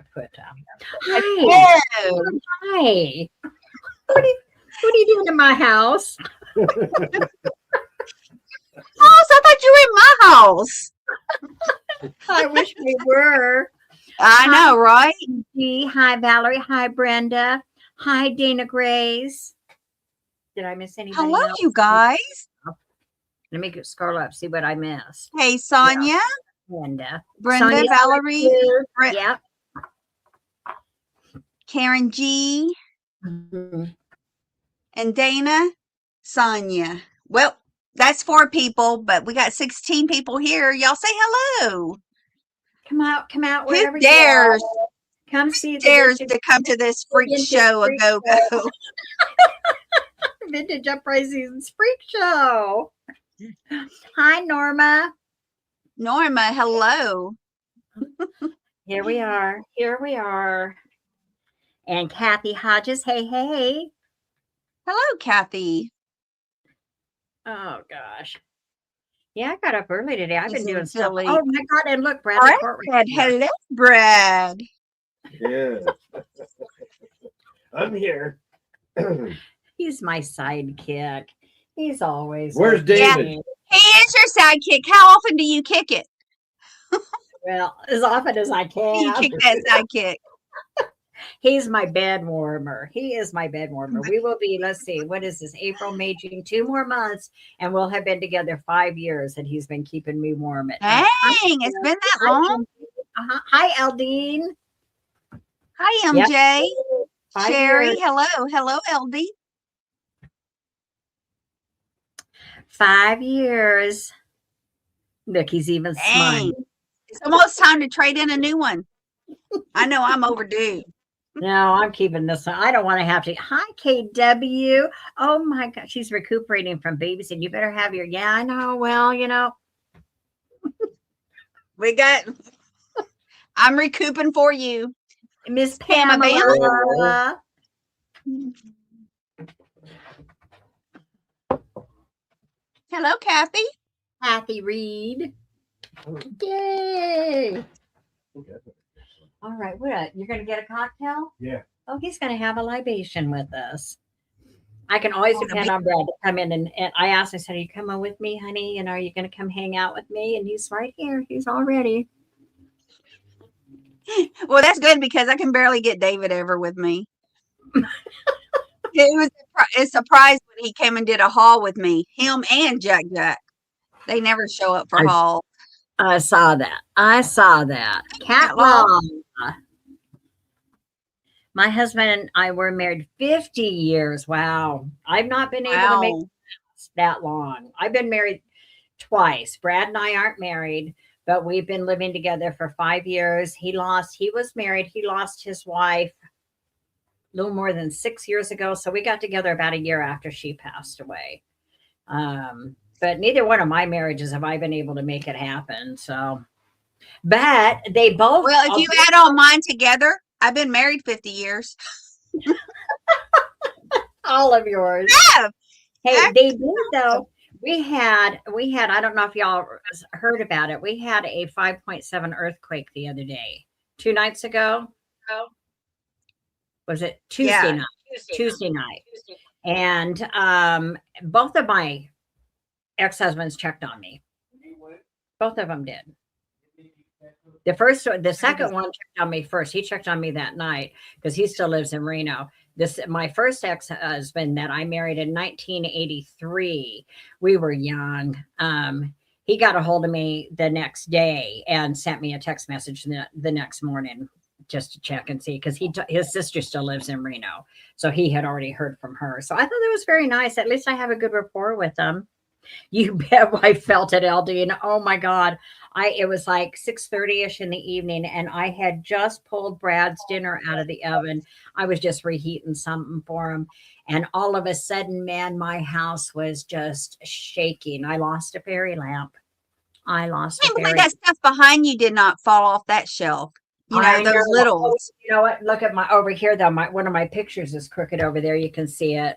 to put Hi. Hello. Hi. What are you doing in my house? Oh, so I thought you were in my house. I wish we were. I know, right? Hi, Valerie. Hi, Brenda. Hi, Dana Grace. Did I miss anybody Hello, else? you guys. Let me scroll up, see what I missed. Hey, Sonia. Yeah. Brenda, Sonia, Valerie. Yep. Karen G. Mm-hmm. And Dana, Sonia. Well, that's 4 people, but we got 16 people here. Y'all say hello. Come out wherever Who dares? you are. Come see the dares to come to this freak show a go-go. Vintage Uprising's freak show. Hi, Norma. Norma, hello. Here we are. And Kathy Hodges, hey. Hello, Kathy. Oh, gosh. Yeah, I got up early today. I've been doing stuff. Silly. Oh, my God. And look, Brad. Hello, Brad. Yeah. I'm here. He's my sidekick. He's always. Where's David? Yeah, he is your sidekick. How often do you kick it? Well, as often as I can. You kick that sidekick. He's my bed warmer. He is my bed warmer. We will be, let's see, what is this? April, May, June, 2 more months, and we'll have been together 5 years, and he's been keeping me warm at night. Dang, it's been that long. Hi, Eldine. Hi, MJ. Yep. Sherry, hello, LD. 5 years. Look, he's even smiling. It's almost time to trade in a new one. I know I'm overdue. No, I'm keeping this one. I don't want to have to. Hi, KW. Oh my God, she's recuperating from babysitting. You better have your. Yeah, I know. Well, I'm recouping for you, Miss Pamela. Hello, Kathy. Kathy Reed. Yay. Okay. All right, what? You're going to get a cocktail? Yeah. Oh, he's going to have a libation with us. I can always depend on Brad to come in. And I asked, I said, are you coming with me, honey? And are you going to come hang out with me? And he's right here. He's all ready. Well, that's good because I can barely get David ever with me. It was a surprise when he came and did a haul with me. Him and Jack. They never show up for haul. I saw that. Cat Long. My husband and I were married 50 years. Wow. I've not been able to make that long. I've been married twice. Brad and I aren't married, but we've been living together for 5 years. He was married. He lost his wife a little more than 6 years ago. So we got together about a year after she passed away. But neither one of my marriages have I been able to make it happen. So, but they both. Well, if you add all mine together, I've been married 50 years. All of yours. Yeah. Hey, they did though. We had, I don't know if y'all heard about it. We had a 5.7 earthquake the other day, 2 nights ago. Was it Tuesday night? Tuesday night. And both of my ex-husbands checked on me. Both of them did. The second one checked on me first. He checked on me that night because he still lives in Reno. My first ex-husband that I married in 1983. We were young. He got a hold of me the next day and sent me a text message the next morning just to check and see because his sister still lives in Reno, so he had already heard from her. So I thought that was very nice. At least I have a good rapport with them. You bet I felt it, LD. And oh my God, it was like 6:30ish in the evening, and I had just pulled Brad's dinner out of the oven. I was just reheating something for him, and all of a sudden, man, my house was just shaking. I lost a fairy lamp. I can't believe that stuff behind you did not fall off that shelf. Those little. You know what? Look at over here though. One of my pictures is crooked over there. You can see it.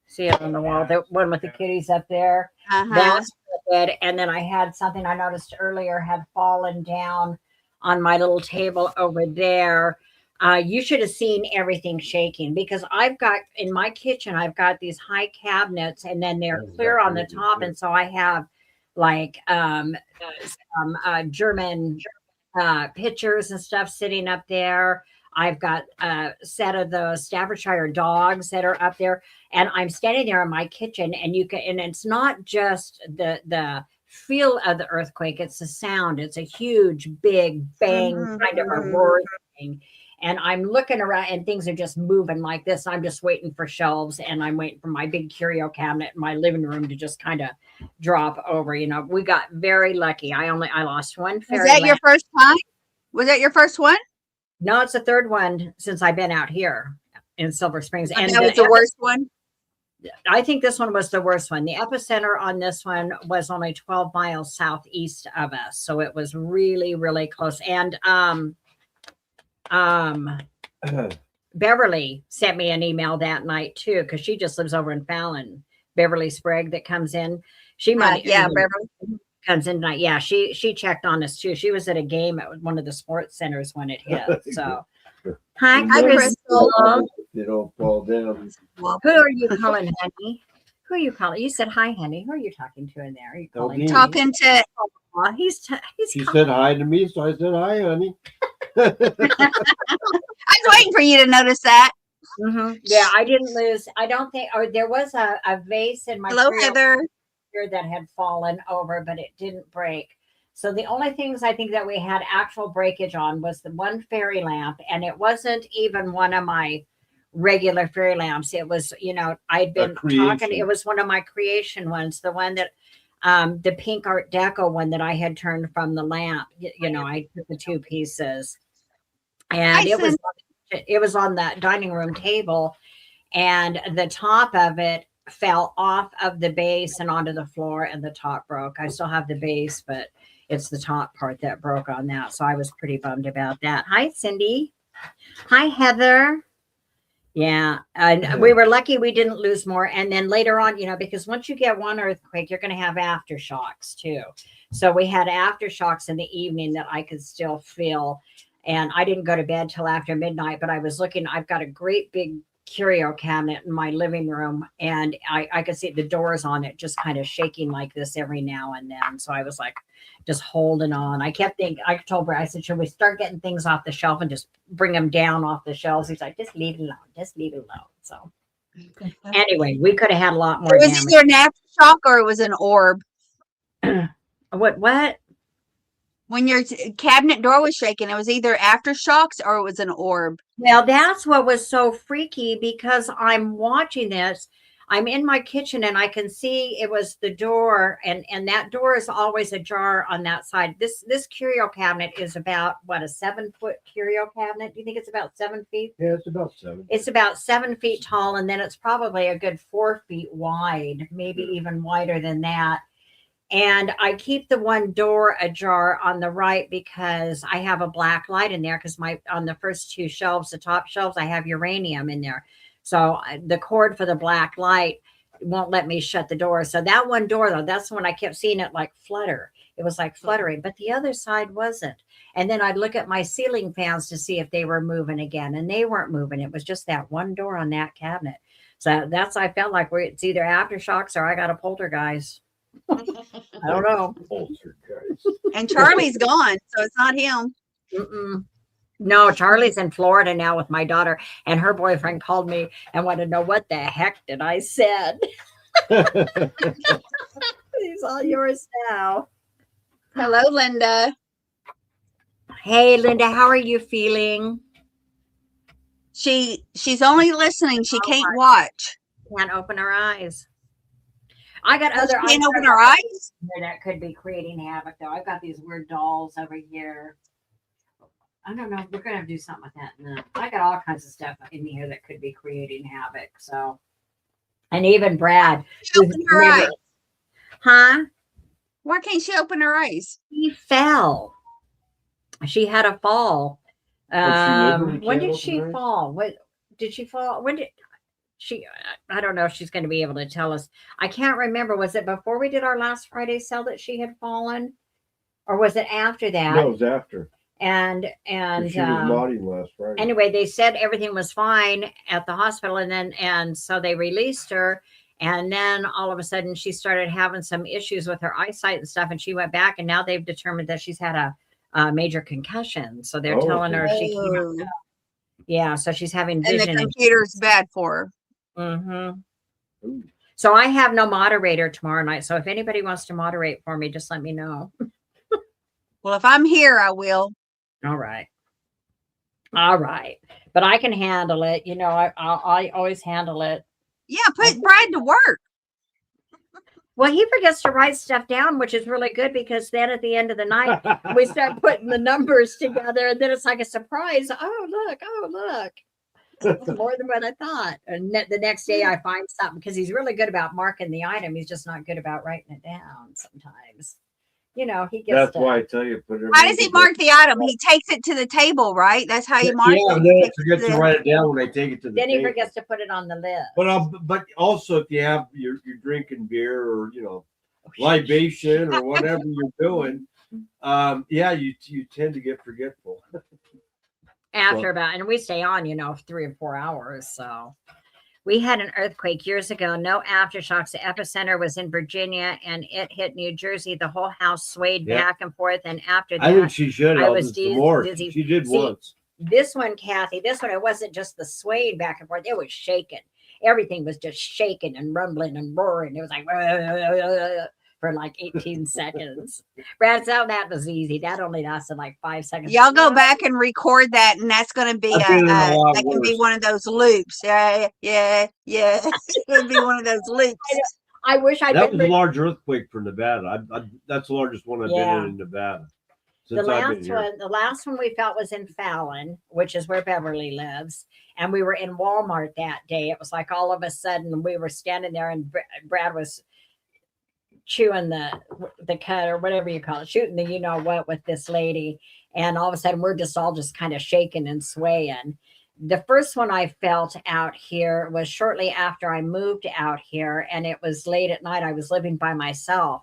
See it on the wall. The one with the kitties up there. That's good. And then I had something I noticed earlier had fallen down on my little table over there. You should have seen everything shaking because I've got in my kitchen, I've got these high cabinets and then they're clear on the top. And so I have like some German pictures and stuff sitting up there. I've got a set of the Staffordshire dogs that are up there, and I'm standing there in my kitchen, and it's not just the feel of the earthquake; it's the sound. It's a huge, big bang, kind of a roar thing. And I'm looking around, and things are just moving like this. I'm just waiting for shelves, and I'm waiting for my big curio cabinet in my living room to just kind of drop over. We got very lucky. I lost one fairy. Was that your first time? Was that your first one? No, it's the third one since I've been out here in Silver Springs. And that was the worst one? I think this one was the worst one. The epicenter on this one was only 12 miles southeast of us. So it was really, really close. And Beverly sent me an email that night too, because she just lives over in Fallon. Beverly Sprague that comes in. She might Beverly comes in tonight. Yeah, she checked on us too. She was at a game at one of the sports centers when it hit. So hi, Crystal. You don't fall down. Who are you calling, honey? Who are you calling? You said hi, honey. Who are you talking to in there? Are you calling? Talking to. Oh, he's She said hi to me, so I said hi, honey. I was waiting for you to notice that. Yeah, I didn't lose. I don't think. Or there was a vase in my. Hello, Heather. That had fallen over, but it didn't break. So the only things I think that we had actual breakage on was the one fairy lamp, and it wasn't even one of my regular fairy lamps. It was, I'd been talking. It was one of my creation ones, the one that the pink Art Deco one that I had turned from the lamp. I took the two pieces, and it was on that dining room table, and the top of it fell off of the base and onto the floor, and the top broke. I still have the base, but it's the top part that broke on that. So I was pretty bummed about that. Hi, Cindy. Hi, Heather. Yeah. And we were lucky we didn't lose more. And then later on, because once you get one earthquake, you're going to have aftershocks too. So we had aftershocks in the evening that I could still feel. And I didn't go to bed till after midnight, but I was looking, I've got a great big curio cabinet in my living room, and I could see the doors on it just kind of shaking like this every now and then. So I was like just holding on. I kept thinking, I told her, I said, should we start getting things off the shelf and just bring them down off the shelves? He's like, just leave it alone. Just leave it alone. So anyway, we could have had a lot more. It was either an aftershock or it was an orb. What? When your cabinet door was shaking, it was either aftershocks or it was an orb. Well, that's what was so freaky, because I'm watching this. I'm in my kitchen and I can see it was the door, and that door is always ajar on that side. This curio cabinet is about a 7-foot curio cabinet. Do you think it's about 7 feet? Yeah, it's about 7. It's about 7 feet tall, and then it's probably a good 4 feet wide, maybe even wider than that. And I keep the one door ajar on the right because I have a black light in there, because on the first two shelves, the top shelves, I have uranium in there. So the cord for the black light won't let me shut the door. So that one door, though, that's when I kept seeing it like flutter. It was like fluttering, but the other side wasn't. And then I'd look at my ceiling fans to see if they were moving again, and they weren't moving. It was just that one door on that cabinet. So I felt like it's either aftershocks or I got a poltergeist. I don't know. And Charlie's gone, so it's not him. No, Charlie's in Florida now with my daughter, and her boyfriend called me and wanted to know what the heck did I said. He's all yours now. Hello, Linda. Hey, Linda, how are you feeling? She's only listening. She can't watch. Can't open her eyes. I got other. She can't open her eyes. That could be creating havoc, though. I've got these weird dolls over here. I don't know. We're gonna have to do something with that. No, I got all kinds of stuff in here that could be creating havoc. So, and even Brad. Open her eyes. Huh? Why can't she open her eyes? She fell. She had a fall. When did she fall? What did she fall? When did she? I don't know if she's going to be able to tell us. I can't remember. Was it before we did our last Friday sale that she had fallen, or was it after that? No, it was after. And She was modding last Friday. anyway, they said everything was fine at the hospital, and so they released her. And then all of a sudden, she started having some issues with her eyesight and stuff, and she went back. And now they've determined that she's had a major concussion. So they're telling her she can't. Oh. Yeah, so she's having And the vision. computer's bad for her. Mm-hmm. Ooh. So I have no moderator tomorrow night. So if anybody wants to moderate for me, just let me know. Well, if I'm here, I will. All right. All right. But I can handle it. You know, I always handle it. Yeah, put Brad to work. Well, he forgets to write stuff down, which is really good because then at the end of the night, we start putting the numbers together and then it's like a surprise. Oh, look. It's more than what I thought. And the next day I find something because he's really good about marking the item. He's just not good about writing it down sometimes. You know, he gets That's why I tell you, put it. How does he mark the item? He takes it to the table, right? That's how he marks Yeah, it. and He then I takes it forget to to the- write it down when I take it to the then he table. forgets to put it on the list. But also if you have you're drinking beer or libation or whatever you're doing, you tend to get forgetful. After about, and we stay on, 3 or 4 hours. So we had an earthquake years ago, no aftershocks. The epicenter was in Virginia and it hit New Jersey. The whole house swayed back and forth. And after that, I think she should I have was some more. dizzy. She did See, once. this one, Kathy, it wasn't just the swaying back and forth. It was shaking. Everything was just shaking and rumbling and roaring. It was like for like 18 seconds. Brad, so that was easy. That only lasted like 5 seconds. Y'all go back and record that, and that's going to be I've been in a lot that can be worse. one of those loops. Yeah. It would be one of those loops. I wish I'd That been was a large earthquake for Nevada. That's the largest one I've been in Nevada. Since the I've been last here. one, the last one we felt was in Fallon, which is where Beverly lives. And we were in Walmart that day. It was like all of a sudden we were standing there and Brad was chewing the cut or whatever you call it, shooting the what with this lady. And all of a sudden we're just all just kind of shaking and swaying. The first one I felt out here was shortly after I moved out here, and it was late at night. I was living by myself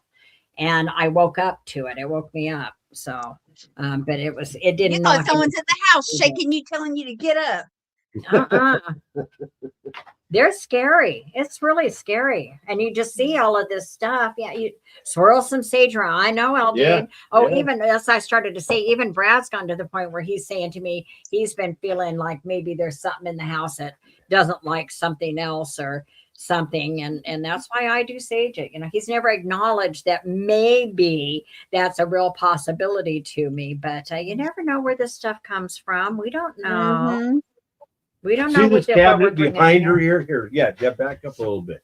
and I woke up to it. It woke me up. So, but it didn't. You thought someone's at the house shaking you, telling you to get up. They're scary. It's really scary. And you just see all of this stuff. Yeah, you swirl some sage around. I know, LD. Yeah, Oh, yeah. even as I started to say, even Brad's gone to the point where he's saying to me, he's been feeling like maybe there's something in the house that doesn't like something else or something. And that's why I do sage it. He's never acknowledged that maybe that's a real possibility to me. But you never know where this stuff comes from. We don't know. Mhm. We don't know See this what cabinet we're bringing behind in. her here? Yeah, back up a little bit.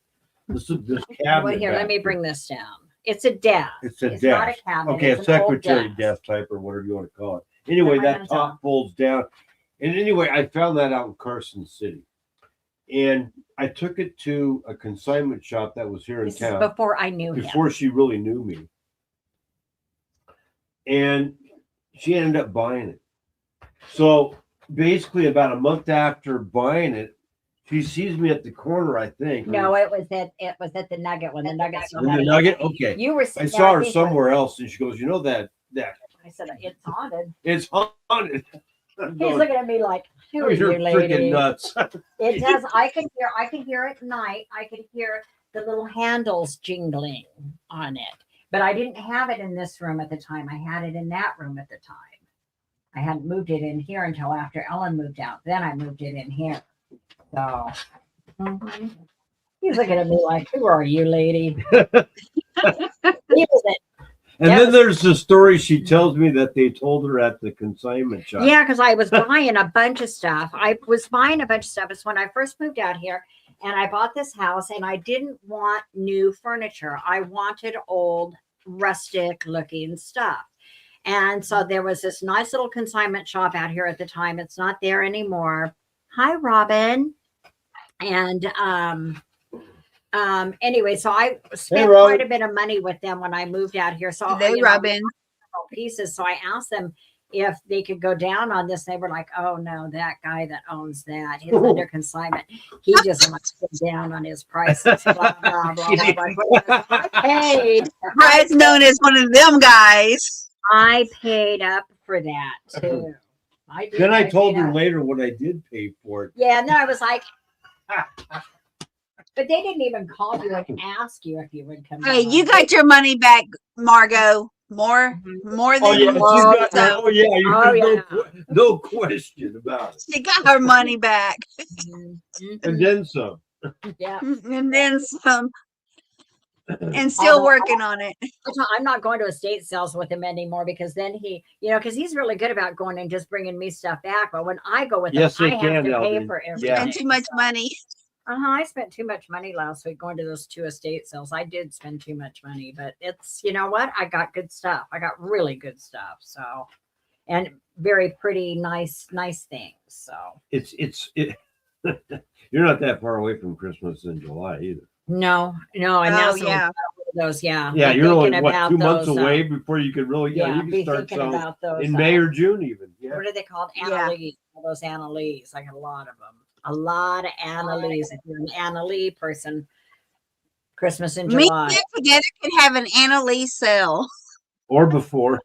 This cabinet. Well, here, let back me here. bring this down. It's a desk. It's a It's not a desk. cabinet. Okay, a It's an old secretary desk. desk type or whatever you want to call it. Anyway, Right that on top top. folds down. And anyway, I found that out in Carson City. And I took it to a consignment shop that was here in This is town before I knew him. before she really knew me. And she ended up buying it. So basically about a month after buying it, she sees me at the corner, I think. No, it was at the Nugget when the Nugget still In had the it. Nugget? Okay. You were I sitting saw there, her think, somewhere else and she goes, that I said, it's haunted. it's haunted. I'm He's going, looking at me like, who are you're you, freaking lady? nuts. It does. I can hear at night. I can hear the little handles jingling on it. But I didn't have it in this room at the time. I had it in that room at the time. I hadn't moved it in here until after Ellen moved out. Then I moved it in here. So he's looking at me like, who are you, lady? He was And That then was- there's the story she tells me that they told her at the consignment shop. Yeah, because I was buying a bunch of stuff. It's when I first moved out here and I bought this house and I didn't want new furniture. I wanted old, rustic looking stuff. And so there was this nice little consignment shop out here at the time. It's not there anymore. Hi, Robin. And anyway, so I spent Robin. quite a bit of money with them when I moved out here. So They Robin. pieces. So I asked them if they could go down on this. They were like, oh no, that guy that owns that, he's under consignment. He just wants to go down on his prices. Blah, blah, blah, blah. I paid. Brad's known as one of them guys. I paid up for that too. I did. Then I told paid her up. later when I did pay for it. Yeah, and then I was like, but they didn't even call you and ask you if you would come. Hey, down. you got your money back, Margot. More Oh than yeah, she's Oh, got. yeah. Oh yeah, Oh, no, yeah. no question about it. she got her money back, Mhm. And then some. Yeah. and then some, and still Although working on it. I'm not going to estate sales with him anymore because then he, because he's really good about going and just bringing me stuff back. But when I go with Yes, him, they I have can, to pay Eldrin. for Yeah. everything. Spend too much money. I spent too much money last week going to those 2 estate sales. I did spend too much money, but it's, you know what? I got good stuff. I got really good stuff. So, and very pretty, nice things. So You're not that far away from Christmas in July either. no, and Oh, that's yeah. those. Yeah. Yeah, be you're only thinking what, about 2 months those, away before you can really. Yeah, you can be start thinking selling about those in May or June even. Yeah. what are they called? Yeah. Annalise. All those Annalise. I got a lot of them. A lot of Annalise. If you're an Annalise person, Christmas in Me July. and Get Together could have an Annalise sale. Or before.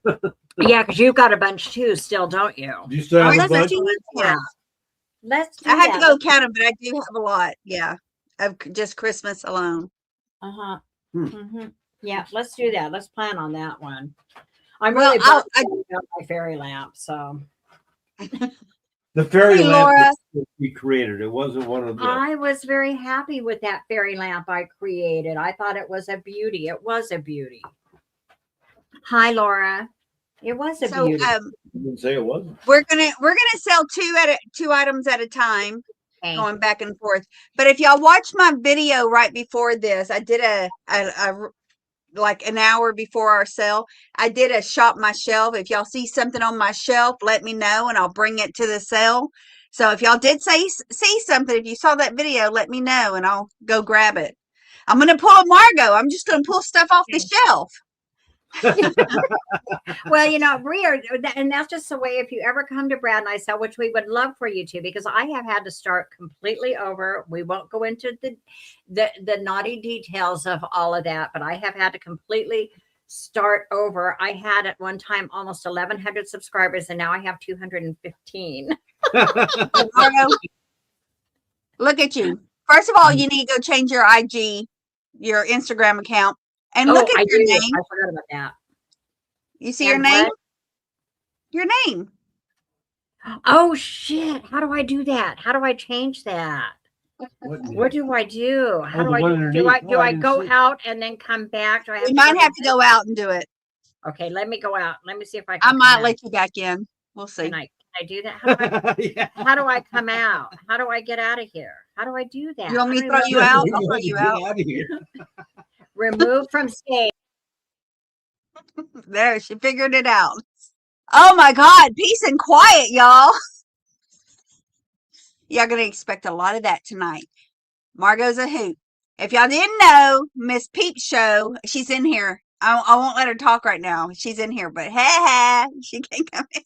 Yeah, because you've got a bunch too, still, don't you? Do you still have a let's bunch? do Yeah. that. Let's do I had to that. go count them, but I do have a lot. Yeah, of just Christmas alone. Uh-huh. Hmm. Yeah, let's do that. Let's plan on that one. I'm Well, really bummed about my fairy lamp. So The fairy Hey, lamp Laura. that we created. It wasn't one of the. I was very happy with that fairy lamp I created. I thought it was a beauty. It was a beauty. Hi, Laura. It was a So beauty. I didn't say it wasn't. we're gonna sell two items at a time, Okay. going back and forth. But if y'all watch my video right before this, I did a like an hour before our sale. I did a shop my shelf. If y'all see something on my shelf, let me know and I'll bring it to the sale. So if y'all did see something, if you saw that video, let me know and I'll go grab it. I'm gonna pull a Margot. I'm just gonna pull stuff off the shelf. Well, and that's just the way. If you ever come to Brad and I sell, which we would love for you to, because I have had to start completely over. We won't go into the naughty details of all of that, but I have had to completely start over. I had at one time almost 1,100 subscribers, and now I have 215. Margot, look at you. First of all, you need to go change your IG, your Instagram account, and look at your name. I forgot about that. You see your And name? what? Your name. Oh shit! How do I do that? How do I change that? What do I do? How do the I one do? underneath. Do Oh, I I didn't go see. out and then come back? Do I have We to might go have to go out and do it. Okay, let me go out. Let me see if I I can. might come let out. you back in. We'll see. Can I do that? How do I, Yeah. how do I come out? How do I get out of here? How do I do that? You want me I to don't throw even you know. out? You I'll had throw to you get out. out of here. Remove from stage. There, she figured it out. Oh my God, peace and quiet, y'all. Y'all gonna expect a lot of that tonight. Margot's a hoot. If y'all didn't know, Miss Peep Show, she's in here. I won't let her talk right now. She's in here, but she can come in.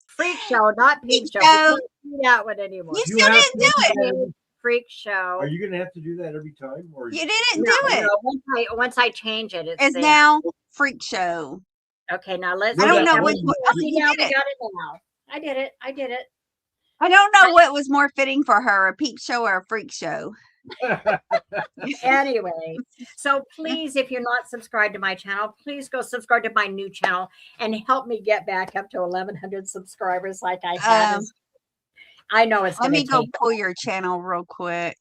Freak show, not peep Peep show. show. We can't do that one anymore. You You still have didn't to do it. that. Freak show. Are you going to have to do that every time? Or You didn't No, do it. once I change it, It's there. now Freak Show. Okay, now let's. I don't know that which was- one. Oh, see, you now did we it. got it now. I did it. I did it. I don't know what was more fitting for her, a peep show or a freak show. Anyway, so please, if you're not subscribed to my channel, please go subscribe to my new channel and help me get back up to 1,100 subscribers like I had. I know it's Let going to me go take. pull your channel real quick.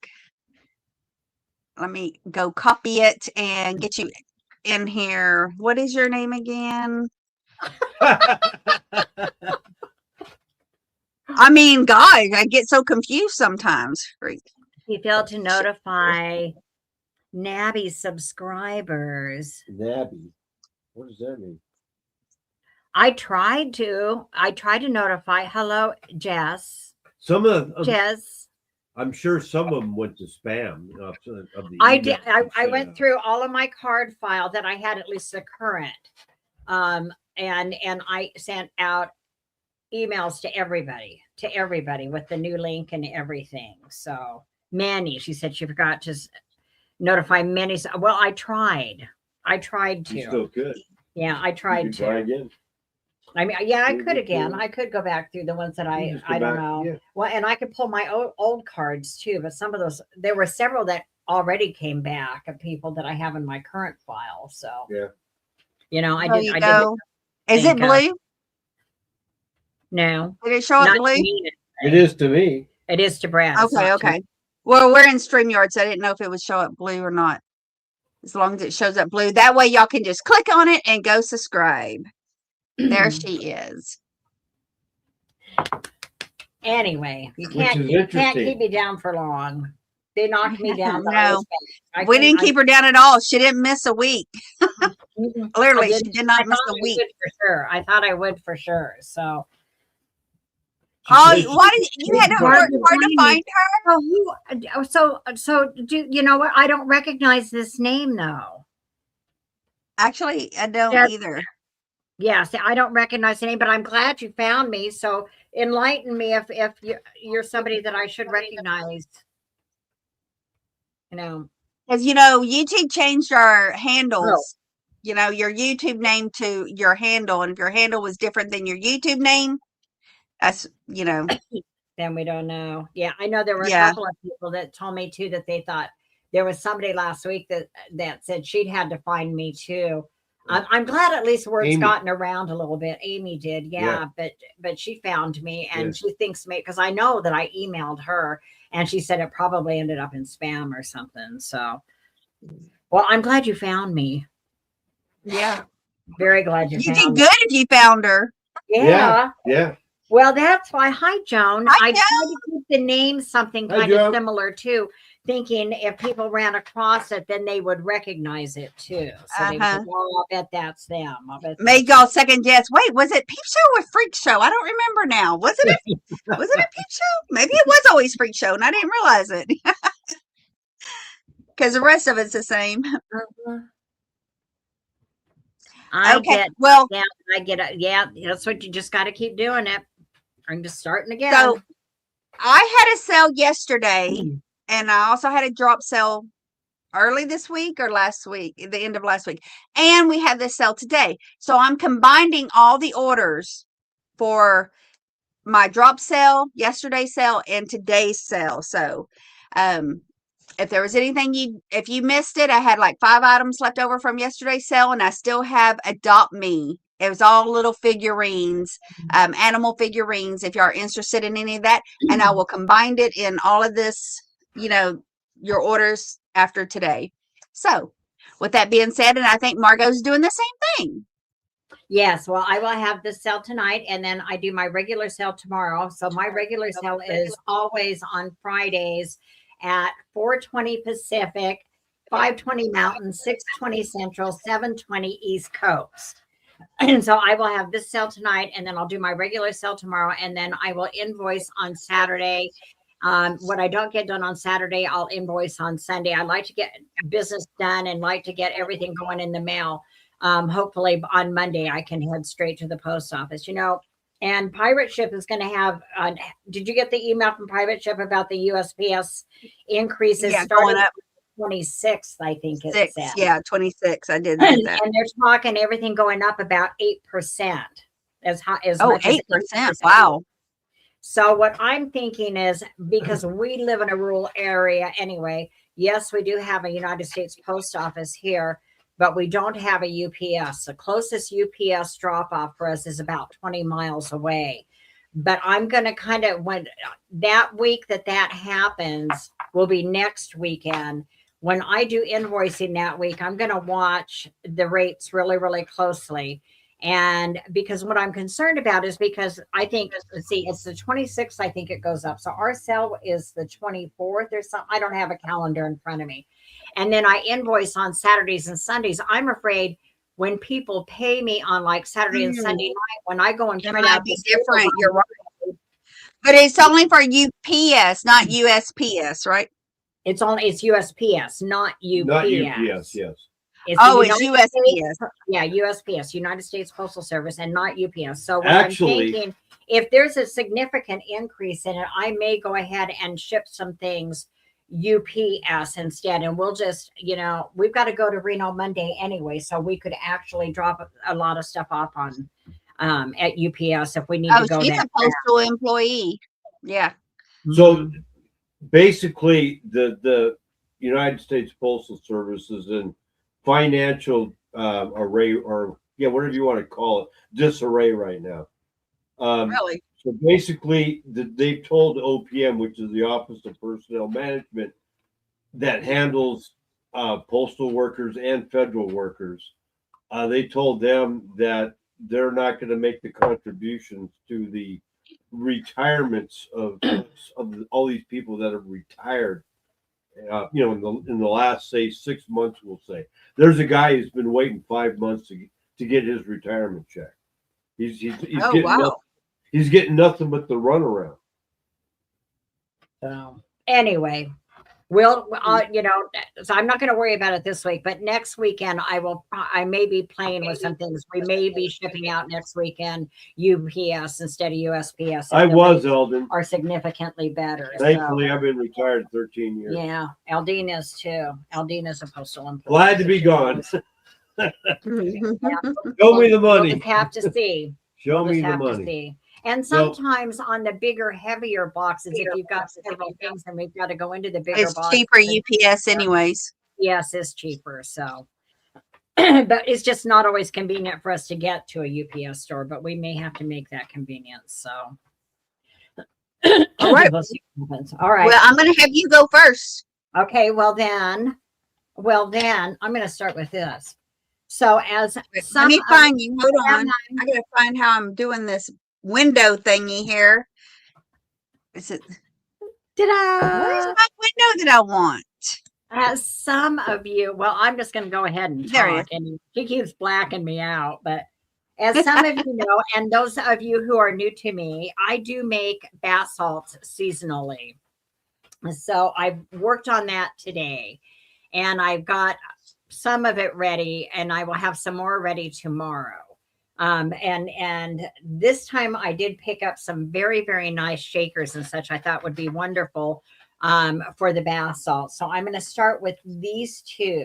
Let me go copy it and get you in here. What is your name again? I mean, guys, I get so confused sometimes. Freak. He failed to notify Nabby subscribers. Nabby. What does that mean? I tried to notify. Hello, Jess. Some of Jess. I'm sure some of them went to spam. Of the I did. emails I you went sent through all of my card file that I had, at least the current, and I sent out emails to everybody with the new link and everything. So Manny, she said she forgot to notify many. Well, I tried out. You still to. could. Yeah, I You tried could try to. again. I mean, yeah, I Yeah, could me again. too. I could go back through the ones that You just go I don't back. know. Yeah. Well, and I could pull my old cards too, but some of those there were several that already came back of people that I have in my current file. So, Yeah. There you I did go. Is it think of blue? no, Did it show up not to blue? me. It is to me. It is to Brad. It's Okay, not to me. okay. Well, we're in StreamYard, so I didn't know if it would show up blue or not. As long as it shows up blue. That way y'all can just click on it and go subscribe. There she is. Anyway, you Which is can't interesting. keep me down for long. They knocked me down. But No. I We didn't I, keep her down at all. She didn't miss a week. I Clearly, she didn't. did not I miss thought a I week. would for sure. I thought I would for sure. So Oh, She- why did you had to Hard work to hard to find find her? so do you know what? I don't recognize this name though. Actually, I don't Yeah, either. yeah. See, I don't recognize the name, but I'm glad you found me. So enlighten me if you're somebody that I should recognize. You know. Because YouTube changed our Oh, handles. Your YouTube name to your handle, and if your handle was different than your YouTube name, that's then we don't know. Yeah, I know there were a yeah. couple of people that told me too that they thought there was somebody last week that said she'd had to find me too. I'm glad at least word's Amy. gotten around a little bit. Amy did, yeah, but she found me and Yes. she thinks me because I know that I emailed her and she said it probably ended up in spam or something. So, well, I'm glad you found me. Yeah. Very glad you You found did me. good if you found her. Yeah. Yeah. Well, that's why. Hi, Joan. Hi, I Joan. tried to keep the name something Hi, kind of Joan. similar too, thinking if people ran across it, then they would recognize it too. So they would Uh-huh. think, "Oh, I'll bet that's them. I'll bet." Made y'all second guess. Wait, was it Peep Show or Freak Show? I don't remember now. Was it a Peep Show? Maybe it was always Freak Show, and I didn't realize it. Because the rest of it's the same. I Okay. get, Well, yeah, I get it. Yeah, that's what you just got to keep doing it. I'm just starting again. so I had a sale yesterday, and I also had a drop sale early this week or last week, the end of last week. And we had this sale today. So I'm combining all the orders for my drop sale, yesterday's sale, and today's sale. So if there was anything if you missed it, I had like 5 items left over from yesterday's sale, and I still have Adopt Me. It was all little figurines, animal figurines, if you are interested in any of that. And I will combine it in all of this, your orders after today. So with that being said, and I think Margot's doing the same thing. Yes, well, I will have this sale tonight, and then I do my regular sale tomorrow. So my regular sale is always on Fridays at 4:20 Pacific, 5:20 Mountain, 6:20 Central, 7:20 East Coast. And so I will have this sale tonight, and then I'll do my regular sale tomorrow, and then I will invoice on Saturday. What I don't get done on Saturday, I'll invoice on Sunday. I like to get business done and like to get everything going in the mail. Hopefully on Monday, I can head straight to the post office, and Pirate Ship is going to have, did you get the email from Pirate Ship about the USPS increases Yeah, starting going up 26th, I think it 6. said. Yeah, 26. I did get that. And they're talking everything going up about 8%. As high as Oh, much 8%. as 8%. Wow. So what I'm thinking is, because we live in a rural area anyway, yes, we do have a United States Post Office here, but we don't have a UPS. The closest UPS drop off for us is about 20 miles away. But I'm going to kind of, when that week that happens will be next weekend. When I do invoicing that week, I'm going to watch the rates really, really closely. And because what I'm concerned about is because I think, let's see, it's the 26th, I think it goes up. So our sale is the 24th or something. I don't have a calendar in front of me. And then I invoice on Saturdays and Sundays. I'm afraid when people pay me on like Saturday and Sunday night, when I go and It print might out be the different. You're right. But it's only for UPS, not USPS, right? it's USPS, not UPS. Not UPS, yes. It's It's United USPS. States, yeah, USPS, United States Postal Service, and not UPS. So what Actually- I'm thinking, if there's a significant increase in it, I may go ahead and ship some things UPS instead. And we'll just, we've got to go to Reno Monday anyway, so we could actually drop a lot of stuff off at UPS if we need Oh, to go she's that a postal employee. Yeah. So basically, the United States Postal Service is in financial array, or yeah, whatever you want to call it, disarray right now. Really? So basically, they've told OPM, which is the Office of Personnel Management, that handles postal workers and federal workers. They told them that they're not going to make the contributions to the retirements of all these people that have retired. In the last, say, 6 months, we'll say there's a guy who's been waiting 5 months to get his retirement check. He's Oh, getting wow. nothing, he's getting nothing but the runaround. So anyway, so I'm not going to worry about it this week, but next weekend I may be playing with some things. We may be shipping out next weekend UPS instead of USPS. I was, Eldon. Are significantly better. Thankfully, I've been retired 13 years. Yeah, Aldine is too. Aldine is a postal employee. Glad to be gone. Show me the money. We'll just have to see. Show We'll me just the have to money. see. And sometimes on the bigger, heavier boxes, if you've got several things and we've got to go into the bigger It's box. cheaper UPS anyways. Yes, it's cheaper. So, but it's just not always convenient for us to get to a UPS store, but we may have to make that convenience. So, All right. We'll see what happens. All right. Well, I'm going to have you go first. Okay. Well, then I'm going to start with this. So as Let me find you. Hold on. I got to find how I'm doing this window thingy here. Is it? Where's my window that I want? As some of you, well, I'm just going to go ahead and There he talk, and he keeps blacking me out. But as some of you know, and those of you who are new to me, I do make bath salts seasonally. So I've worked on that today, and I've got some of it ready, and I will have some more ready tomorrow. And this time I did pick up some very, very nice shakers and such I thought would be wonderful for the bath salt. So I'm going to start with these two.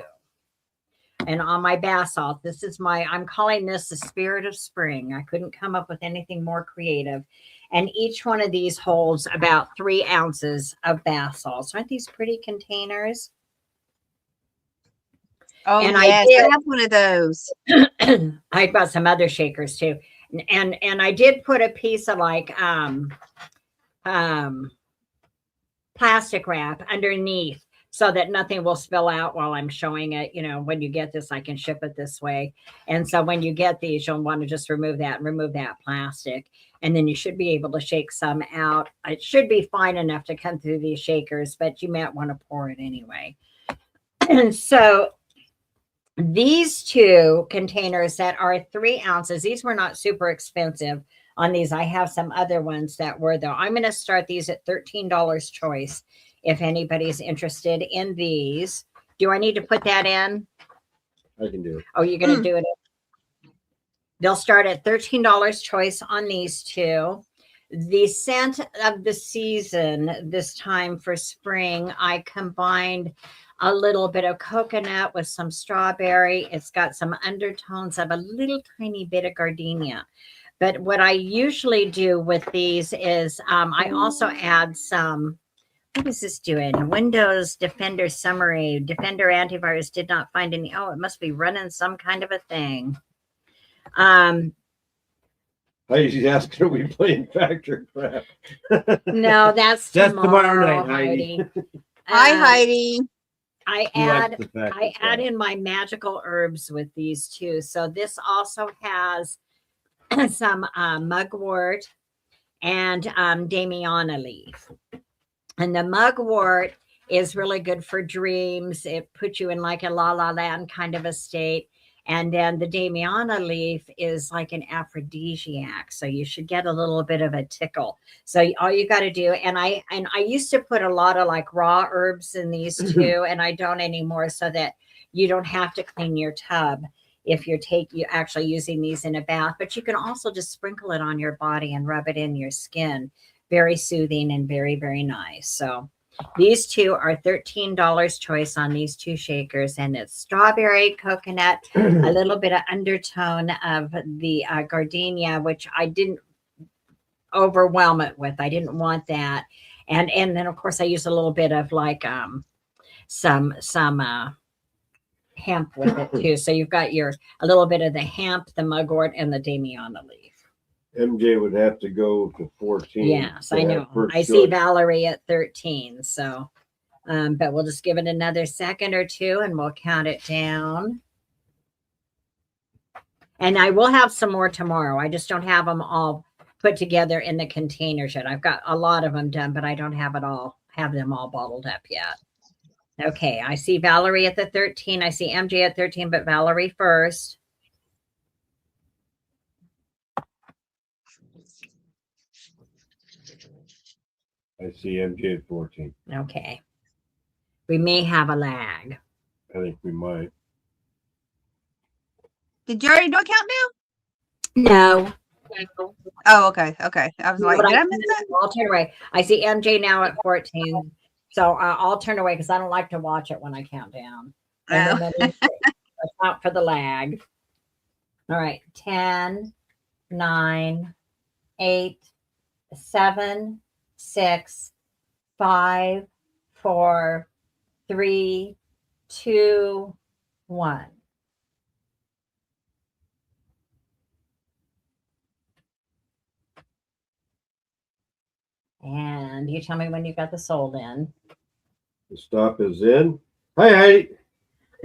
And on my bath salt, this is I'm calling this the Spirit of Spring. I couldn't come up with anything more creative. And each one of these holds about 3 ounces of bath salts. Aren't these pretty containers? Oh, and yes, I have one of those. I bought some other shakers too. And I did put a piece of plastic wrap underneath so that nothing will spill out while I'm showing it. When you get this, I can ship it this way. And so when you get these, you'll want to just remove that plastic. And then you should be able to shake some out. It should be fine enough to come through these shakers, but you might want to pour it anyway. So these two containers that are 3 ounces, these were not super expensive on these. I have some other ones that were, though. I'm going to start these at $13 choice if anybody's interested in these. Do I need to put that in? I can do it. Oh, you're going to do it? They'll start at $13 choice on these two. The scent of the season this time for spring, I combined a little bit of coconut with some strawberry. It's got some undertones of a little tiny bit of gardenia. But what I usually do with these is I also add some, what is this doing? Windows Defender Summary. Defender Antivirus did not find any. Oh, it must be running some kind of a thing. I usually ask, are we playing Factor Crap? No, that's tomorrow night, Heidi. Hi, Heidi. I add in my magical herbs with these too. So this also has some mugwort and Damiana leaf. And the mugwort is really good for dreams. It puts you in like a la la land kind of a state. And then the Damiana leaf is like an aphrodisiac. So you should get a little bit of a tickle. So all you got to do, and I used to put a lot of like raw herbs in these too, and I don't anymore, so that you don't have to clean your tub if you're actually using these in a bath. But you can also just sprinkle it on your body and rub it in your skin. Very soothing and very, very nice. So These two are $13 choice on these two shakers, and it's strawberry, coconut, a little bit of undertone of the gardenia, which I didn't overwhelm it with. I didn't want that. And then of course I use a little bit of like some hemp with it too. So you've got a little bit of the hemp, the mugwort, and the damiana leaf. MJ would have to go to 14. Yes, I know. I see Valerie at 13. So, but we'll just give it another second or two and we'll count it down. And I will have some more tomorrow. I just don't have them all put together in the containers yet. I've got a lot of them done, but I don't have them all bottled up yet. Okay, I see Valerie at the 13. I see MJ at 13, but Valerie first. I see MJ at 14. Okay. We may have a lag. I think we might. Did you already do a countdown? No. Oh, okay. Okay. I was like, did I miss that? I'll turn away. I see MJ now at 14. So I'll turn away because I don't like to watch it when I count down. And then let's count for the lag. All right. 10, 9, 8, 7, 6, 5, 4, 3, 2, 1. And you tell me when you got the sold in. The stop is in. Hi, Heidi.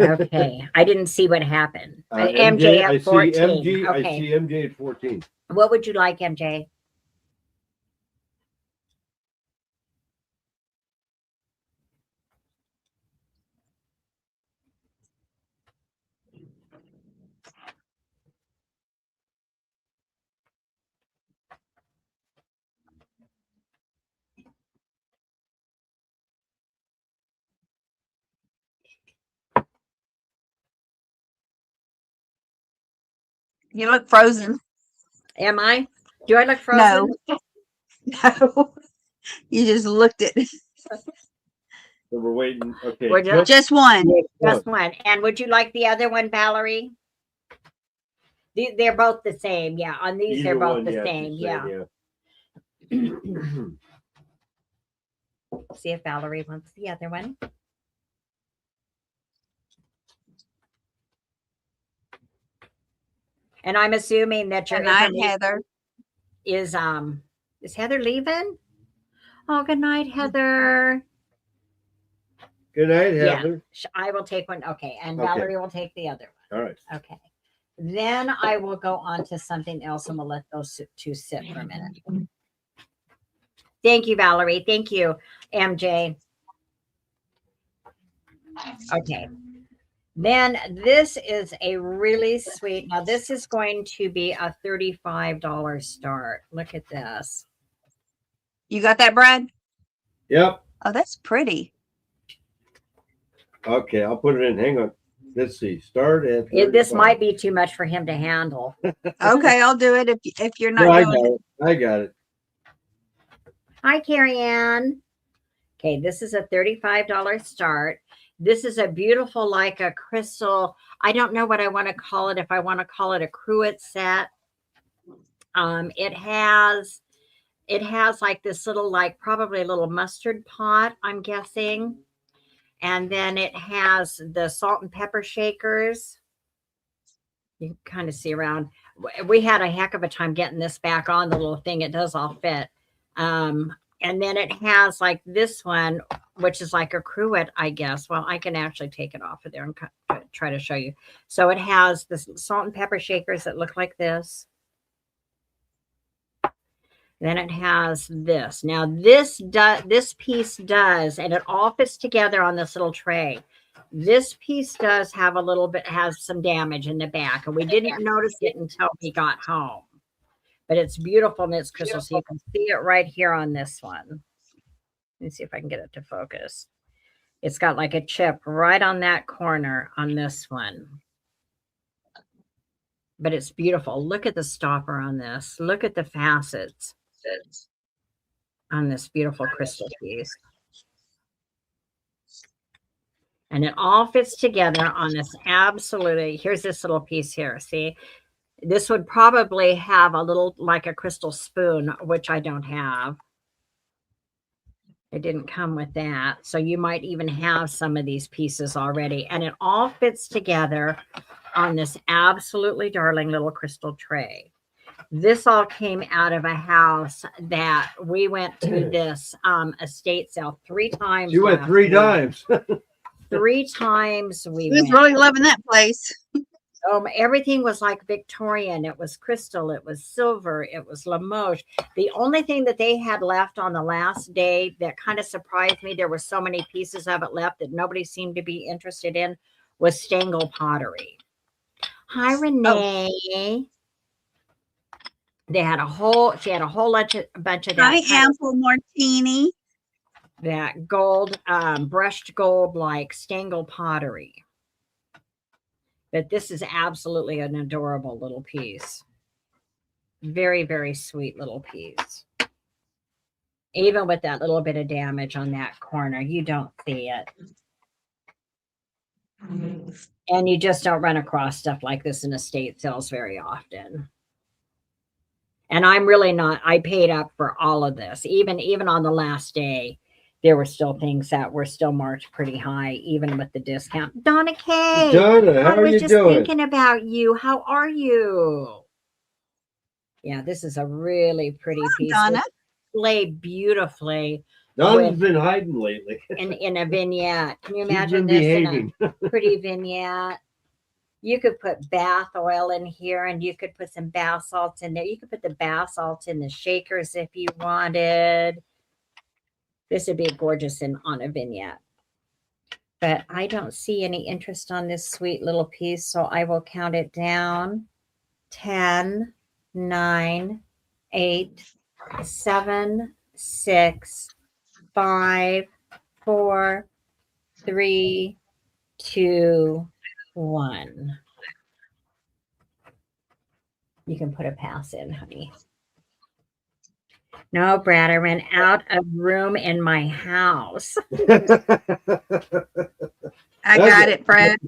Okay. I didn't see what happened. MJ at I 14. see MJ. Okay. I see MJ at 14. What would you like, MJ? You look frozen. Am I? Do I look frozen? No. No. You just looked at So we're waiting. Okay. We're just one. Just one. And would you like the other one, Valerie? They're both the same. Yeah. On these, Either they're both one, the yeah, same. Yeah. See if Valerie wants the other one. And I'm assuming that your Good night, Heather. Is Heather leaving? Oh, good night, Heather. Good night, Heather. Yeah, I will take one. Okay. And Okay. Valerie will take the other one. All right. Okay. Then I will go on to something else and we'll let those two sit for a minute. Thank you, Valerie. Thank you, MJ. Okay. Then this is a really sweet. Now, this is going to be a $35 start. Look at this. You got that, Brad? Yep. Oh, that's pretty. Okay, I'll put it in. Hang on. Let's see. Start at. This 35. might be too much for him to handle. Okay, I'll do it if you're not No, doing it. I got it. Hi, Carrie Ann. Okay, this is a $35 start. This is a beautiful, like a crystal. I don't know what I want to call it. If I want to call it a cruet set. It has like this little, like probably a little mustard pot, I'm guessing. And then it has the salt and pepper shakers. You can kind of see around. We had a heck of a time getting this back on the little thing. It does all fit. And then it has like this one, which is like a cruet, I guess. Well, I can actually take it off of there and try to show you. So it has the salt and pepper shakers that look like this. Then it has this. Now this piece does, and it all fits together on this little tray. This piece does have a little bit, has some damage in the back, and we didn't notice it until we got home. But it's beautiful and it's crystal, so you can see it right here on this one. Let me see if I can get it to focus. It's got like a chip right on that corner on this one. But it's beautiful. Look at the stopper on this. Look at the facets on this beautiful crystal piece. And it all fits together on this absolutely, here's this little piece here. See, this would probably have a little like a crystal spoon, which I don't have. It didn't come with that. So you might even have some of these pieces already. And it all fits together on this absolutely darling little crystal tray. This all came out of a house that we went to this estate sale 3 times. You went last 3 year. times. 3 times we Who's went. really loving that place? Everything was like Victorian. It was crystal. It was silver. It was Limoges. The only thing that they had left on the last day that kind of surprised me, there were so many pieces of it left that nobody seemed to be interested in, was Stengel pottery. Hi, Renee. She had a whole bunch of that. Hi, Ample Martini. That gold, brushed gold, like Stengel pottery. But this is absolutely an adorable little piece. Very, very sweet little piece. Even with that little bit of damage on that corner, you don't see it. And you just don't run across stuff like this in estate sales very often. And I'm really not, I paid up for all of this. Even on the last day, there were still things that were still marked pretty high, even with the discount. Donna Kay. Donna, how I are was you just doing? thinking about you. How are you? Yeah, this is a really pretty piece. Donna. Play beautifully. Donna's been hiding lately. In a vignette. Can you She's imagine been this behaving. in a pretty vignette? You could put bath oil in here, and you could put some bath salts in there. You could put the bath salts in the shakers if you wanted. This would be gorgeous on a vignette. But I don't see any interest on this sweet little piece, so I will count it down. 10, 9, 8, 7, 6, 5, 4, 3, 2, 1. You can put a pass in, honey. No, Brad, I ran out of room in my house. I got it, Brad.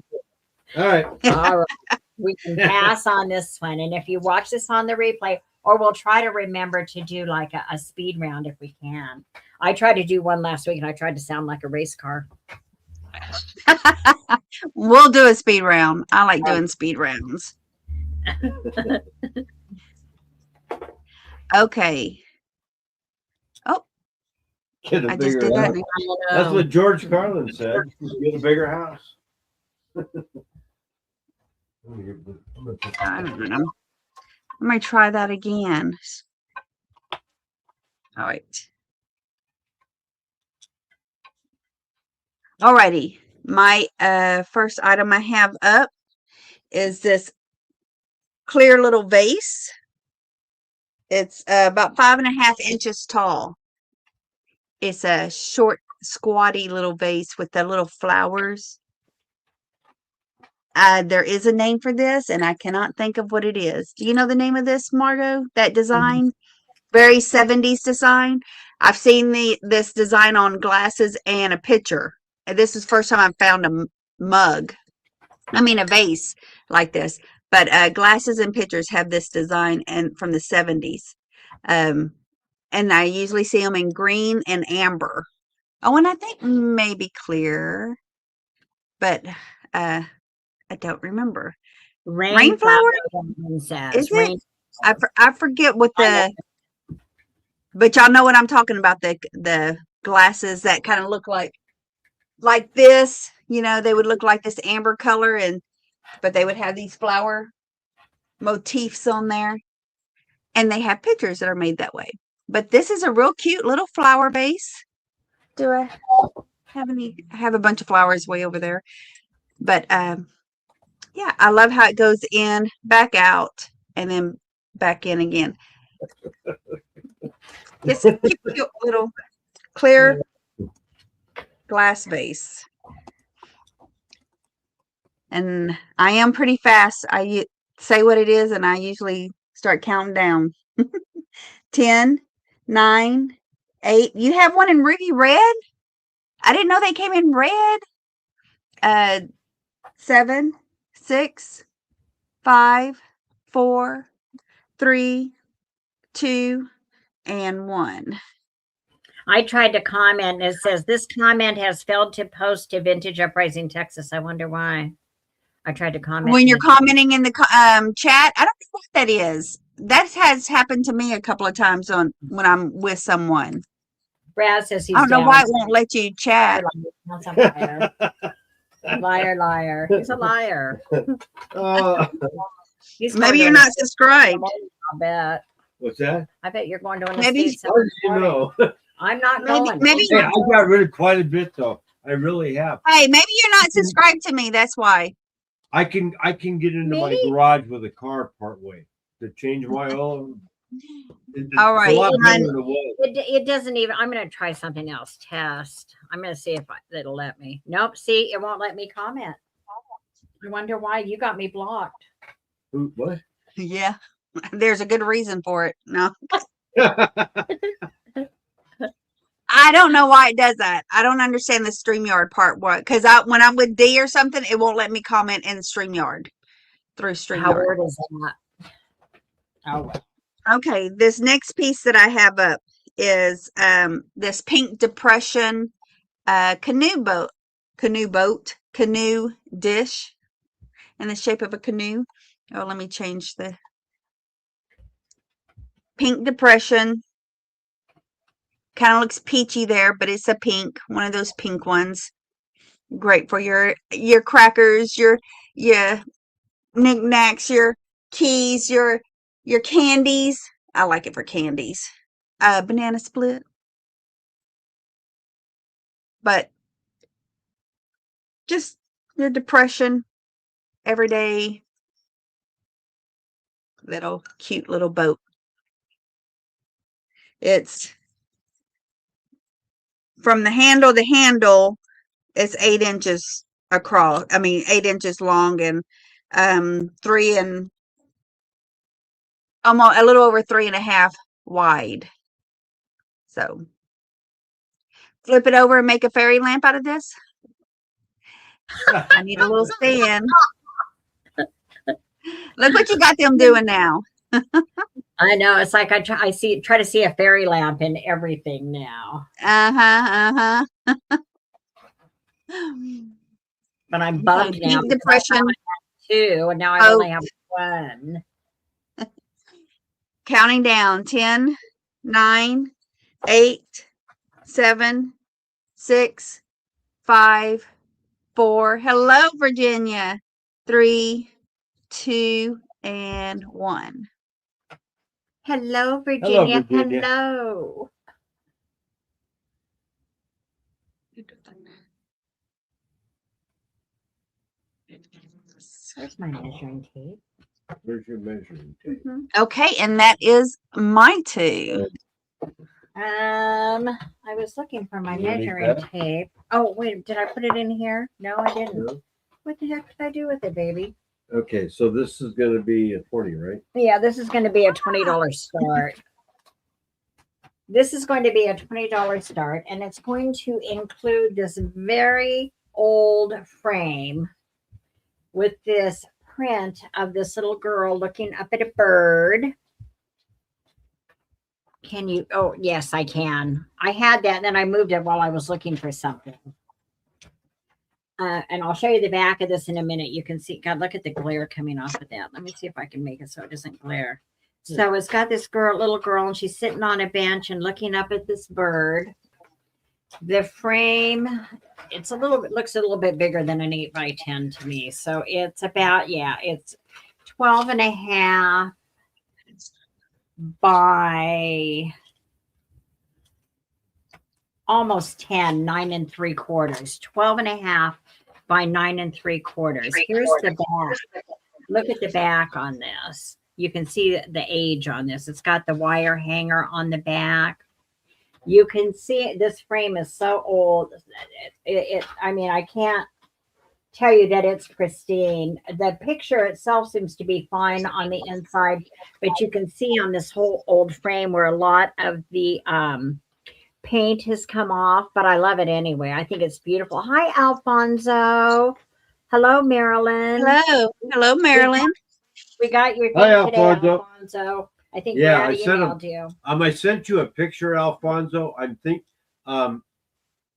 All right. All right. We can pass on this one. And if you watch this on the replay, or we'll try to remember to do like a speed round if we can. I tried to do one last week and I tried to sound like a race car. We'll do a speed round. I like doing speed rounds. Okay. Oh, Get a I just bigger did that. house. That's what George Carlin said. Get a bigger house. I don't know. Let me try that again. All right. Alrighty. My first item I have up is this clear little vase. It's about 5.5 inches tall. It's a short, squatty little vase with the little flowers. There is a name for this, and I cannot think of what it is. Do you know the name of this, Margot? That design? Very 70s design. I've seen this design on glasses and a pitcher. And this is the first time I've found a mug. I mean, a vase like this. But glasses and pitchers have this design and from the 70s. And I usually see them in green and amber. Oh, and I think maybe clear. But I don't remember. Rainflower? Is it? I forget what the... But y'all know what I'm talking about, the glasses that kind of look like this. You know, they would look like this amber color, but they would have these flower motifs on there. And they have pictures that are made that way. But this is a real cute little flower vase. Do I have any? I have a bunch of flowers way over there. But yeah, I love how it goes in, back out, and then back in again. It's a cute little clear glass vase. And I am pretty fast. I say what it is, and I usually start counting down. 10, 9, 8. You have one in ruby red? I didn't know they came in red. 7, 6, 5, 4, 3, 2, and 1. I tried to comment and it says this comment has failed to post to Vintage Uprising, Texas. I wonder why. I tried to comment. When you're commenting in the chat, I don't know what that is. That has happened to me a couple of times when I'm with someone. Brad says he's I don't know down. why it won't let you chat. That's a liar. Liar, liar. He's a liar. Maybe you're not subscribed. I bet. What's that? I bet you're going to an Maybe- estate How did you know? I'm not Maybe- going. maybe- Hey, I got rid of quite a bit though. I really have. Hey, maybe you're not subscribed to me. That's why. I can get into my Me? garage with a car part way to change my oil. All right, It's a lot better hon. than it was. It doesn't even. I'm going to try something else. Test. I'm going to see if it'll let me. Nope. See, it won't let me comment. I wonder why you got me blocked. Who- What? Yeah, there's a good reason for it. No, I don't know why it does that. I don't understand the StreamYard part. What? Because when I'm with D or something, it won't let me comment in StreamYard through How StreamYard. weird is that? Oh, well. Okay, this next piece that I have up is this pink depression canoe dish in the shape of a canoe. Oh, let me change the pink depression. Kind of looks peachy there, but it's a pink, one of those pink ones. Great for your crackers, your knickknacks, your keys, your candies. I like it for candies. Banana split. But just your depression, everyday little cute little boat. It's from the handle to handle, it's 8 inches across. I mean, 8 inches long and 3 and almost a little over 3.5 wide. So flip it over and make a fairy lamp out of this. I need a little stand. Look what you got them doing now. I know. It's like I try to see a fairy lamp in everything now. But I'm bummed now. Pink depression. 2, and now I only have 1. Counting down 10, 9, 8, 7, 6, 5, 4. Hello, Virginia. 3, 2, and 1. Hello, Virginia. Virginia. Hello. Where's my measuring tape? Where's your measuring tape? Okay, and that is my 2. I was looking for my You need measuring that? tape. Oh, wait, did I put it in here? No, I didn't. No? What the heck did I do with it, baby? Okay, so this is going to be a 20, right? Yeah, this is going to be a $20 start. This is going to be a $20 start, and it's going to include this very old frame with this print of this little girl looking up at a bird. Can you? Oh, yes, I can. I had that, and then I moved it while I was looking for something. And I'll show you the back of this in a minute. You can see, God, look at the glare coming off of that. Let me see if I can make it so it doesn't glare. So it's got this little girl, and she's sitting on a bench and looking up at this bird. The frame, looks a little bit bigger than an 8x10 to me. So it's about, it's 12.5 by almost 10, 9 3/4, 12.5 by 9 3/4. Here's the back. Look at the back on this. You can see the age on this. It's got the wire hanger on the back. You can see this frame is so old. I mean, I can't tell you that it's pristine. The picture itself seems to be fine on the inside, but you can see on this whole old frame where a lot of the paint has come off, but I love it anyway. I think it's beautiful. Hi, Alfonso. Hello, Marilyn. Hello, Marilyn. We got your thing Hi, today, Alfonso. Alfonso. I think Yeah, Brad I sent emailed you. I sent you a picture, Alfonso. I think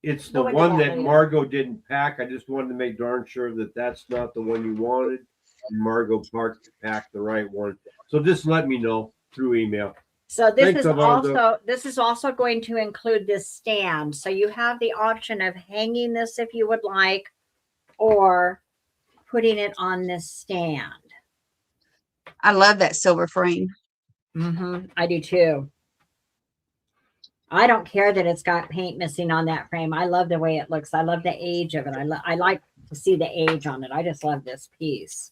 it's the Go into one that that later. Margot didn't pack. I just wanted to make darn sure that that's not the one you wanted. Margot packed the right one. So just let me know through email. So this Thanks, Alfonso. this is also going to include this stand. So you have the option of hanging this if you would like, or putting it on this stand. I love that silver frame. I do too. I don't care that it's got paint missing on that frame. I love the way it looks. I love the age of it. I like to see the age on it. I just love this piece.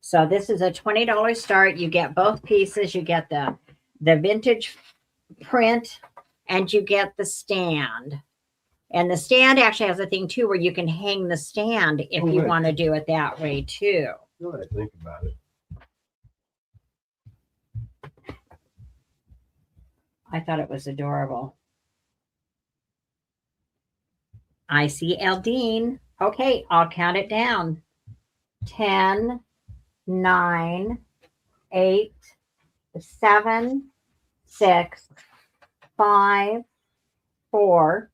So this is a $20 start. You get both pieces. You get the vintage print and you get the stand. And the stand actually has a thing too where you can hang the stand if you want to do it that way too. Go ahead, think about it. I thought it was adorable. I see Eldine. Okay, I'll count it down. 10, 9, 8, 7, 6, 5, 4,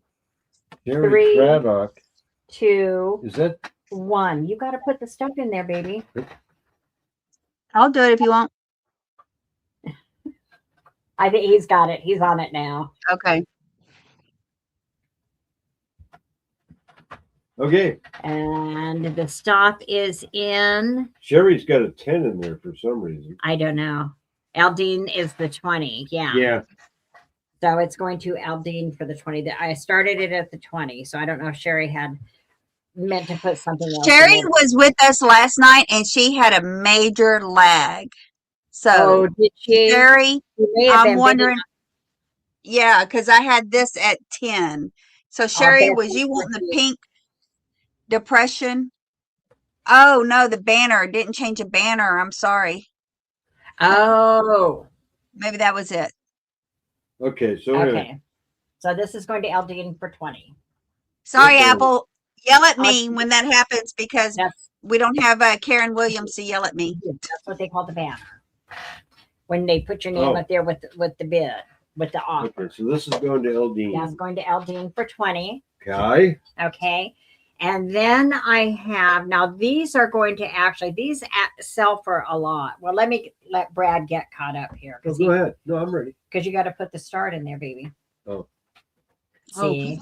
Jerry 3, Craddock. 2, Is that 1. You got to put the stuff in there, baby. I'll do it if you want. I think he's got it. He's on it now. Okay. okay? And the stop is in, Sherry's got a 10 in there for some reason. I don't know. Aldine is the 20. Yeah. Yeah. So it's going to Aldine for the 20. I started it at the 20. So I don't know if Sherry had meant to put something else. Sherry was with us last night and she had a major lag. So did she? Sherry, I'm wondering. busy. Yeah, because I had this at 10. So Sherry, bet was you that's wanting the what pink depression? Oh no, the banner didn't change the banner. I'm sorry. Oh, Maybe that was it. Okay, so okay. So this is going to Aldine for 20. Sorry, Okay. Apple. Yell at me when that happens because That's, we don't have Karen Williams to yell at me. that's what they call the banner. When they put your name Oh. up there with the bid, with the offer. Okay, so this is going to Eldine. That's going to Aldine for 20. Okay. Okay. And then I have, now these are going to actually, these sell for a lot. Well, let Brad get caught up here. Oh, go ahead. No, I'm ready. Because you got to put the start in there, baby. Oh. See,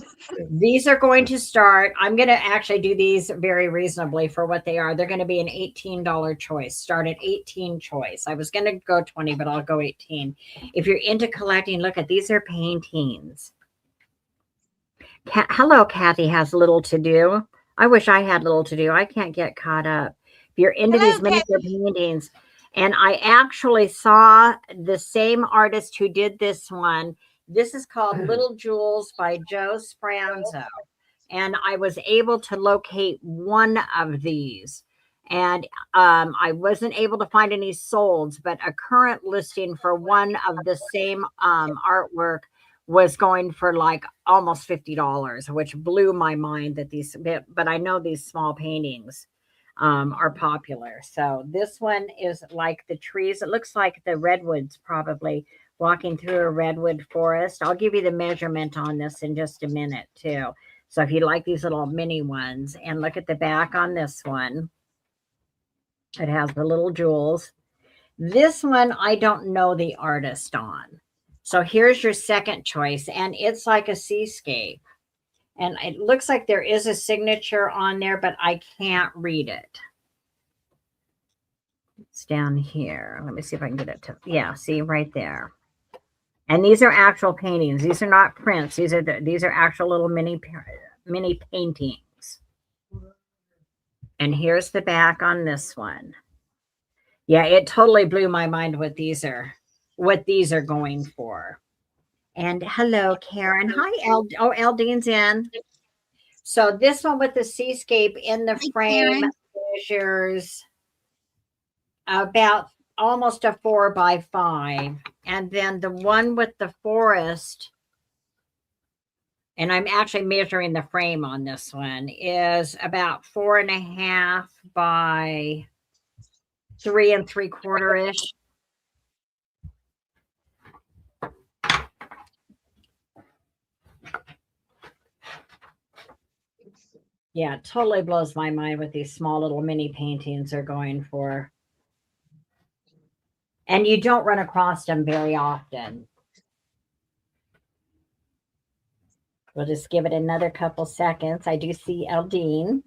these are going to start. I'm going to actually do these very reasonably for what they are. They're going to be an $18 choice. Start at 18 choice. I was going to go 20, but I'll go 18. If you're into collecting, look at these are paintings. Hello, Kathy has little to do. I wish I had little to do. I can't get caught up. If you're into these miniature paintings, and I actually saw the same artist who did this one. This is called Little Jewels by Joe Spranzo. And I was able to locate one of these. And I wasn't able to find any solds, but a current listing for one of the same artwork was going for like almost $50, which blew my mind that these, but I know these small paintings are popular. So this one is like the trees. It looks like the redwoods, probably walking through a redwood forest. I'll give you the measurement on this in just a minute too. So if you like these little mini ones, and look at the back on this one, it has the little jewels. This one, I don't know the artist on. So here's your second choice, and it's like a seascape. And it looks like there is a signature on there, but I can't read it. It's down here. Let me see if I can get it to, yeah, see right there. And these are actual paintings. These are not prints. These are actual little mini paintings. And here's the back on this one. Yeah, it totally blew my mind what these are going for. And hello, Karen. Hi, Eldine's in. So this one with the seascape in the frame measures about almost a 4 by 5. And then the one with the forest, and I'm actually measuring the frame on this one, is about 4.5 by 3 3/4 ish. Yeah, it totally blows my mind what these small little mini paintings are going for. And you don't run across them very often. We'll just give it another couple seconds. I do see Eldine.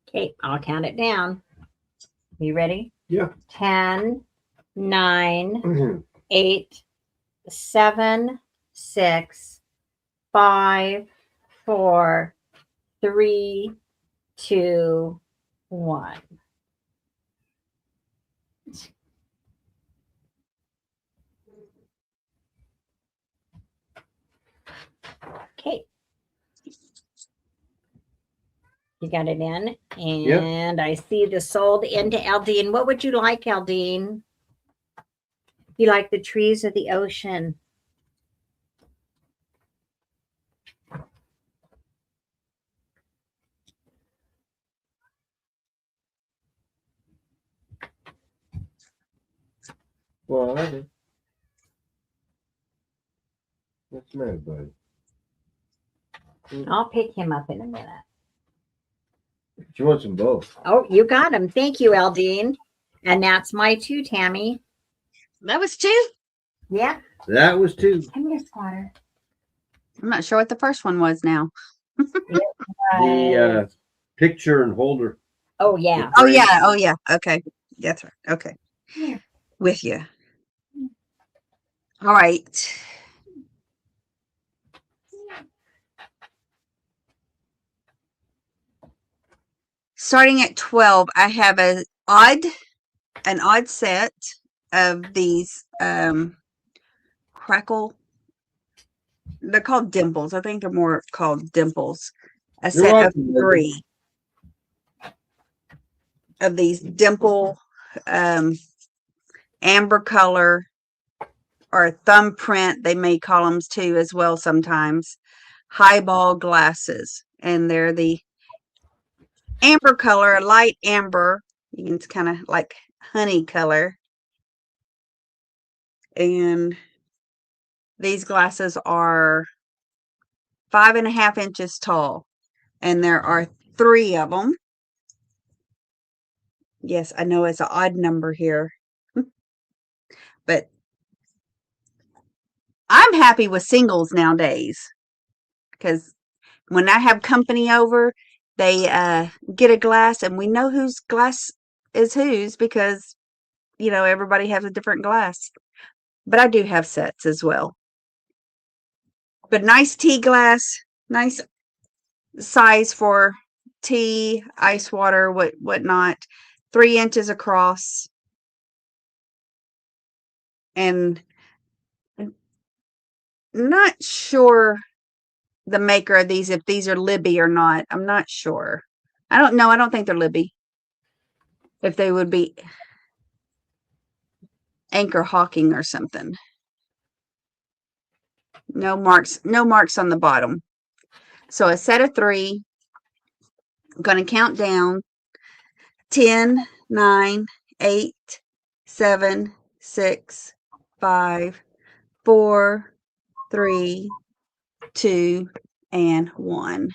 Okay, I'll count it down. You ready? Yeah. 10, 9, 8, 7, 6, 5, 4, 3, 2, 1. Okay. You got it in. And yep. I see the sold into Aldine. What would you like, Aldine? You like the trees or the ocean? Well, what's the matter, buddy? I'll pick him up in a minute. She wants them both. Oh, you got him. Thank you, Aldine. And that's my 2, Tammy. That was 2? Yeah. That was 2. Come here, Squatter. I'm not sure what the first one was now. The picture and holder. Oh, yeah. Oh, yeah. Oh, yeah. Okay. That's right. Okay. Yeah. With you. All right. Starting at 12, I have an odd set of these crackle. They're called dimples. I think they're more called dimples. A set of 3 of these dimple amber color or thumbprint, they may call them too as well sometimes, highball glasses. And they're the amber color, a light amber. It's kind of like honey color. And these glasses are 5.5 inches tall. And there are 3 of them. Yes, I know it's an odd number here. But I'm happy with singles nowadays. Because when I have company over, they get a glass and we know whose glass is whose because, you know, everybody has a different glass. But I do have sets as well. But nice tea glass, nice size for tea, ice water, whatnot. 3 inches across. And I'm not sure the maker of these, if these are Libby or not. I'm not sure. I don't know. I don't think they're Libby. If they would be Anchor Hawking or something. No marks on the bottom. So a set of 3. I'm going to count down. 10, 9, 8, 7, 6, 5, 4, 3, 2, and 1.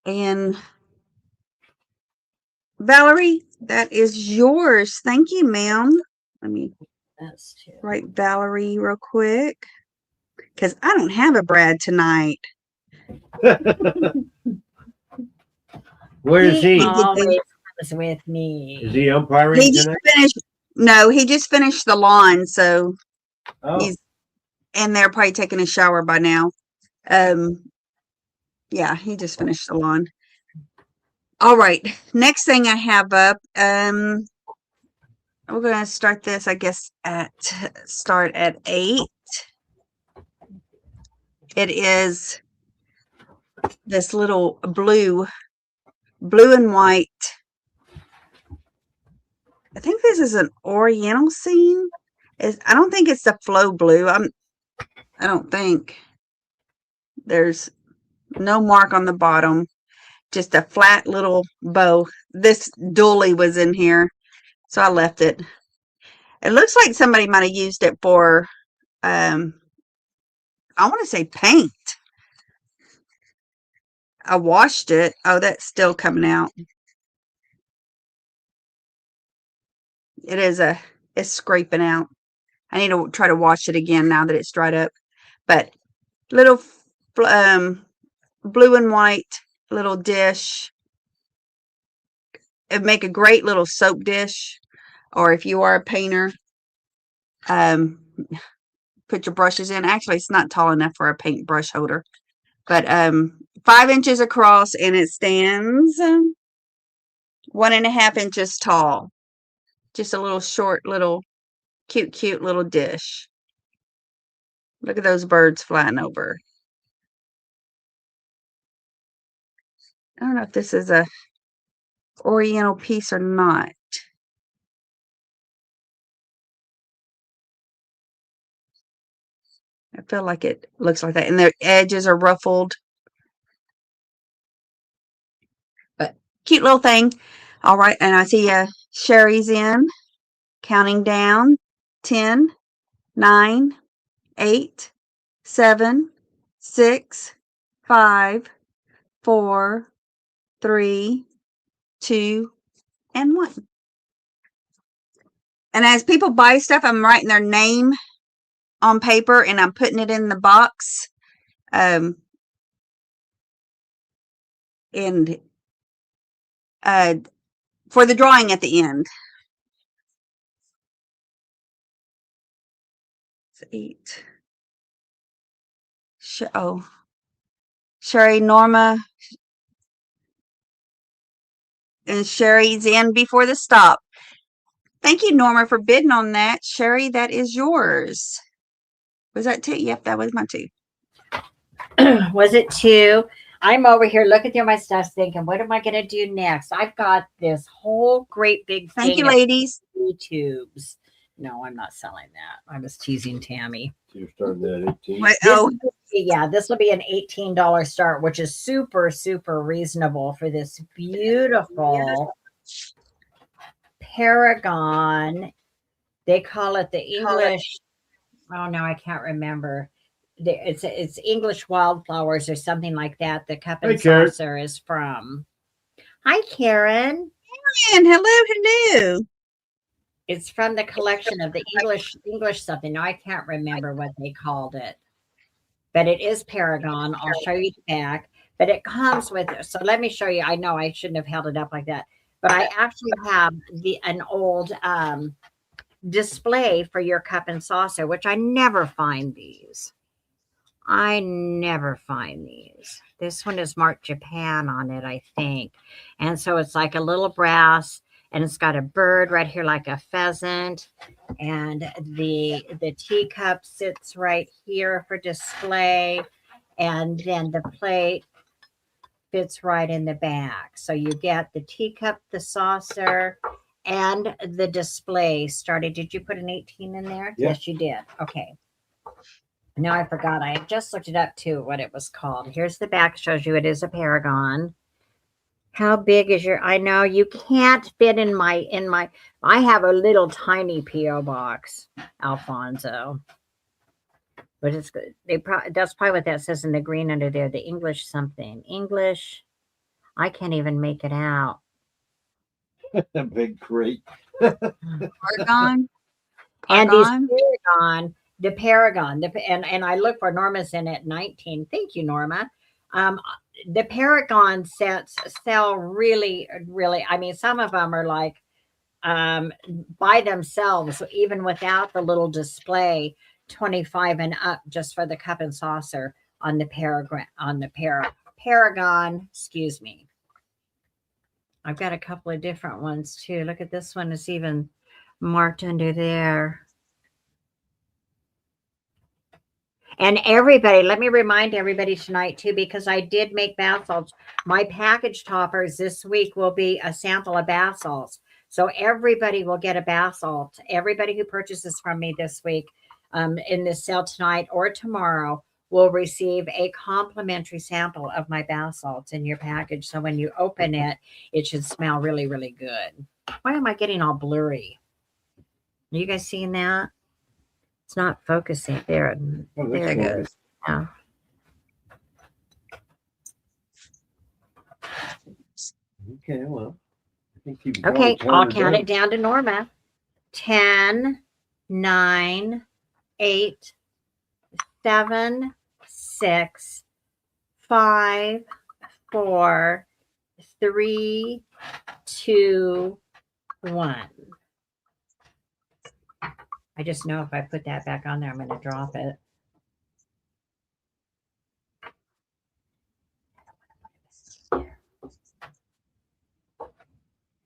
And Valerie, that is yours. Thank you, ma'am. Let me write Valerie real quick because I don't have a Brad tonight. Where is he? He always comes with me. Is he umpiring tonight? No, he just finished the lawn, so he's and they're probably taking a shower by now. Yeah, he just finished the lawn. All right, next thing I have up, we're gonna start this, I guess, start at 8. It is this little blue and white. I think this is an oriental scene. I don't think it's the flow blue. I don't think. There's no mark on the bottom. Just a flat little bow. This dolly was in here, so I left it. It looks like somebody might have used it for, I want to say paint. I washed it. Oh, that's still coming out. It's scraping out. I need to try to wash it again now that it's dried up. But little blue and white little dish. It'd make a great little soap dish. Or if you are a painter, put your brushes in. Actually, it's not tall enough for a paintbrush holder. But 5 inches across, and it stands 1.5 inches tall. Just a little short, little cute little dish. Look at those birds flying over. I don't know if this is a oriental piece or not. I feel like it looks like that. And the edges are ruffled. But cute little thing. All right. And I see Sherry's in. Counting down. 10, 9, 8, 7, 6, 5, 4, 3, 2, and 1. And as people buy stuff, I'm writing their name on paper and I'm putting it in the box. And for the drawing at the end. 8. Sherry, Norma, and Sherry's in before the stop. Thank you, Norma, for bidding on that. Sherry, that is yours. Was that 2? Yep, that was my 2. Was it 2? I'm over here looking through my stuff thinking, what am I going to do next? I've got this whole great big Thank thing you, ladies. tubes. No, I'm not selling that. I was teasing Tammy. You're starting at 18. This will be an $18 start, which is super reasonable for this beautiful Paragon. They call it the English. Oh no, I can't remember. It's English wildflowers or something like that. The cup and saucer is from. Hi, Karen. And hello. It's from the collection of the English something. No, I can't remember what they called it, but it is Paragon. I'll show you the back. But it comes with. So let me show you. I know I shouldn't have held it up like that, but I actually have an old display for your cup and saucer, which I never find these. This one is marked Japan on it, I think. And so it's like a little brass, and it's got a bird right here like a pheasant. And the teacup sits right here for display. And then the plate fits right in the back. So you get the teacup, the saucer, and the display started. Did you put an 18 in there? Yeah. Yes, you did. Okay. Now I forgot. I just looked it up too, what it was called. Here's the back. Shows you it is a Paragon. How big is your? I know you can't fit in my. I have a little tiny PO box, Alfonso. But it's good. That's probably what that says in the green under there. The English something. English. I can't even make it out. A big crate. Paragon. And these Paragon. The Paragon, and I look for Norma's in at 19. Thank you, Norma. The Paragon sets sell really. I mean, some of them are like by themselves, even without the little display, $25 and up just for the cup and saucer on the Paragon, excuse me. I've got a couple of different ones too. Look at this one. It's even marked under there. And everybody, let me remind everybody tonight too, because I did make bath salts. My package toppers this week will be a sample of bath salts. So everybody will get a bath salt. Everybody who purchases from me this week in this sale tonight or tomorrow will receive a complimentary sample of my bath salts in your package. So when you open it, it should smell really, really good. Why am I getting all blurry? Are you guys seeing that? It's not focusing. There, there it goes. Yeah. Okay, well. Okay, I'll count it down to Norma. 10, 9, 8, 7, 6, 5, 4, 3, 2, 1. I just know if I put that back on there, I'm going to drop it.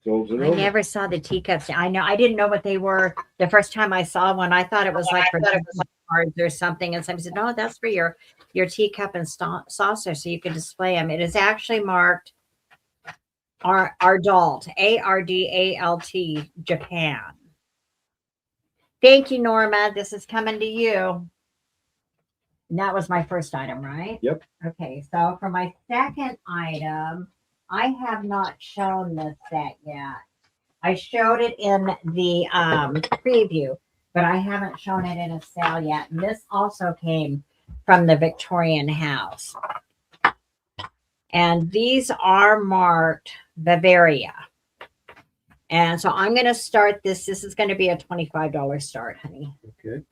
I never saw the teacups. I know I didn't know what they were the first time I saw one. I thought it was like for cards or something. And somebody said, "No, that's for your teacup and saucer, so you can display them." It is actually marked Ardalt, ARDALT, Japan. Thank you, Norma. This is coming to you. And that was my first item, right? Yep. Okay, so for my second item, I have not shown this set yet. I showed it in the preview, but I haven't shown it in a sale yet. And this also came from the Victorian house. And these are marked Bavaria. And so I'm going to start this. This is going to be a $25 start, honey. Okay.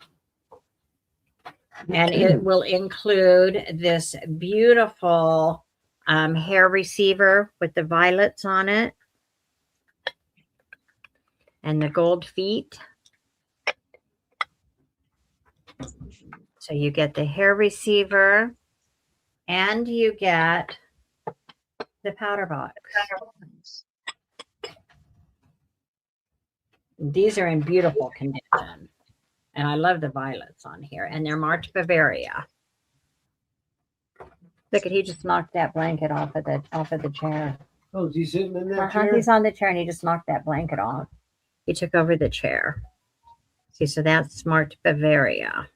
And it will include this beautiful hair receiver with the violets on it and the gold feet. So you get the hair receiver and you get the powder box. These are in beautiful condition. And I love the violets on here. And they're marked Bavaria. Look at, he just knocked that blanket off of the chair. Oh, is he sitting in that chair? He's on the chair and he just knocked that blanket off. He took over the chair. See, so that's marked Bavaria.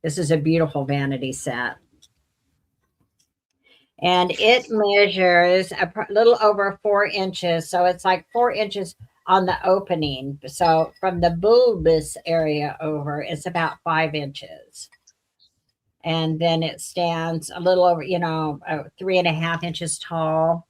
This is a beautiful vanity set. And it measures a little over 4 inches. So it's like 4 inches on the opening. So from the bulbous area over, it's about 5 inches. And then it stands a little over, 3.5 inches tall.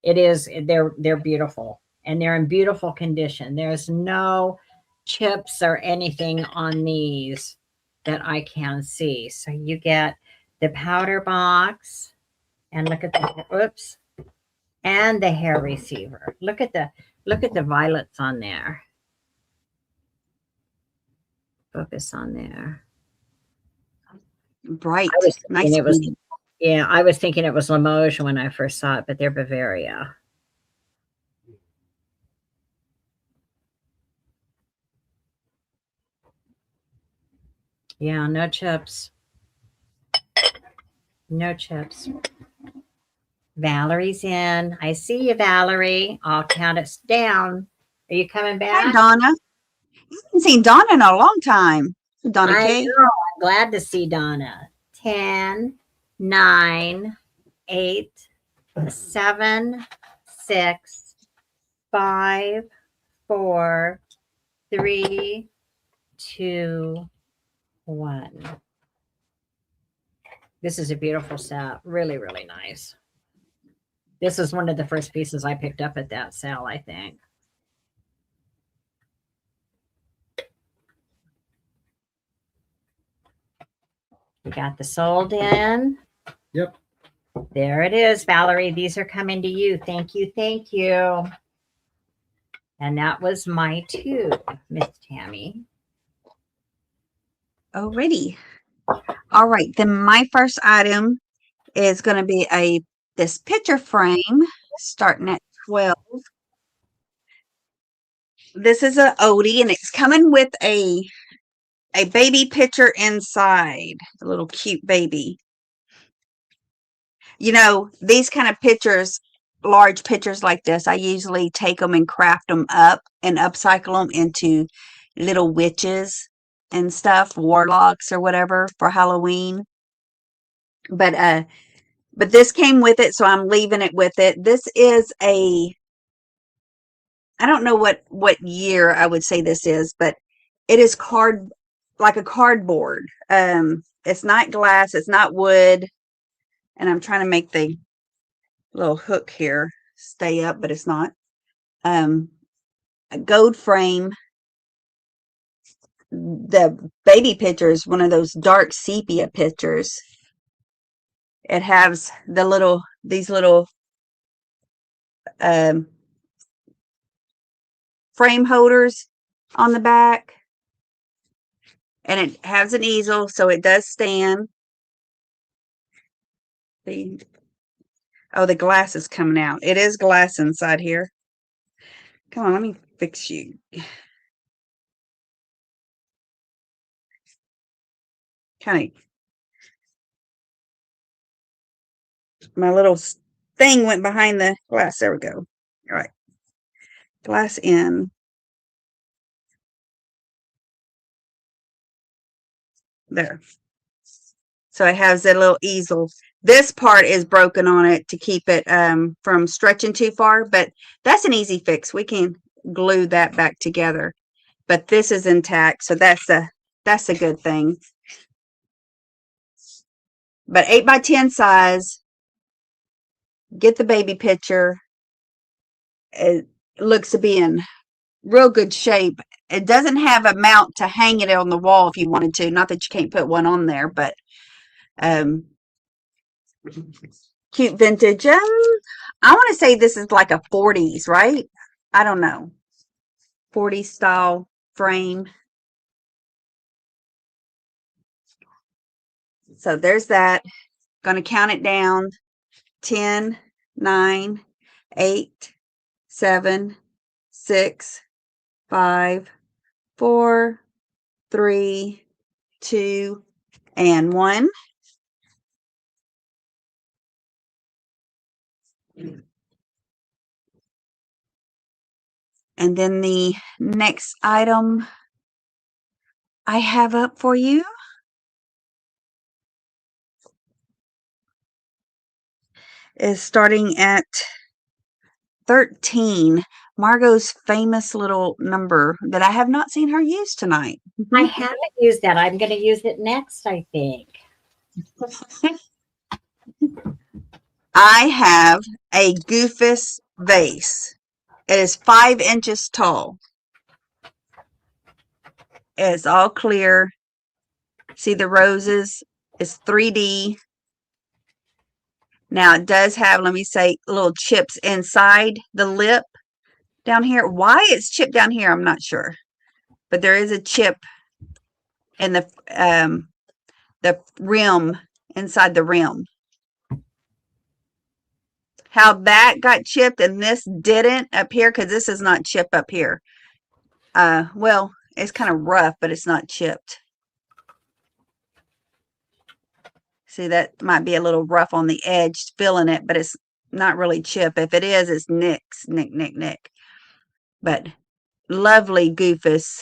It is, they're beautiful and they're in beautiful condition. There's no chips or anything on these that I can see. So you get the powder box and look at the, oops, and the hair receiver. Look at the violets on there. Focus on there. Bright. Nice. I was thinking it was Limoges when I first saw it, but they're Bavaria. Yeah, no chips. No chips. Valerie's in. I see you, Valerie. I'll count us down. Are you coming back? Hi, Donna. I haven't seen Donna in a long time. Donna K. I'm glad to see Donna. 10, 9, 8, 7, 6, 5, 4, 3, 2, 1. This is a beautiful set. Really, really nice. This is one of the first pieces I picked up at that sale, I think. We got the sold in. Yep. There it is, Valerie. These are coming to you. Thank you. Thank you. And that was my 2, Miss Tammy. Alrighty. All right. Then my first item is going to be this picture frame starting at 12. This is a Odie, and it's coming with a baby picture inside, a little cute baby. You know, these kind of pictures, large pictures like this, I usually take them and craft them up and upcycle them into little witches and stuff, warlocks or whatever for Halloween. But this came with it, so I'm leaving it with it. This is I don't know what year I would say this is, but it is like a cardboard. It's not glass, it's not wood, and I'm trying to make the little hook here stay up, but it's not. A gold frame. The baby picture is one of those dark sepia pictures. It has these little frame holders on the back, and it has an easel, so it does stand. The glass is coming out. It is glass inside here. Come on, let me fix you. Kind of, my little thing went behind the glass. There we go. All right. Glass in. There. So it has that little easel. This part is broken on it to keep it from stretching too far, but that's an easy fix. We can glue that back together. But this is intact, so that's a good thing. But 8x10 size. Get the baby picture. It looks to be in real good shape. It doesn't have a mount to hang it on the wall if you wanted to. Not that you can't put one on there, but cute vintage. I want to say this is like a 40s, right? I don't know. 40s style frame. So there's that. Going to count it down. 10, 9, 8, 7, 6, 5, 4, 3, 2, and 1. And then the next item I have up for you is starting at 13. Margot's famous little number that I have not seen her use tonight. I haven't used that. I'm going to use it next, I think. I have a Goofus vase. It is 5 inches tall. It's all clear. See the roses? It's 3D. Now it does have, let me say, little chips inside the lip down here. Why it's chipped down here, I'm not sure. But there is a chip in the rim, inside the rim. How that got chipped and this didn't up here, because this is not chipped up here. Well, it's kind of rough, but it's not chipped. See, that might be a little rough on the edge, feeling it, but it's not really chip. If it is, it's nick. But lovely Goofus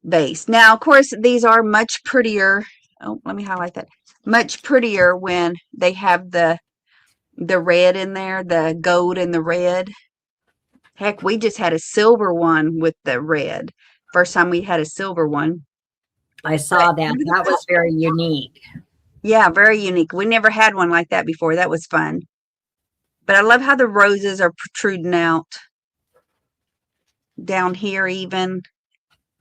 vase. Now, of course, these are much prettier. Oh, let me highlight that. Much prettier when they have the red in there, the gold and the red. Heck, we just had a silver one with the red. First time we had a silver one. I saw that. That was very unique. Yeah, very unique. We never had one like that before. That was fun. But I love how the roses are protruding out. Down here even.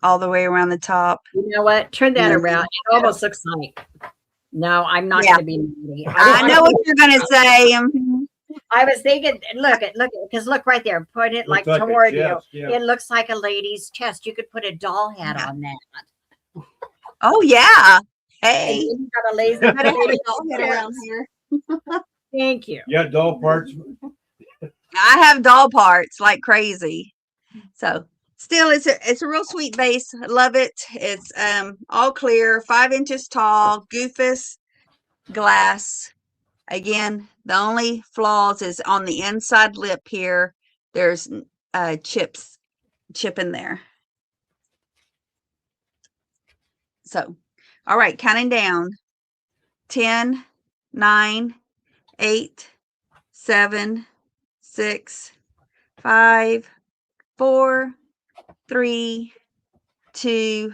All the way around the top. You know what? Turn that around. It almost looks like. No, I'm not going to be naughty. I know what you're going to say. I was thinking, look, because look right there. Put it like toward you. Yeah. It looks like a lady's chest. You could put a doll hat on that. Oh yeah. And Hey, then you got a lazy. better have a lazy doll head chair. around here. Thank you. Yeah, doll parts. I have doll parts like crazy. So still it's a real sweet vase. Love it. It's all clear, 5 inches tall, Goofus glass. Again, the only flaws is on the inside lip here. There's chip in there. So, all right, counting down. 10, 9, 8, 7, 6, 5, 4, 3, 2,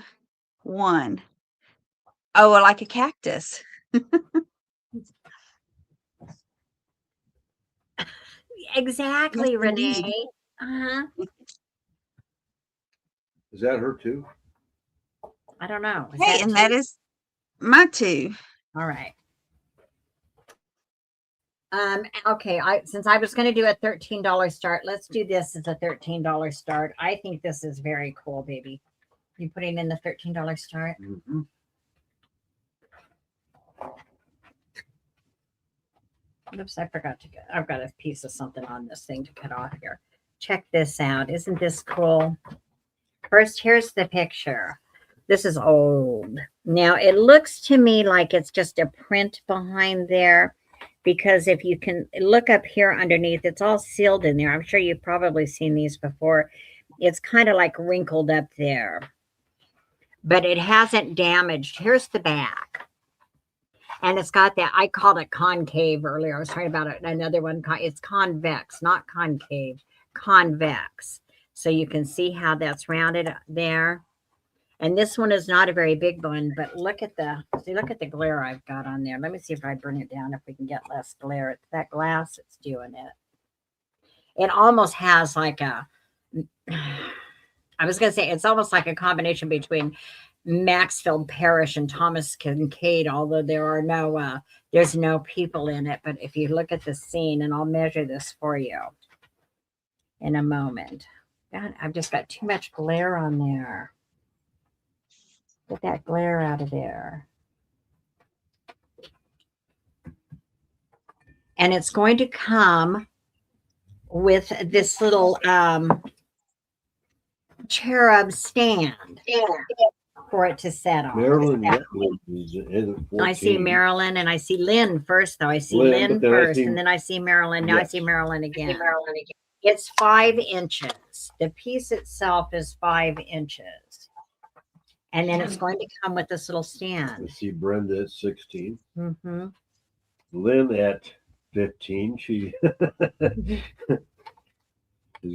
1. Oh, like a cactus. Exactly, Yes, indeed. Renee. Uh-huh. Is that her too? I don't know. Is Hey, and that two? is my 2. All right. Okay, since I was going to do a $13 start, let's do this as a $13 start. I think this is very cool, baby. You putting in the $13 start? Mm-hmm. Oops, I forgot to get, I've got a piece of something on this thing to cut off here. Check this out. Isn't this cool? First, here's the picture. This is old. Now, it looks to me like it's just a print behind there, because if you can look up here underneath, it's all sealed in there. I'm sure you've probably seen these before. It's kind of like wrinkled up there, but it hasn't damaged. Here's the back. And it's got that, I called it concave earlier. I was talking about another one. It's convex, not concave, convex. So you can see how that's rounded there. And this one is not a very big one, but look at the glare I've got on there. Let me see if I burn it down, if we can get less glare. It's that glass, it's doing it. It almost has like a, I was going to say, it's almost like a combination between Maxfield Parrish and Thomas Kincaid, although there's no people in it. But if you look at the scene, and I'll measure this for you in a moment. God, I've just got too much glare on there. Get that glare out of there. And it's going to come with this little cherub stand for it to set on. Marilyn, I see Marilyn and I see Lynn first, though. I see Lynn first, and then I see Marilyn. Now I see Marilyn again. It's 5 inches. The piece itself is 5 inches. And then it's going to come with this little stand. I see Brenda at 16. Mm-hmm. Lynn at 15. She is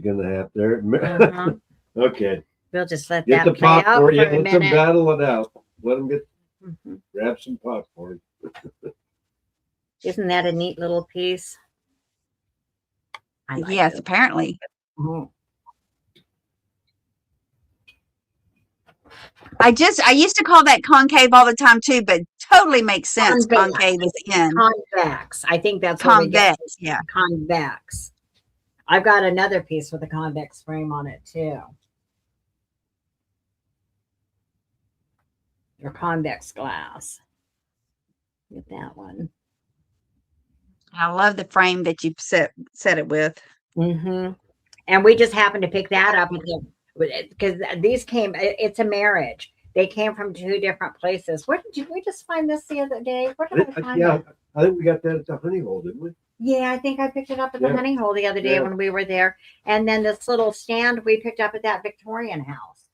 going to have there. Uh-huh. Okay. We'll just let Get that the play out popcorn. for Yeah, a let them minute. battle it out. Let them get Mm-hmm. grab some popcorn. Isn't that a neat little piece? I like Yes, it. apparently. Mhm. I used to call that concave all the time too, but totally makes sense. Convex. Concave is in. Convex. I think that's where we get Convex, yeah. convex. I've got another piece with a convex frame on it too. Or convex glass. Get that one. I love the frame that you set it with. Mm-hmm. And we just happened to pick that up because these came. It's a marriage. They came from 2 different places. Where did we just find this the other day? Where did I find it? I think we got that at the honey hole, didn't we? Yeah, I think I picked it up at the honey hole the other day when we were there. And then this little stand we picked up at that Victorian house.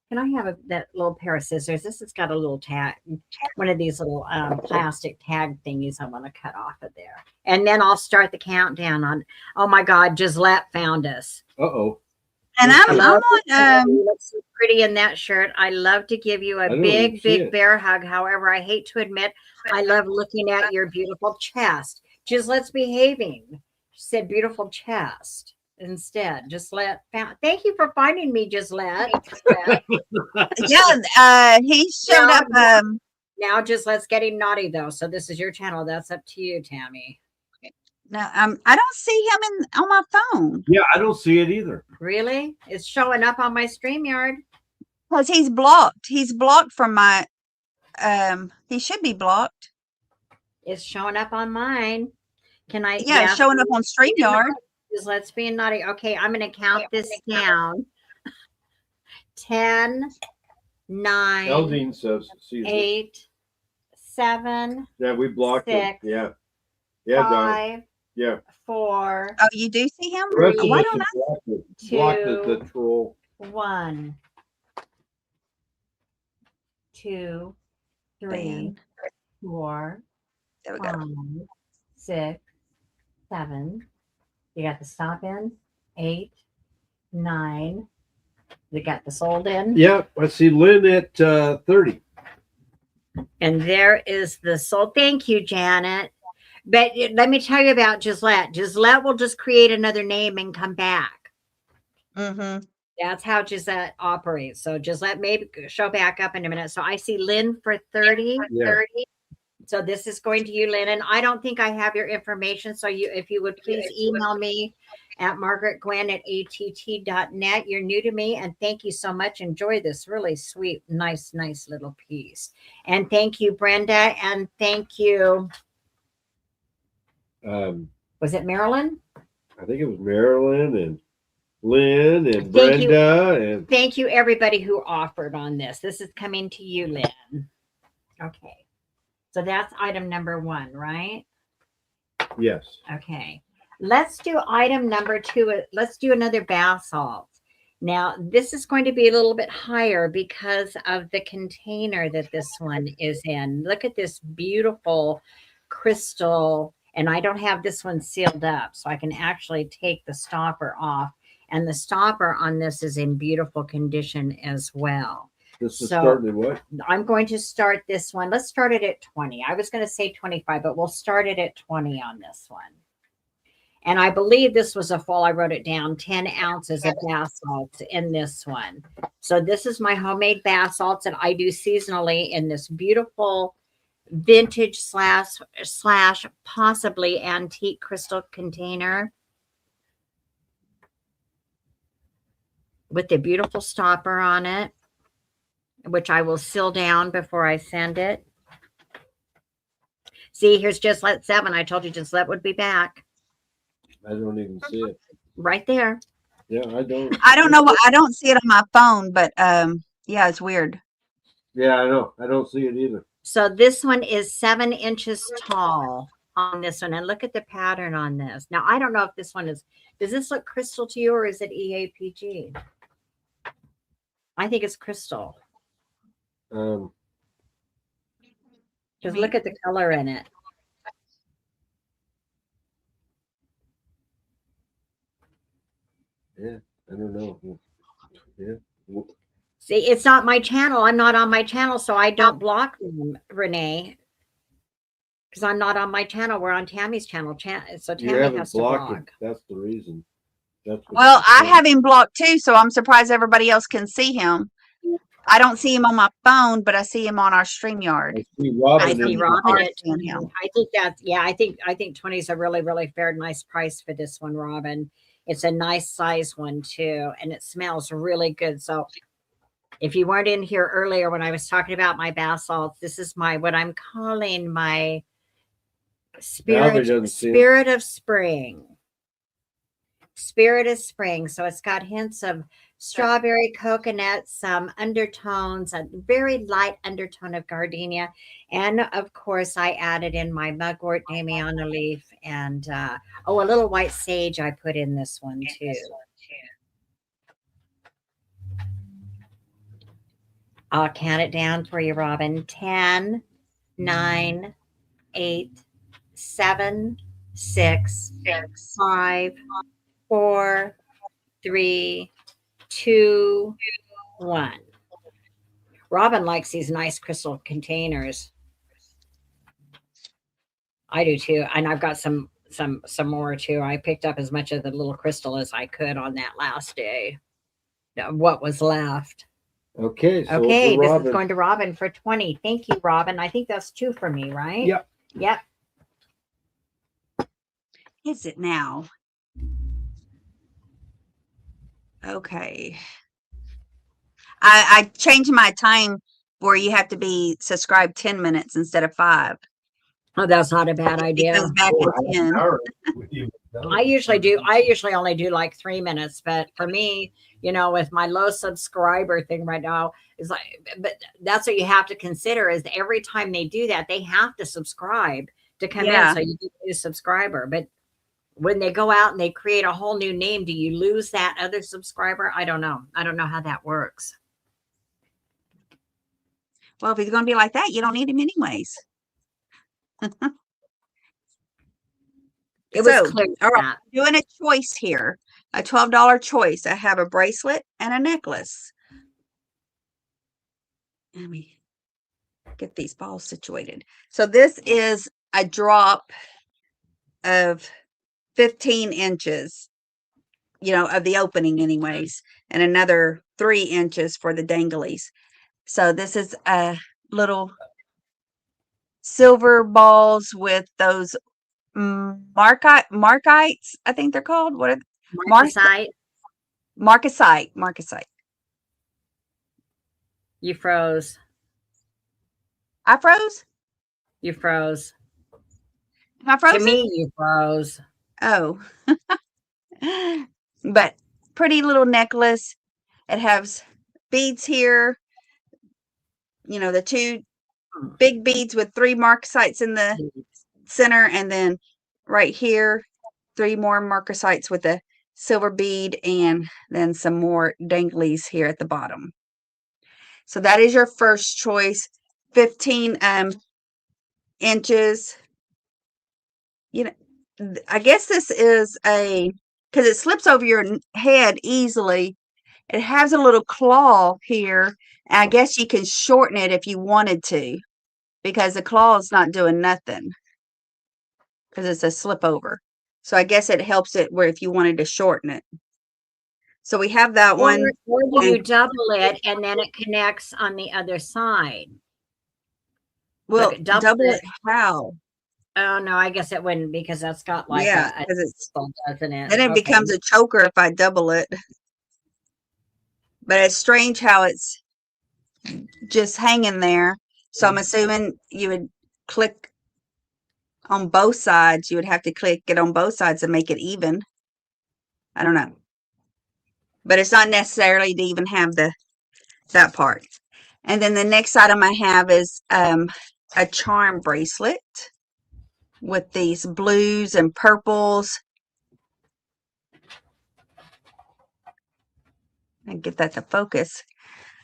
Can I have that little pair of scissors? This has got a little tag, one of these little plastic tag thingies I want to cut off of there. And then I'll start the countdown on. Oh my God, Gisette found us. Uh-oh. And I'm on. You look so pretty in that shirt. I love to give you a big bear hug. However, I hate to admit, I love looking at your beautiful chest. Gisette's behaving. She said beautiful chest instead. Gisette found. Thank you for finding me, Gisette. Yeah, he showed up. Now Gisette's getting naughty though, so this is your channel. That's up to you, Tammy. No, I don't see him on my phone. Yeah, I don't see it either. Really? It's showing up on my StreamYard. Because he's blocked. He's blocked from my He should be blocked. It's showing up on mine. Can I? Yeah, it's showing up on StreamYard. Just let's be naughty. Okay, I'm going to count this down. 10, 9, Eldine says, sees it. 8, 7, Yeah, we blocked him. 6, Yeah. Yeah, Don. 5, Yeah. 4, Oh, you do see him? The rest of Why us don't I? blocked the troll. 1, 2, 3, Ban. 4, There we go. 5, 6, 7. You got the stop in. 8, 9. You got the sold in. Yep. I see Lynn at 30. And there is the sold. Thank you, Janet. But let me tell you about Gisette. Gisette will just create another name and come back. Mm-hmm. That's how Gisette operates. So Gisette may show back up in a minute. So I see Lynn for 30. Yeah. 30. So this is going to you, Lynn. And I don't think I have your information. So if you would please email me at margaretgwen@att.net. You're new to me. And thank you so much. Enjoy this really sweet, nice little piece. And thank you, Brenda. And thank you. Was it Marilyn? I think it was Marilyn and Lynn and Thank you. Brenda and Thank you, everybody who offered on this. This is coming to you, Lynn. Okay. So that's item number 1, right? yes. Okay. Let's do item number 2. Let's do another basalt. Now, this is going to be a little bit higher because of the container that this one is in. Look at this beautiful crystal. And I don't have this one sealed up, so I can actually take the stopper off. And the stopper on this is in beautiful condition as well. This is So- starting at what? I'm going to start this one. Let's start it at 20. I was going to say 25, but we'll start it at 20 on this one. And I believe this was a full, I wrote it down, 10 ounces of basalt in this one. So this is my homemade basalts that I do seasonally in this beautiful vintage slash possibly antique crystal container with the beautiful stopper on it, which I will seal down before I send it. See, here's Gisette 7. I told you Gisette would be back. I don't even see it. Right there. Yeah, I don't. I don't know what I don't see it on my phone, but yeah, it's weird. Yeah, I know. I don't see it either. So this one is 7 inches tall on this one. And look at the pattern on this. Now, I don't know if this one is, does this look crystal to you or is it EAPG? I think it's crystal. Um, Just look at the color in it. yeah, I don't know. Yeah. See, it's not my channel. I'm not on my channel, so I don't block them, Renee. Because I'm not on my channel. We're on Tammy's channel. So You Tammy haven't has to blocked block. it. That's the reason. That's what Well, she I said. have him blocked too, so I'm surprised everybody else can see him. I don't see him on my phone, but I see him on our StreamYard. I see Robin. I see in- Robin at seeing 20. him. I think that's, yeah, I think 20 is a really fair, nice price for this one, Robin. It's a nice size one too, and it smells really good. So if you weren't in here earlier when I was talking about my basalts, this is my, what I'm calling my doesn't see it. spirit of spring. Spirit of spring. So it's got hints of strawberry, coconut, some undertones, a very light undertone of gardenia. And of course, I added in my mugwort, Damiana leaf, and a little white sage I put in this one too. I'll count it down for you, Robin. 10, 9, 8, 7, 6, 5, 4, 3, 2, 1. Robin likes these nice crystal containers. I do too. And I've got some more too. I picked up as much of the little crystal as I could on that last day. What was left. Okay. So Okay, for this Robin, is going to Robin for 20. Thank you, Robin. I think that's 2 for me, right? Yep. Yep. Is it now? Okay. I changed my time where you have to be subscribed 10 minutes instead of 5. Oh, that's not a bad It idea. comes back Oh, at half an 10. hour would be done. I usually only do like 3 minutes, but for me, with my low subscriber thing right now, is like, but that's what you have to consider is every time they do that, they have to subscribe to come in. Yeah. So you get a new subscriber. But when they go out and they create a whole new name, do you lose that other subscriber? I don't know. I don't know how that works. Well, if he's going to be like that, you don't need him anyways. It was So, clear all right, that. doing a choice here, a $12 choice. I have a bracelet and a necklace. Let me get these balls situated. So this is a drop of 15 inches, of the opening anyways, and another 3 inches for the danglies. So this is a little silver balls with those markites, I think they're called. What are Marcasite, marcasite. you froze. I froze? You froze. Am I frozen? To me, you froze. Oh. But pretty little necklace. It has beads here. The 2 big beads with 3 marcasites in the center, and then right here 3 more marcasites with a silver bead, and then some more danglies here at the bottom. So that is your first choice. 15 inches. I guess this is because it slips over your head easily. It has a little claw here. And I guess you can shorten it if you wanted to, because the claw is not doing nothing because it's a slip over. So I guess it helps it where if you wanted to shorten it. So we have that one. Or do you double it and then it connects on the other side? Well, Look, double it how? Oh no, I guess it wouldn't because that's got like Yeah, a because it's doesn't it? then it Okay. becomes a choker if I double it. But it's strange how it's just hanging there. So I'm assuming you would click on both sides. You would have to click it on both sides to make it even. I don't know. But it's not necessarily to even have that part. And then the next item I have is a charm bracelet with these blues and purples. And get that to focus.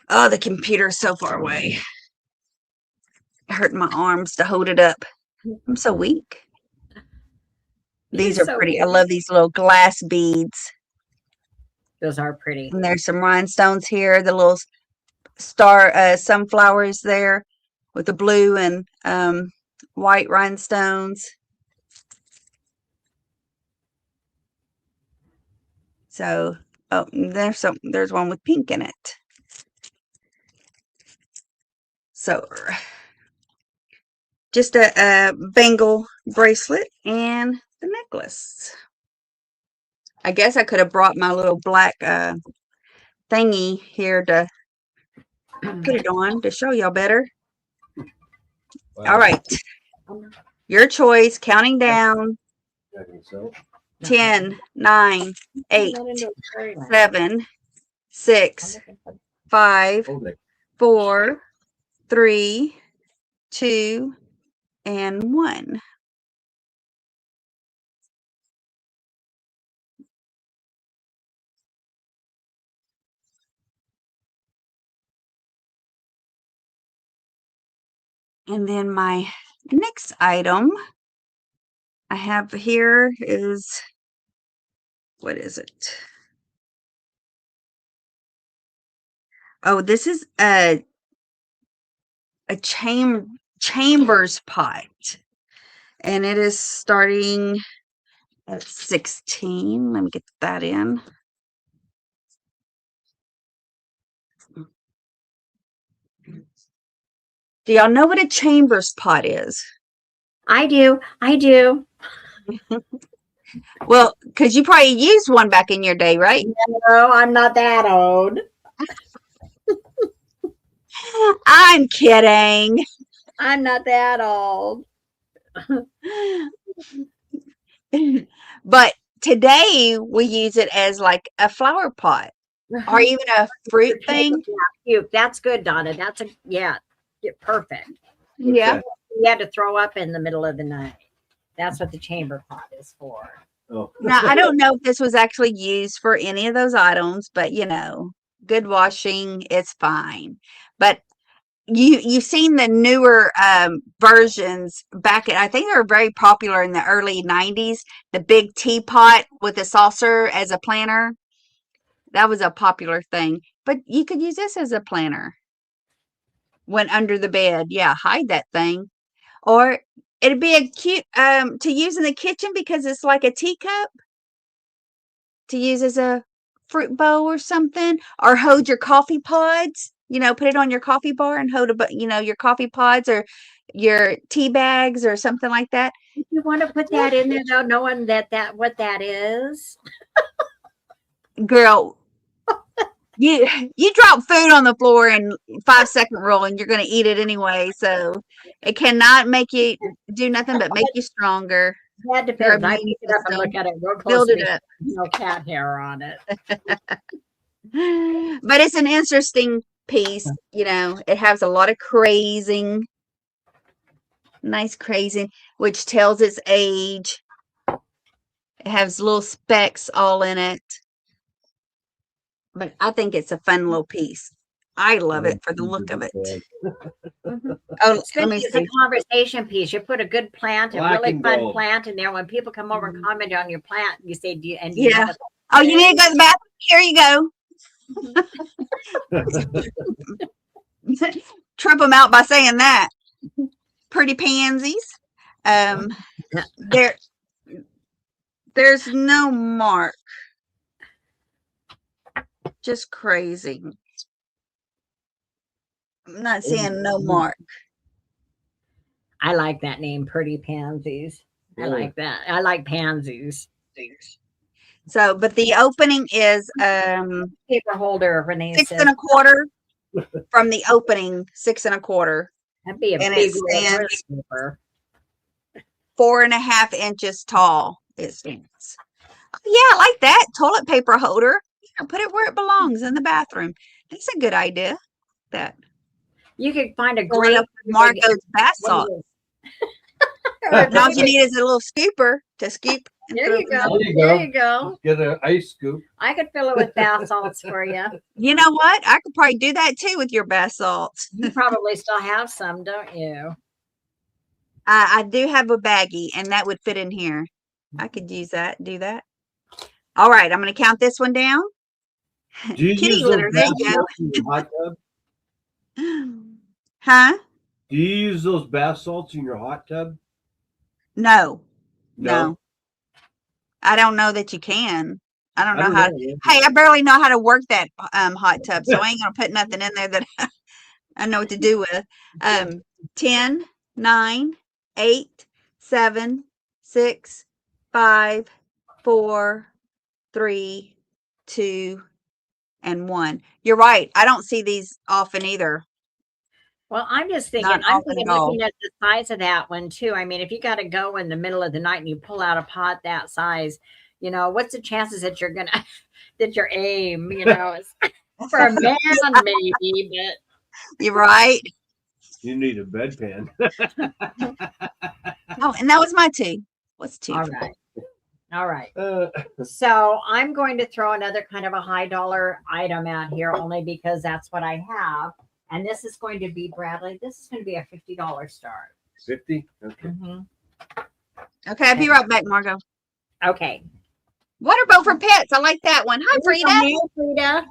Oh, the computer's so far away. It hurt my arms to hold it up. I'm so weak. These are So pretty. I love these little glass beads. Those are pretty. And there's some rhinestones here. The little star sunflowers there with the blue and white rhinestones. So, oh, there's one with pink in it. So, just a bangle bracelet and the necklace. I guess I could have brought my little black thingy here to put it on to show y'all better. Wow. All right. Your choice, counting down. I think so. 10, 9, 8, 7, 6, 5, Oh, they- 4, 3, 2, and 1. And then my next item I have here is, what is it? Oh, this is a chambers pot. And it is starting at 16. Let me get that in. Do y'all know what a chambers pot is? I do. Well, because you probably used one back in your day, right? No, I'm not that old. I'm kidding. I'm not that old. But today we use it as like a flower pot or even a fruit thing. Cute. That's good, Donna. Yeah, perfect. What's Yeah. that? You had to throw up in the middle of the night. That's what the chamber pot is for. Oh. Now, I don't know if this was actually used for any of those items, but good washing, it's fine. But you've seen the newer versions back I think they were very popular in the early 90s, the big teapot with a saucer as a planter. That was a popular thing. But you could use this as a planter. Went under the bed. Yeah, hide that thing. Or it'd be a cute to use in the kitchen because it's like a teacup to use as a fruit bowl or something, or hold your coffee pods, put it on your coffee bar and hold your coffee pods or your tea bags or something like that. If you want to put that in there, though, knowing what that is. Girl, you drop food on the floor in 5-second rule and you're going to eat it anyway. So it cannot make you do nothing but make you stronger. That depends. I pick it up and look at it real close. Build it up. No cat hair on it. But it's an interesting piece. It has a lot of crazing, nice crazing, which tells its age. It has little specks all in it. But I think it's a fun little piece. I love it for the look of it. Oh, let me It's a see. conversation piece. You put a good plant, a Black really and fun gold. plant in there. When people come over and comment on your plant, you say, "Do you?" And Yeah. Oh, you need to go to the bathroom? Here you go. Trip them out by saying that. Pretty pansies. There's no mark. Just crazy. I'm not seeing no mark. I like that name, Pretty Pansies. I like that. I like pansies. So, but the opening is Paper holder, Renee 6 says. 1/4 from the opening, 6 1/4. That'd be a And big it stands paper. 4.5 inches tall. It stands. Oh, yeah, I like that toilet paper holder. Yeah, put it where it belongs in the bathroom. That's a good idea. That You could find a fill it great up with Marco's bath salt. All you need is a little scooper to scoop. There you go. There you There go. you go. Get an ice scoop. I could fill it with bath salts for you. You know what? I could probably do that too with your bath salts. You probably still have some, don't you? I do have a baggie, and that would fit in here. I could use that. Do that. All right, I'm going to count this one down. Do you Kitty use those litter. There bath you go. salts in your hot tub? Huh? Do you use those bath salts in your hot tub? No. I don't know that you can. I don't know how. Hey, I barely know how to work that hot tub, so I ain't gonna put nothing in there that I know what to do with. 10, 9, 8, 7, 6, 5, 4, 3, 2, and 1. You're right. I don't see these often either. Well, I'm just thinking, Not I'm often thinking at all. looking at the size of that one too. I mean, if you got to go in the middle of the night and you pull out a pot that size, what's the chances that you're gonna that your aim, is for a man maybe, but You're right. You need a bedpan. Oh, and that was my 2. What's 2? all right. So I'm going to throw another kind of a high dollar item out here only because that's what I have. And this is going to be, Bradley, this is going to be a $50 start. 50? Okay. Okay, I'll be right back, Margot. Okay. Water boat for pets. I like that one. Hi, Frida. Hey, Frida.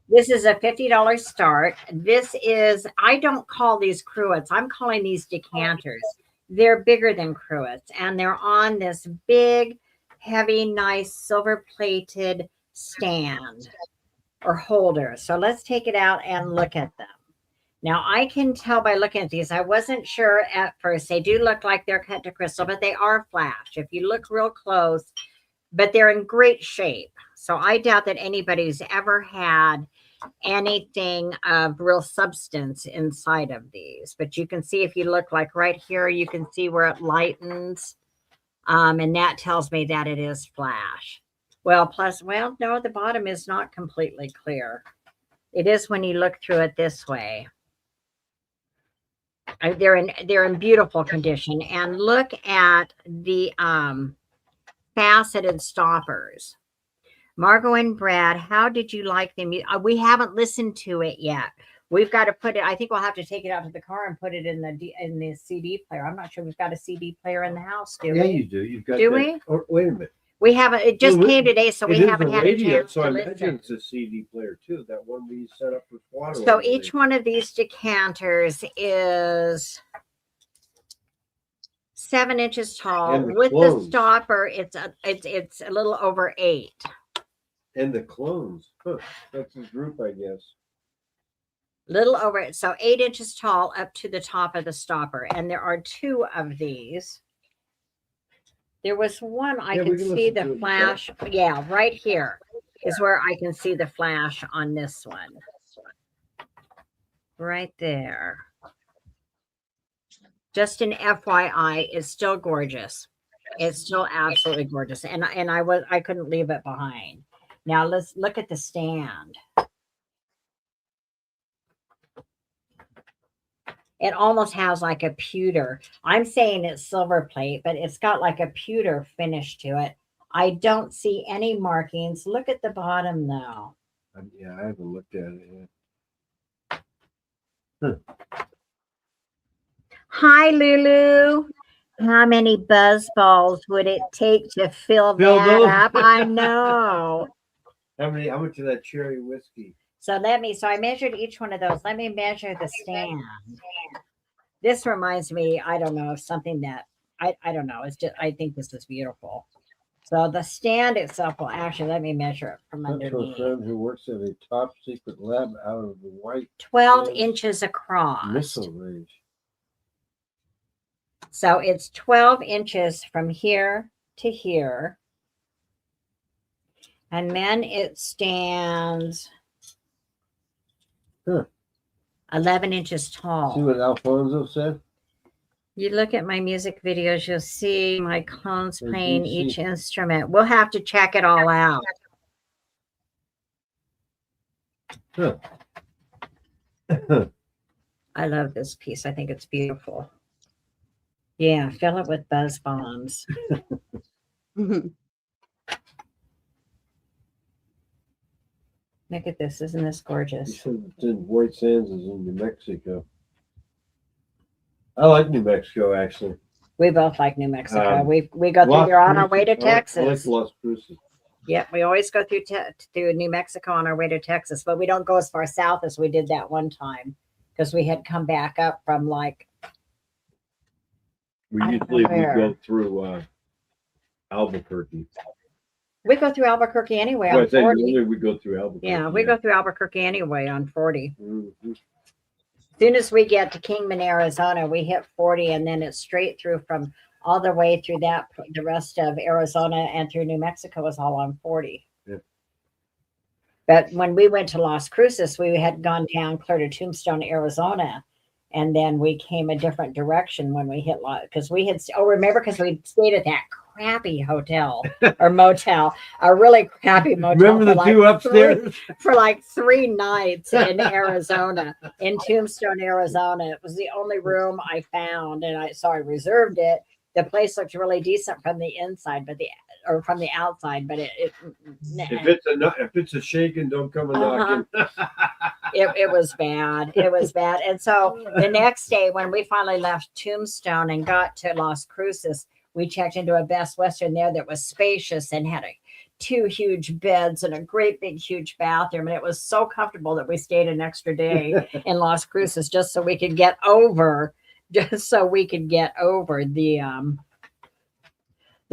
This is a $50 start. This is, I don't call these cruets. I'm calling these decanters. They're bigger than cruets. And they're on this big, heavy, nice, silver-plated stand or holder. So let's take it out and look at them. Now, I can tell by looking at these, I wasn't sure at first. They do look like they're cut to crystal, but they are flashed. If you look real close, but they're in great shape. So I doubt that anybody's ever had anything of real substance inside of these. But you can see if you look like right here, you can see where it lightens. And that tells me that it is flash. Well, plus, well, no, the bottom is not completely clear. It is when you look through it this way. They're in beautiful condition. And look at the faceted stoppers. Margot and Brad, how did you like them? We haven't listened to it yet. We've got to put it. I think we'll have to take it out to the car and put it in the CD player. I'm not sure we've got a CD player in the house, do we? Yeah, you do. You've got. Do that. we? Oh, wait a minute. We haven't. It just came today, so we haven't had a chance so to I listen. imagine it's a CD player too. That one we set up for water. So each one of these decanters is 7 inches tall. With the stopper, it's a little over 8. And the clones. Huh. That's his group, I guess. Little over it. So 8 inches tall up to the top of the stopper. And there are 2 of these. There was one I could see the flash. Yeah, right here is where I can see the flash on this one. Right there. Just an FYI, it's still gorgeous. It's still absolutely gorgeous. And I couldn't leave it behind. Now let's look at the stand. It almost has like a pewter. I'm saying it's silver plate, but it's got like a pewter finish to it. I don't see any markings. Look at the bottom though. Yeah, I haven't looked at it yet. Huh. Hi, Lulu. How many buzz balls would it take to fill that those? up? I know. How much of that cherry whiskey? So I measured each one of those. Let me measure the stand. This reminds me, I don't know, of something that I don't know. It's just, I think this is beautiful. So the stand itself, well, actually, let me measure it from underneath. A friend who works at a top secret lab out of the white. 12 inches across. Missile range. So it's 12 inches from here to here. And then it stands 11 inches tall. See what Alfonso said? You look at my music videos, you'll see my clones playing each instrument. We'll have to check it all out. Huh. I love this piece. I think it's beautiful. Yeah, fill it with buzz bombs. Look at this. Isn't this gorgeous? You said it's in White Sands is in New Mexico. I like New Mexico, actually. We both like New Mexico. We go through there on our way to Texas. I like Las Cruces. Yep, we always go through New Mexico on our way to Texas, but we don't go as far south as we did that one time because we had come back up from like. We usually go through Albuquerque. We go through Albuquerque anyway Well, on 40. Usually we go through Albuquerque. Yeah, we go through Albuquerque anyway on 40. Mm-hmm. As soon as we get to Kingman, Arizona, we hit 40, and then it's straight through from all the way through that. The rest of Arizona and through New Mexico is all on 40. Yeah. But when we went to Las Cruces, we had gone down clear to Tombstone, Arizona, and then we came a different direction when we hit because we had. Oh, remember because we stayed at that crappy hotel or motel, a really crappy motel. Remember the two upstairs for like 3 nights in Arizona, in Tombstone, Arizona. It was the only room I found, and I reserved it. The place looked really decent from the inside, or from the outside, but if it's a shaking, don't come a knocking. It was bad. It was bad. And so the next day, when we finally left Tombstone and got to Las Cruces, we checked into a Best Western there that was spacious and had 2 huge beds and a great big huge bathroom. And it was so comfortable that we stayed an extra day in Las Cruces just so we could get over the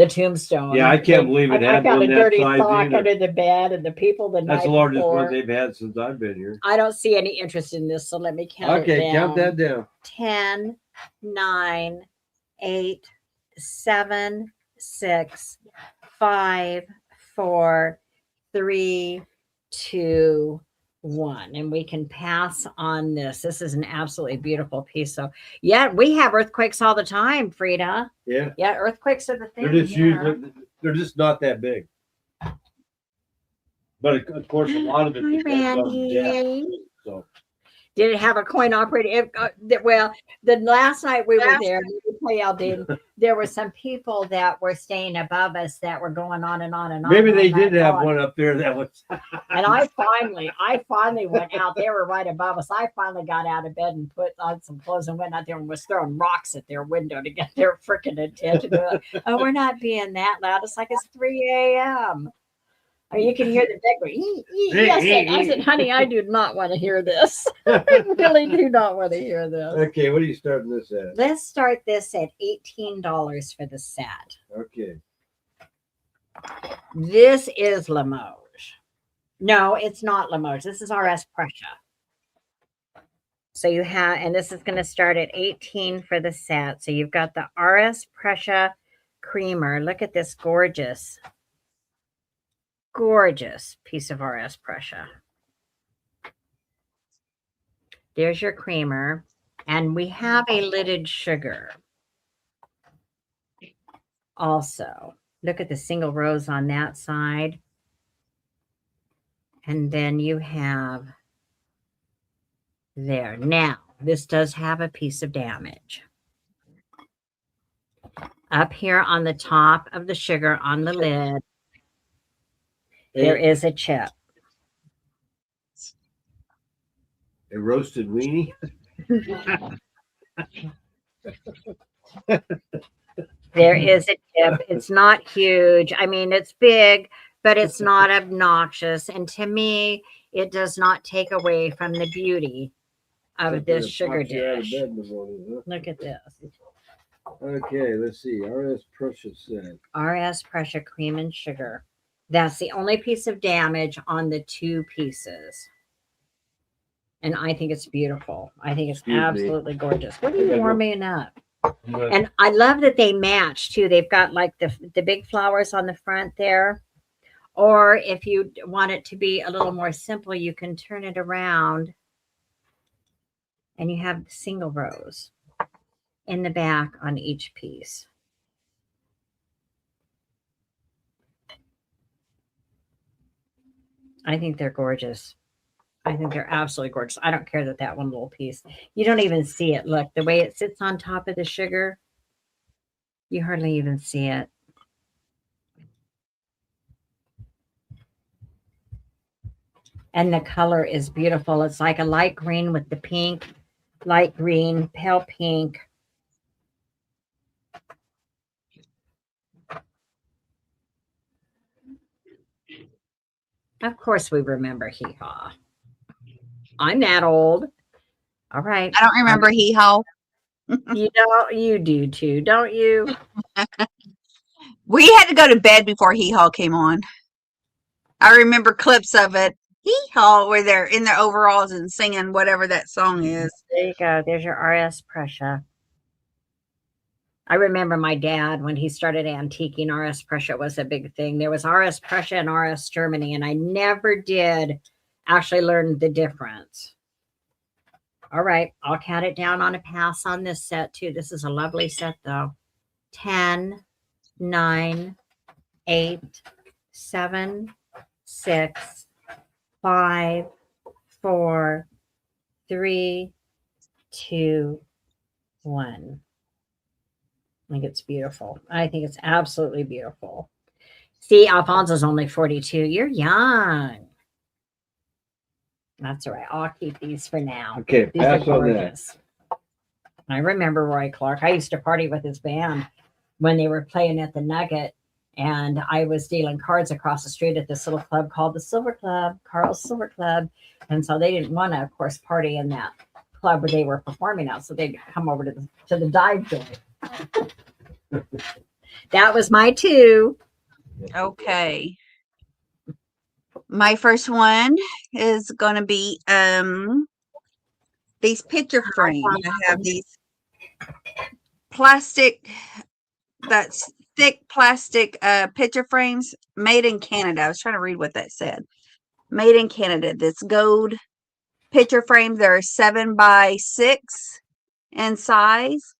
Tombstone. Yeah, I can't believe it happened. I got a dirty sock under the bed, and the people That's the largest one they've had since I've been here. I don't see any interest in this, so let me count it down. Okay, count that down. 10, 9, 8, 7, 6, 5, 4, 3, 2, one, and we can pass on this. This is an absolutely beautiful piece. So, yeah, we have earthquakes all the time, Frida. Yeah. Yeah, earthquakes are the thing. They're just here. usually, they're just not that big. But of course, a lot of it Hi, depends on Randy. depth. So Did it have a coin operated? Well, the last night we were there, let me tell y'all, dude, there were some people that were staying above us that were going on and on and on. maybe all they night did have long. one up there that was. And I finally went out. They were right above us. I finally got out of bed and put on some clothes and went out there and was throwing rocks at their window to get their freaking attention. They're like, oh, we're not being that loud. It's like it's 3 a.m. Or you can hear the bed going. I said, honey, I do not want to hear this. I really do not want to hear this. Okay, what are you starting this at? Let's start this at $18 for the set. Okay. This is Limoges. No, it's not Limoges. This is RS Prussia. So you have, and this is going to start at 18 for the set. So you've got the RS Prussia creamer. Look at this gorgeous piece of RS Prussia. There's your creamer. And we have a lidded sugar. Also, look at the single rows on that side. And then you have there. Now, this does have a piece of damage. Up here on the top of the sugar on the lid, there is a chip. A roasted weenie? There is a chip. It's not huge. I mean, it's big, but it's not obnoxious. And to me, it does not take away from the beauty of this sugar dish. Look at this. Okay, let's see. RS Prussia set. RS Prussia cream and sugar. That's the only piece of damage on the two pieces. And I think it's beautiful. I think it's absolutely gorgeous. What are you warming up? And I love that they match too. They've got like the big flowers on the front there. Or if you want it to be a little more simple, you can turn it around and you have single rows in the back on each piece. I think they're gorgeous. I think they're absolutely gorgeous. I don't care that one little piece. You don't even see it. Look, the way it sits on top of the sugar, you hardly even see it. And the color is beautiful. It's like a light green with the pink, light green, pale pink. Of course, we remember Hee Haw. I'm that old. All right. I don't remember Hee Haw. You do too, don't you? We had to go to bed before Hee Haw came on. I remember clips of it. Hee Haw, where they're in their overalls and singing whatever that song is. There you go. There's your RS Prussia. I remember my dad, when he started antiquing, RS Prussia was a big thing. There was RS Prussia and RS Germany, and I never did actually learn the difference. All right, I'll count it down on a pass on this set too. This is a lovely set though. 10, 9, 8, 7, 6, 5, 4, 3, 2, 1. I think it's beautiful. I think it's absolutely beautiful. See, Alfonso's only 42. You're young. That's all right. I'll keep these for now. Okay, These pass are on that. gorgeous. I remember Roy Clark. I used to party with his band when they were playing at the Nugget, and I was dealing cards across the street at this little club called the Silver Club, Carl's Silver Club. And so they didn't want to, of course, party in that club where they were performing at. So they'd come over to the dive joint. That was my 2. Okay. My first one is going to be these picture frames. I have these plastic, that's thick plastic picture frames made in Canada. I was trying to read what that said. made in Canada. This gold picture frames. They're 7x6 in size.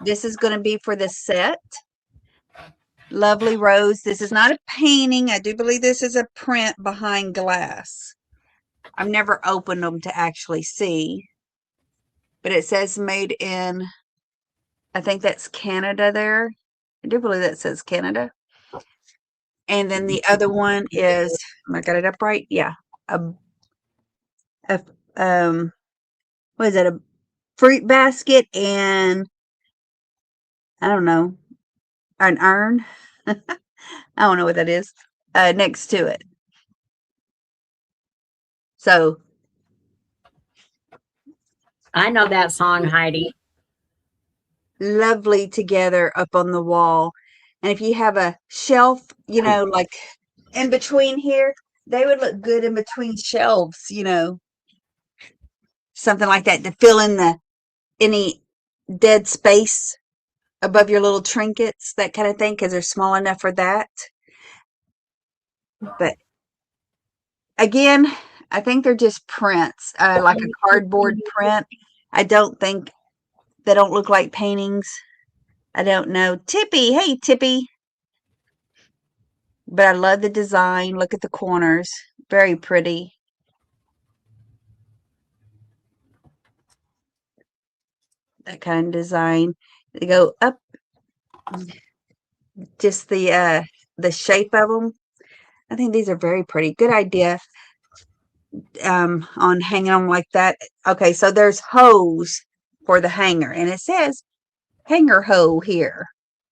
This is going to be for the set. Lovely rose. This is not a painting. I do believe this is a print behind glass. I've never opened them to actually see. But it says made in, I think that's Canada there. I do believe that says Canada. And then the other one is, I got it up right? Yeah. A what is that? A fruit basket and I don't know, an urn. I don't know what that is. Next to it. So I know that song, Heidi. lovely together up on the wall. And if you have a shelf, you know, like in between here, they would look good in between shelves, you know, something like that to fill in the any dead space above your little trinkets, that kind of thing, because they're small enough for that. But again, I think they're just prints, like a cardboard print. I don't think they don't look like paintings. I don't know. Tippy, hey Tippy. But I love the design. Look at the corners. Very pretty. That kind of design. They go up. Just the shape of them. I think these are very pretty. Good idea. On hanging them like that. Okay, so there's hose for the hanger, and it says hanger hoe here.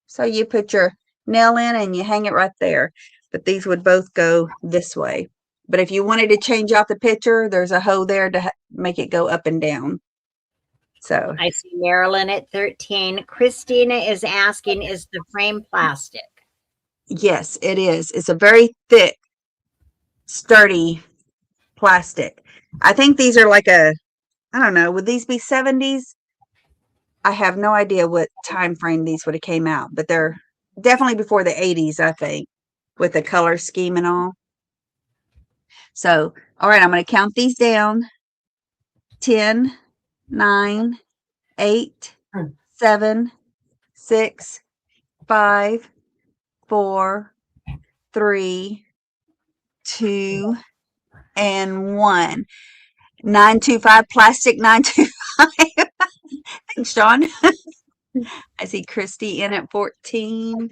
So you put your nail in and you hang it right there. But these would both go this way. But if you wanted to change out the picture, there's a hoe there to make it go up and down. So I see Marilyn at 13. Christina is asking, is the frame plastic? yes, it is. It's a very thick, sturdy plastic. I think these are like I don't know, would these be 70s? I have no idea what time frame these would have came out, but they're definitely before the 80s, I think, with the color scheme and all. So, all right, I'm going to count these down. 10, 9, 8, 7, 6, 5, 4, 3, 2, and 1. 925 plastic 925. Thanks, John. I see Christy in at 14.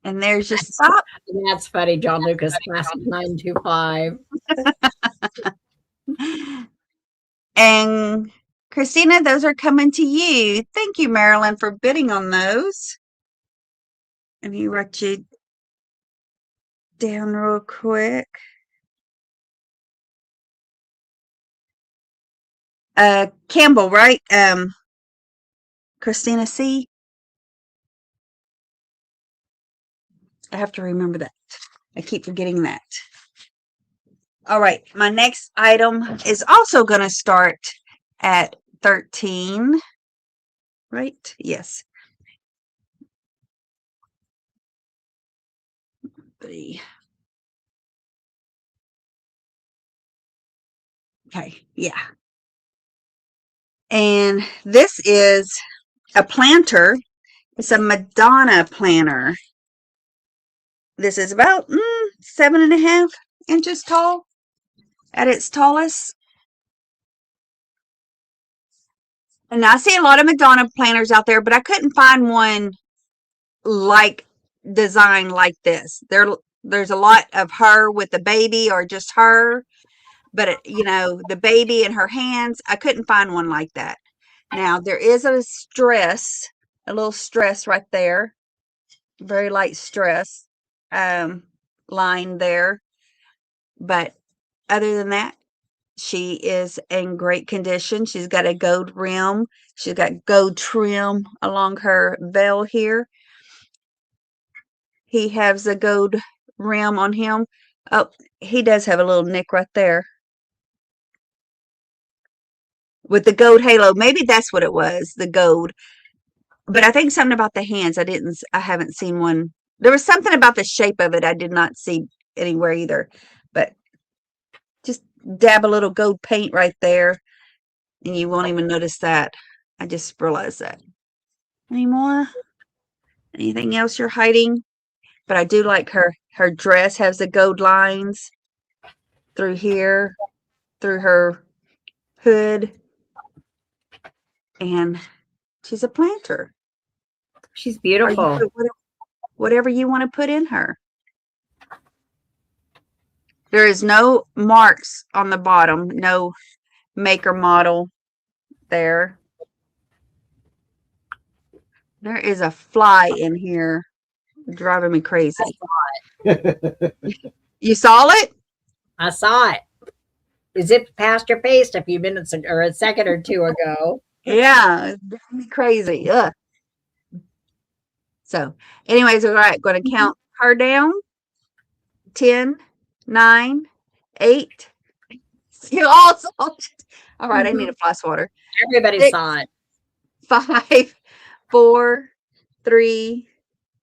And there's your stop. That's funny, John Lucas, plastic 925. And Christina, those are coming to you. Thank you, Marilyn, for bidding on those. Let me write you down real quick. Campbell, right? Christina C. I have to remember that. I keep forgetting that. All right, my next item is also going to start at 13. Right? Yes. 3. Okay, yeah. And this is a planter. It's a Madonna planter. This is about 7.5 inches tall at its tallest. And I see a lot of Madonna planters out there, but I couldn't find one like design like this. There's a lot of her with the baby or just her, but you know, the baby in her hands. I couldn't find one like that. Now there is a little stress right there, very light stress line there. But other than that, she is in great condition. She's got a gold rim. She's got gold trim along her veil here. He has a gold rim on him. Oh, he does have a little nick right there with the gold halo. Maybe that's what it was, the gold. But I think something about the hands. I haven't seen one There was something about the shape of it I did not see anywhere either. But just dab a little gold paint right there, and you won't even notice that. I just realized that. Any more? Anything else you're hiding? But I do like her dress has the gold lines through here, through her hood, and she's a planter. She's Or you beautiful. put whatever you want to put in her. There is no marks on the bottom, no maker model there. There is a fly in here driving me crazy. You saw it? I saw it. It zipped past your face a few minutes or a second or two ago. Yeah, it's driving me crazy. Ugh. So, anyways, all right, going to count her down. 10, 9, 8. You all saw it. All right, I need a glass water. Everybody 6, saw it. 5, 4, 3,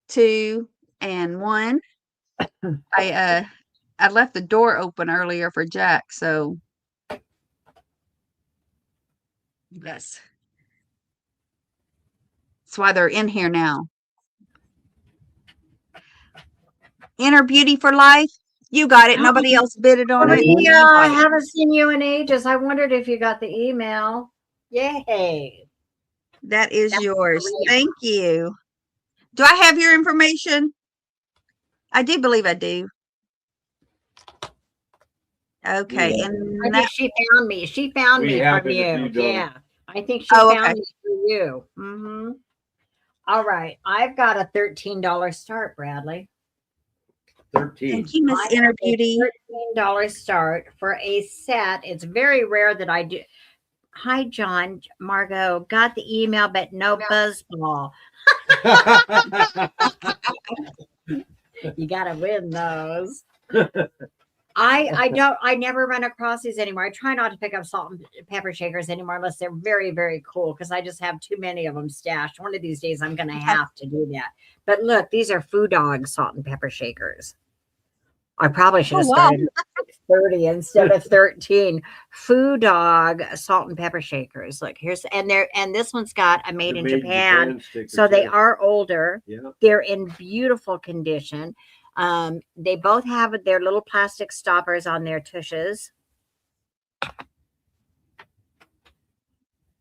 2, and 1. I left the door open earlier for Jack, so yes. That's why they're in here now. Inner Beauty for Life. You got it. Nobody else bidded on it. Yeah, I haven't seen you in ages. I wondered if you got the email. Yay. That is That's yours. great. Thank you. Do I have your information? I do believe I do. Okay. Yeah. And I that, think she found me. She found We me have from it if you. you don't. Yeah. I think she Oh, found okay. me through you. Mm-hmm. All right. I've got a $13 start, Bradley. 13. thank you, Miss I Inner have a Beauty. $13 start for a set. It's very rare that I do. Hi, John. Margot got the email, but no buzzball. You gotta win those. I never run across these anymore. I try not to pick up salt and pepper shakers anymore unless they're very, very cool because I just have too many of them stashed. One of these days I'm gonna have to do that. But look, these are Food Dog salt and pepper shakers. I probably should have Oh, wow. started at 30 instead of 13. Food Dog salt and pepper shakers. Look, here's and this one's got a made in Japan. stickers, So they yeah. are older. Yeah. They're in beautiful condition. They both have their little plastic stoppers on their tushes.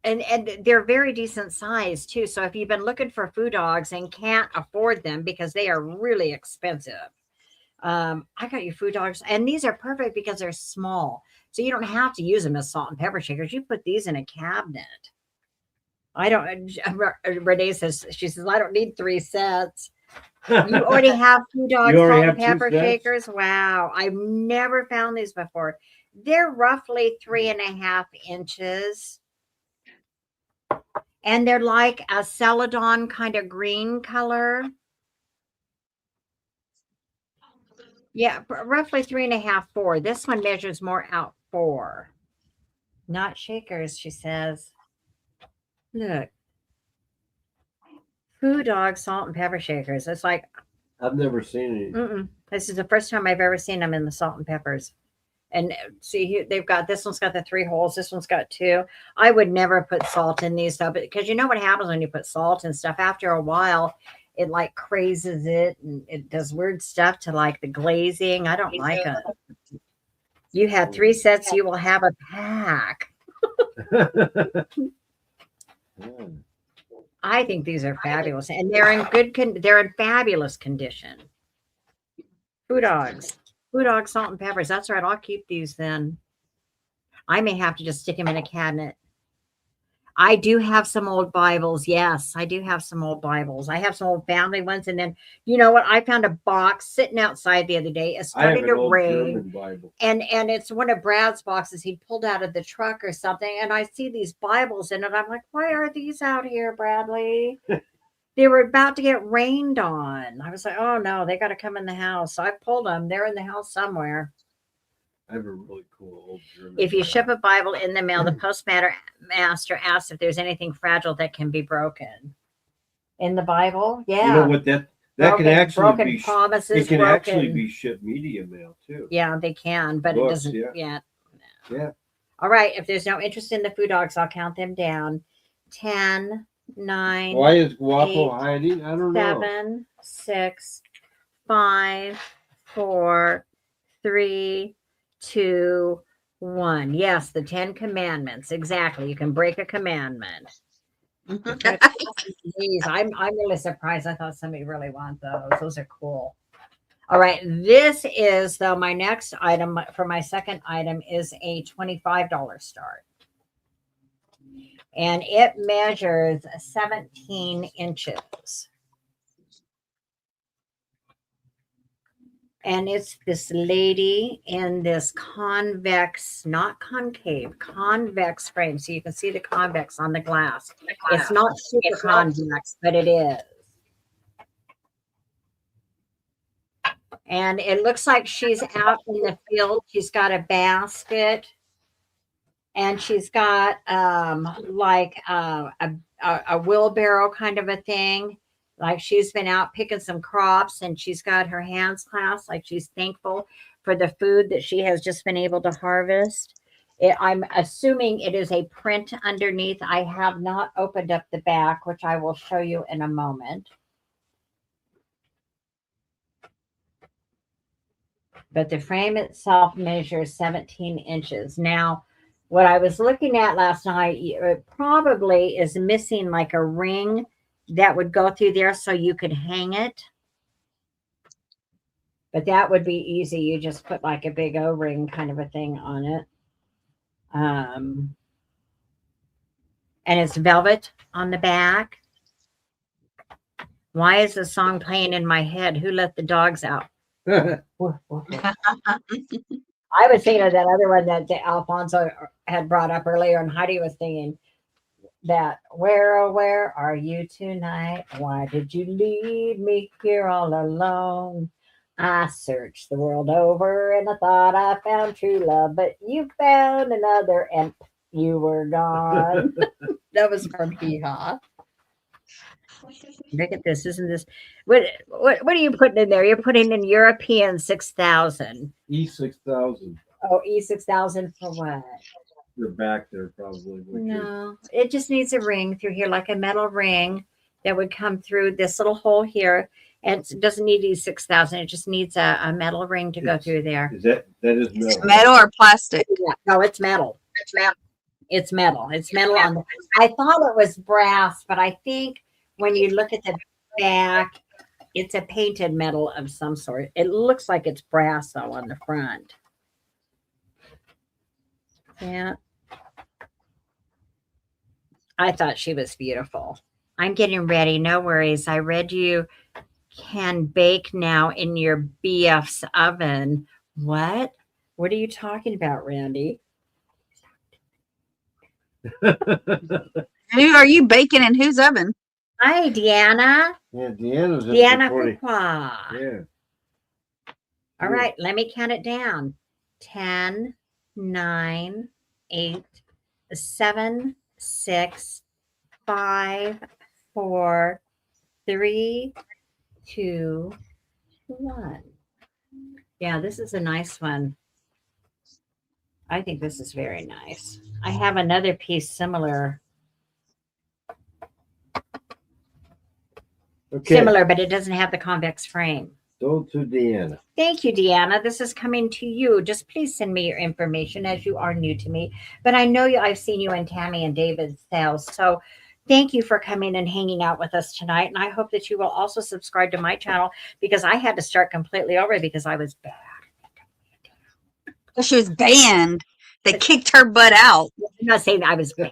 And they're very decent size too. So if you've been looking for Food Dogs and can't afford them because they are really expensive, I got you Food Dogs, and these are perfect because they're small. So you don't have to use them as salt and pepper shakers. You put these in a cabinet. I don't. Renee says she says I don't need 3 sets. You already have Food Dogs You already salt and have 2 pepper sets? shakers. Wow, I've never found these before. They're roughly 3.5 inches, and they're like a celadon kind of green color. Yeah, roughly 3.5, 4. This one measures more out 4. Not shakers, she says. Look. Food Dog salt and pepper shakers. It's like, I've never seen any. this is the first time I've ever seen them in the salt and peppers. And see, here they've got this one's got the 3 holes. This one's got 2. I would never put salt in these stuff because you know what happens when you put salt and stuff. After a while, it like crazes it and it does weird stuff to like the glazing. I don't like it. You had 3 sets. You will have a pack. I think these are fabulous, and they're in they're in fabulous condition. Food Dogs salt and peppers. That's right. I'll keep these then. I may have to just stick them in a cabinet. I do have some old Bibles. Yes, I do have some old Bibles. I have some old family ones, and then you know what? I found a box sitting outside the other day. It started to rain, and it's one of Brad's boxes he pulled out of the truck or something. And I see these Bibles in it. I'm like, why are these out here, Bradley? They were about to get rained on. I was like, oh no, they got to come in the house. So I pulled them. They're in the house somewhere. I have a really cool old German If you Bible. ship a Bible in the mail, the postmaster asks if there's anything fragile that can be broken. In the Bible? Yeah. You know what That can actually broken be. promises. It can broken, actually be shipped media mail too. Yeah, they can, but it Books, doesn't yeah. yet. Yeah. All right. If there's no interest in the food dogs, I'll count them down. 10, 9, Why is Guapo 8, hiding? I don't know. 7, 6, 5, 4, 3, 2, 1. Yes, the 10 commandments. Exactly. You can break a commandment. These, I'm really surprised. I thought somebody really want those. Those are cool. All right. This is though my next item for my second item is a $25 start. And it measures 17 inches. And it's this lady in this convex, not concave, convex frame. So you can see the convex on the glass. It's not super convex, but it is. And it looks like she's out in the field. She's got a basket. And she's got like a wheelbarrow kind of a thing. Like she's been out picking some crops and she's got her hands clasped, like she's thankful for the food that she has just been able to harvest. I'm assuming it is a print underneath. I have not opened up the back, which I will show you in a moment. But the frame itself measures 17 inches. Now, what I was looking at last night, it probably is missing like a ring that would go through there so you could hang it. But that would be easy. You just put like a big O-ring kind of a thing on it. And it's velvet on the back. Why is the song playing in my head? Who let the dogs out? I was thinking of that other one that Alfonso had brought up earlier, and Heidi was singing that, where, oh, where are you tonight? Why did you leave me here all alone? I searched the world over and I thought I found true love, but you found another and you were gone. That was from Hee Haw. Look at this. Isn't this what are you putting in there? You're putting in European 6000. E6000. Oh, E6000 for what? They're back there probably. No, it just needs a ring through here, like a metal ring that would come through this little hole here. And it doesn't need E6000. It just needs a metal ring to go through there. Is that is metal? Metal or plastic? Yeah, no, it's metal. It's metal. It's metal. It's metal on the. I thought it was brass, but I think when you look at the back, it's a painted metal of some sort. It looks like it's brass though on the front. Yeah. I thought she was beautiful. I'm getting ready. No worries. I read you can bake now in your BF's oven. What? What are you talking about, Randy? Who are you baking in whose oven? Hi, Deanna. Yeah, Deanna's Deanna Fuqua. Yeah. All right, let me count it down. 10, 9, 8, 7, 6, 5, 4, 3, 2, 1. Yeah, this is a nice one. I think this is very nice. I have another piece similar. Okay. Similar, but it doesn't have the convex frame. So to Deanna. Thank you, Deanna. This is coming to you. Just please send me your information as you are new to me. But I know I've seen you in Tammy and David's sales. So thank you for coming and hanging out with us tonight. And I hope that you will also subscribe to my channel because I had to start completely over because I was bad. She was banned. They kicked her butt out. I'm not saying I was bad.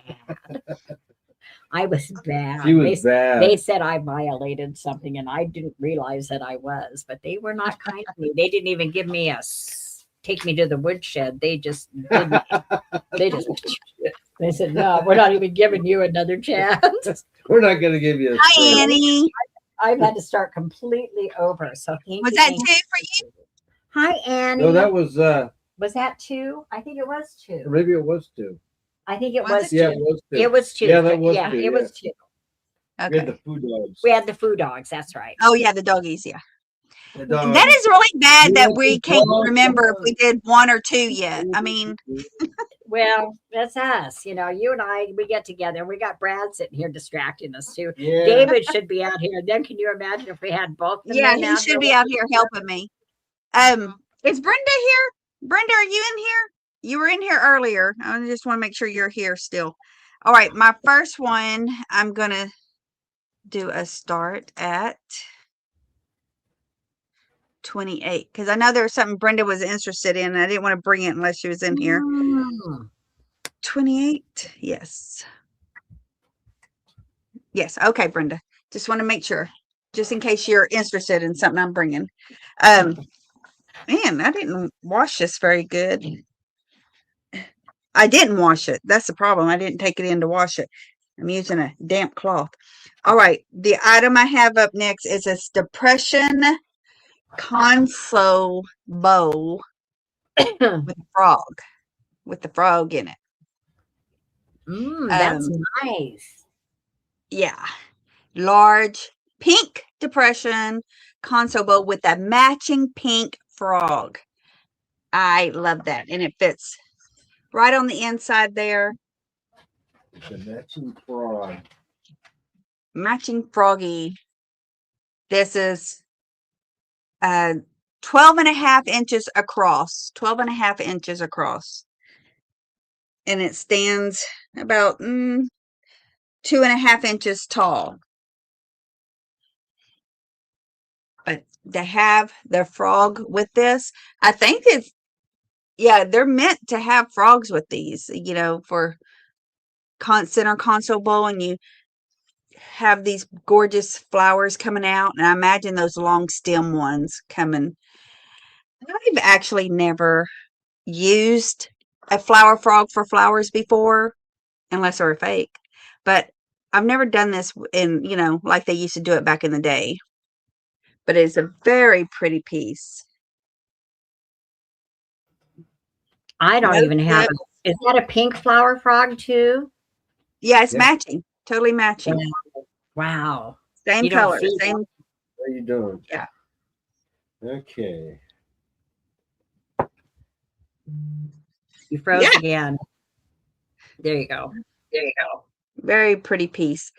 I was bad. She was bad. They said I violated something, and I didn't realize that I was. But they were not kind to me. They didn't even give me take me to the woodshed. They just didn't. They said, no, we're not even giving you another chance. We're not going to give you a Hi, Annie. I've had to start completely over. So was that 2 for you? Hi, Annie. No, that was. Was that 2? I think it was 2. Maybe it was 2. I think it was 2. Yeah, it was 2. It was 2. Yeah, that was 2. It was 2. We had Okay. the food dogs. We had the food dogs. That's right. Oh yeah, the doggies. Yeah. The That is really bad that we can't Well, remember if we did 1 or 2 yet. I mean, Well, that's us. You know, you and I, we get together. We got Brad sitting here distracting us too. yeah. David should be out here. Then can you imagine if we had both the yeah, men he out should here be with out us? here helping me. Is Brenda here? Brenda, are you in here? You were in here earlier. I just want to make sure you're here still. All right, my first one, I'm gonna do a start at 28 because I know there was something Brenda was interested in, and I didn't want to bring it unless she was in here. Mm. 28, yes. Yes, okay, Brenda. Just want to make sure, just in case you're interested in something I'm bringing. Man, I didn't wash this very good. I didn't wash it. That's the problem. I didn't take it in to wash it. I'm using a damp cloth. All right, the item I have up next is a depression console bowl with the frog in it. That's nice. Yeah, large pink depression console bowl with a matching pink frog. I love that, and it fits right on the inside there. The matching frog. Matching froggy. This is 12 and a half inches across. 12 and a half inches across. And it stands about 2.5 inches tall. But to have the frog with this, I think it's, yeah, they're meant to have frogs with these, you know, for center console bowl, and you have these gorgeous flowers coming out, and I imagine those long stem ones coming. I've actually never used a flower frog for flowers before, unless they're fake, but I've never done this in, you know, like they used to do it back in the day. But it's a very pretty piece. I don't No even have tip. Is that a pink flower frog too? Yeah, it's Yeah. matching. Totally matching. Wow. Same You don't color. see Same. How you doing? Yeah. Okay. You froze Yeah. again. There you go. There you go. Very pretty piece.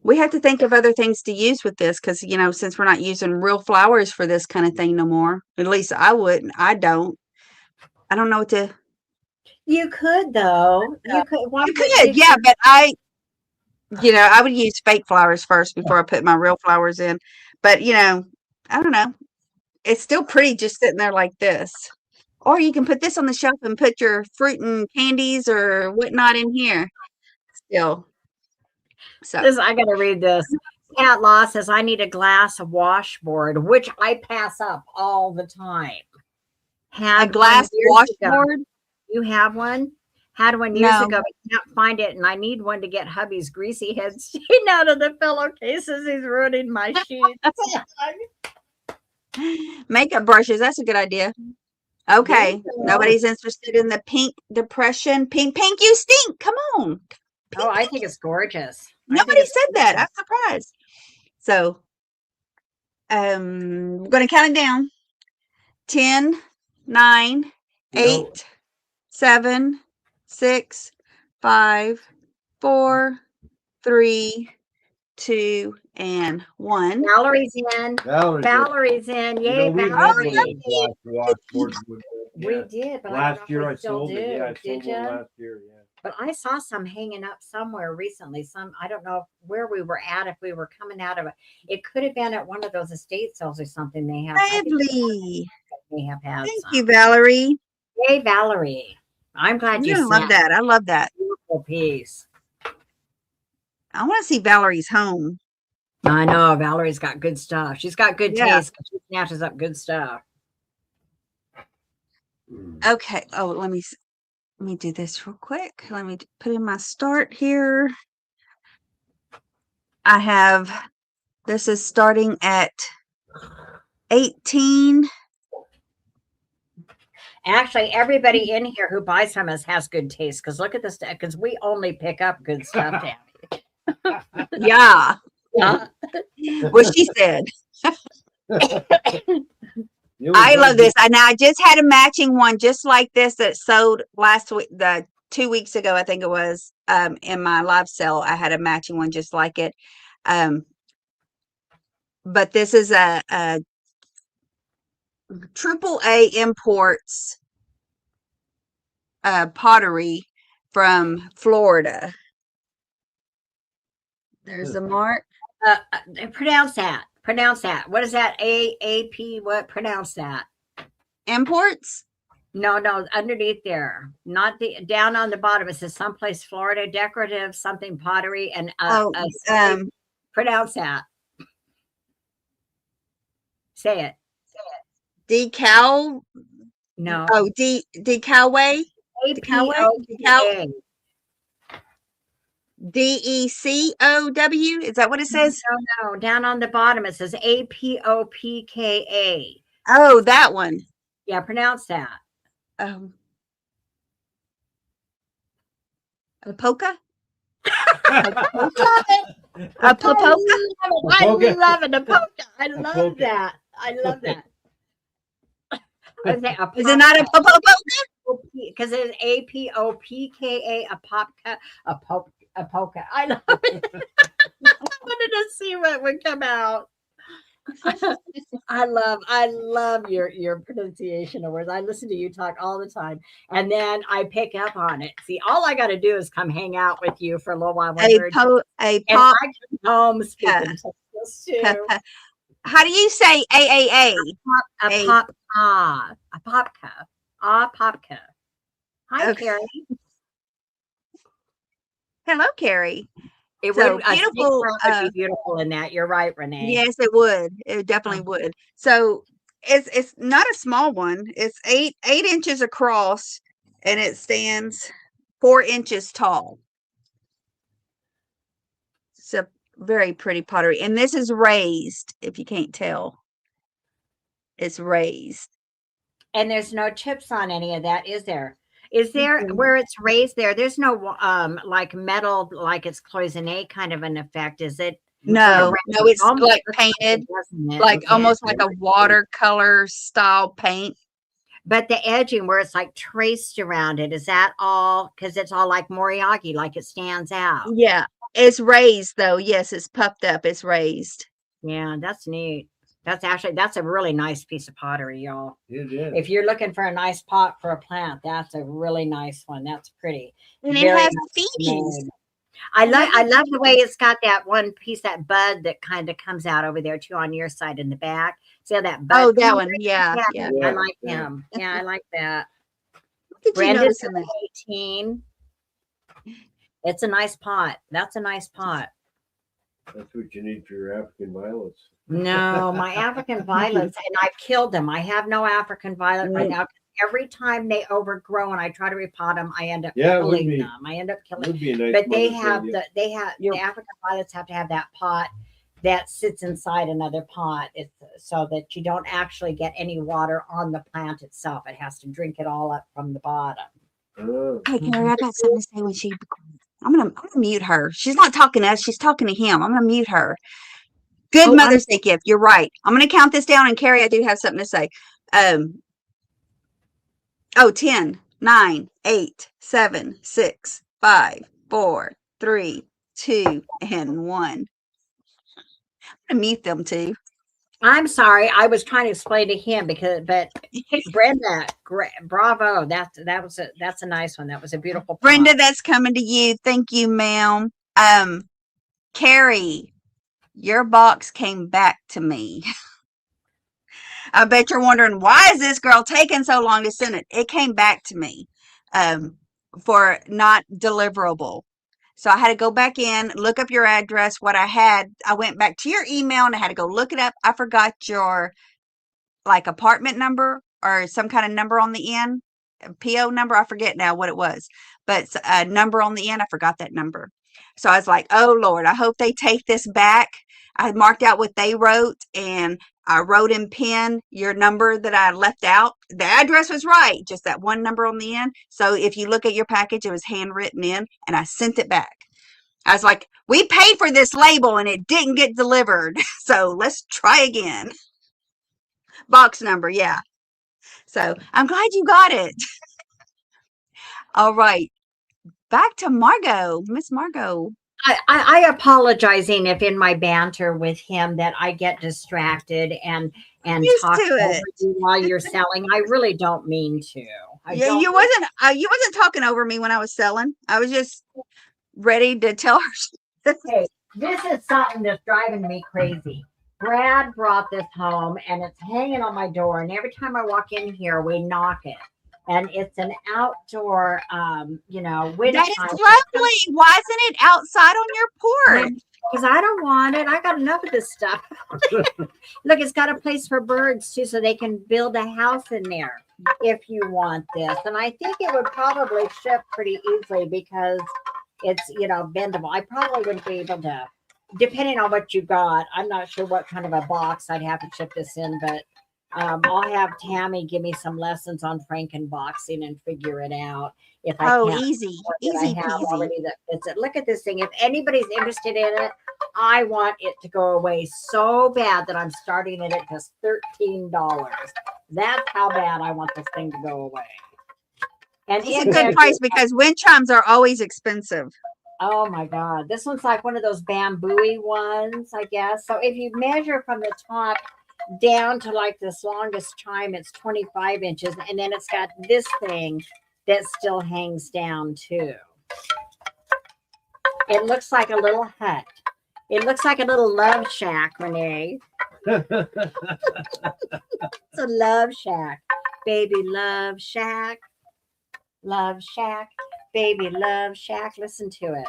We have to think of other things to use with this because, you know, since we're not using real flowers for this kind of thing no more, at least I wouldn't. I don't know what to. You could though. You could. Why You wouldn't could, you yeah, but I would use fake flowers first before I put my real flowers in. But, you know, I don't know. It's still pretty just sitting there like this. Or you can put this on the shelf and put your fruit and candies or whatnot in here still. So I got to read this. Cat Law says, I need a glass washboard, which I pass up all the time. a Had glass one years ago. washboard. You have one? Had one years No. ago, but can't find it, and I need one to get hubby's greasy head stain out of the pillowcases. He's ruining my sheets. Makeup brushes. That's a good idea. Okay. Nobody's interested in the pink depression. Pink, you stink. Come on. Oh, I think it's gorgeous. Nobody said that. I'm surprised. So, we're going to count it down. 10, 9, 8, 7, 6, 5, 4, 3, 2, and 1. Valerie's in. Valerie's in. Yay, we Valerie. We did, but last year I still sold do. it. Yeah, I Did sold one ya? last year. Yeah. But I saw some hanging up somewhere recently. I don't know where we were at, if we were coming out of it. It could have been at one of those estate sales or something they have. Lovely. They have had Thank some. you, Valerie. Yay, Valerie. I'm glad you I love that. I love that. Beautiful piece. I want to see Valerie's home. I know. Valerie's got good stuff. She's got good Yeah. taste. She snatches up good stuff. Okay. Oh, let me do this real quick. Let me put in my start here. This is starting at 18. Actually, everybody in here who buys from us has good taste. Because look at this. Because we only pick up good stuff, Tammy. Yeah. Yeah. What she said. You I always love this. And I just had a matching one just like this that sold last week, 2 weeks ago, I think it was, in my live sale. I had a matching one just like it. But this is a triple A imports pottery from Florida. There's the mark. Pronounce that. Pronounce that. What is that? A-A-P, what? Pronounce that. Imports? No, underneath there. Not the down on the bottom. It says someplace Florida, decorative, something pottery, and pronounce that. Say it. Decal. No. Oh, Decalway. A-P-O-K-A. DECOW. Is that what it says? No. Down on the bottom it says A-P-O-P-K-A. Oh, that one. Yeah, pronounce that. A polka? I love it. A polka? I love it. A polka. I love that. I love that. Is it not a polka? Because it's A-P-O-P-K-A, a popka, a polka. I love it. I wanted to see what would come out. I love your pronunciation of words. I listen to you talk all the time, and then I pick up on it. See, all I got to do is come hang out with you for a little while. A pop. I come home speaking Texas too. How do you say AAA? A popka. Hi, Okay. Carrie. Hello, Carrie. It So would beautiful. would be beautiful in that. You're right, Renee. Yes, it would. It definitely would. So it's not a small one. It's 8 inches across, and it stands 4 inches tall. It's a very pretty pottery, and this is raised. If you can't tell, it's raised. And there's no chips on any of that, is there? Is there where it's raised there? There's no like metal, like it's cloisonne kind of an effect, is it? No, it's like painted, like Okay. almost like a watercolor style paint. But the edging where it's like traced around it, is that all? Because it's all like moriaki, like it stands out. Yeah, it's raised though. Yes, it's puffed up. It's raised. Yeah, that's neat. That's a really nice piece of pottery, y'all. It is. If you're looking for a nice pot for a plant, that's a really nice one. That's pretty. And Very it has nice fees. made. I love the way it's got that one piece, that bud that kind of comes out over there too on your side in the back. See how that bud? Oh, that one. Yeah. I like him. Yeah, I like that. Did you Brenda's notice in that? 18. It's a nice pot. That's a nice pot. That's what you need for your African violets. No, my African violets, and I've killed them. I have no African violet right now. Every time they overgrow and I try to repot them, I end up killing them. I end up killing them. But the African violets have to have that pot that sits inside another pot. It's so that you don't actually get any water on the plant itself. It has to drink it all up from the bottom. Hey, Carrie, I got something to say when she. I'm gonna mute her. She's not talking to us. She's talking to him. I'm gonna mute her. Good Mother's Day gift. You're right. I'm gonna count this down, and Carrie, I do have something to say. 10, 9, 8, 7, 6, 5, 4, 3, 2, and 1. I'm gonna mute them too. I'm sorry. I was trying to explain to him but Brenda, bravo. That's a nice one. That was a beautiful pot. Brenda, that's coming to you. Thank you, ma'am. Carrie, your box came back to me. I bet you're wondering, why is this girl taking so long to send it? It came back to me for not deliverable. So I had to go back in, look up your address, what I had. I went back to your email and I had to go look it up. I forgot your like apartment number or some kind of number on the end, a PO number. I forget now what it was, but a number on the end. I forgot that number. So I was like, oh Lord, I hope they take this back. I marked out what they wrote and I wrote in pen your number that I left out. The address was right, just that one number on the end. So if you look at your package, it was handwritten in and I sent it back. I was like, we paid for this label and it didn't get delivered. So let's try again. Box number, yeah. So I'm glad you got it. All right. Back to Margot. Miss Margot. I apologizing if in my banter with him that I get distracted and Used talk to over it. you while you're selling. I really don't mean to. I Yeah, don't. you wasn't talking over me when I was selling. I was just ready to tell her. Hey, this is something that's driving me crazy. Brad brought this home and it's hanging on my door. And every time I walk in here, we knock it. And it's an outdoor, wind That is chime. lovely. Why isn't it outside on your porch? Because I don't want it. I got enough of this stuff. Look, it's got a place for birds too, so they can build a house in there if you want this. And I think it would probably ship pretty easily because it's, bendable. I probably wouldn't be able to, depending on what you got. I'm not sure what kind of a box I'd have to ship this in, but I'll have Tammy give me some lessons on Frankenboxing and figure it out. If I Oh, can't, easy. that I Easy have peasy. already that fits it. Look at this thing. If anybody's interested in it, I want it to go away so bad that I'm starting it at just $13. That's how bad I want this thing to go away. And It's a good price because wind chimes are always expensive. Oh my God. This one's like one of those bamboo-y ones, I guess. So if you measure from the top down to like this longest chime, it's 25 inches. And then it's got this thing that still hangs down too. It looks like a little hut. It looks like a little love shack, Renee. It's a love shack. Baby love shack. Love shack. Baby love shack. Listen to it.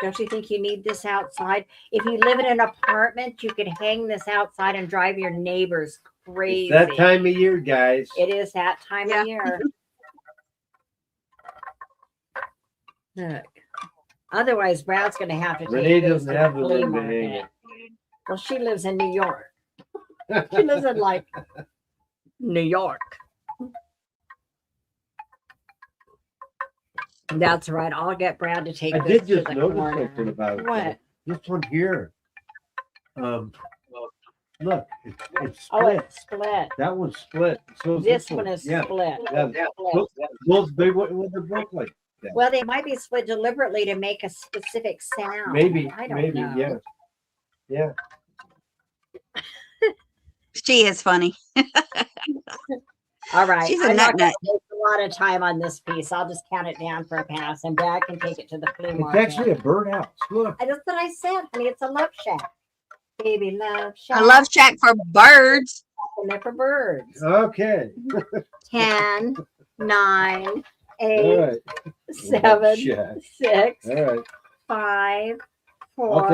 Don't you think you need this outside? If you live in an apartment, you could hang this outside and drive your neighbors crazy. It's that time of year, guys. It is that time of year. Look. Otherwise, Brad's going to have to take Renee this doesn't to have the the flea room to hang market. it. Well, she lives in New York. She lives in like New York. That's right. I'll get Brad to take I this did to just the notice corner. something about it. What? This one here. Look, it's split. Oh, it's split. That one's split. So This one is yeah. split. Yeah. Split. Those big ones are broke like that. Well, they might be split deliberately to make a specific sound. Maybe. I don't know. Yeah. Yeah. She is funny. All right. She's a I'm not nut going nut. to waste a lot of time on this piece. I'll just count it down for a pass, and Brad can take it to the flea It's market. actually a birdhouse. Look. That's what I said, honey. It's a love shack. Baby love shack. A love shack for birds. And they're for birds. Okay. 10, 9, All 8, right. 7, Shack. 6, All right. 5, I'll 4.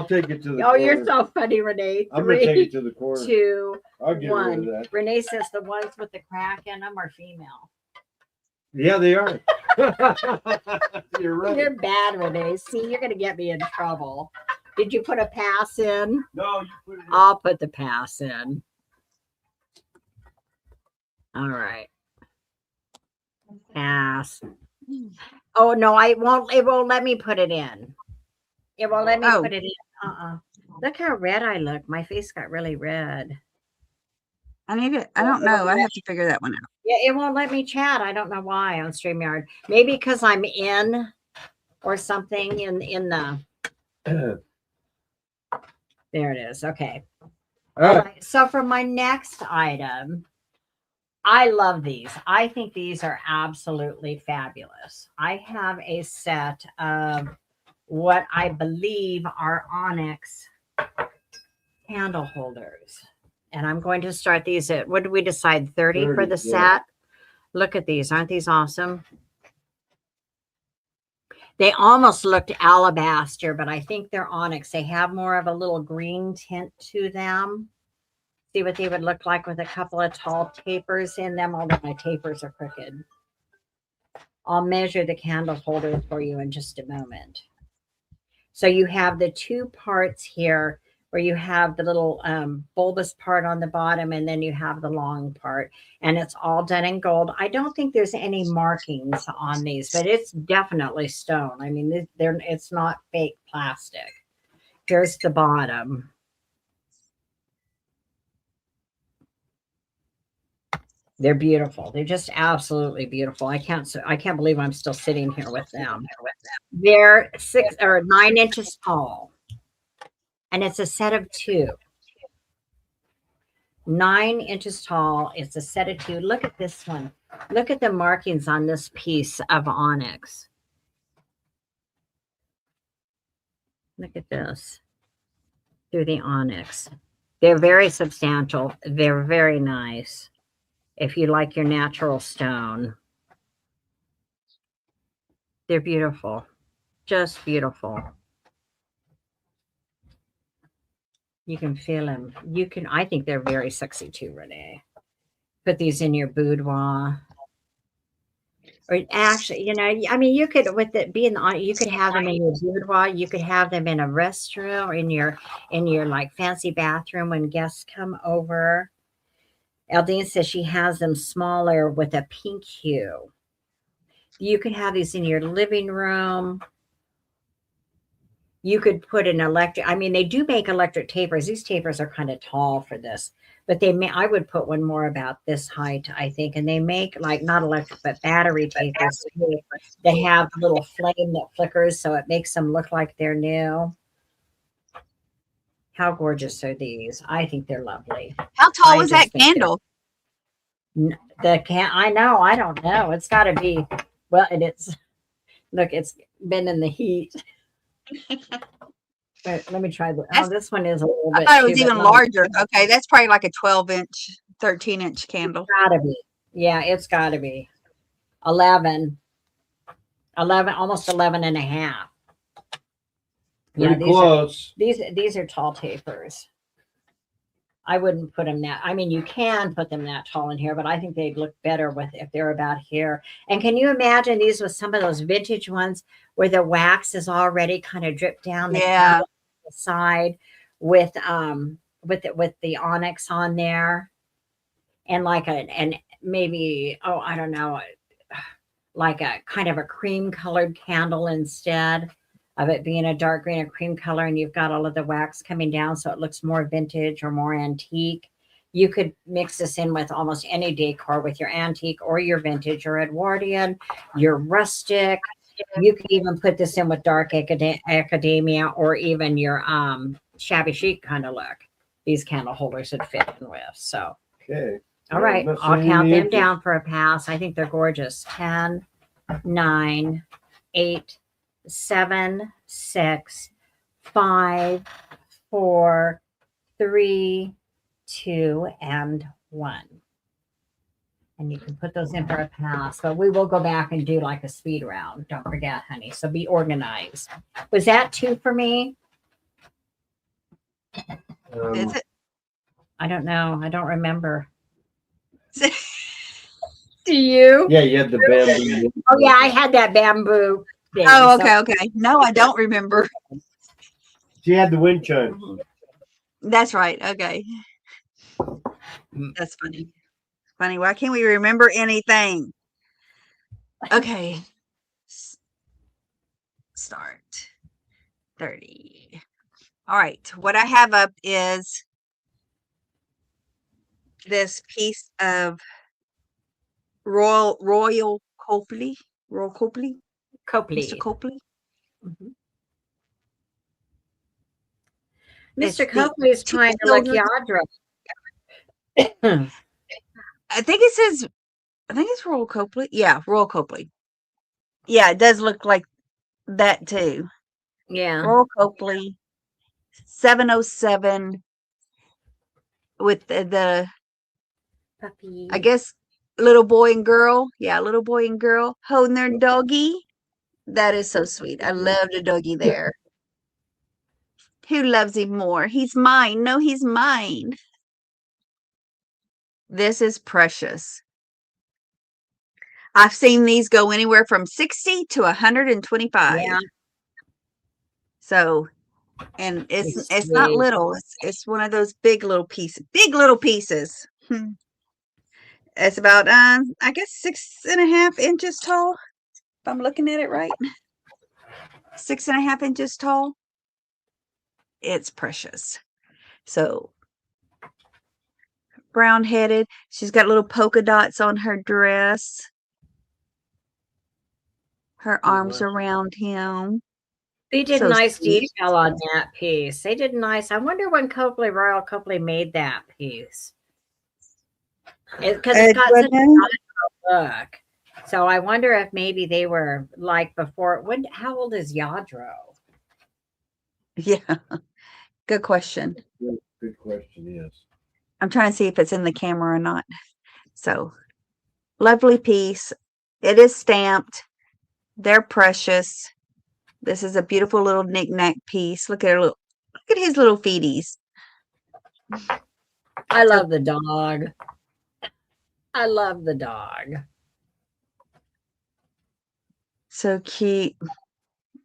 take it to the Oh, corner. you're so funny, Renee. I'm gonna take 3, it to the corner. 2, I'll get rid 1. of that. Renee says the ones with the crack in them are female. Yeah, they are. You're right. You're bad, Renee. See, you're going to get me in trouble. Did you put a pass in? No, you put it in. I'll put the pass in. All right. Pass. Oh, no, I won't. It won't let me put it in. It won't let me put it in. Look how red I look. My face got really red. I don't know. I have to figure that one out. Yeah, it won't let me chat. I don't know why on StreamYard. Maybe because I'm in or something in the. There it is. Okay. All right. So for my next item, I love these. I think these are absolutely fabulous. I have a set of what I believe are onyx candle holders. And I'm going to start these at, what did we decide, 30 for the set? Look at these. Aren't these awesome? They almost looked alabaster, but I think they're onyx. They have more of a little green tint to them. See what they would look like with a couple of tall tapers in them, although my tapers are crooked. I'll measure the candle holders for you in just a moment. So you have the two parts here where you have the little bulbous part on the bottom, and then you have the long part, and it's all done in gold. I don't think there's any markings on these, but it's definitely stone. I mean, it's not fake plastic. Here's the bottom. They're beautiful. They're just absolutely beautiful. I can't believe I'm still sitting here with them. They're 6 or 9 inches tall, and it's a set of 2. 9 inches tall. It's a set of 2. Look at this one. Look at the markings on this piece of onyx. Look at this. Through the onyx. They're very substantial. They're very nice. If you like your natural stone. They're beautiful. Just beautiful. You can feel them. I think they're very sexy too, Renee. Put these in your boudoir. Or actually, I mean, you could, with it being on, you could have them in your boudoir. You could have them in a restroom or in your like fancy bathroom when guests come over. Eldine says she has them smaller with a pink hue. You could have these in your living room. You could put an electric, I mean, they do make electric tapers. These tapers are kind of tall for this, but I would put one more about this height, I think. And they make like not electric, but battery tapers. They have a little flame that flickers, so it makes them look like they're new. How gorgeous are these? I think they're lovely. How tall was that candle? I know. I don't know. It's got to be, well, and look, it's been in the heat. Let me try this one is a little bit. I thought it was even larger. Okay, that's probably like a 12-inch, 13-inch candle. It's gotta be. Yeah, it's gotta be 11, almost 11 and a half. Pretty close. These are tall tapers. I wouldn't put them that. I mean, you can put them that tall in here, but I think they'd look better if they're about here. And can you imagine these with some of those vintage ones where the wax is already kind of dripped down the side with the onyx on there, and like and maybe I don't know, like a kind of a cream colored candle instead of it being a dark green or cream color, and you've got all of the wax coming down so it looks more vintage or more antique. You could mix this in with almost any decor, with your antique or your vintage or Edwardian, your rustic. You could even put this in with dark academia or even your shabby chic kind of look. These candle holders would fit in with. So, okay. All right, I'll count them down for a pass. I think they're gorgeous. 10, 9, 8, 7, 6, 5, 4, 3, 2, and 1. And you can put those in for a pass, but we will go back and do like a speed round. Don't forget, honey. So be organized. Was that 2 for me? Is it? I don't know. I don't remember. Do you? Yeah, you had the bamboo. Oh, yeah, I had that bamboo thing. Oh, okay, okay. No, I don't remember. She had the wind chimes. That's right. Okay. That's funny. Funny. Why can't we remember anything? Okay. Start. 30. All right. What I have up is this piece of Royal Copley. Royal Copley. Copley. Mr. Copley. Mm-hmm. Mr. Copley is trying to look Yadra. I think it's Royal Copley. Yeah, Royal Copley. Yeah, it does look like that too. Yeah. Royal Copley 707 with the puppy. I guess little boy and girl. Yeah, little boy and girl holding their doggy. That is so sweet. I love the doggy there. Who loves him more? He's mine. No, he's mine. This is precious. I've seen these go anywhere from 60 to 125. Yeah. So And it's It's not sweet. little. It's one of those big little pieces. Big little pieces. It's about I guess 6.5 inches tall. If I'm looking at it right. 6.5 inches tall. It's precious. So brown headed. She's got little polka dots on her dress. Her arms around him. They did So nice sweet. detail on that piece. They did nice. I wonder when Copley, Royal Copley made that piece. Because it's got such a Goodness. look. So I wonder if maybe they were like before. How old is Yadro? Yeah. Good question. Good question. Yes. I'm trying to see if it's in the camera or not. So lovely piece. It is stamped. They're precious. This is a beautiful little knick-knack piece. Look at his little feeties. I love the dog. I love the dog. So cute.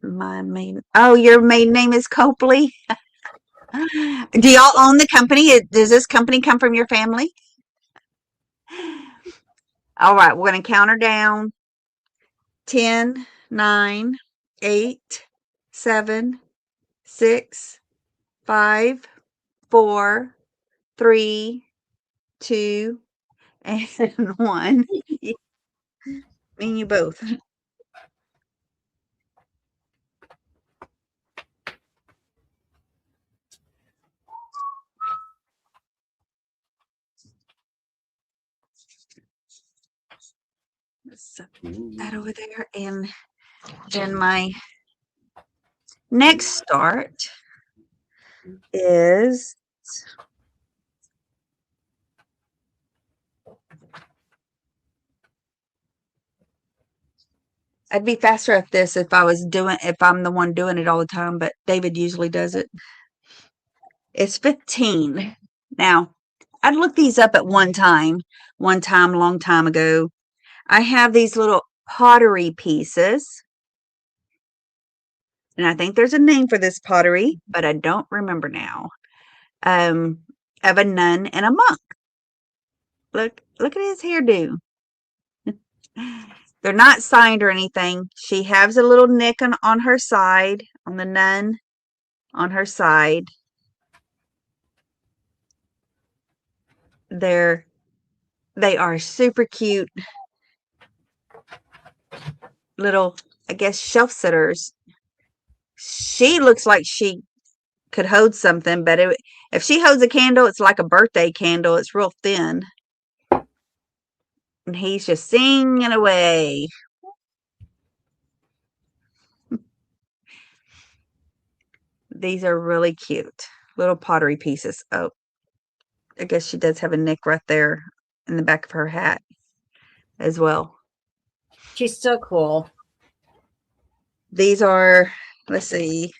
Your maiden name is Copley? Do y'all own the company? Does this company come from your family? All right, we're going to count her down. 10, 9, 8, 7, 6, 5, 4, 3, 2, and 1. Me and you both. Let's set that over there. And then my next start is I'd be faster at this if I'm the one doing it all the time, but David usually does it. It's 15. Now, I'd looked these up at one time, a long time ago. I have these little pottery pieces. And I think there's a name for this pottery, but I don't remember now. Of a nun and a monk. Look at his hairdo. They're not signed or anything. She has a little nick on her side, on the nun on her side. They are super cute little, I guess, shelf sitters. She looks like she could hold something, but if she holds a candle, it's like a birthday candle. It's real thin. And he's just singing away. These are really cute little pottery pieces. Oh, I guess she does have a nick right there in the back of her hat as well. She's so cool. These are, let's see,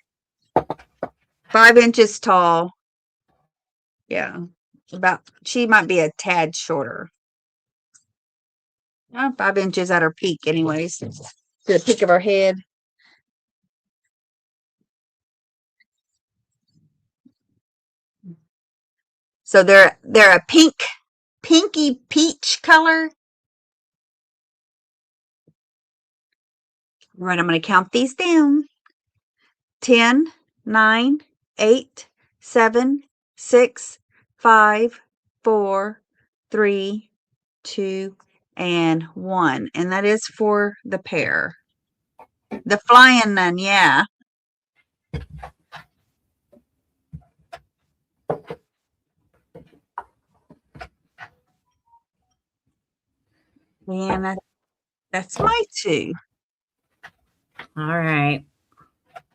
5 inches tall. Yeah, she might be a tad shorter. 5 inches at her peak, anyways. To the peak of her head. So they're a pinky peach color. Right, I'm going to count these down. 10, 9, 8, 7, 6, 5, 4, 3, 2, and 1. And that is for the pair. The flying nun, yeah. And that's my 2. All right.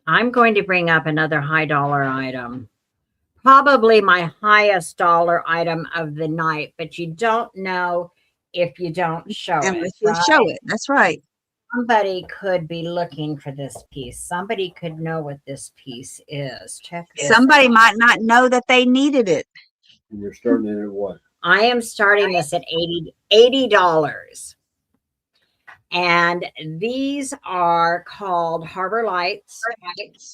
I'm going to bring up another high dollar item. Probably my highest dollar item of the night, but you don't know if you don't show Unless it. you Right? show it. That's right. Somebody could be looking for this piece. Somebody could know what this piece is. Check this. Somebody might not know that they needed it. And you're starting it at what? I am starting this at $80. And these are called Harbor Lights.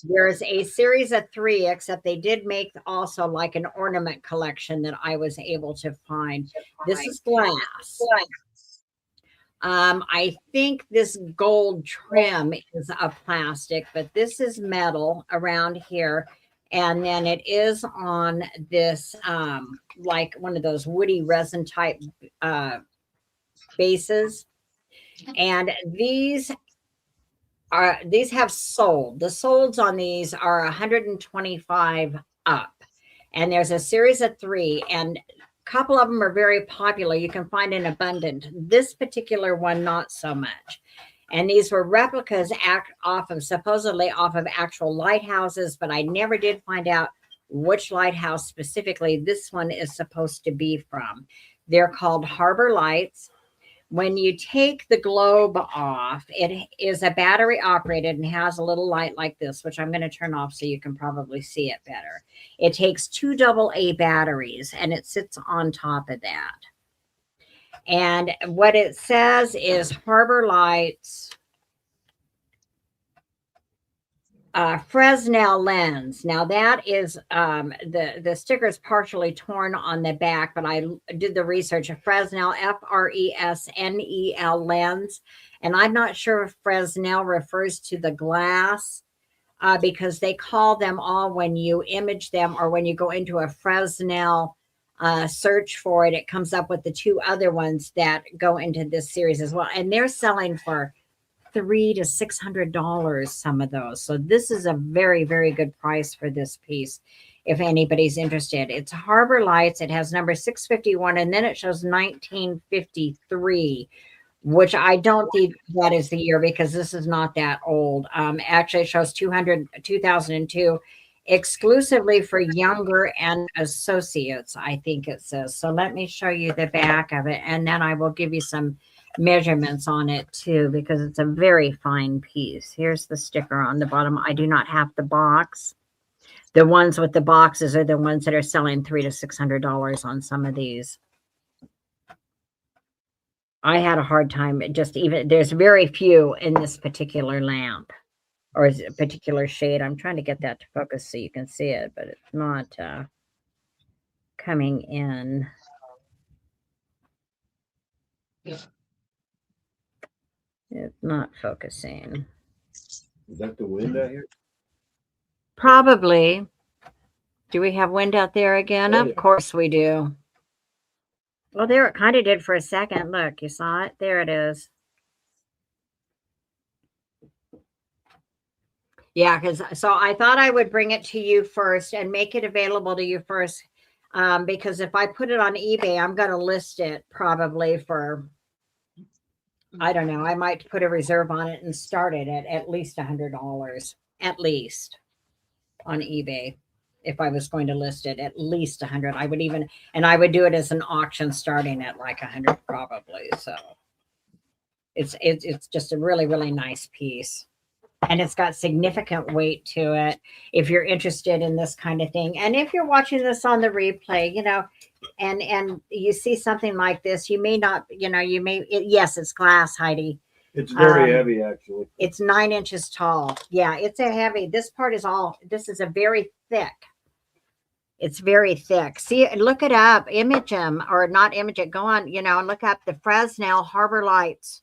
There's a series of 3, except they did make also like an ornament collection that I was able to find. This is glass. I think this gold trim is a plastic, but this is metal around here. And then it is on this, like one of those woody resin type bases. And these have sold. The solds on these are 125 up. And there's a series of 3, and a couple of them are very popular. You can find in abundant. This particular one, not so much. And these were replicas supposedly off of actual lighthouses, but I never did find out which lighthouse specifically this one is supposed to be from. They're called Harbor Lights. When you take the globe off, it is a battery operated and has a little light like this, which I'm going to turn off so you can probably see it better. It takes 2 AA batteries and it sits on top of that. And what it says is Harbor Lights Fresnel lens. Now that is the sticker is partially torn on the back, but I did the research of Fresnel, Fresnel lens, and I'm not sure if Fresnel refers to the glass because they call them all when you image them or when you go into a Fresnel search for it, it comes up with the 2 other ones that go into this series as well, and they're selling for $300 to $600, some of those. So this is a very, very good price for this piece if anybody's interested. It's Harbor Lights. It has number 651, and then it shows 1953, which I don't think that is the year because this is not that old. Actually, it shows 2002, exclusively for younger and associates, I think it says. So let me show you the back of it, and then I will give you some measurements on it too, because it's a very fine piece. Here's the sticker on the bottom. I do not have the box. The ones with the boxes are the ones that are selling $300 to $600 on some of these. I had a hard time there's very few in this particular lamp or a particular shade. I'm trying to get that to focus so you can see it, but it's not coming in. It's not focusing. Is that the wind out here? Probably. Do we have wind out there again? Oh, Of yeah. course we do. Well, there it kind of did for a second. Look, you saw it? There it is. Yeah, so I thought I would bring it to you first and make it available to you first. Because if I put it on eBay, I'm going to list it probably for, I don't know, I might put a reserve on it and start it at least $100, at least on eBay. If I was going to list it at least 100, I would even, and I would do it as an auction starting at like 100 probably. So it's just a really, really nice piece. And it's got significant weight to it if you're interested in this kind of thing. And if you're watching this on the replay, you know, and you see something like this, you may not, you know, yes, it's glass, Heidi. It's very heavy, actually. It's 9 inches tall. Yeah, it's a heavy. This part is this is a very thick. It's very thick. See, look it up, image them, or not image it. Go on, you know, and look up the Fresnel Harbor Lights.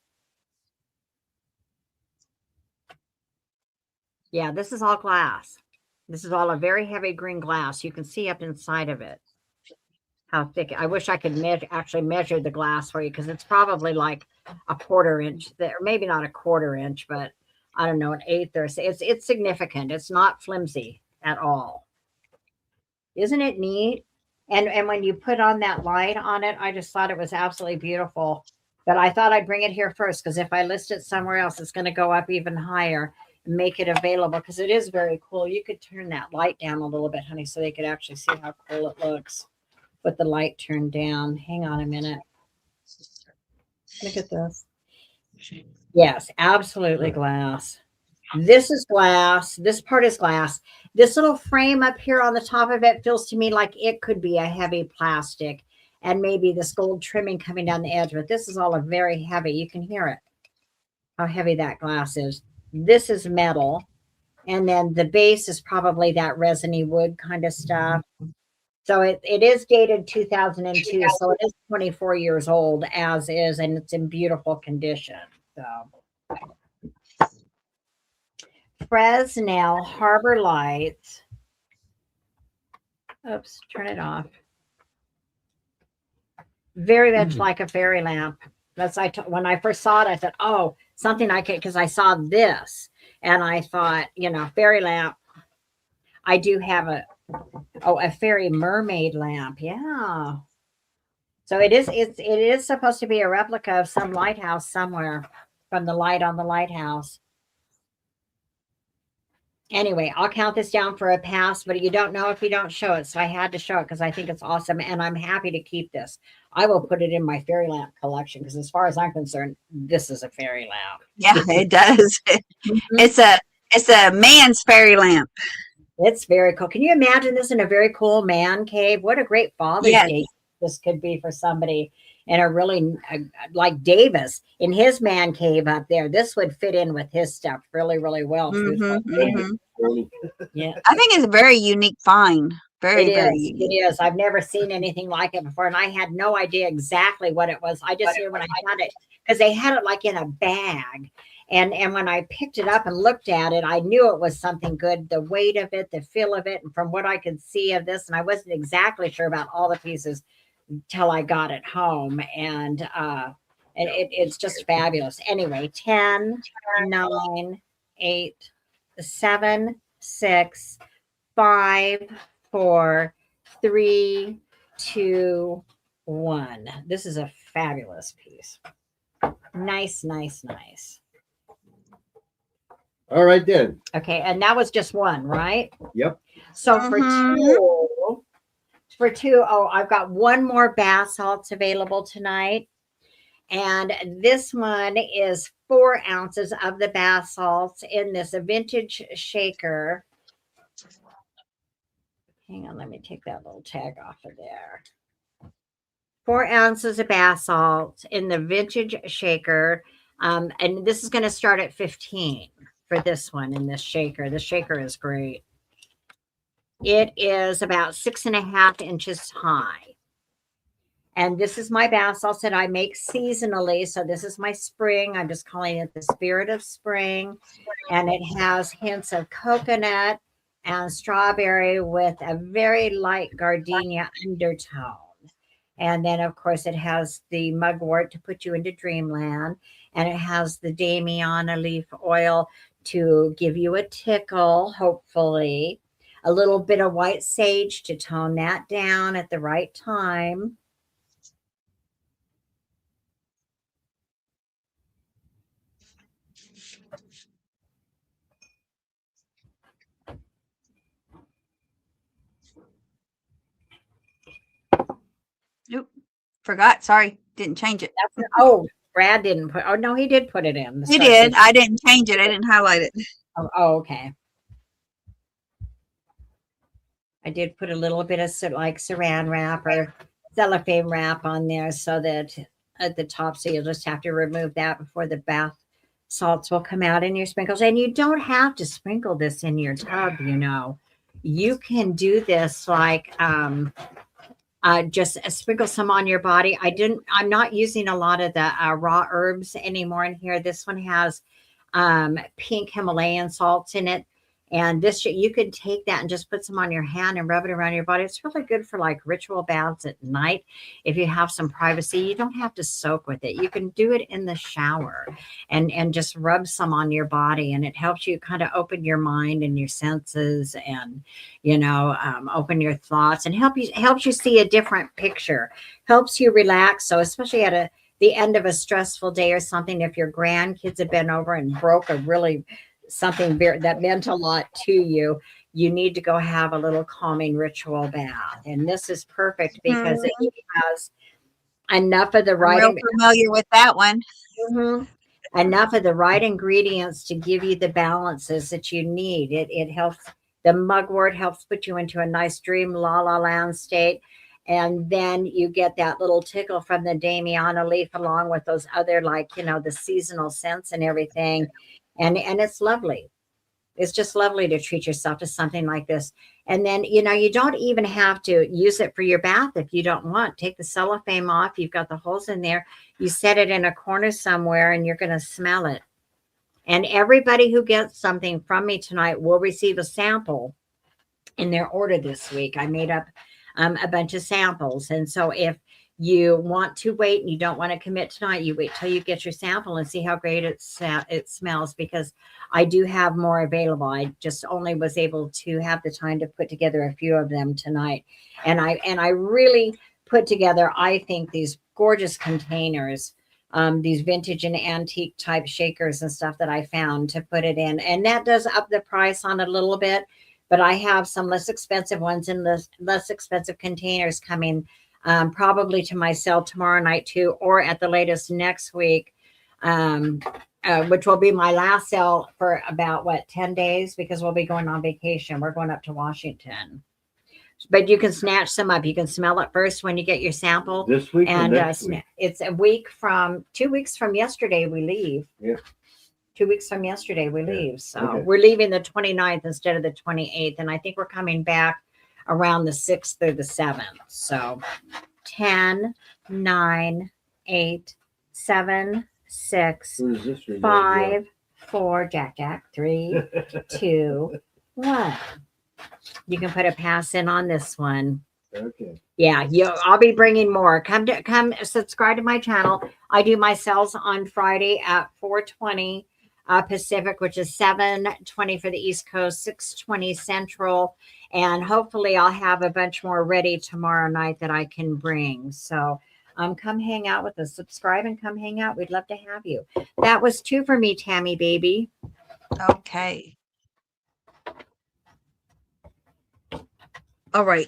Yeah, this is all glass. This is all a very heavy green glass. You can see up inside of it how thick. I wish I could actually measure the glass for you because it's probably like a 1/4 inch, or maybe not a 1/4 inch, but I don't know, an 1/8 or so. It's significant. It's not flimsy at all. Isn't it neat? And when you put on that light on it, I just thought it was absolutely beautiful. But I thought I'd bring it here first because if I list it somewhere else, it's going to go up even higher. Make it available because it is very cool. You could turn that light down a little bit, honey, so they could actually see how cool it looks with the light turned down. Hang on a minute. Look at this. Yes, absolutely glass. This is glass. This part is glass. This little frame up here on the top of it feels to me like it could be a heavy plastic and maybe this gold trimming coming down the edge, but this is all a very heavy. You can hear it. how heavy that glass is. This is metal. And then the base is probably that resiny wood kind of stuff. So it is dated 2002. So it is 24 years old as is, and it's in beautiful condition. So Fresnel Harbor Lights. Oops, turn it off. Very much like a fairy lamp. That's when I first saw it, I thought, oh, something I could, because I saw this and I thought, fairy lamp. I do have a fairy mermaid lamp. Yeah. So it is supposed to be a replica of some lighthouse somewhere from the light on the lighthouse. Anyway, I'll count this down for a pass, but you don't know if you don't show it. So I had to show it because I think it's awesome. And I'm happy to keep this. I will put it in my fairy lamp collection because as far as I'm concerned, this is a fairy lamp. Yeah, it does. It's a man's fairy lamp. It's very cool. Can you imagine this in a very cool man cave? What a great Father's Day this could be for somebody in a really like Davis in his man cave up there. This would fit in with his stuff really, really well. Yeah, I think it's a very unique find. Very unique. It is. I've never seen anything like it before, and I had no idea exactly what it was. I just knew when I had it because they had it like in a bag. And when I picked it up and looked at it, I knew it was something good. The weight of it, the feel of it, and from what I could see of this, and I wasn't exactly sure about all the pieces till I got it home. And it's just fabulous. Anyway, 10, 9, 8, 7, 6, 5, 4, 3, 2, 1. This is a fabulous piece. Nice, nice, nice. All right then. Okay, and that was just one, right? Yep. So for two, I've got one more bath salts available tonight. And this one is 4 ounces of the bath salts in this vintage shaker. Hang on, let me take that little tag off of there. 4 ounces of bath salts in the vintage shaker. And this is going to start at 15 for this one in this shaker. The shaker is great. It is about 6.5 inches high. And this is my bath salts that I make seasonally. So this is my spring. I'm just calling it the Spirit of Spring. And it has hints of coconut and strawberry with a very light gardenia undertone. And then, of course, it has the mugwort to put you into dreamland. And it has the Damiana leaf oil to give you a tickle, hopefully. A little bit of white sage to tone that down at the right time. Nope. Forgot. Sorry. Didn't change it. Brad didn't put. Oh, no, he did put it in. He did. I didn't change it. I didn't highlight it. Oh, okay. I did put a little bit of like saran wrap or cellophane wrap on there so that at the top, so you'll just have to remove that before the bath salts will come out in your sprinkles. And you don't have to sprinkle this in your tub, You can do this like just sprinkle some on your body. I'm not using a lot of the raw herbs anymore in here. This one has pink Himalayan salts in it. And this, you could take that and just put some on your hand and rub it around your body. It's really good for like ritual baths at night. If you have some privacy, you don't have to soak with it. You can do it in the shower and just rub some on your body. And it helps you kind of open your mind and your senses and, open your thoughts and helps you see a different picture, helps you relax. So especially at the end of a stressful day or something, if your grandkids have been over and broke something that meant a lot to you, you need to go have a little calming ritual bath. And this is perfect because it has enough of the right. I'm real familiar with that one. Enough of the right ingredients to give you the balances that you need. It helps. The mugwort helps put you into a nice dream la la land state. And then you get that little tickle from the Damiana leaf along with those other, like, the seasonal scents and everything. And it's lovely. It's just lovely to treat yourself to something like this. And then, you don't even have to use it for your bath if you don't want. Take the cellophane off. You've got the holes in there. You set it in a corner somewhere and you're going to smell it. And everybody who gets something from me tonight will receive a sample in their order this week. I made up a bunch of samples. And so if you want to wait and you don't want to commit tonight, you wait till you get your sample and see how great it smells, because I do have more available. I just only was able to have the time to put together a few of them tonight. And I really put together, I think, these gorgeous containers, these vintage and antique type shakers and stuff that I found to put it in. And that does up the price on a little bit, but I have some less expensive ones in the less expensive containers coming probably to my sale tomorrow night too, or at the latest next week, which will be my last sale for about 10 days, because we'll be going on vacation. We're going up to Washington, but you can snatch some up. You can smell it first when you get your sample. This week and next week? It's 2 weeks from yesterday we leave. Yeah. 2 weeks from yesterday we leave. So Okay. we're leaving the 29th instead of the 28th. And I think we're coming back around the 6th or the 7th. So 10, 9, 8, 7, 6, Who is this? 5, 4, Jack, 3, 2, 1. You can put a pass in on this one. Okay. Yeah, I'll be bringing more. Come subscribe to my channel. I do my sales on Friday at 4:20 Pacific, which is 7:20 for the East Coast, 6:20 Central, and hopefully I'll have a bunch more ready tomorrow night that I can bring. So come hang out with us. Subscribe and come hang out. We'd love to have you. That was 2 for me, Tammy baby. Okay. All right.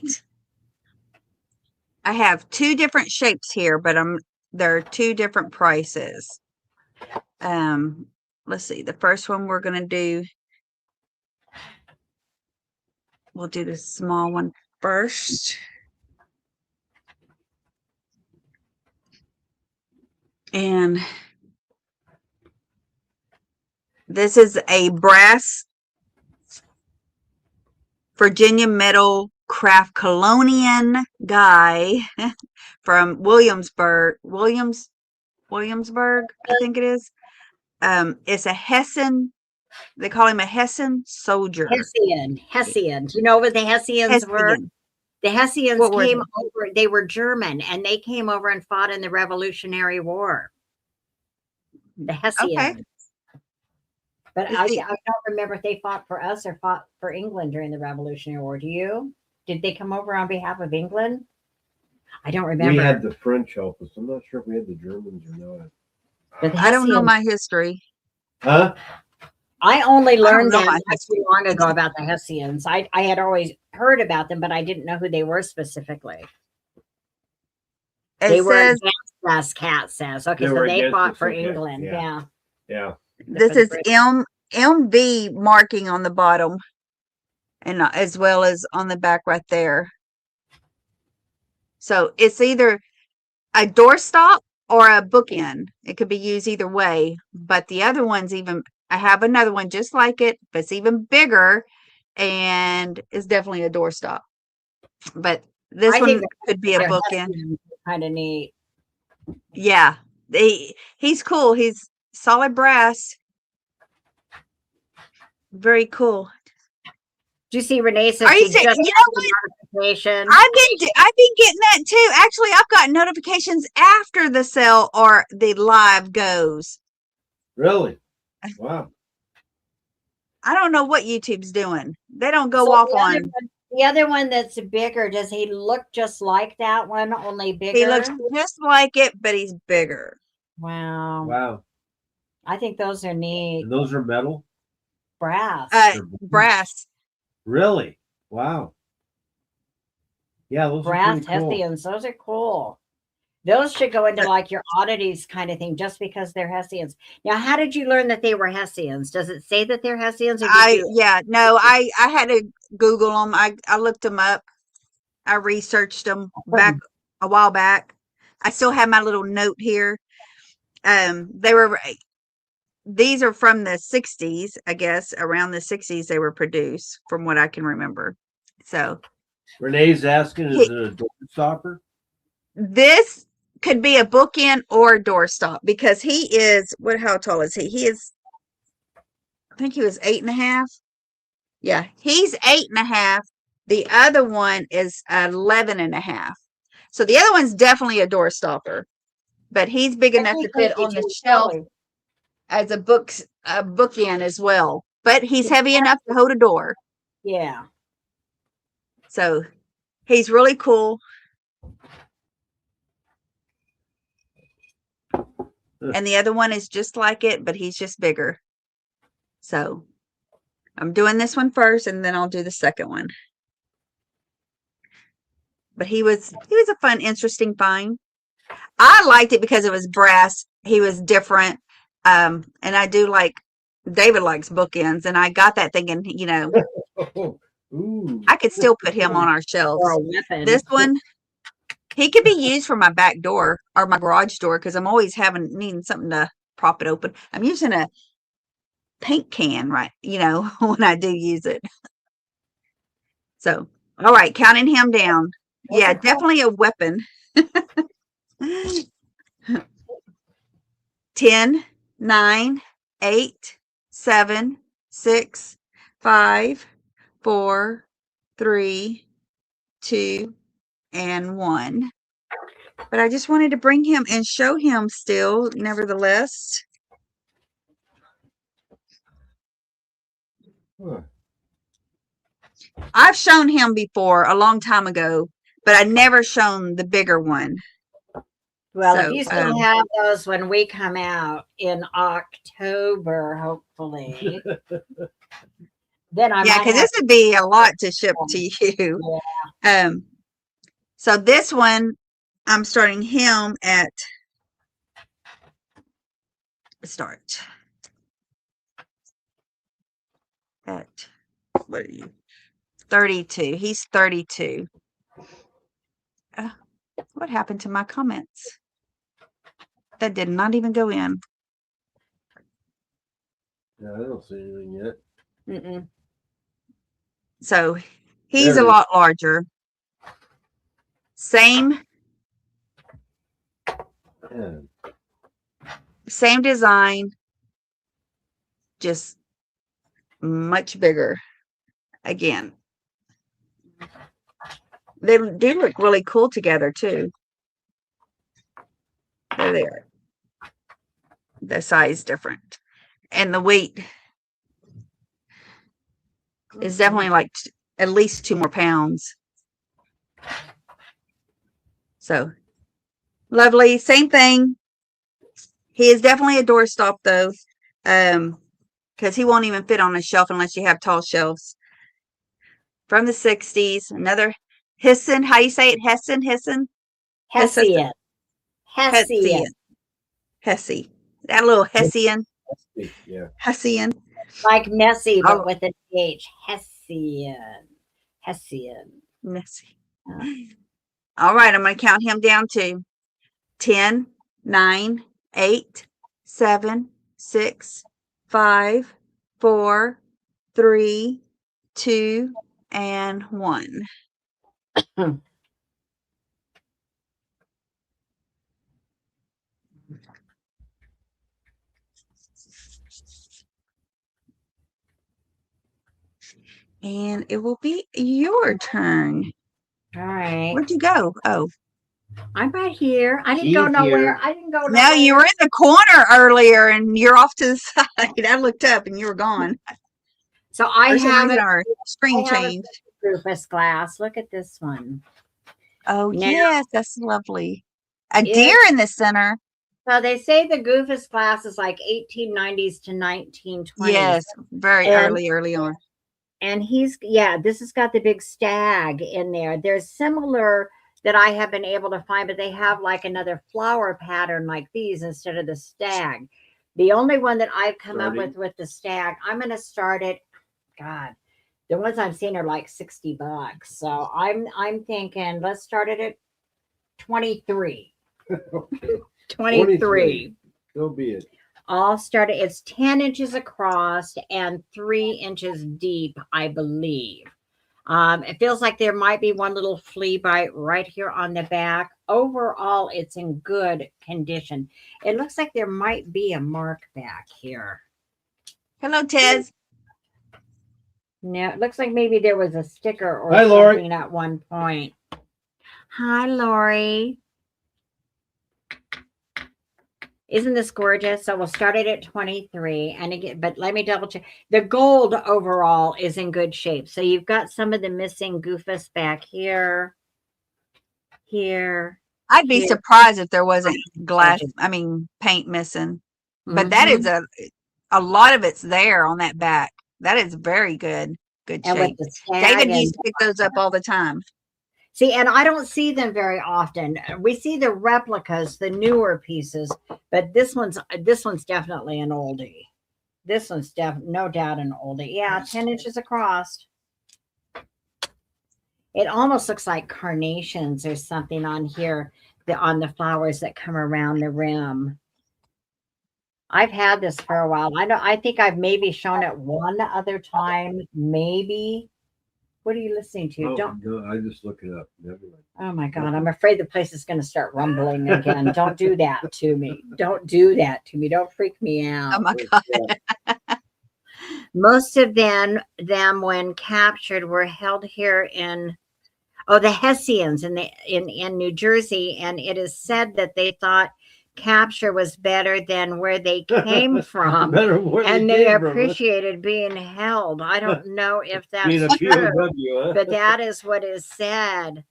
I have 2 different shapes here, but they're 2 different prices. Let's see. The first one we're going to do, we'll do the small one first. And this is a brass Virginia metal craft colonian guy from Williamsburg, I think it is. It's a Hessian. They call him a Hessian soldier. Hessian. Do you know what the Hessians were? Hessian. The Hessians What were came over. They were German, and they came over and fought in the Revolutionary War. The Hessians. Okay. But I don't remember if they fought for us or fought for England during the Revolutionary War. Do you? Did they come over on behalf of England? I don't remember. We had the French help us. I'm not sure if we had the Germans or not. But the I don't know Hessians- my history. Huh? I only learned know that my not too long ago about the Hessians. I had always heard about them, but I didn't know who they were specifically. They were says against us, Kat says. Okay, They so were they against fought us, for okay, England. yeah. Yeah. Yeah. this is MV marking on the bottom, and as well as on the back right there. So it's either a doorstop or a bookend. It could be used either way, but the other one's I have another one just like it, but it's even bigger and it's definitely a doorstop. But this I one think could be a they're bookend. kind of neat. Yeah. He's cool. He's solid brass. Very cool. Do you see Renee said Are you she saying, just you got know the notification? I've been getting that too. Actually, I've got notifications after the sale or the live goes. Really? Wow. I don't know what YouTube's doing. They don't go So off the other on. the other one that's bigger, does he look just like that one, only bigger? He looks just like it, but he's bigger. Wow. Wow. I think those are neat. And those are metal? Brass. Brass. Really? Wow. Yeah, those Brass are pretty cool. Hessians. Those are cool. Those should go into like your oddities kind of thing, just because they're Hessians. Now, how did you learn that they were Hessians? Does it say that they're Hessians? Or I had to Google them. I looked them up. I researched them back a while back. I still have my little note here. These are from the 60s, I guess. Around the 60s they were produced, from what I can remember. So Renee's asking, is it a door stopper? this could be a bookend or a doorstop, because he is, how tall is he? He is, I think he was 8.5. Yeah, he's 8.5. The other one is 11.5. So the other one's definitely a door stopper, but he's big I enough to think fit maybe on the too, shelf probably. as a bookend as well. But he's heavy enough to hold a door. Yeah. So he's really cool. And the other one is just like it, but he's just bigger. So I'm doing this one first, and then I'll do the second one. But he was a fun, interesting find. I liked it because it was brass. He was different. And I do like, David likes bookends, and I got that thinking, Ooh. I could still put him on our shelves. Or a weapon. This one, he could be used for my back door or my garage door, because I'm always needing something to prop it open. I'm using a paint can, right? When I do use it. So, all right, counting him down. Yeah, definitely a weapon. 10, 9, 8, 7, 6, 5, 4, 3, 2, and 1. But I just wanted to bring him and show him still, nevertheless. Huh. I've shown him before a long time ago, but I never shown the bigger one. Well, So, if you still have those when we come out in October, hopefully, then I yeah, might because have. this would be a lot to ship to you. Yeah. So this one, I'm starting him at what are you? 32. He's 32. What happened to my comments? That did not even go in. Yeah, I don't see anything yet. Mm-mm. So he's a lot larger. Same design, just much bigger. Again, they do look really cool together too. There they are. The size different, and the weight is definitely like at least 2 more pounds. So lovely. Same thing. He is definitely a doorstop though, because he won't even fit on a shelf unless you have tall shelves. From the 60s, another Hessen. How you say it? Hessen? Hessian. Hesse. That little Hessian. Yeah. Hessian. Like messy, but with an H. Hessian. Messy. All right, I'm going to count him down to 10, 9, 8, 7, 6, 5, 4, 3, 2, and 1. And it will be your turn. All right. Where'd you go? Oh, I'm right here. I didn't go nowhere. No, you were in the corner earlier, and you're off to the side. I looked up, and you were gone. So I have our screen changed. Rufus glass. Look at this one. Oh, now, yes, that's lovely. A deer in the center. So they say the Goofus glass is like 1890s to 1920s. Yes, very early on. And this has got the big stag in there. There's similar that I have been able to find, but they have like another flower pattern like these instead of the stag. The only one that I've come up with the stag, I'm going to start it. God, The ones I'm seeing are like $60. So I'm thinking let's start it at 23. Okay. 23. So be it. All started. It's 10 inches across and 3 inches deep, I believe. It feels like there might be one little flea bite right here on the back. Overall, it's in good condition. It looks like there might be a mark back here. Hello, Tez. No, it looks like maybe there was a sticker or Hi, Lori. something at one point. Hi, Lori. Isn't this gorgeous? So we'll start it at 23. And again, but let me double check. The gold overall is in good shape. So you've got some of the missing goofus back here. Here. I'd be here. surprised if there wasn't paint missing. But that is a lot of it's there on that back. That is very good And shape. with the stag David and used to pick those up all the time. see, and I don't see them very often. We see the replicas, the newer pieces, but this one's definitely an oldie. This one's no doubt an oldie. Yeah, 10 inches across. It almost looks like carnations or something on here, on the flowers that come around the rim. I've had this for a while. I think I've maybe shown it one other time, maybe. What are you listening to? No, I just look it up. Never mind. Oh my God, I'm afraid the place is going to start rumbling again. Don't do that to me. Don't do that to me. Don't freak me out. Oh my God. Most of them when captured were held here in the Hessians in New Jersey, and it is said that they thought capture was better than where they came from, and they appreciated being held. I don't know if that's true, but that is what is said.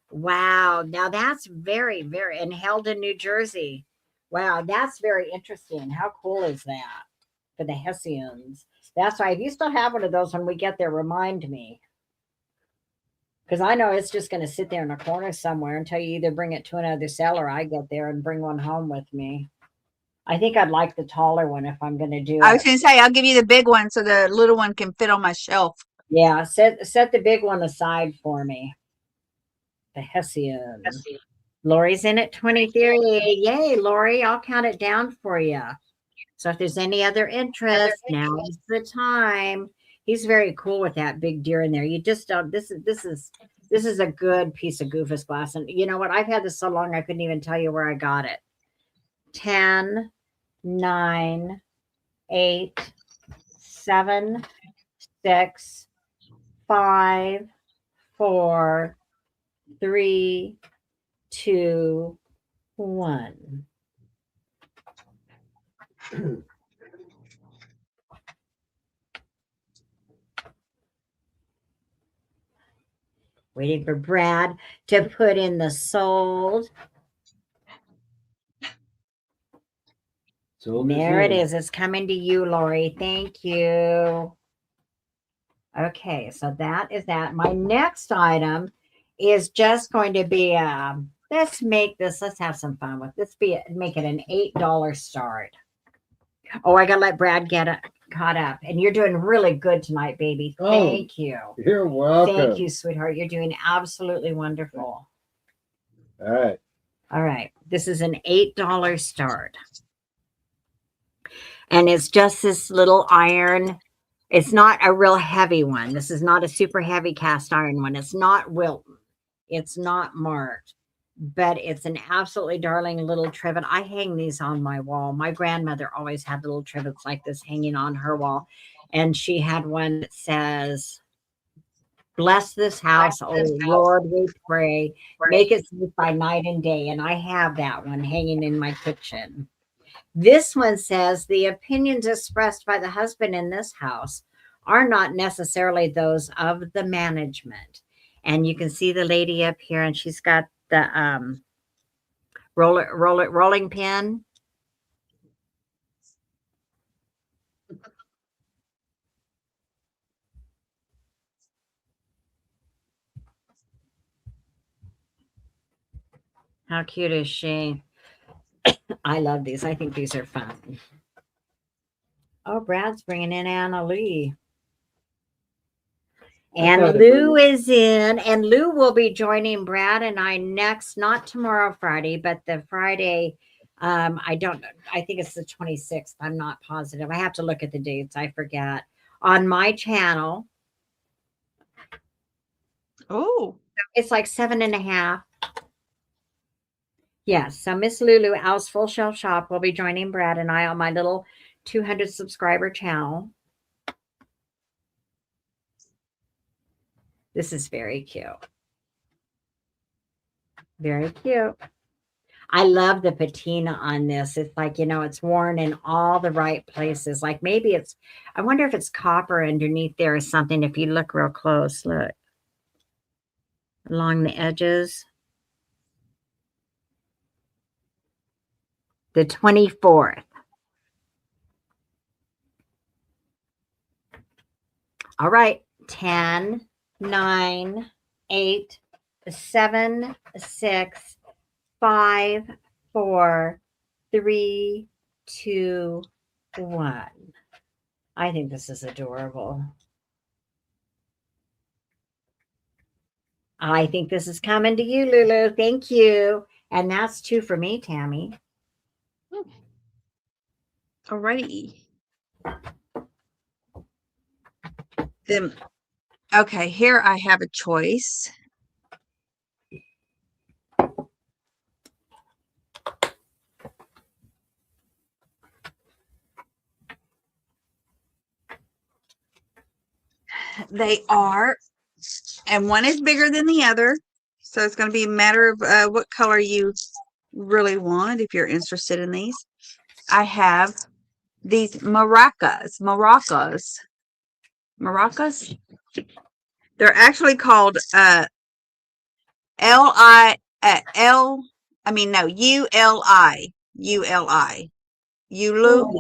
Wow, now that's very, very, and held in New Jersey. Wow, that's very interesting. How cool is that for the Hessians? That's why if you still have one of those when we get there, remind me. Because I know it's just going to sit there in a corner somewhere until you either bring it to another seller or I get there and bring one home with me. I think I'd like the taller one if I'm going to do it. I was going to say, I'll give you the big one so the little one can fit on my shelf. Yeah, set the big one aside for me. The Hessian. Lori's in at 23. Yay, Lori. I'll count it down for you. So if there's any other interest, now is the time. He's very cool with that big deer in there. You just don't. This is a good piece of Goofus glass. And you know what? I've had this so long I couldn't even tell you where I got it. 10, 9, 8, 7, 6, 5, 4, 3, 2, 1. Waiting for Brad to put in the sold. There it is. It's coming to you, Lori. Thank you. Okay, so that is that. My next item is just going to be let's have some fun with this. Make it an $8 start. Oh, I gotta let Brad get caught up. And you're doing really good tonight, baby. Thank you. You're welcome. Thank you, sweetheart. You're doing absolutely wonderful. All right. This is an $8 start. And it's just this little iron. It's not a real heavy one. This is not a super heavy cast iron one. It's not Wilton. It's not marked. But it's an absolutely darling little trivet. I hang these on my wall. My grandmother always had little trivets like this hanging on her wall. And she had one that says, "Bless this house, oh Lord, we pray. Make it safe by night and day." And I have that one hanging in my kitchen. This one says, "The opinions expressed by the husband in this house are not necessarily those of the management." And you can see the lady up here, and she's got the rolling pin. How cute is she? I love these. I think these are fun. Oh, Brad's bringing in Anna Lee. And thought it Lou was- is in, and Lou will be joining Brad and I next, not tomorrow, Friday, but the Friday. I don't know. I think it's the 26th. I'm not positive. I have to look at the dates. I forget. On my channel, Oh, it's like 7.5. Yes. So Miss Lulu, Al's Full Shelf Shop, will be joining Brad and I on my little 200 subscriber channel. This is very cute. Very cute. I love the patina on this. It's like, it's worn in all the right places. Like maybe I wonder if it's copper underneath there or something. If you look real close, look along the edges. The 24th. All right. 10, 9, 8, 7, 6, 5, 4, 3, 2, 1. I think this is adorable. I think this is coming to you, Lulu. Thank you. And that's 2 for me, Tammy. alrighty. Then, okay, here I have a choice. They are, and one is bigger than the other. So it's going to be a matter of what color you really want if you're interested in these. I have these maracas. They're actually called Uli.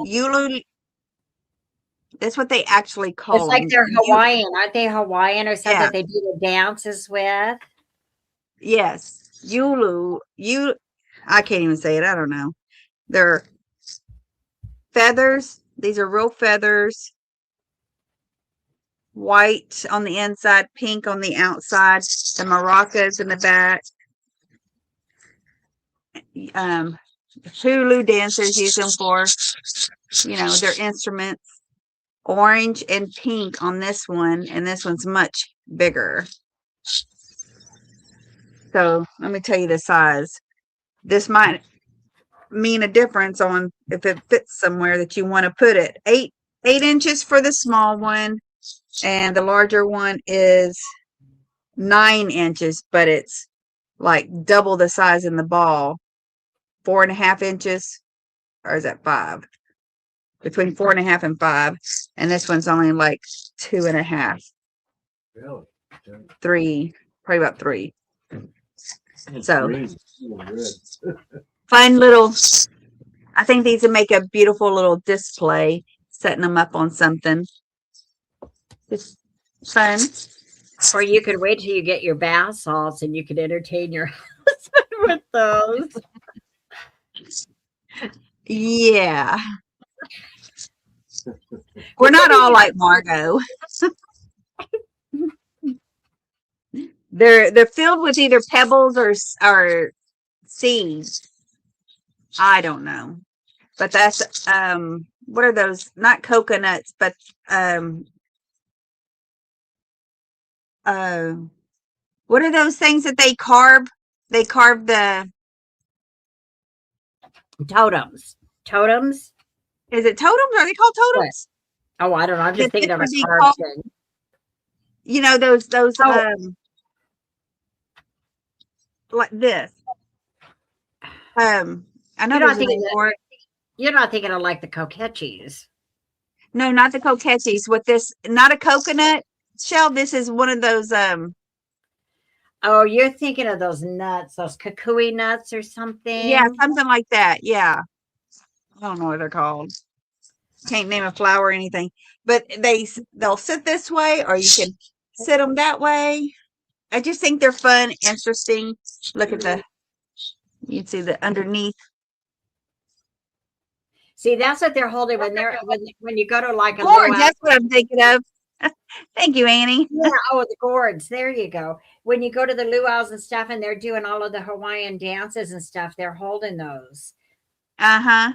Ulu. That's what they actually call It's like them. they're Hawaiian. Aren't they Hawaiian or something Yeah. that they do the dances with? Yes. I can't even say it. I don't know. They're feathers. These are real feathers. White on the inside, pink on the outside. The maracas in the back. Hulu dancers use them for, their instruments. Orange and pink on this one, and this one's much bigger. So let me tell you the size. This might mean a difference on if it fits somewhere that you want to put it. 8 inches for the small one, and the larger one is 9 inches, but it's like double the size in the ball. 4.5 inches, or is that 5? Between 4.5 and 5, and this one's only like 2.5, Really? 3, probably about 3. It's So green. It's red. fine little. I think these would make a beautiful little display. Setting them up on something. It's fun. Or you could wait till you get your bath salts and you could entertain your husband with those. Yeah. We're not all like Margot. They're filled with either pebbles or seeds. I don't know. But that's what are those? Not coconuts, but what are those things that they carve? They carve the Totems. Totems? is it totems? Are they called totems? Oh, I don't know. I'm just thinking of a Would be carved called- thing. Those Oh. like this. I know You're not there's a thinking name for it. You're not thinking of like the coquetches. No, not the coquettis. With this, not a coconut shell. This is one of those. Oh, you're thinking of those nuts, those kukui nuts or something. Yeah, something like that. Yeah, I don't know what they're called. Can't name a flower or anything. But they'll sit this way, or you can sit them that way. I just think they're fun, interesting. Look at you can see the underneath. See, that's what they're holding when you go to like a Orange, little that's what I'm thinking of. Thank you, Annie. Yeah. Oh, the gourds. There you go. When you go to the luau's and stuff, and they're doing all of the Hawaiian dances and stuff, they're holding those. Uh-huh.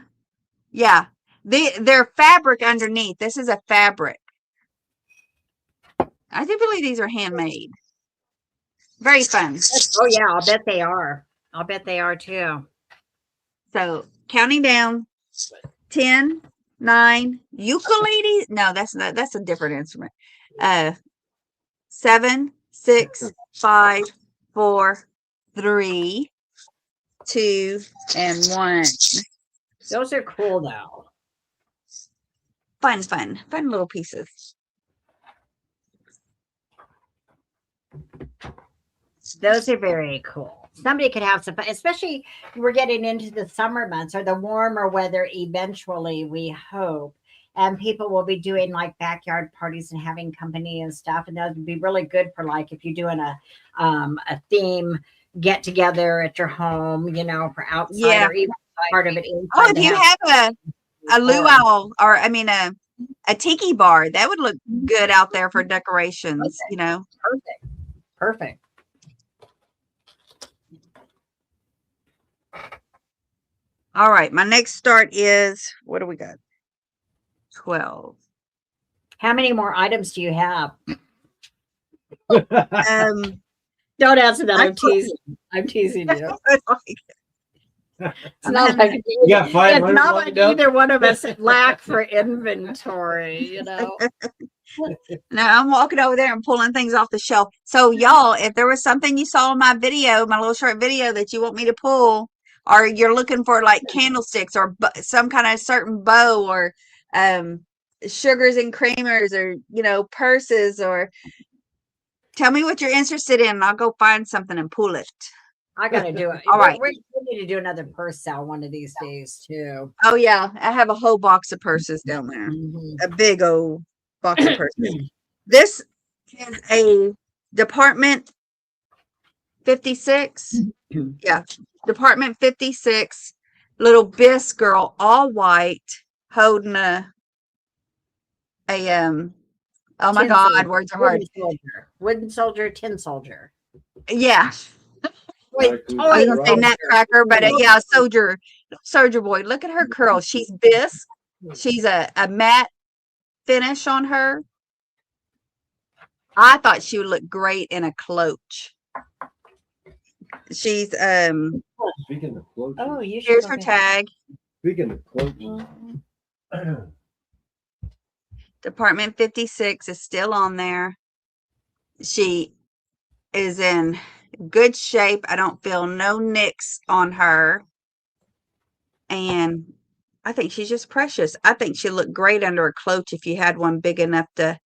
Yeah. They're fabric underneath. This is a fabric. I do believe these are handmade. Very fun. Oh yeah, I'll bet they are. I'll bet they are too. So counting down 10, 9, ukulele. No, that's not, that's a different instrument. 7, 6, 5, 4, 3, 2, and 1. Those are cool though. Fun little pieces. Those are very cool. Somebody could have some fun, especially we're getting into the summer months or the warmer weather eventually, we hope. And people will be doing like backyard parties and having company and stuff. And that would be really good for like if you're doing a theme get together at your home, you know, for outside Yeah. or even part of it inside. Oh, if you have a luau or I mean a tiki bar, that would look good out there for decorations, you know. Perfect. All right, my next start is, what do we got? 12. How many more items do you have? Um, Don't answer that. I I'm teasing. I'm teasing you. It's I'm not having- like You got it's 500 not lined like up? either one of us lack for inventory, you know. No, I'm walking over there and pulling things off the shelf. So y'all, if there was something you saw in my video, my little short video that you want me to pull, or you're looking for like candlesticks or some kind of certain bow or sugars and creamers or, you know, purses, or tell me what you're interested in and I'll go find something and pull it. I gotta do it. All right. We need to do another purse sale one of these days too. Oh yeah, I have a whole box of purses down there. Mhm. A big old box of purses. This is a Department 56. Yeah, Department 56. Little bisque girl, all white, holding a oh my Tin God, soldier, words are hard. wooden soldier, tin soldier. Yeah, Wait, Like I was gonna say toy. nutcracker, but yeah, soldier boy. Look at her curls. She's bisque. She's a matte finish on her. I thought she would look great in a cloche. She's Speaking of cloches, Oh, you should. here's go her back. tag. speaking of cloches, Mhm. Department 56 is still on there. She is in good shape. I don't feel no nicks on her. And I think she's just precious. I think she'd look great under a cloche if you had one big enough to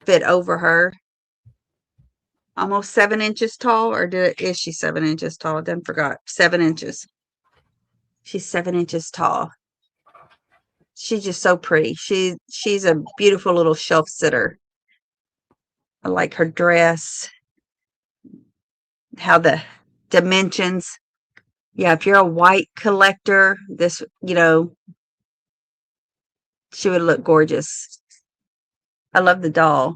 fit over her. Almost 7 inches tall, or is she 7 inches tall? I done forgot. 7 inches. She's 7 inches tall. She's just so pretty. She's a beautiful little shelf sitter. I like her dress. How the dimensions. Yeah, if you're a white collector, this, you know, she would look gorgeous. I love the doll.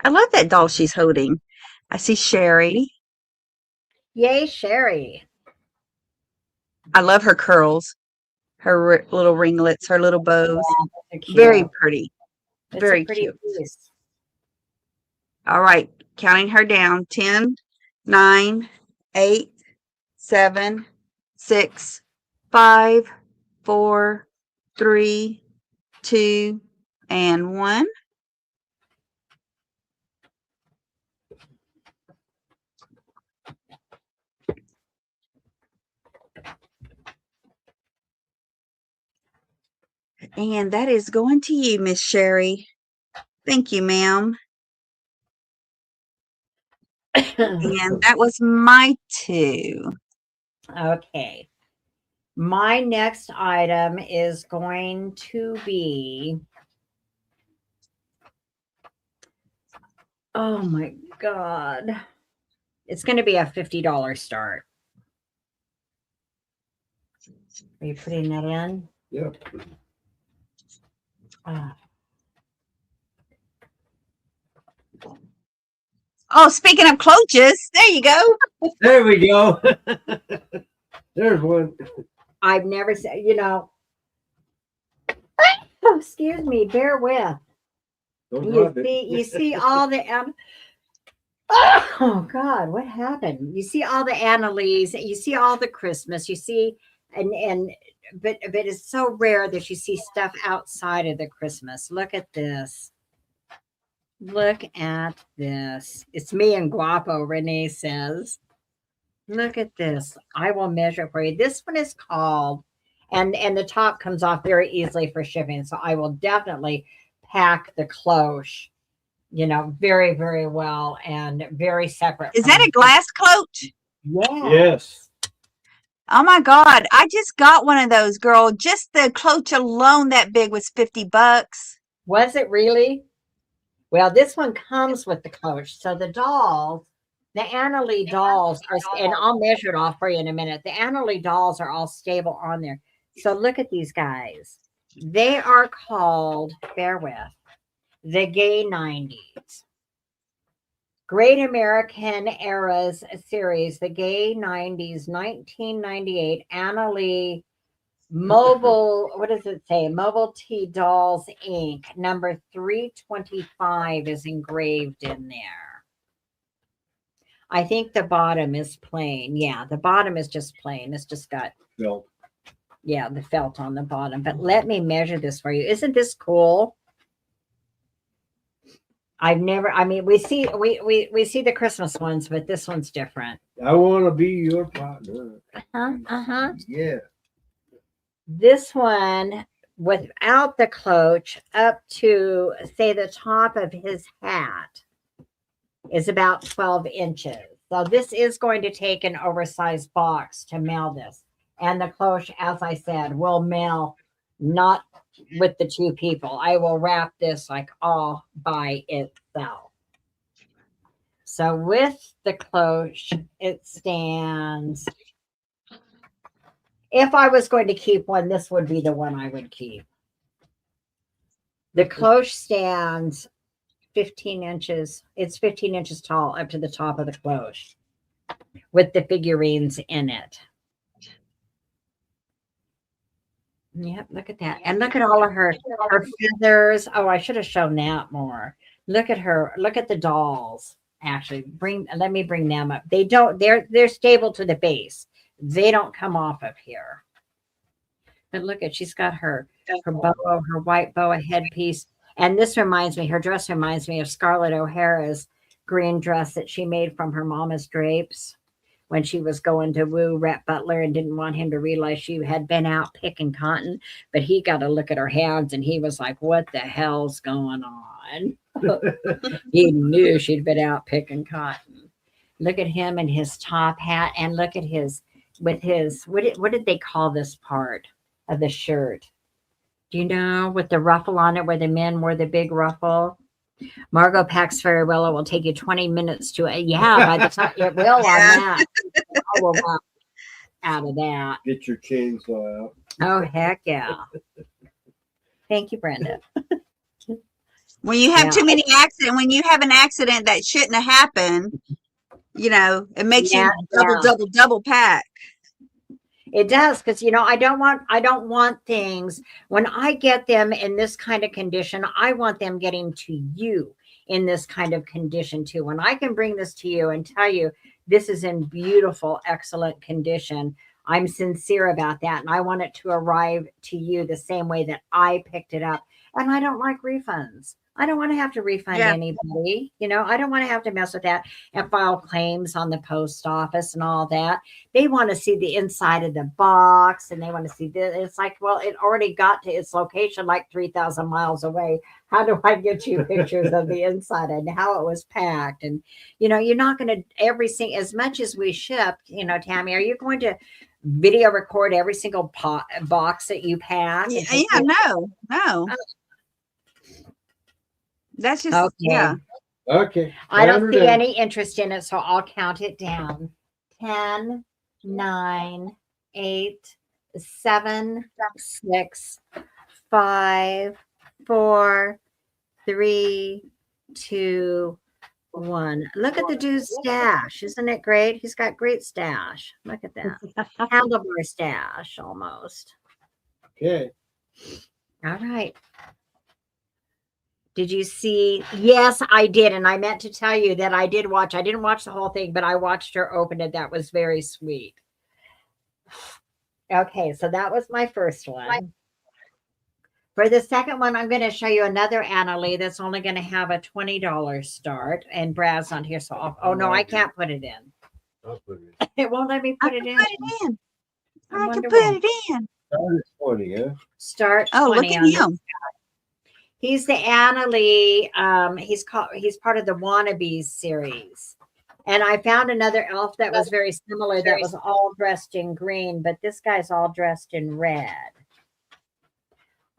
I love that doll she's holding. I see Sherry. Yay, Sherry. I love her curls, her little ringlets, her little bows. They're cute. Very pretty. It's Very a pretty cute. piece. All right, counting her down. 10, 9, 8, 7, 6, 5, 4, 3, 2, and 1. And that is going to you, Miss Sherry. Thank you, ma'am. And that was my 2. Okay. My next item is going to be, oh my God. It's going to be a $50 start. Are you putting that in? yeah. Uh, Oh, speaking of cloaches, there you go. There we go. There's one. I've never said, oh, excuse me, bear with. Don't You drop it. you see all the oh God, what happened? You see all the Annalise, you see all the Christmas, you see, but it's so rare that you see stuff outside of the Christmas. Look at this. Look at this. It's me and Guapo, Renee says. Look at this. I will measure it for you. This one is called, and the top comes off very easily for shipping. So I will definitely pack the cloche, very, very well and very separate. Is that a glass cloche? Yeah. Yes. Oh my God. I just got one of those, girl. Just the cloche alone that big was $50. Was it really? Well, this one comes with the cloche. So the dolls, the Annalie dolls are, and I'll measure it off for you in a minute. The Annalie dolls are all stable on there. So look at these guys. They are called, bear with, the Gay 90s. Great American Eras series, the Gay 90s, 1998, Annalie Mobile, what does it say? Mobile T Dolls Inc. Number 325 is engraved in there. I think the bottom is plain. Yeah, the bottom is just plain. It's just got Felt. Yeah, the felt on the bottom. But let me measure this for you. Isn't this cool? We see the Christmas ones, but this one's different. I want to be your partner. Uh-huh. Yeah. This one without the cloche up to, say, the top of his hat is about 12 inches. So this is going to take an oversized box to mail this. And the cloche, as I said, will mail not with the two people. I will wrap this like all by itself. So with the cloche, it stands. If I was going to keep one, this would be the one I would keep. The cloche stands 15 inches. It's 15 inches tall up to the top of the cloche with the figurines in it. Yep, look at that. And look at all of her feathers. Oh, I should have shown that more. Look at her. Look at the dolls. Actually, let me bring them up. They're stable to the base. They don't come off of here. But look at, she's got her boa, her white boa headpiece. And this reminds me, her dress reminds me of Scarlett O'Hara's green dress that she made from her mama's drapes when she was going to woo Rhett Butler and didn't want him to realize she had been out picking cotton. But he got a look at her hands and he was like, what the hell's going on? He knew she'd been out picking cotton. Look at him in his top hat, and look at what did they call this part of the shirt? Do you know, with the ruffle on it, where the men wore the big ruffle? Margot packs very well. It will take you 20 minutes to, by the time it will on that. I will walk out of that. Get your chainsaw out. Oh, heck yeah. Thank you, Brenda. When you have too many accidents, when you have an accident that shouldn't have happened, it makes you double pack. It does, because I don't want things when I get them in this kind of condition. I want them getting to you in this kind of condition too. When I can bring this to you and tell you this is in beautiful, excellent condition, I'm sincere about that, and I want it to arrive to you the same way that I picked it up. And I don't like refunds. I don't want to have to refund anybody. I don't want to have to mess with that and file claims on the post office and all that. They want to see the inside of the box, and they want to see this. It's like, well, it already got to its location like 3,000 miles away. How do I get you pictures of the inside and how it was packed? And, you're not going to as much as we ship, Tammy, are you going to video record every single box that you pack? No. That's just, okay. Okay. I don't see any interest in it, so I'll count it down. 10, 9, 8, 7, 6, 5, 4, 3, 2, one. Look at the dude's stash. Isn't it great? He's got great stash. Look at that. Handlebar stash almost. Okay. All right. Did you see? Yes, I did. And I meant to tell you that I did watch. I didn't watch the whole thing, but I watched her open it. That was very sweet. Okay, so that was my first one. For the second one, I'm going to show you another Annalie that's only going to have a $20 start. And Brad's on here. So, oh no, I can't put it in. I'll put it in. It won't let me I put it can in. put it in. I can wonder put why. it in. Start at 20, yeah? Start 20 Oh, look at on this. him. He's the Annalie. He's part of the Wannabes series. And I found another elf that was very similar that was all dressed in green, but this guy's all dressed in red.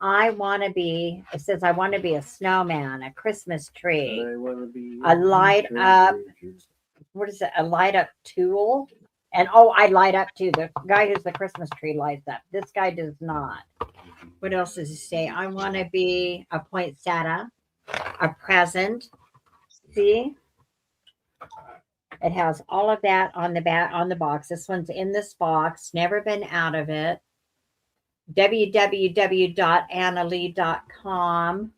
It says I want to be a snowman, a Christmas tree, I wanna be a light up, what is it? A light up tool. And I light up too. The guy who's the Christmas tree lights up. This guy does not. What else does he say? I want to be a poinsettia, a present. See? It has all of that on the box. This one's in this box. Never been out of it. www.annalie.com.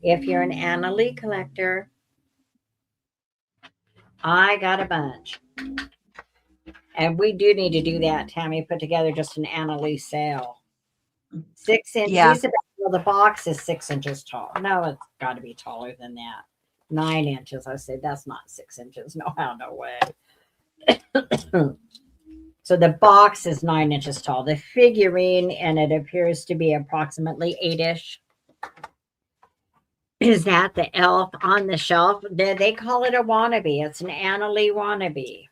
If you're an Annalie collector, I got a bunch. And we do need to do that, Tammy. Put together just an Annalie sale. 6 inches. Yeah. Well, the box is 6 inches tall. No, it's got to be taller than that. 9 inches. I say that's not 6 inches. No how, no way. So the box is 9 inches tall. The figurine, and it appears to be approximately 8-ish. Is that the elf on the shelf? They call it a wannabe. It's an Annalie wannabe.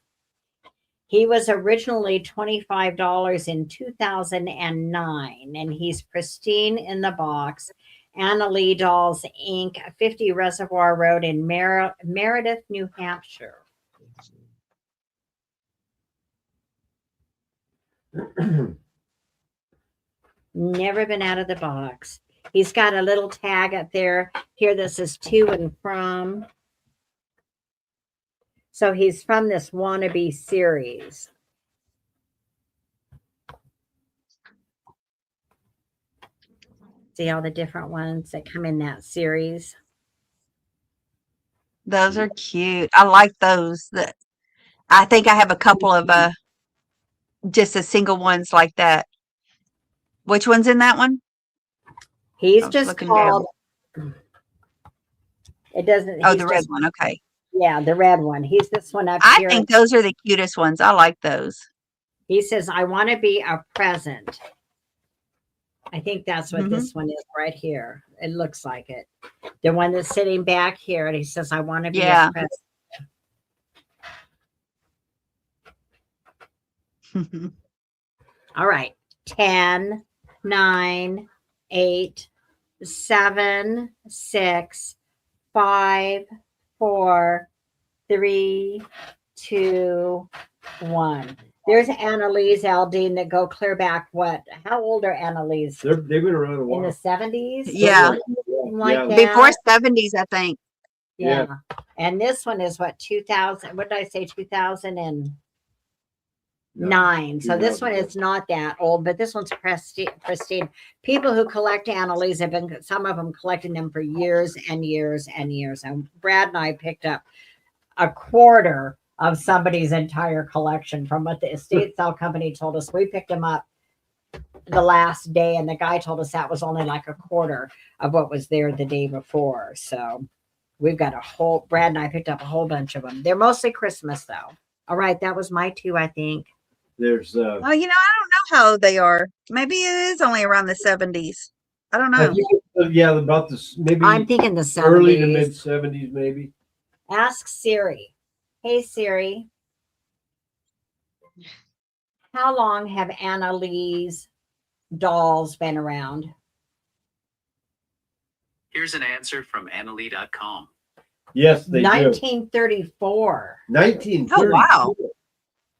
He was originally $25 in 2009, and he's pristine in the box. Annalie Dolls Inc., 50 Reservoir Road in Meredith, New Hampshire. Never been out of the box. He's got a little tag up there here that says to and from. So he's from this wannabe series. See all the different ones that come in that series? Those are cute. I like those. I think I have a couple of just a single ones like that. Which one's in that one? He's I was just looking called. It doesn't. Oh, he's the red just- one. Okay. Yeah, the red one. He's this one up I here. think those are the cutest ones. I like those. He says, I want to be a present. I think that's what this one is right here. It looks like it. The one that's sitting back here, and he says, I want to be a present. All right. 10, 9, 8, 7, 6, 5, 4, 3, 2, 1. There's Annalise Aldine that go clear back. How old are Annalise? They've been around a In while. the 70s? Yeah. Something like Yeah. that. Before 70s, I think. Yeah. And this one is 2000. What did I say? 2009. So this one is not that old, but this one's pristine. People who collect Annalise have been, some of them collecting them for years and years and years. And Brad and I picked up a quarter of somebody's entire collection from what the estate sale company told us. We picked them up the last day, and the guy told us that was only like a quarter of what was there the day before. So we've got Brad and I picked up a whole bunch of them. They're mostly Christmas though. All right. That was my 2, I think. There's Oh, I don't know how old they are. Maybe it is only around the 70s. I don't know. yeah, about this maybe I'm thinking the 70s. early to mid 70s, maybe. Ask Siri. Hey Siri. How long have Annalise dolls been around? Here's an answer from Annalie.com. Yes, they 1934. do. 1934. Oh, wow.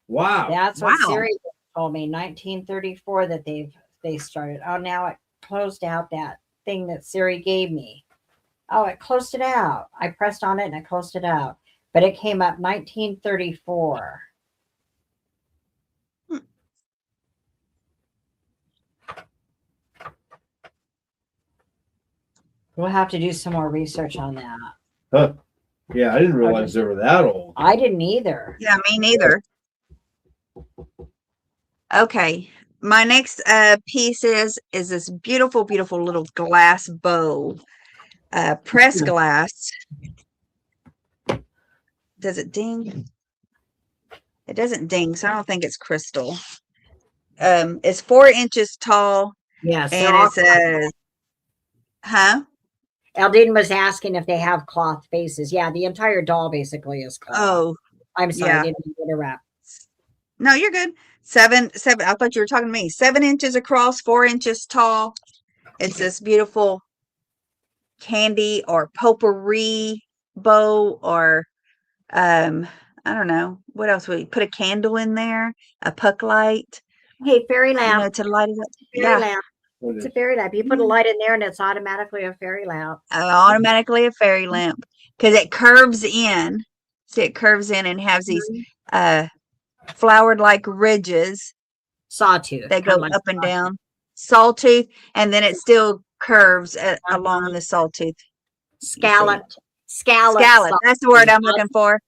Wow. That's what Wow. Siri told me. 1934 that they started. Oh, now it closed out that thing that Siri gave me. Oh, it closed it out. I pressed on it and it closed it out. But it came up 1934. Hmm. We'll have to do some more research on that. Huh. Yeah, I didn't realize they were that old. I didn't either. Yeah, me neither. Okay. My next piece is this beautiful, beautiful little glass bowl. Pressed glass. Does it ding? It doesn't ding, so I don't think it's crystal. It's 4 inches tall, Yes, they're and all. it says, huh? Eldine was asking if they have cloth bases. Yeah, the entire doll basically is cloth. Oh, I'm sorry, I yeah. didn't mean to interrupt. No, you're good. 7. I thought you were talking to me. 7 inches across, 4 inches tall. It's this beautiful candy or potpourri bow, or I don't know what else. We put a candle in there, a puck light, Hey, fairy lamp. to light it up. Fairy Yeah, lamp. What It's is- a fairy lamp. You put a light in there and it's automatically a fairy lamp. automatically a fairy lamp because it curves in. See, it curves in and has these uh flowered like ridges Sawtooth. that Kind go of like up and down. Sawtooth, and then it still curves along the sawtooth. scalloped. Scallop. That's the word I'm looking for.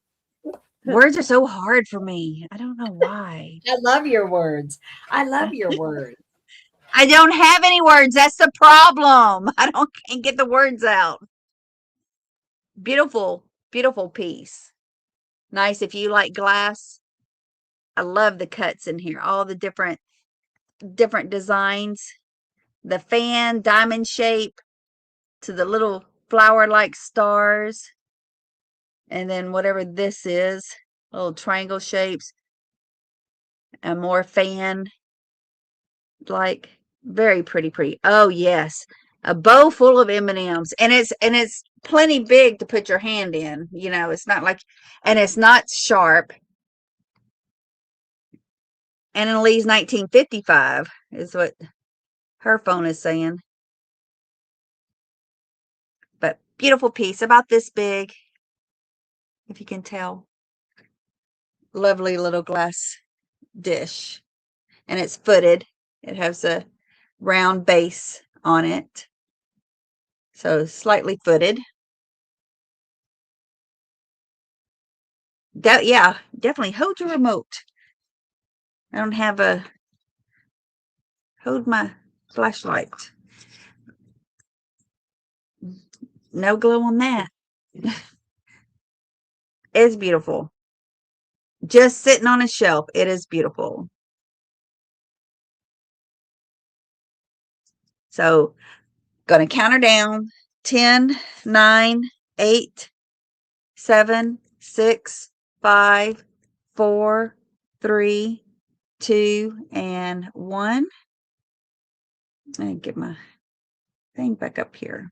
I Words are so hard for me. I don't know why. love your words. I love your words. I don't have any words. That's the problem. Can't get the words out. Beautiful, beautiful piece. Nice if you like glass. I love the cuts in here. All the different designs. The fan, diamond shape to the little flower-like stars. And then whatever this is, little triangle shapes. And more fan, like very pretty. Oh yes, a bowl full of M&Ms, and it's plenty big to put your hand in. It's not like, and it's not sharp. Annalise 1955 is what her phone is saying. But beautiful piece, about this big, if you can tell. Lovely little glass dish, and it's footed. It has a round base on it, so slightly footed. Yeah, definitely hold your remote. I don't have hold my flashlight. No glow on that. It's beautiful. Just sitting on a shelf. It is beautiful. So, gonna count her down. 10, 9, 8, 7, 6, 5, 4, 3, 2, and 1. And get my thing back up here.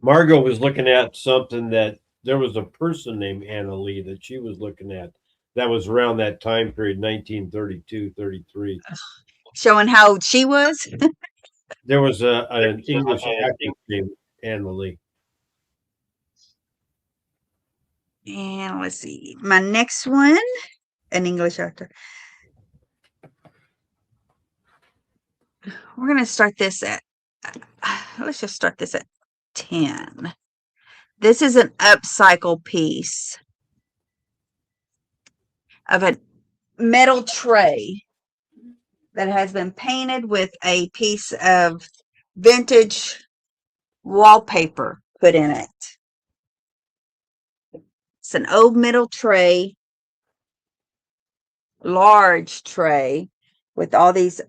Margot was looking at something that there was a person named Anna Lee that she was looking at. That was around that time period, 1932, 33. Showing how old she was. There was an English actress named Anna Lee. And let's see. My next one, an English actor. We're going to start this at, let's just start this at 10. This is an upcycle piece of a metal tray that has been painted with a piece of vintage wallpaper put in it. It's an old metal tray, large tray with all these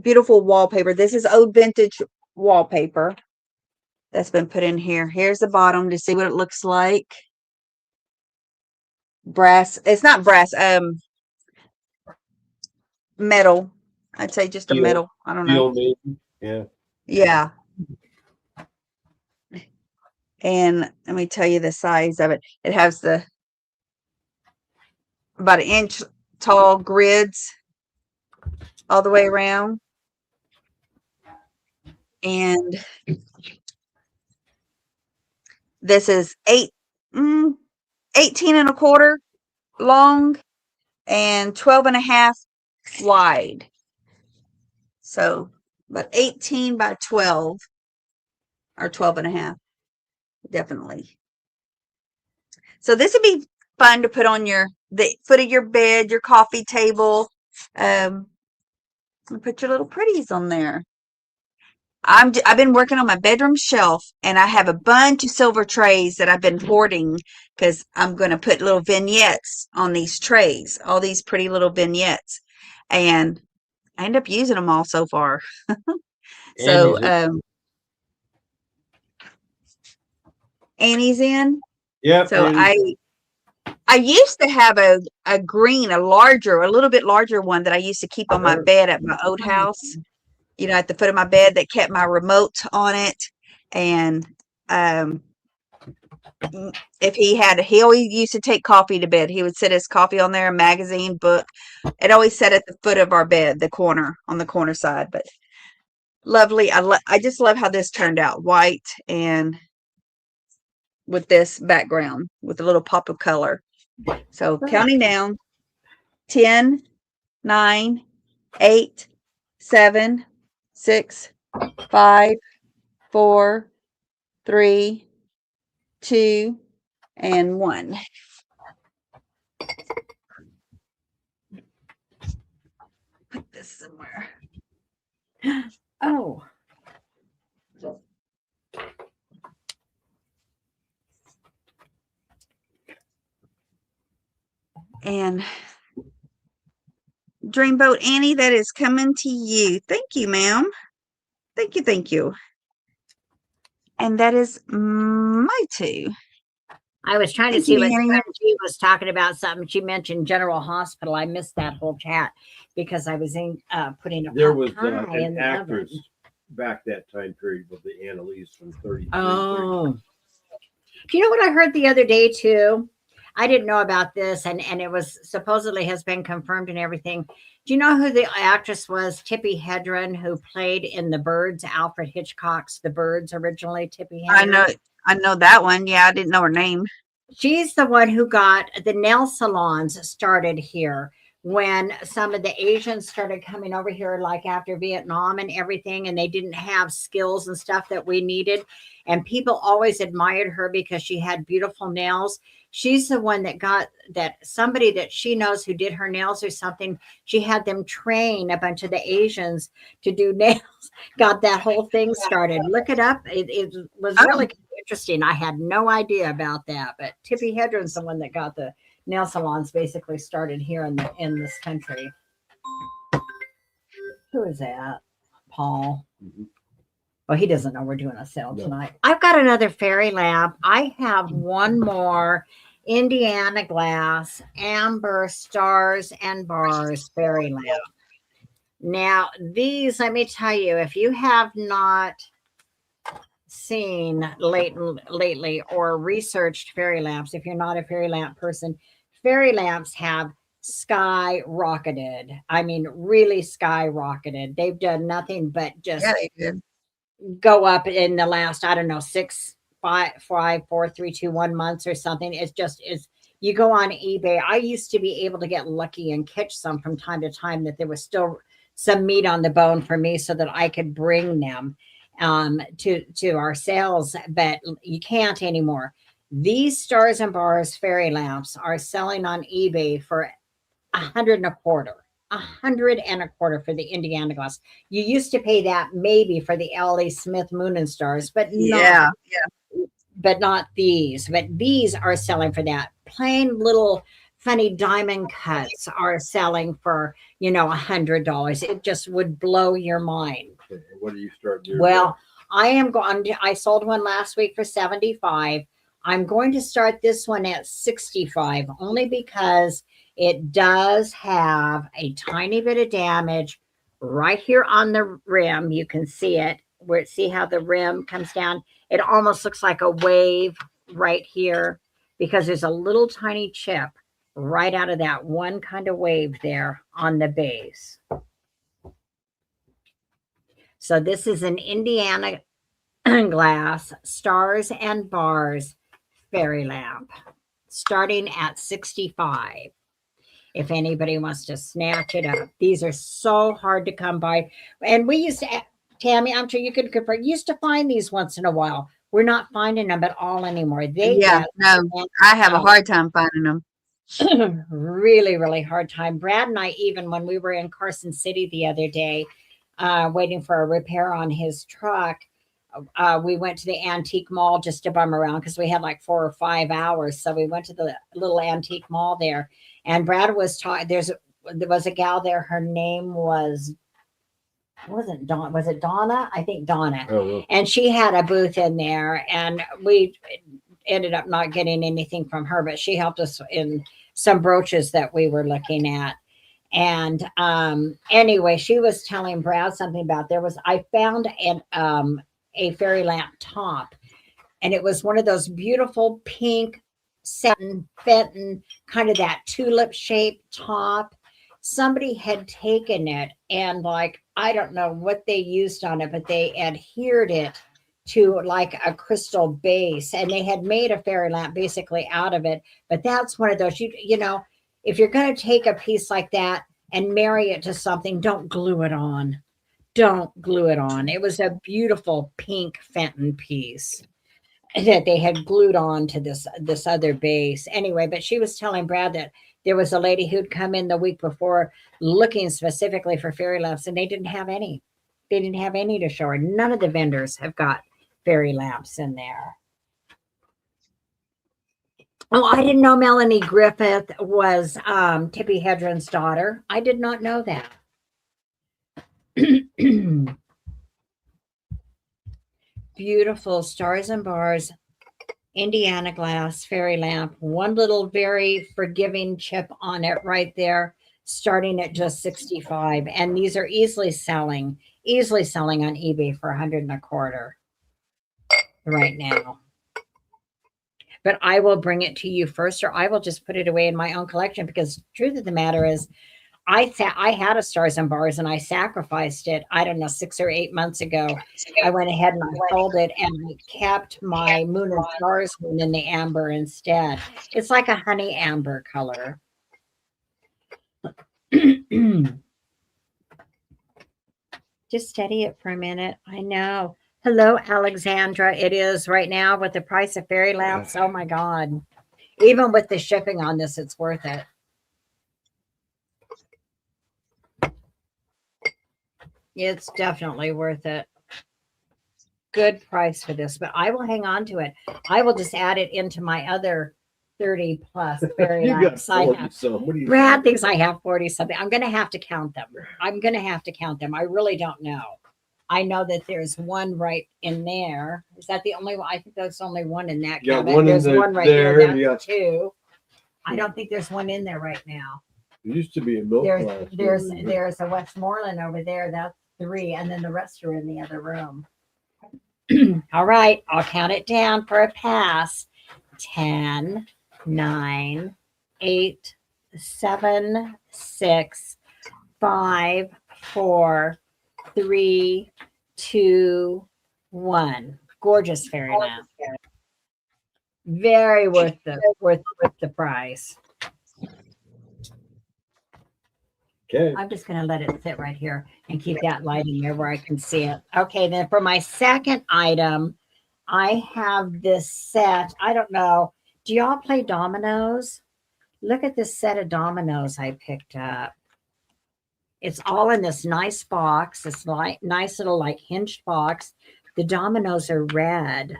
beautiful wallpaper. This is old vintage wallpaper that's been put in here. Here's the bottom to see what it looks like. Brass. It's not brass. Metal. I'd say just a Steel. metal. I don't know. Steel, maybe. Yeah. Yeah. And let me tell you the size of it. It has about an inch tall grids all the way around. And this is 18 and a quarter long and 12 and a half wide. So, but 18 by 12 or 12 and a half, definitely. So this would be fun to put on the foot of your bed, your coffee table. And put your little pretties on there. I've been working on my bedroom shelf, and I have a bunch of silver trays that I've been hoarding because I'm going to put little vignettes on these trays, all these pretty little vignettes, and I end up using them all so far. So Annie's in. Yep. So I used to have a green, a little bit larger one that I used to keep on my bed at my old house. You know, at the foot of my bed that kept my remote on it. And if he always used to take coffee to bed. He would sit his coffee on there, a magazine, book. It always sat at the foot of our bed, on the corner side. But lovely. I just love how this turned out, white and with this background with a little pop of color. So counting down: 10, 9, 8, 7, 6, 5, 4, 3, 2, and 1. Put this somewhere. Oh. And Dreamboat Annie, that is coming to you. Thank you, ma'am. Thank you, thank you. And that is my 2. I was trying to Thank see you, what Annie. she was talking about something. She mentioned General Hospital. I missed that whole chat because I was putting a There was pot pie in an the actress oven. back that time period with the Annalise from 33. Oh. Do you know what I heard the other day too? I didn't know about this, and it was supposedly has been confirmed and everything. Do you know who the actress was? Tippi Hedren, who played in The Birds, Alfred Hitchcock's The Birds originally. Tippi Hedren. I know that one. Yeah, I didn't know her name. She's the one who got the nail salons started here when some of the Asians started coming over here, like after Vietnam and everything, and they didn't have skills and stuff that we needed. And people always admired her because she had beautiful nails. She's the one that got that somebody that she knows who did her nails or something. She had them train a bunch of the Asians to do nails, got that whole thing started. Look it up. It was really interesting. I had no idea about that, but Tippi Hedren's the one that got the nail salons basically started here in this country. Who is that? Paul. Mm-hmm. Well, he doesn't know we're doing a sale tonight. I've got another fairy lamp. I have one more Indiana glass amber stars and bars fairy lamp. Now, these, let me tell you, if you have not seen lately or researched fairy lamps, if you're not a fairy lamp person, fairy lamps have skyrocketed. I mean, really skyrocketed. They've done nothing but just go up in the last, I don't know, 6, 5, 4, 3, 2, 1 months or something. It's just is you go on eBay. I used to be able to get lucky and catch some from time to time that there was still some meat on the bone for me so that I could bring them to our sales, but you can't anymore. These stars and bars fairy lamps are selling on eBay for $125. $125 for the Indiana glass. You used to pay that maybe for the L.A. Smith Moon and Stars, but but not these. But these are selling for that. Plain little funny diamond cuts are selling for $100. It just would blow your mind. Okay. What do you start doing? Well, I sold one last week for $75. I'm going to start this one at $65 only because it does have a tiny bit of damage right here on the rim. You can see it. See how the rim comes down? It almost looks like a wave right here because there's a little tiny chip right out of that one kind of wave there on the base. So this is an Indiana glass stars and bars fairy lamp starting at 65. If anybody wants to snatch it up, these are so hard to come by. And we used to, Tammy, I'm sure you could confirm, used to find these once in a while. We're not finding them at all anymore. They Yeah, no, I have a hard time finding them. really, really hard time. Brad and I, even when we were in Carson City the other day, waiting for a repair on his truck, we went to the antique mall just to bum around because we had like 4 or 5 hours. So we went to the little antique mall there, and Brad was talking. There was a gal there. Her name was it Donna? I think Donna. Oh, And she had a booth in there, and we ended up not getting anything from her, but she helped us in some brooches that we were looking at. And anyway, she was telling Brad something about I found a fairy lamp top, and it was one of those beautiful pink satin fenton, kind of that tulip shaped top. Somebody had taken it and, like, I don't know what they used on it, but they adhered it to like a crystal base, and they had made a fairy lamp basically out of it. But that's one of those, you know, if you're going to take a piece like that and marry it to something, don't glue it on. Don't glue it on. It was a beautiful pink fenton piece that they had glued on to this other base. Anyway, but she was telling Brad that there was a lady who'd come in the week before looking specifically for fairy lamps, and they didn't have any. They didn't have any to show her. None of the vendors have got fairy lamps in there. Oh, I didn't know Melanie Griffith was Tippi Hedren's daughter. I did not know that. Beautiful stars and bars, Indiana glass fairy lamp. One little very forgiving chip on it right there, starting at just 65. And these are easily selling on eBay for $125 right now. But I will bring it to you first, or I will just put it away in my own collection, because the truth of the matter is, I had a stars and bars and I sacrificed it. I don't know, 6 or 8 months ago. I went ahead and I sold it, and I kept my moon and stars one in the amber instead. It's like a honey amber color. Just steady it for a minute. I know. Hello, Alexandra. It is right now with the price of fairy lamps. Oh my God. Even with the shipping on this, it's worth it. It's definitely worth it. Good price for this, but I will hang on to it. I will just add it into my other 30 plus fairy lamps. Brad thinks I have 40 something. I'm going to have to count them. I really don't know. I know that there's one right in there. Is that the only one? I think there's only one in that cabinet. There's one right there. That's two. I don't think there's one in there right now. It used to be a milk glass. There's a Westmoreland over there. That's 3, and then the rest are in the other room. All right, I'll count it down for a pass. 10, 9, 8, 7, 6, 5, 4, 3, 2, 1. Gorgeous fairy lamp. Very worth the price. Okay. I'm just going to let it sit right here and keep that light in there where I can see it. Okay, then for my second item, I have this set. I don't know. Do y'all play dominoes? Look at this set of dominoes I picked up. It's all in this nice box, this nice little like hinged box. The dominoes are red.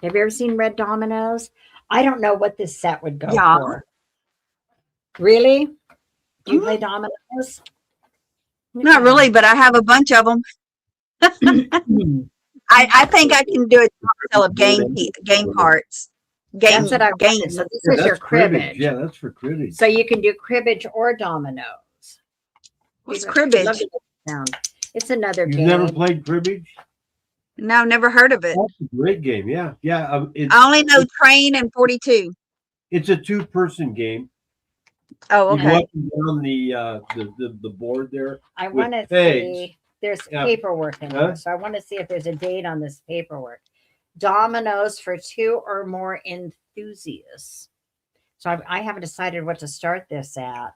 Have you ever seen red dominoes? I don't know what this set would go for. Really? Do you play dominoes? Not really, but I have a bunch of them. I think I can do a sale of game parts. That's what I wanted. So this is your cribbage. Yeah, that's for cribbage. So you can do cribbage or dominoes. What's cribbage? It's another game. You've never played cribbage? No, never heard of it. That's a great game. Yeah, yeah. I only know Train and 42. It's a 2-person game. Oh, okay. You go up and down the board there. I want to pegs. see. there's Yeah. paperwork in Huh? there. So I want to see if there's a date on this paperwork. Dominoes for 2 or more enthusiasts. So I haven't decided what to start this at.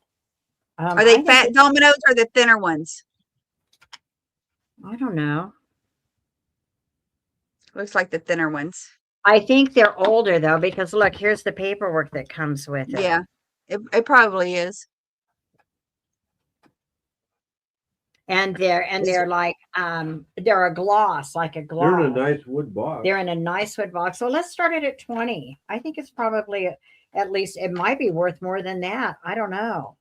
Are I they think fat dominoes or the thinner ones? I don't know. Looks like the thinner ones. I think they're older though, because look, here's the paperwork that comes with it. Yeah, it probably is. And they're like they're a gloss, like a gloss. They're in a nice wood box. They're in a nice wood box. So let's start it at 20. I think it's probably at least it might be worth more than that. I don't know.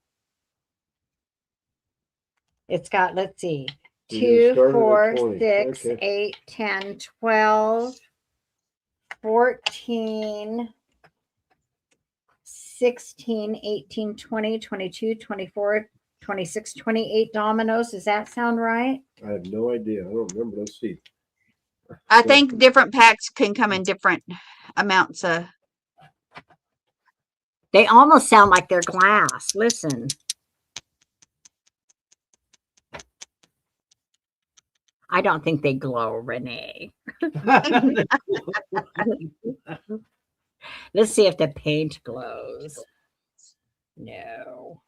It's got, let's see, You're 2, gonna start it 4, at 20. 6, Okay. 8, 10, 12, 14, 16, 18, 20, 22, 24, 26, 28 dominoes. Does that sound right? I have no idea. I don't remember. Let's see. I think different packs can come in different amounts of. They almost sound like they're glass. Listen. I don't think they glow, Renee. Let's see if the paint glows. No.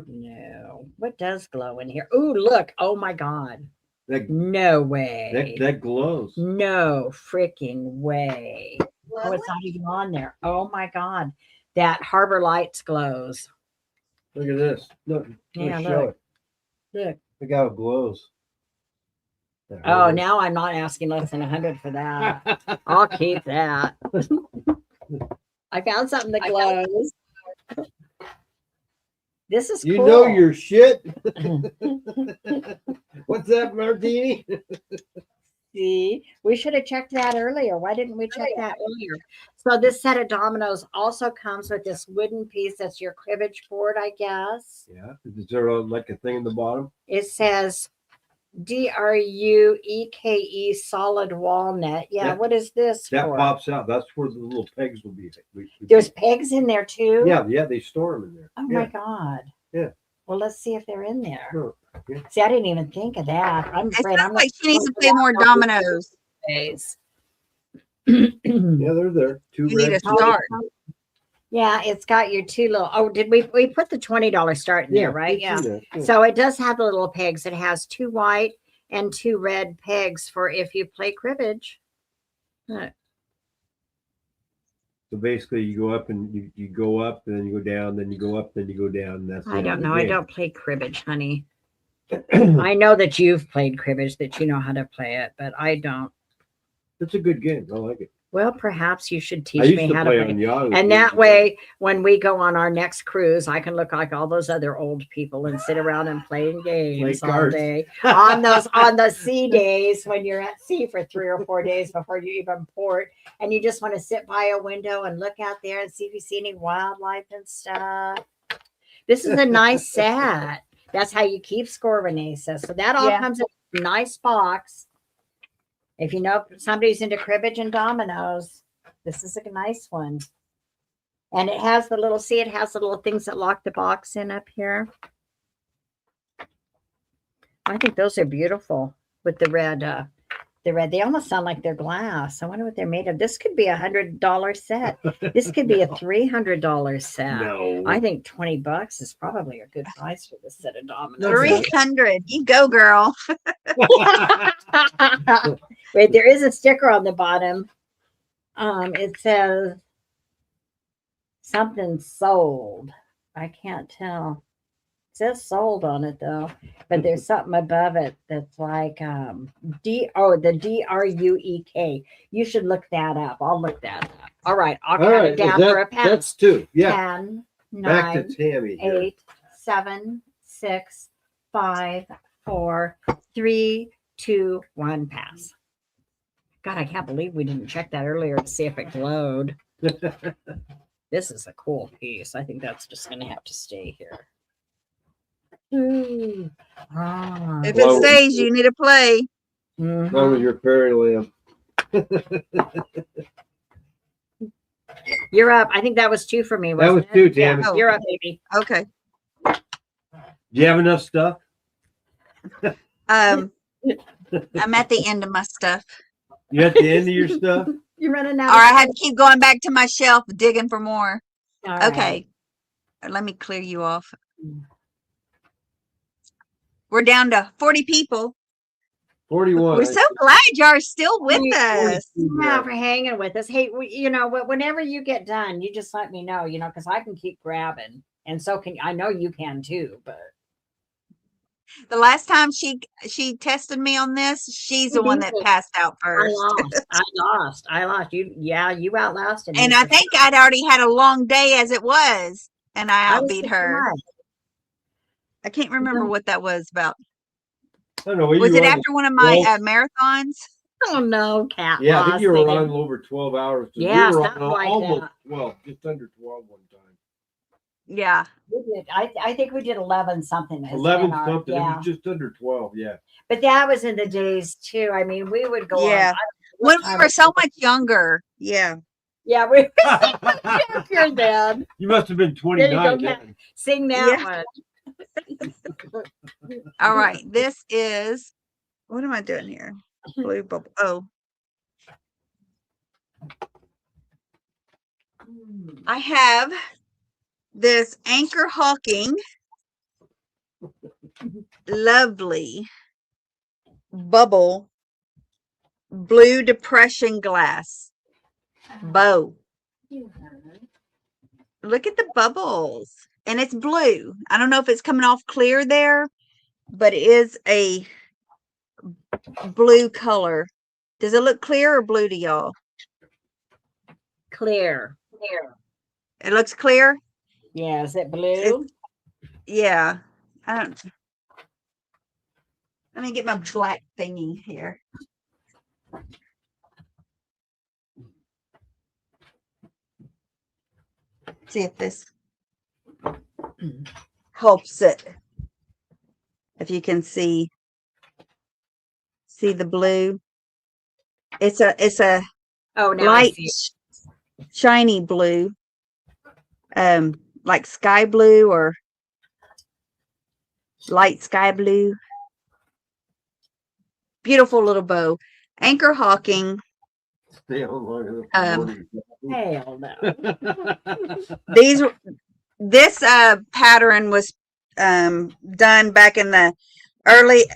No. What does glow in here? Oh, look. Oh my God. That, No way. that glows. No freaking way. Oh, it's not even on there. Oh my God. That Harbor Lights glows. Look at this. Look. Yeah, Let's show look. it. Look. Look how it glows. Oh, now I'm not asking less than 100 for that. I'll keep that. I found something that glows. This is You cool. know your shit. What's that, Martini? See, we should have checked that earlier. Why didn't we check that earlier? So this set of dominoes also comes with this wooden piece. That's your cribbage board, I guess. Yeah. Is there like a thing in the bottom? It says DRUEKE solid walnut. Yeah, Yeah. what is this That for? pops out. That's where the little pegs will be. There's pegs in there too? Yeah, they store them in there. Oh yeah. my God. Yeah. Well, let's see if they're in there. Sure. Yeah. See, I didn't even think of that. I'm It afraid I'm sounds like she needs to play more dominoes. days. Yeah, they're there. Two You need red. a start. Yeah, it's got your two little. Oh, did we put the $20 start in there, right? it's Yeah. in there, yeah. So it does have the little pegs. It has 2 white and 2 red pegs for if you play cribbage. Look. So basically, you go up and you go up, and then you go down, then you go up, then you go down. And that's the I end don't of the know. I game. don't play cribbage, honey. I know that you've played cribbage, that you know how to play it, but I don't. It's a good game. I like it. Well, perhaps you should I teach used me to how to play play. on Yahoo. And that way, when we go on our next cruise, I can look like all those other old people and sit around and playing games all cards. day on the sea days when you're at sea for 3 or 4 days before you even port, and you just want to sit by a window and look out there and see if you see any wildlife and stuff. This is a nice set. That's how you keep score, Renee says. So that all Yeah. comes in a nice box. If you know somebody's into cribbage and dominoes, this is a nice one. And it has the little, see, it has the little things that lock the box in up here. I think those are beautiful with the red, they almost sound like they're glass. I wonder what they're made of. This could be $100 set. This could be a $300 set. No. I think $20 is probably a good price for this set of dominoes. 300. You go, girl. Wait, there is a sticker on the bottom. It says something sold. I can't tell. It says sold on it though, but there's something above it that's like the DRUEK. You should look that up. I'll look that up. All right, I'll All count right. it down for a pound. That's 2. Yeah. 10, Back 9, to Tammy. here. 8, 7, 6, 5, 4, 3, 2, 1, pass. God, I can't believe we didn't check that earlier to see if it glowed. This is a cool piece. I think that's just going to have to stay here. Ooh. Ah. If Well, it stays, you need to play. Mhm. Not with your fairy lamp. You're up. I think that was 2 for me. That was wasn't 2, it? Yeah, Tammy. Oh. you're up, baby. Okay. Do you have enough stuff? I'm at the end of my stuff. You at the end of your stuff? You're running Or out. I have to keep going back to my shelf digging for more. All right. Okay. Let me clear you off. We're down to 40 people. 41. We're so glad y'all still with us. Yeah, for hanging with us. Hey, whenever you get done, you just let me know, because I can keep grabbing, and so can I know you can too. But The last time she tested me on this, she's the one that passed out first. I lost. You outlasted me. And I think I'd already had a long day as it was, and I outbeat her. I can't remember what that was about. I don't know. Was it after one of my marathons? Oh no, Cat. Yeah, I think you were on over 12 hours. Yeah, we were something on like almost that. 12, just under 12 one time. Yeah. We did. I think we did 11 something. 11 something. Yeah. It was just under 12. Yeah. But that was in the days too. I mean, we would go Yeah. When we were so much younger. Yeah. Yeah, we younger then. You must have been 29 then. Sing that one. All right. This is, what am I doing here? Blue bubble. Oh. I have this Anchor Hawking lovely bubble blue depression glass bow. Look at the bubbles. And it's blue. I don't know if it's coming off clear there, but it is a blue color. Does it look clear or blue to y'all? Clear. It looks clear? Yeah, is it blue? Yeah. I don't. Let me get my black thingy here. See if this helps it. If you can see the blue. It's a Oh, now light I see it. shiny blue. Like sky blue or light sky blue. Beautiful little bow. Anchor Hawking. Stay on long enough. Hell no. This pattern was done back in the early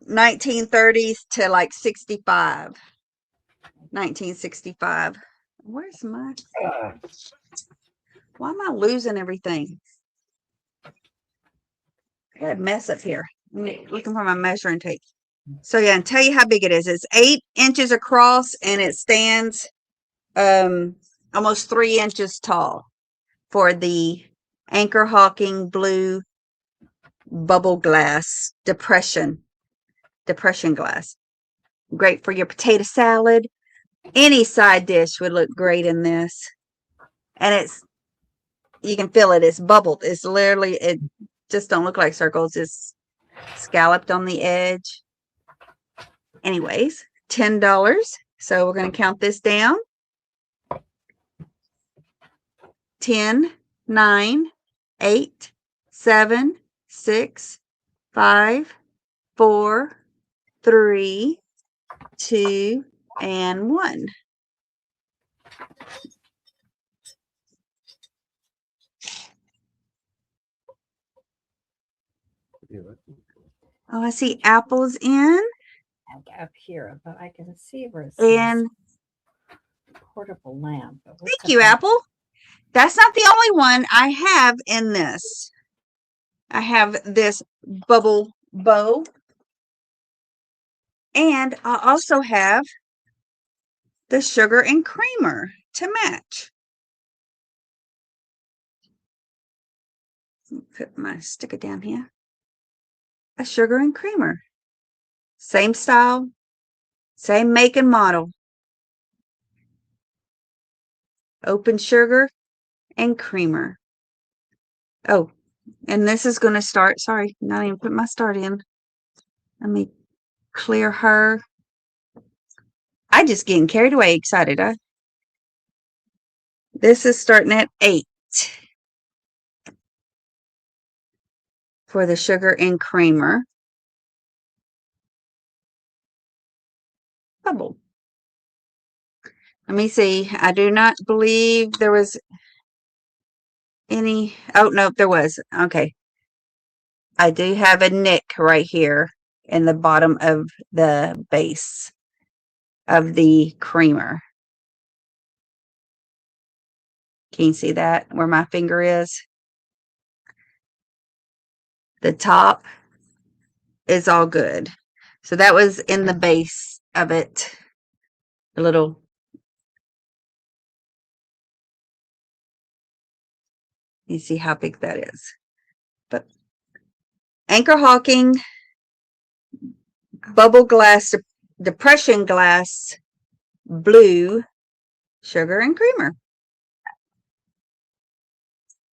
1930s to like 1965. Where's my, why am I losing everything? I got a mess up here. I'm looking for my measuring tape. So yeah, and tell you how big it is. It's 8 inches across and it stands almost 3 inches tall for the Anchor Hawking blue bubble glass depression glass. Great for your potato salad. Any side dish would look great in this. And you can feel it. It's bubbled. It's literally, it just don't look like circles. It's scalloped on the edge. Anyways, $10. So we're going to count this down. 10, 9, 8, 7, 6, 5, 4, 3, 2, and 1. Oh, I see apples in. Up here, but I can see where it And portable lamp. thank you, Apple. That's not the only one I have in this. I have this bubble bow. And I also have the sugar and creamer to match. Put my sticker down here. A sugar and creamer. Same style, same make and model. Open sugar and creamer. Oh, and this is going to start. Sorry, not even put my start in. Let me clear her. I just getting carried away, excited. This is starting at 8 for the sugar and creamer. bubble. Let me see. I do not believe there was any. Oh, no, there was. Okay. I do have a nick right here in the bottom of the base of the creamer. Can you see that where my finger is? The top is all good. So that was in the base of it. A little. You see how big that is. But Anchor Hawking bubble glass, depression glass, blue, sugar and creamer.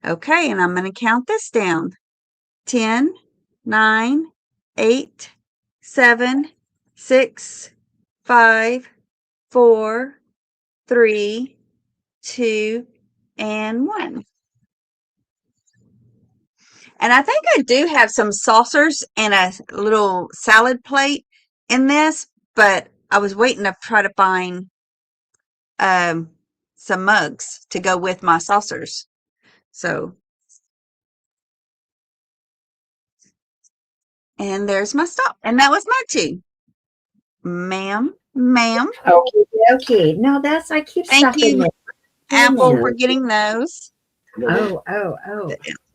Okay, and I'm going to count this down. 10, 9, 8, 7, 6, 5, 4, 3, 2, and 1. And I think I do have some saucers and a little salad plate in this, but I was waiting to try to find some mugs to go with my saucers. So, and there's my stop. And that was my 2. Ma'am. Okay. No, that's, I keep Thank stuff in you, there. Apple, Sure. for getting those. No, Oh.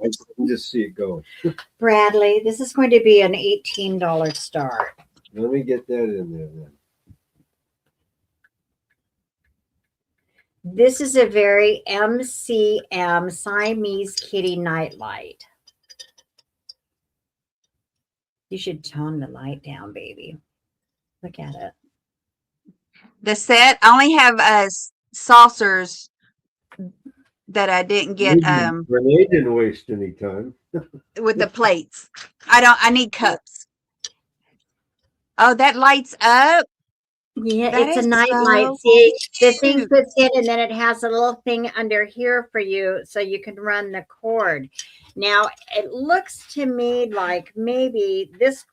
I can just see it go. Bradley, this is going to be an $18 start. Let me get that in there then. This is a very MCM Siamese kitty nightlight. You should tone the light down, baby. Look at it. The set, I only have saucers that I didn't get Renee didn't waste any time. with the plates. I need cups. Oh, that lights up. Yeah, That it's a is night so light. See, the thing cute. puts in, and then it has a little thing under here for you so you can run the cord. Now, it looks to me like maybe this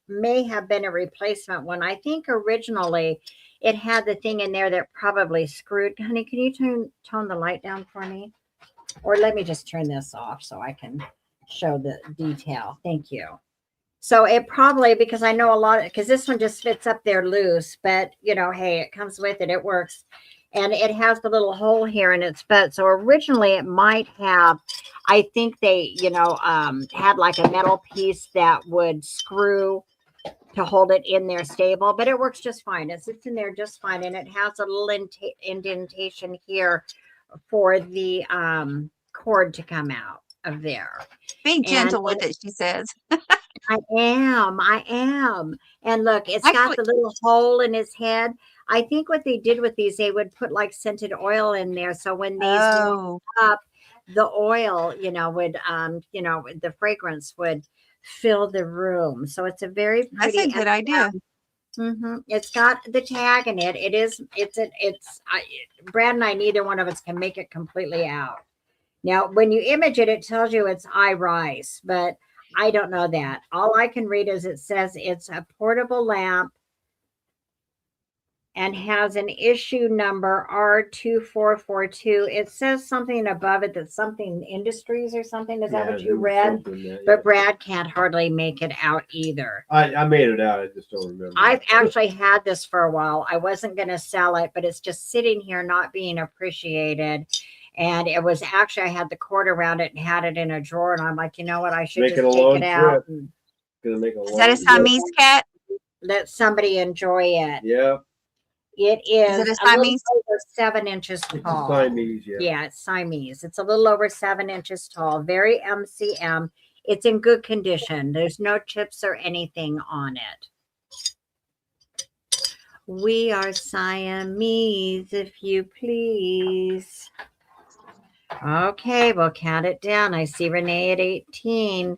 may have been a replacement one. I think originally it had the thing in there that probably screwed. Honey, can you tone the light down for me? Or let me just turn this off so I can show the detail. Thank you. So it probably, because I know a lot, because this one just fits up there loose, but you know, hey, it comes with it, it works. And it has the little hole here in its butt. So originally it might have, I think they, had like a metal piece that would screw to hold it in there stable, but it works just fine. It sits in there just fine. And it has a little indentation here for the cord to come out of there. Be gentle with it, she says. I am. And look, it's got Actually, the little hole in his head. I think what they did with these, they would put like scented oil in there. So when these warmed up, the oil, would, the fragrance would fill the room. So it's a very pretty. that's a good idea. It's got the tag in it. Brad and I, neither one of us can make it completely out. Now, when you image it, it tells you it's iRise, but I don't know that. All I can read is it says it's a portable lamp and has an issue number R2442. It says something above it that's something industries or something. Is that what you read? But Brad can't hardly make it out either. I made it out. I just don't remember. I've actually had this for a while. I wasn't going to sell it, but it's just sitting here not being appreciated. And it was actually, I had the cord around it and had it in a drawer. And I'm like, you know what? I should just take it out. Is that a Siamese cat? Let somebody enjoy it. Yeah. It is it a little Siamese? over 7 inches It's tall. Siamese, yeah. Yeah, it's Siamese. It's a little over 7 inches tall. Very MCM. It's in good condition. There's no chips or anything on it. We are Siamese, if you please. Okay, we'll count it down. I see Renee at 18.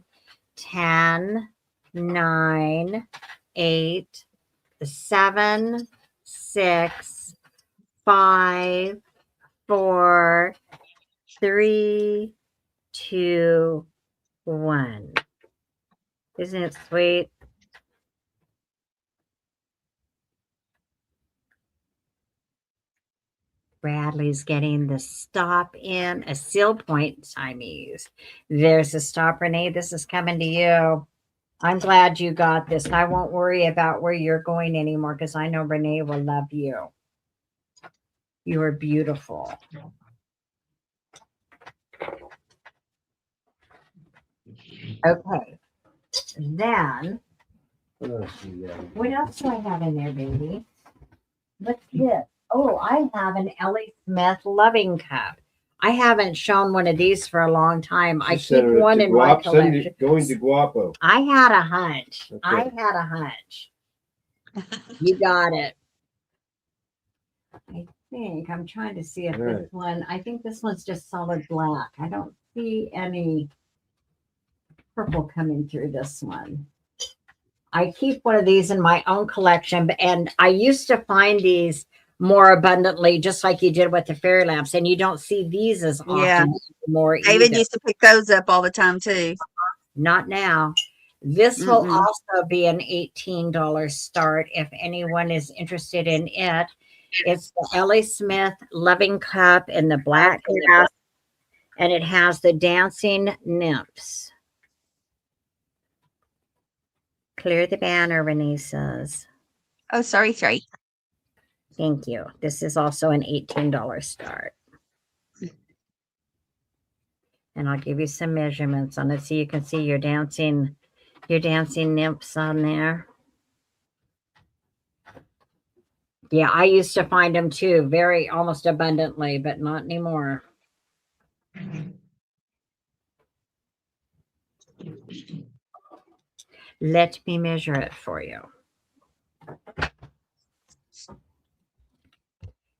10, 9, 8, 7, 6, 5, 4, 3, 2, 1. Isn't it sweet? Bradley's getting the stop in a seal point Siamese. There's a stop, Renee. This is coming to you. I'm glad you got this. And I won't worry about where you're going anymore because I know Renee will love you. You are beautiful. Okay. Then, what else do I have in there, baby? What's this? Oh, I have an Ellie Smith loving cup. I haven't shown one of these for a long time. I keep one in my collection. Going to Guapo. I had a hunch. Okay. I had a hunch. You got it. I think I'm trying to see if this one, I think this one's just solid black. I don't see any purple coming through this one. I keep one of these in my own collection, and I used to find these more abundantly, just like you did with the fairy lamps, and you don't see these as often anymore. David used to pick those up all the time too. Not now. This will also be an $18 start if anyone is interested in it. It's the Ellie Smith loving cup in the black glass, and it has the dancing nymphs. Clear the banner, Renee says. Oh, sorry. Thank you. This is also an $18 start. And I'll give you some measurements on it so you can see your dancing nymphs on there. Yeah, I used to find them too, almost abundantly, but not anymore. Let me measure it for you.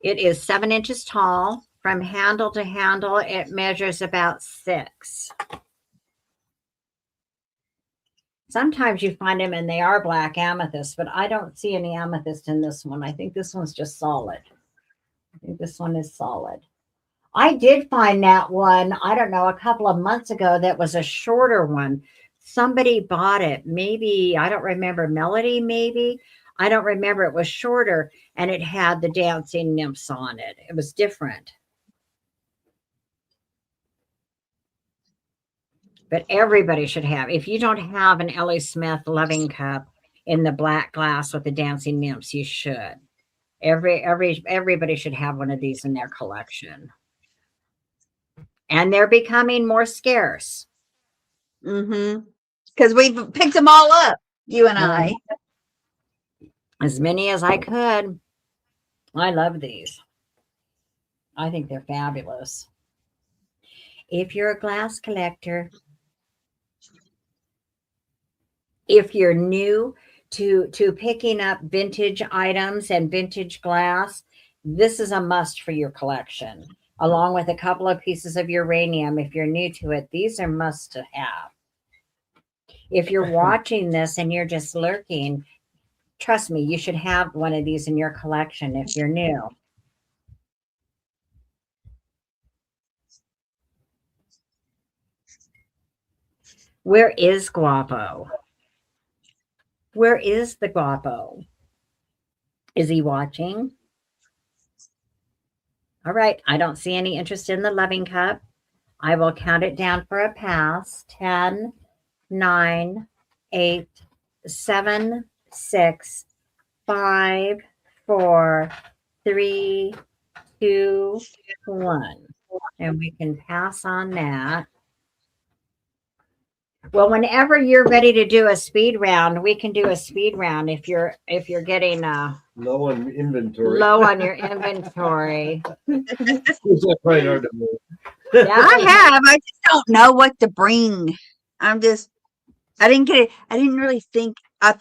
It is 7 inches tall. From handle to handle, it measures about 6. Sometimes you find them and they are black amethyst, but I don't see any amethyst in this one. I think this one's just solid. I think this one is solid. I did find that one, I don't know, a couple of months ago that was a shorter one. Somebody bought it. Maybe, I don't remember, Melody maybe. I don't remember. It was shorter and it had the dancing nymphs on it. It was different. But everybody should have. If you don't have an Ellie Smith loving cup in the black glass with the dancing nymphs, you should. Everybody should have one of these in their collection. And they're becoming more scarce. Because we've picked them all up, you and I. As many as I could. I love these. I think they're fabulous. If you're a glass collector, if you're new to picking up vintage items and vintage glass, this is a must for your collection, along with a couple of pieces of uranium. If you're new to it, these are must to have. If you're watching this and you're just lurking, trust me, you should have one of these in your collection if you're new. Where is Guapo? Where is the Guapo? Is he watching? All right. I don't see any interest in the loving cup. I will count it down for a pass. 10, 9, 8, 7, 6, 5, 4, 3, 2, 1. And we can pass on that. Well, whenever you're ready to do a speed round, we can do a speed round if you're getting low on inventory. Low on your inventory. It's quite hard to move. Yeah, I have. I just don't know what to bring. I didn't get it. I didn't really think. I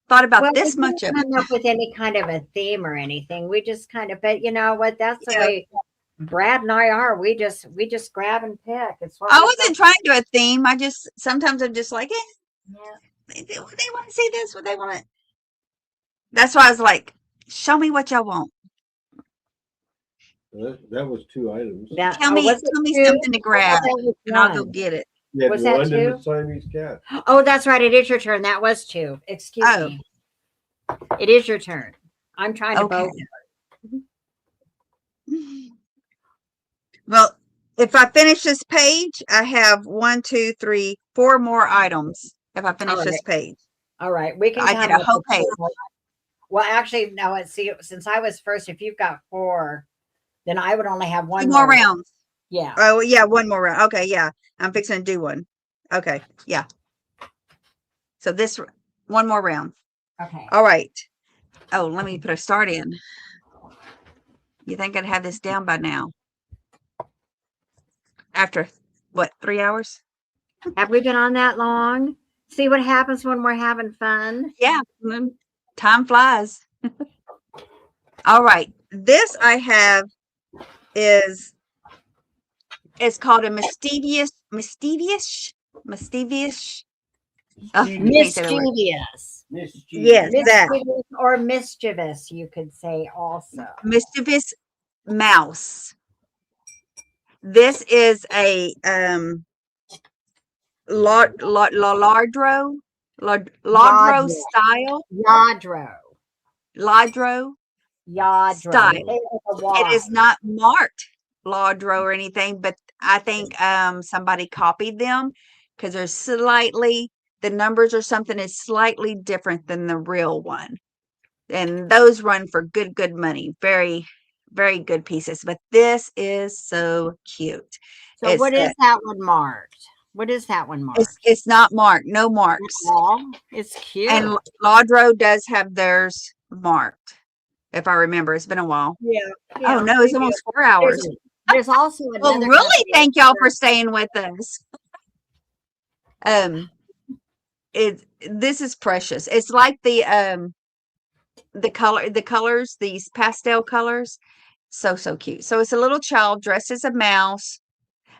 thought about this much of it. We didn't come up with any kind of a theme or anything. We just kind of, but you know what? That's the way Brad and I are. We just grab and pick. It's what I wasn't trying to do a theme. Sometimes I'm just like, they want to see this, what they want to. That's why I was like, show me what y'all want. That was 2 items. Tell me something to grab, and I'll go get it. Was that 2? And the Siamese cat. Oh, that's right. It is your turn. That was 2. Excuse me. It is your turn. I'm trying to vote. Well, if I finish this page, I have 1, 2, 3, 4 more items. If I finish All this right. page, All right. We can I did count a up whole to page. 4. Well, actually, no, let's see. Since I was first, if you've got 4, then I would only have 2 one more more. rounds. Yeah. Oh, yeah, one more round. Okay, yeah. I'm fixing to do one. Okay, yeah. So this one more round. Okay. All right. Oh, let me put a start in. You think I'd have this down by now? After what, 3 hours? Have we been on that long? See what happens when we're having fun? Yeah, time flies. All right. This I have is it's called a mischievous. Oh, you can't say the word. Mischievous. Yes, that Mischievous or mischievous, you could say also. mischievous mouse. This is a lardro Yadro. style Yadro. ladro Yadro. style. Say it with a It Y. is not marked lardro or anything, but I think somebody copied them because they're slightly the numbers or something is slightly different than the real one. And those run for good money. Very, very good pieces. But this is so cute. So what is that one marked? What is that one marked? It's not marked, no marks. Oh, it's cute. And Laudro does have theirs marked. If I remember, it's been a while. Yeah. Oh no, it's almost 4 hours. There's also Well, another really, company thank y'all for staying with us. This is precious. It's like the colors, these pastel colors. So cute. So it's a little child dressed as a mouse.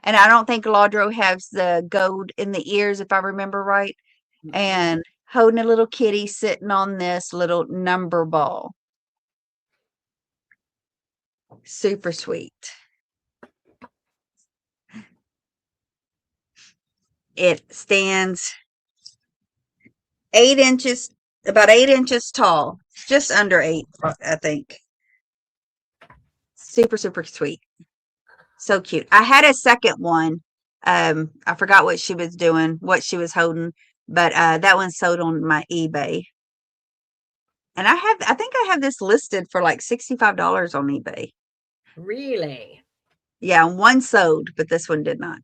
And I don't think Laudro has the gold in the ears, if I remember right. And holding a little kitty sitting on this little number ball. Super sweet. It stands 8 inches, about 8 inches tall, just under 8, I think. Super sweet. So cute. I had a second one. I forgot what she was doing, what she was holding, but that one sold on my eBay. And I think I have this listed for like $65 on eBay. Really? Yeah, one sold, but this one did not.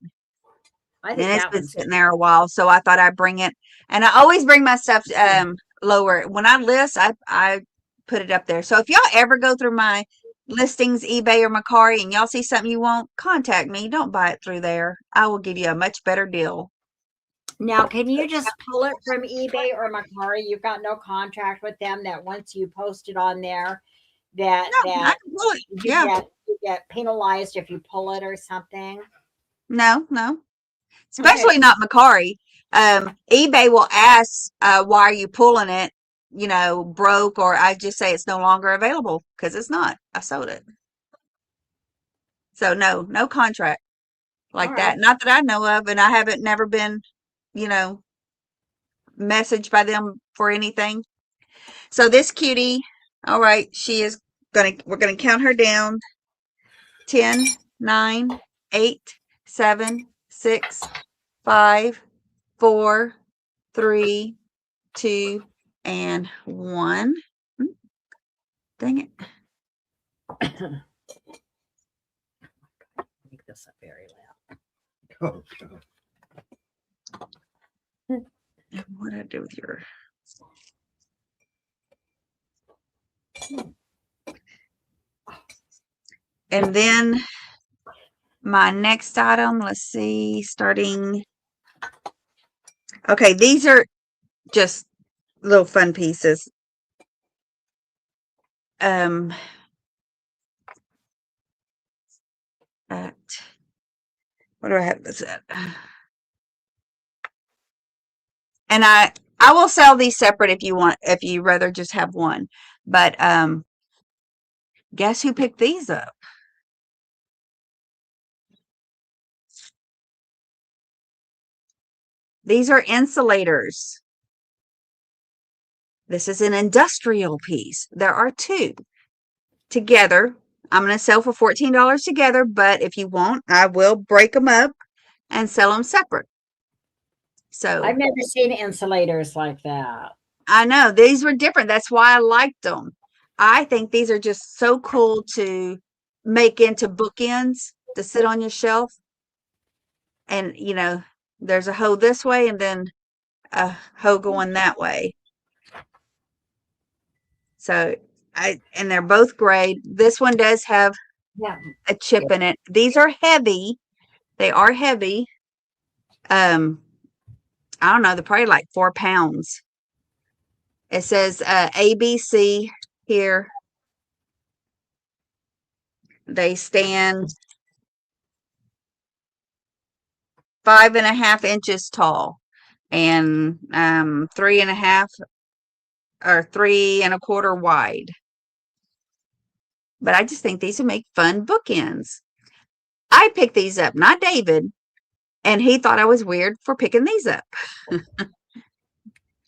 I And think it's that been one's sitting there a while, so I thought I'd bring it. And I always bring my stuff lower. When I list, I put it up there. So if y'all ever go through my listings, eBay or Macari, and y'all see something you want, contact me. Don't buy it through there. I will give you a much better deal. Now, can you just pull it from eBay or Macari? You've got no contract with them that once you post it on there, that No, I can pull it. you Yeah. get penalized if you pull it or something. No. Especially not Macari. eBay will ask, why are you pulling it? You know, broke, or I just say it's no longer available because it's not. I sold it. So no contract like All that. right. Not that I know of, and I haven't never been, messaged by them for anything. So this cutie, all right, we're gonna count her down. 10, 9, 8, 7, 6, 5, 4, 3, 2, and 1. Dang it. Make this up very loud. Oh, God. What did I do with your? And then my next item, let's see, starting. Okay, these are just little fun pieces. What do I have this at? And I will sell these separate if you rather just have one. But guess who picked these up? These are insulators. This is an industrial piece. There are 2 together. I'm going to sell for $14 together, but if you want, I will break them up and sell them separate. So I've never seen insulators like that. I know these were different. That's why I liked them. I think these are just so cool to make into bookends to sit on your shelf. And, you know, there's a hoe this way and then a hoe going that way. So and they're both gray. This one does have Yeah. a chip in it. These are heavy. They are heavy. I don't know. They're probably like 4 pounds. It says ABC here. They stand 5.5 inches tall and 3.5 or 3.25 wide. But I just think these would make fun bookends. I picked these up, not David, and he thought I was weird for picking these up.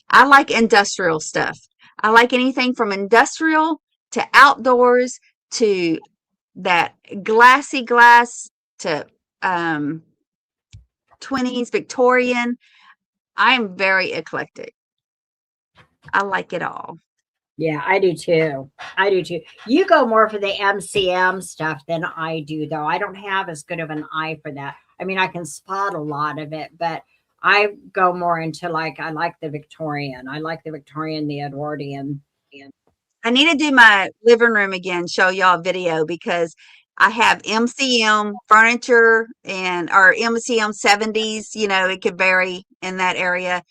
I like industrial stuff. I like anything from industrial to outdoors to that glassy glass to 20s Victorian. I'm very eclectic. I like it all. Yeah, I do too. I do too. You go more for the MCM stuff than I do, though. I don't have as good of an eye for that. I mean, I can spot a lot of it, but I go more into like, I like the Victorian. I like the Victorian, the Edwardian. I need to do my living room again, show y'all a video because I have MCM furniture and or MCM 70s, you know, it could vary in that area.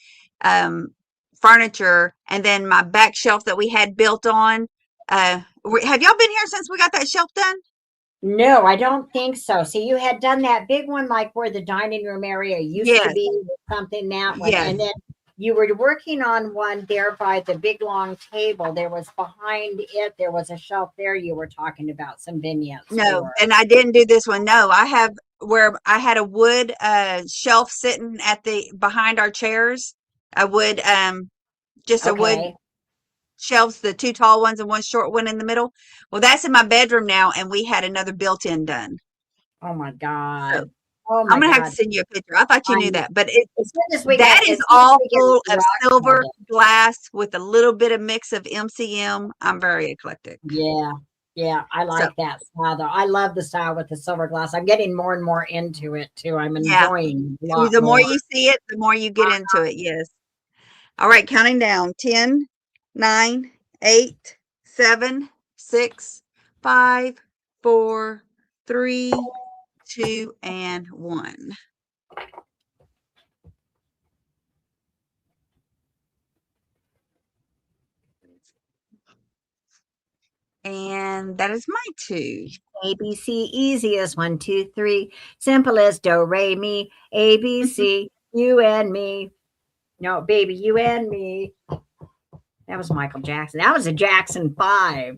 Furniture and then my back shelf that we had built on. Have y'all been here since we got that shelf done? No, I don't think so. See, you had done that big one, like where the dining room area used to Yes. be, something that one. Yes. And then you were working on one there by the big long table. There was behind it, there was a shelf there. You were talking about some vignettes. No, for. and I didn't do this one. No, I have where I had a wood shelf sitting at the behind our chairs. A wood just a wood Okay. shelves, the 2 tall ones and 1 short one in the middle. Well, that's in my bedroom now, and we had another built-in done. Oh my So God. Oh I'm my gonna have to God. send you a picture. I thought you knew that, but As soon as we that get, is as soon as all we get full of rock silver credit. glass with a little bit of mix of MCM. I'm very eclectic. Yeah. Yeah. I So like that style though. I love the style with the silver glass. I'm getting more and more into it too. I'm yeah, enjoying a lot the more more. you see it, the more you get into it. Yes. All right, counting down 10, 9, 8, 7, 6, 5, 4, 3, 2, and 1. And that is my 2. ABC, easy as 1, 2, 3. Simple as do, re, mi. ABC, you and me. No, baby, you and me. That was Michael Jackson. That was a Jackson 5.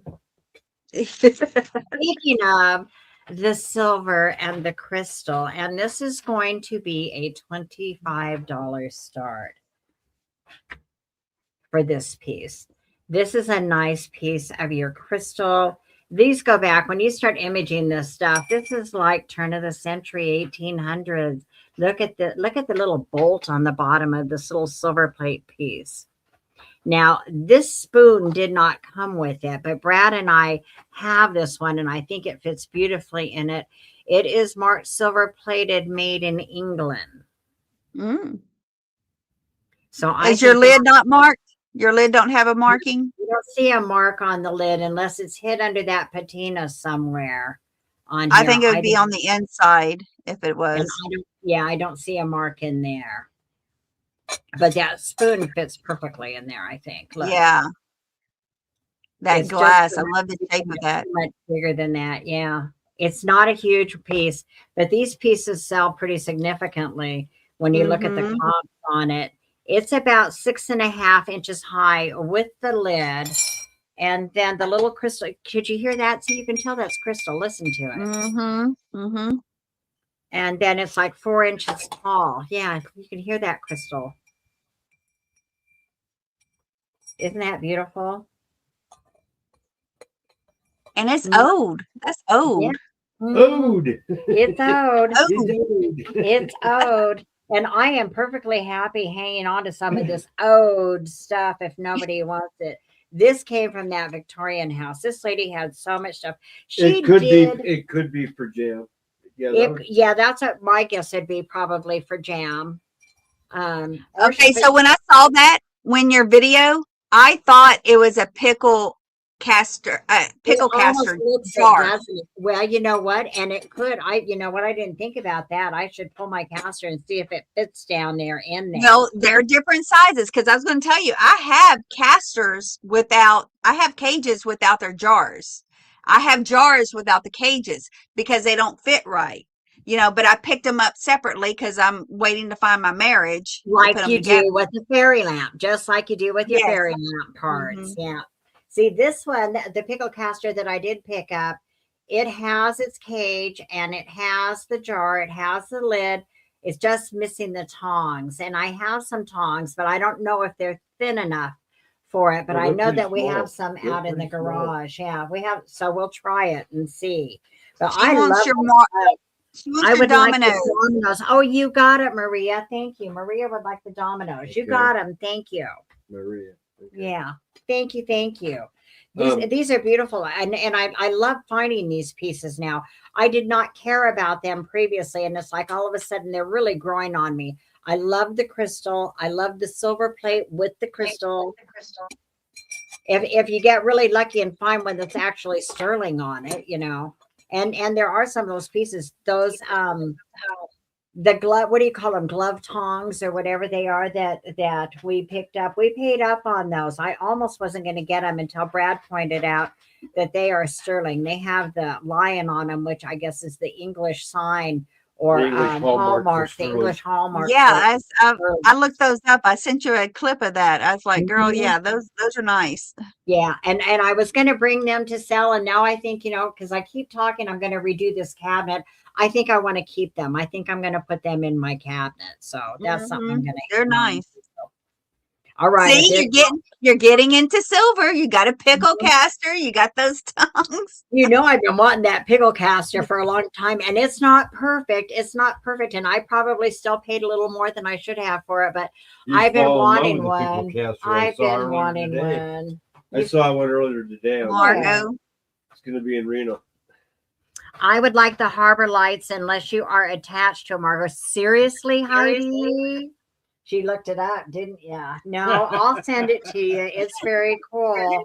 Speaking of the silver and the crystal, and this is going to be a $25 start for this piece. This is a nice piece of your crystal. These go back when you start imaging this stuff. This is like turn of the century, 1800s. Look at the little bolt on the bottom of this little silver plate piece. Now, this spoon did not come with it, but Brad and I have this one, and I think it fits beautifully in it. It is marked silver plated, made in England. Mm. So I Is your think lid not marked? Your lid don't have a marking? you don't see a mark on the lid unless it's hid under that patina somewhere on I here. think it would be on the inside if it And was. I don't see a mark in there. But that spoon fits perfectly in there, I think. Look. Yeah. That It's just glass. so I love the shape of that. much bigger than that. Yeah. It's not a huge piece, but these pieces sell pretty significantly when you look at the Mm-hmm. comps on it. It's about 6.5 inches high with the lid. And then the little crystal, could you hear that? So you can tell that's crystal. Listen to it. Mm-hmm. Mm-hmm. And then it's like 4 inches tall. Yeah, you can hear that crystal. Isn't that beautiful? And it's Mm. old. That's old. Mhm. Ode. It's owed. Oh, It's owed. And I am perfectly happy hanging on to some of this owed stuff if nobody wants it. This came from that Victorian house. This lady had so much stuff. She It could did. be. It could be for jam. Yeah. Yeah, that's what my guess would be probably for jam. Or okay. but So when I saw that, when your video, I thought it was a it pickle almost caster looks it, jar. doesn't it? Well, you know what? And it could. You know what? I didn't think about that. I should pull my caster and see if it fits down there in there. No, they're different sizes because I was going to tell you, I have cages without their jars. I have jars without the cages because they don't fit right. But I picked them up separately because I'm waiting to find my marriage to Like put them you together. do with the fairy lamp, just like you do with your Yes. fairy lamp parts. Mhm. Yeah. See, this one, the pickle caster that I did pick up, it has its cage and it has the jar, it has the lid. It's just missing the tongs. And I have some tongs, but I don't know if they're thin enough for it. But Oh, I they're know pretty that we small. have some They're out in the pretty small. garage. Yeah, we have. So we'll try it and see. But She I wants love your it. she wants I your would like domino. the dominoes. Oh, you got it, Maria. Thank you. Maria would like the dominoes. You Okay. got them. Thank you. Maria. Okay. Yeah. Thank you. Thank you. Um, These are beautiful. And I love finding these pieces now. I did not care about them previously. And it's like all of a sudden they're really growing on me. I love the crystal. I love the silver plate with the crystal. If you get really lucky and find one that's actually sterling on it, and there are some of those pieces, those the glove, what do you call them, glove tongs or whatever they are that we picked up. We paid up on those. I almost wasn't going to get them until Brad pointed out that they are sterling. They have the lion on them, which I guess is the English sign or The English hallmark for hallmark, the sterling. English hallmark. Yeah, for I looked those up. I sent you a clip of that. I was like, girl, Mhm. yeah, those are nice. Yeah, and I was going to bring them to sell, and now I think, because I keep talking, I'm going to redo this cabinet. I think I want to keep them. I think I'm going to put them in my cabinet. So that's something I'm Mhm. going to. They're nice. All right. See, you're getting into silver. You got a pickle caster. You got those tongs. I've been wanting that pickle caster for a long time, and it's not perfect. It's not perfect, and I probably still paid a little more than I should have for it, but I've been wanting one. I've been wanting one. I saw one earlier today. Margot. It's going to be in Reno. I would like the Harbor Lights unless you are attached to Margot. Seriously, Heidi? She looked it up, didn't you? No, I'll send it to you. It's very cool.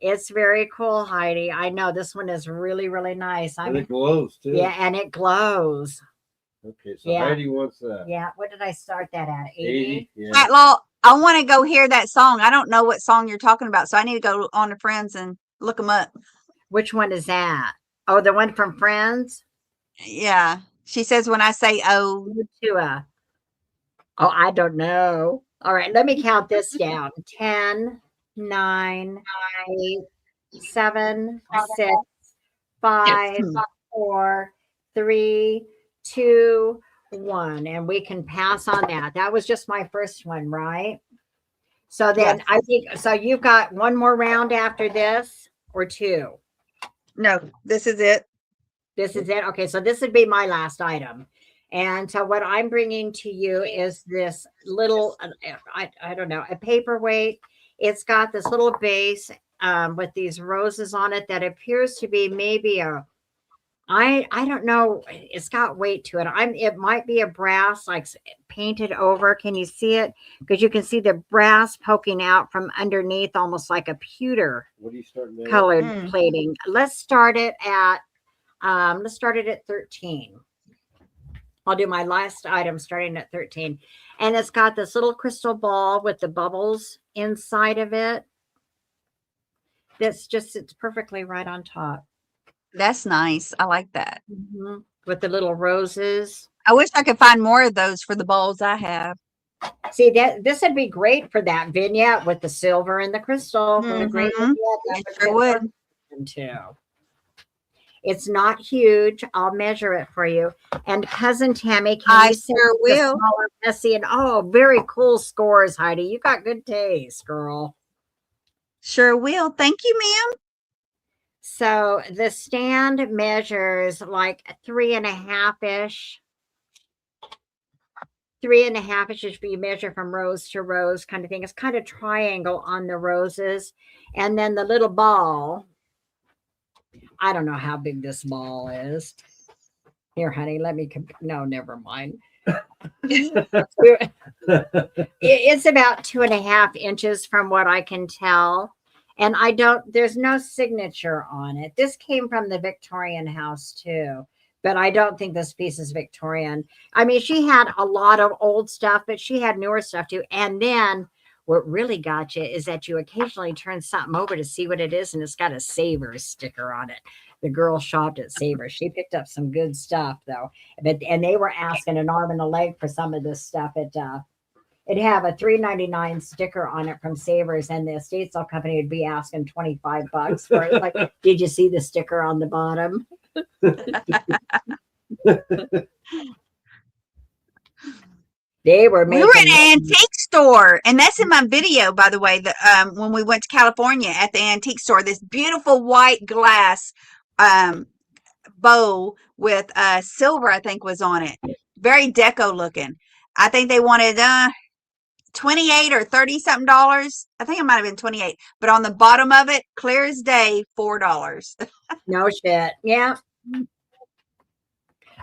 It's very cool, Heidi. I know this one is really, really nice. And it glows too. Yeah, and it glows. Okay, so Yeah. Heidi wants that. Yeah. What did I start that at? 80. Yeah. Matlaw, I want to go hear that song. I don't know what song you're talking about, so I need to go on to Friends and look them up. Which one is that? Oh, the one from Friends? Yeah. She says when I say oh. Oh, I don't know. All right, let me count this down. 10, 9, 8, 7, 6, 5, 4, 3, 2, 1. And we can pass on that. That was just my first one, right? So then Yes. I think, so you've got one more round after this or two? No, this is it. This is it. Okay, so this would be my last item. And so what I'm bringing to you is this little, I don't know, a paperweight. It's got this little base with these roses on it that appears to be maybe I don't know. It's got weight to it. It might be a brass, like painted over. Can you see it? Because you can see the brass poking out from underneath, almost like a pewter What are you starting at? colored plating. Let's start it at 13. I'll do my last item starting at 13. And it's got this little crystal ball with the bubbles inside of it. It's perfectly right on top. That's nice. I like that. With the little roses. I wish I could find more of those for the bowls I have. See, this would be great for that vignette with the silver and the crystal. What a great vignette that It sure would. Into. It's not huge. I'll measure it for you. And cousin Tammy, can I you send sure the will. smaller messy and very cool scores, Heidi. You got good taste, girl. Sure will. Thank you, ma'am. So the stand measures like 3.5-ish. 3.5 inches if you measure from rose to rose kind of thing. It's kind of triangle on the roses. And then the little ball, I don't know how big this ball is. Here, honey, let me, no, never mind. It's about 2.5 inches from what I can tell. And there's no signature on it. This came from the Victorian house too, but I don't think this piece is Victorian. I mean, she had a lot of old stuff, but she had newer stuff too. And then what really got you is that you occasionally turn something over to see what it is, and it's got a Savers sticker on it. The girl shopped at Savers. She picked up some good stuff though, and they were asking an arm and a leg for some of this stuff. It'd have a $3.99 sticker on it from Savers, and the estate sale company would be asking $25 for it. Like, did you see the sticker on the bottom? We were in an antique store, and that's in my video, by the way. When we went to California at the antique store, this beautiful white glass bow with silver, I think, was on it. Very deco looking. I think they wanted 28 or 30 something dollars. I think it might have been 28, but on the bottom of it, clear as day, $4. No shit. Yeah.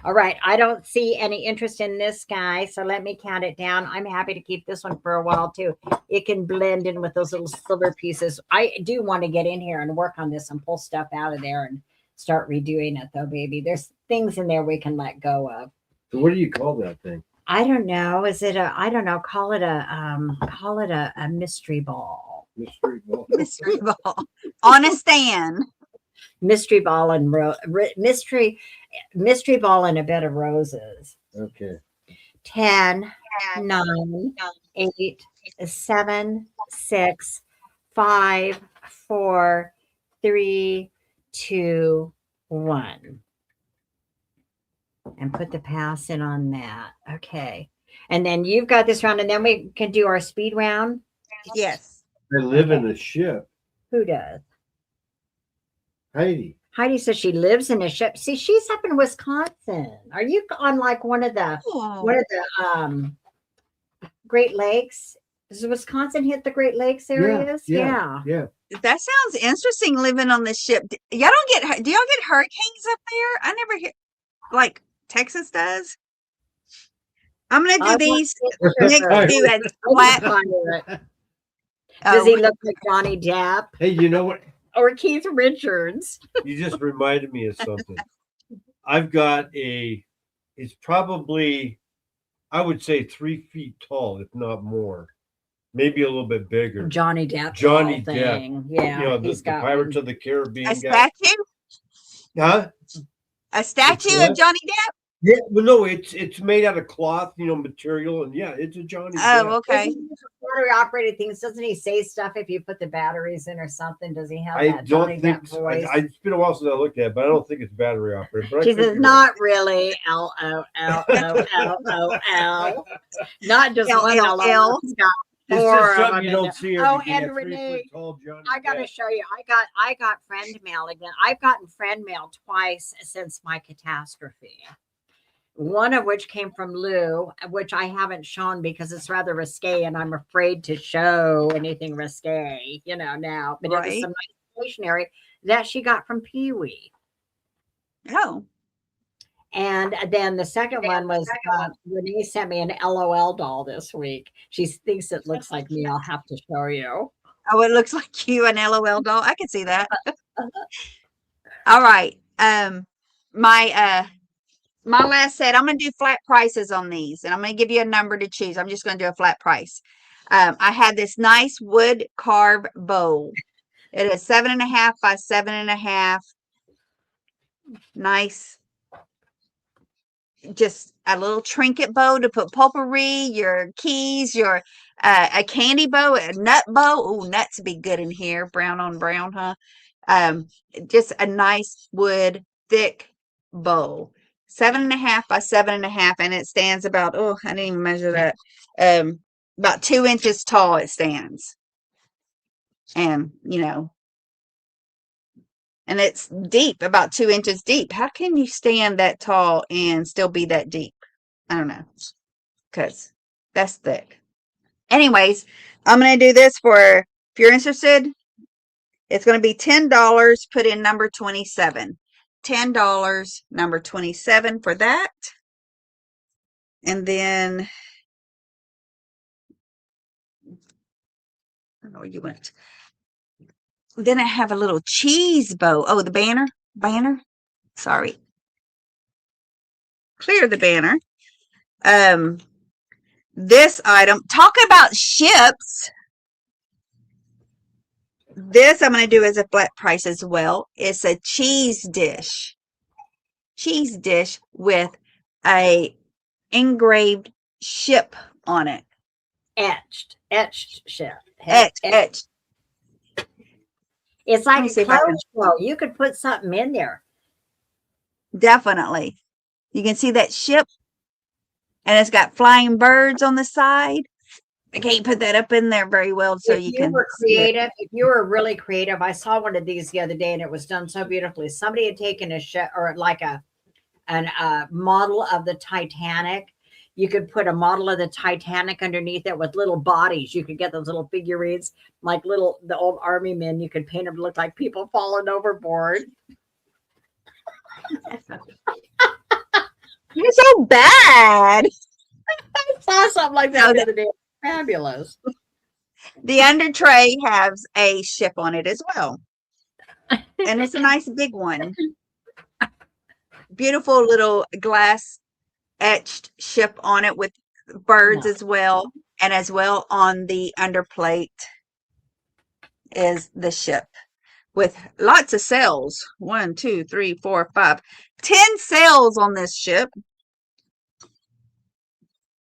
All right. I don't see any interest in this guy, so let me count it down. I'm happy to keep this one for a while too. It can blend in with those little silver pieces. I do want to get in here and work on this and pull stuff out of there and start redoing it though, baby. There's things in there we can let go of. So what do you call that thing? I don't know. Is it I don't know. Call it a mystery ball. Mystery ball. Mystery ball on a stand. Mystery ball and mystery ball and a bed of roses. Okay. 10, 9, 8, 7, 6, 5, 4, 3, 2, 1. And put the pass in on that. Okay. And then you've got this round, and then we can do our speed round. Yes. They live in a ship. Who does? Heidi. Heidi says she lives in a ship. See, she's up in Wisconsin. Are you on like one of the Great Lakes? Does Wisconsin hit the Great Lakes areas? Yeah. That sounds interesting, living on the ship. Do y'all get hurricanes up there? I never hear, like Texas does. I'm gonna do these next to a flat. Does he look like Johnny Depp? Hey, you know what? Or Keith Richards? You just reminded me of something. I've got it's probably, I would say 3 feet tall, if not more. Maybe a little bit bigger. Johnny Depp. Johnny Depp. Yeah. You know, the Pirates of the Caribbean. A statue? Huh? A statue of Johnny Depp? Yeah, well, no, it's made out of cloth, material, and yeah, it's a Johnny Depp. Oh, okay. Battery operated things. Doesn't he say stuff if you put the batteries in or something? Does he have I that don't Johnny think Depp voice? it's been a while since I looked at it, but I don't think it's battery operated. But She says, not really. LOL. Not just one LOL. It's just something you don't see every day. And Renee, I got to show you. I got friend mail again. I've gotten friend mail twice since my catastrophe. One of which came from Lou, which I haven't shown because it's rather risque, and I'm afraid to show anything risque, now. But it was some nice stationery that she got from Pee Wee. Oh. And then the second one was Renee sent me an LOL doll this week. She thinks it looks like me. I'll have to show you. Oh, it looks like you, an LOL doll. I can see that. All right. My last set, I'm going to do flat prices on these, and I'm going to give you a number to choose. I'm just going to do a flat price. I had this nice wood carved bowl. It is 7.5 by 7.5. Nice. Just a little trinket bow to put potpourri, your keys, your a candy bow, a nut bow. Oh, nuts would be good in here. Brown on brown, huh? Just a nice wood, thick bowl. 7.5 by 7.5, and it stands about, I didn't even measure that. About 2 inches tall it stands. And, And it's deep, about 2 inches deep. How can you stand that tall and still be that deep? I don't know, because that's thick. Anyways, I'm going to do this for, if you're interested, it's going to be $10. Put in number 27. $10, number 27 for that. And then, I don't know where you went. Then I have a little cheese bow. Oh, the banner. Sorry. Clear the banner. This item, talk about ships. This I'm going to do as a flat price as well. It's a cheese dish. Cheese dish with a engraved ship on it. Etched ship. Etched. It's Let me like see a if I can- clothes show. You could put something in there. Definitely. You can see that ship, and it's got flying birds on the side. I can't put that up in there very well, so If you you can were see it. creative, if you were really creative, I saw one of these the other day, and it was done so beautifully. Somebody had taken a ship or like a model of the Titanic. You could put a model of the Titanic underneath it with little bodies. You could get those little figurines, like the old army men. You could paint them to look like people falling overboard. You're so bad. I saw something like that the other day. Fabulous. The under tray has a ship on it as well. And it's a nice big one. Beautiful little glass etched ship on it with birds as well. And as well on the underplate is the ship with lots of sails. 1, 2, 3, 4, 5, 10 sails on this ship.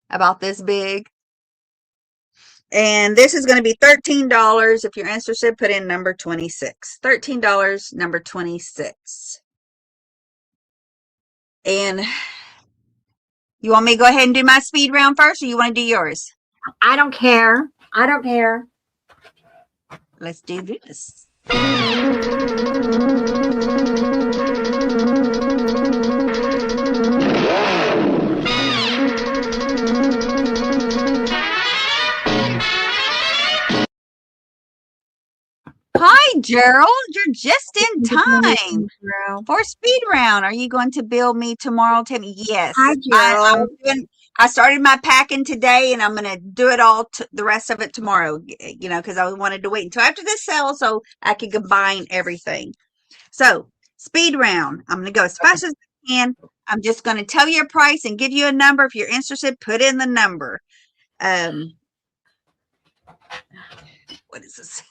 About this big. And this is going to be $13. If you're interested, put in number 26. $13, number 26. And you want me to go ahead and do my speed round first, or you want to do yours? I don't care. Let's do this. Hi, Gerald. You're just in time for speed round. Are you going to bill me tomorrow, Tammy? Yes. Hi, Gerald. I started my packing today, and I'm going to do it all the rest of it tomorrow, because I wanted to wait until after this sale so I could combine everything. So, speed round. I'm going to go as fast as I can. I'm just going to tell you a price and give you a number. If you're interested, put in the number. What is this?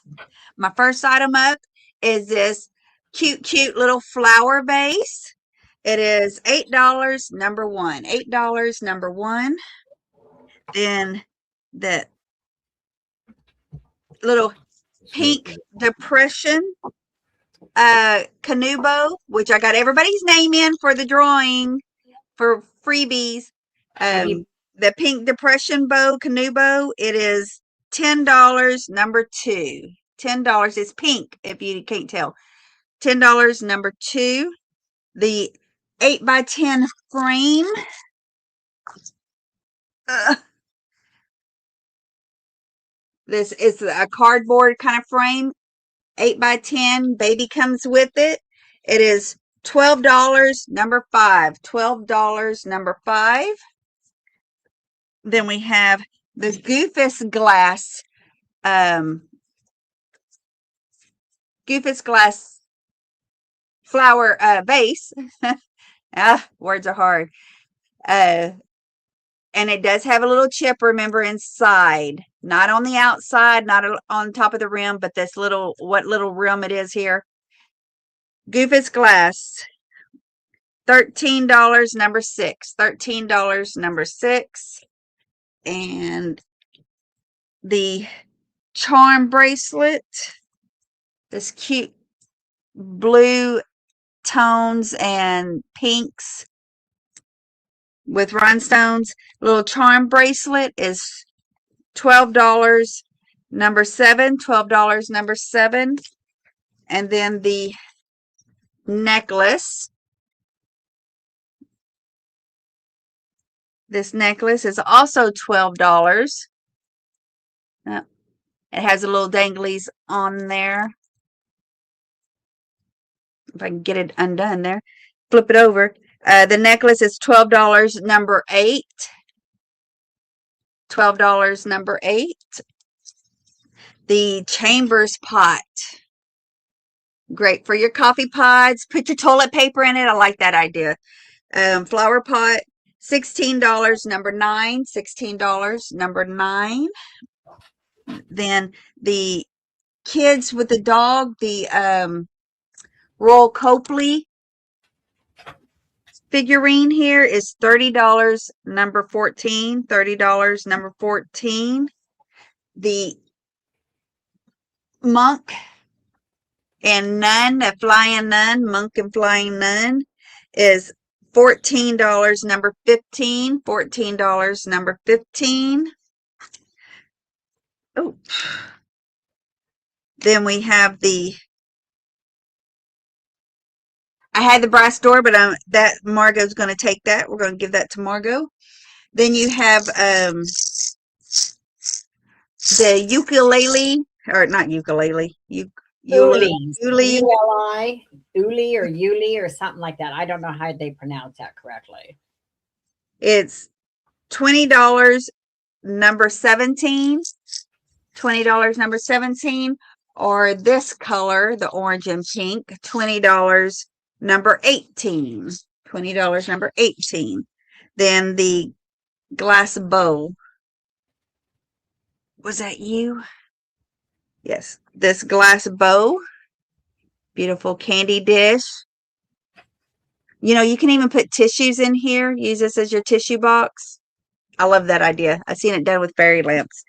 My first item up is this cute little flower vase. It is $8, number one. $8, number one. Then the little pink depression canoe bow, which I got everybody's name in for the drawing for freebies. The pink depression bow, canoe bow, it is $10, number two. $10. It's pink, if you can't tell. $10, number two. The 8x10 frame. This is a cardboard kind of frame. 8x10. Baby comes with it. It is $12, number five. $12, number five. Then we have the Goofus glass. Goofus glass flower vase. Words are hard. And it does have a little chip, remember, inside. Not on the outside, not on top of the rim, but this what little rim it is here. Goofus glass. $13, number six. $13, number six. And the charm bracelet. This cute blue tones and pinks with rhinestones. Little charm bracelet is $12, number seven. $12, number seven. And then the necklace. This necklace is also $12. It has a little danglies on there. If I can get it undone there. Flip it over. The necklace is $12, number 8. $12, number 8. The Chambers pot. Great for your coffee pods. Put your toilet paper in it. I like that idea. Flower pot, $16, number 9. $16, number 9. Then the kids with the dog, the Royal Copley figurine here is $30, number 14. $30, number 14. The monk and nun, the flying nun, monk and flying nun, is $14, number 15. $14, number 15. Oh, then we have I had the brass door, but that Margot's going to take that. We're going to give that to Margot. Then you have the ukulele, or not ukulele, Ulis. Uli. U-L-I, Uli or Yuli or something like that. I don't know how they pronounce that correctly. It's $20, number 17. $20, number 17. Or this color, the orange and pink, $20, number 18. $20, number 18. Then the glass bowl. Was that you? Yes. This glass bow. Beautiful candy dish. You know, you can even put tissues in here. Use this as your tissue box. I love that idea. I've seen it done with fairy lamps.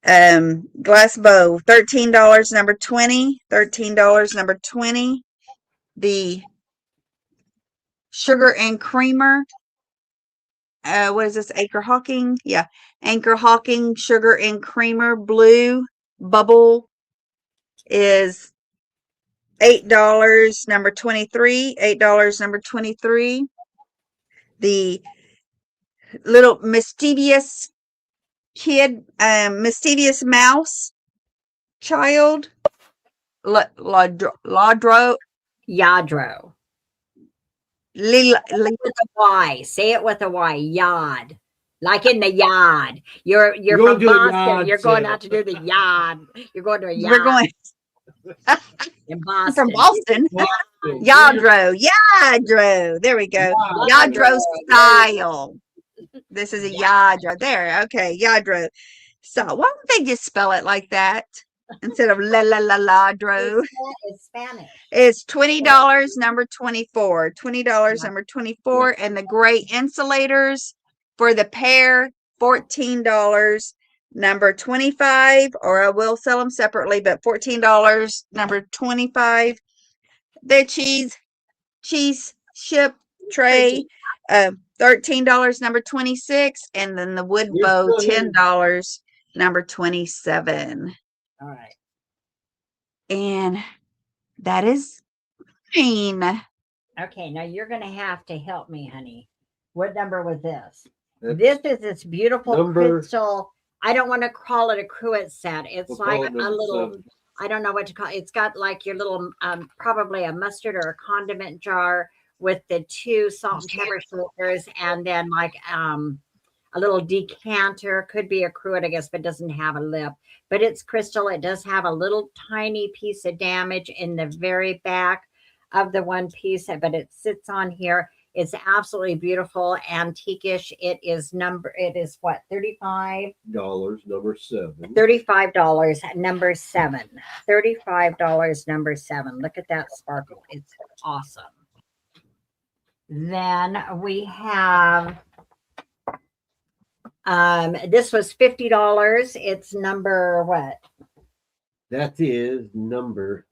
Glass bow, $13, number 20. $13, number 20. The sugar and creamer. What is this? Anchor Hawking? Yeah. Anchor Hawking sugar and creamer blue bubble is $8, number 23. $8, number 23. The little mischievous kid, mischievous mouse child, Ladro. Yadro. Lil, With a Y. Say it with a Y. Yad. Like in the yard. You're Go from to the Boston. yard, You're going Sarah. out to do the yard. You're going to a yard we're going in I'm Boston. from Boston. Yadro. Yadro. There we go. Yadro style. This is a Yadro. There. Okay. Yadro. So why don't they just spell it like that instead of ladro? It's Spanish. It's $20, number 24. $20, number 24. And the gray insulators for the pair, $14, number 25. Or I will sell them separately, but $14, number 25. The cheese ship tray, $13, number 26. And then the wood You're bow, still here. $10, number 27. All right. And that is mine. Okay, now you're going to have to help me, honey. What number was this? That's This is this beautiful number- crystal. I don't want to call it a cruet set. It's We'll like call it a number little, 7. I don't know what to call it. It's got like your little, probably a mustard or a condiment jar with the 2 salt and pepper shakers, and then like a little decanter. Could be a cruet, I guess, but doesn't have a lip. But it's crystal. It does have a little tiny piece of damage in the very back of the one piece, but it sits on here. It's absolutely beautiful, antique-ish. It is what, 35? Number 7. $35, number 7. $35, number 7. Look at that sparkle. It's awesome. Then we have, this was $50. It's number what? That is number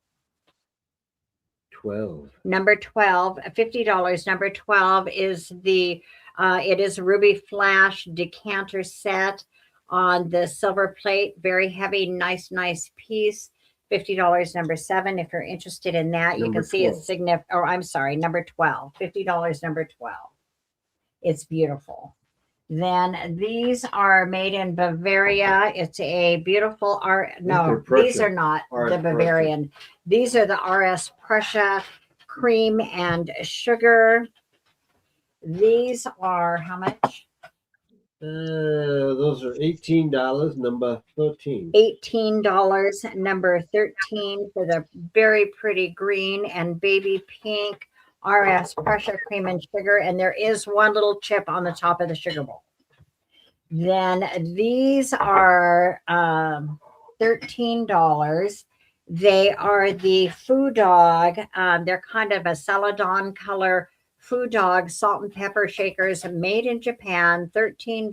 12. Number 12, $50. Number 12 is it is Ruby Flash decanter set on the silver plate. Very heavy, nice piece. $50. Number 7, if you're interested in that, you Number can see 12. it's significant. Or I'm sorry, number 12. $50. Number 12. It's beautiful. Then these are made in Bavaria. It's a beautiful art. No, they're these Prussia. are not RS the Bavarian. These are the RS Prussia cream and sugar. These are how much? Those are $18. Number 13. $18. Number 13 for the very pretty green and baby pink RS Prussia cream and sugar. And there is one little chip on the top of the sugar bowl. Then these are $13. They are the Foo Dog. They're kind of a celadon color Foo Dog salt and pepper shakers made in Japan. $13.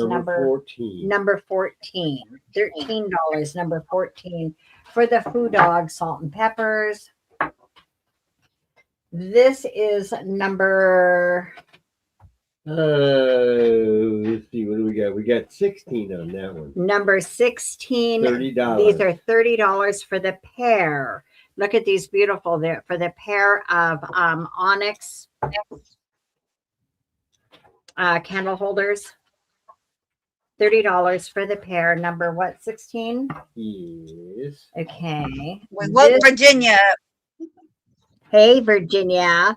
Number 14. Number 14. $13. Number 14 for the Foo Dog salt and peppers. This is number. Let's see, what do we got? We got 16 on that one. Number 16. $30. These are $30 for the pair. Look at these beautiful there for the pair of onyx candle holders. $30 for the pair. Number what? 16? Yes. Okay. We woke Virginia up. Hey, Virginia.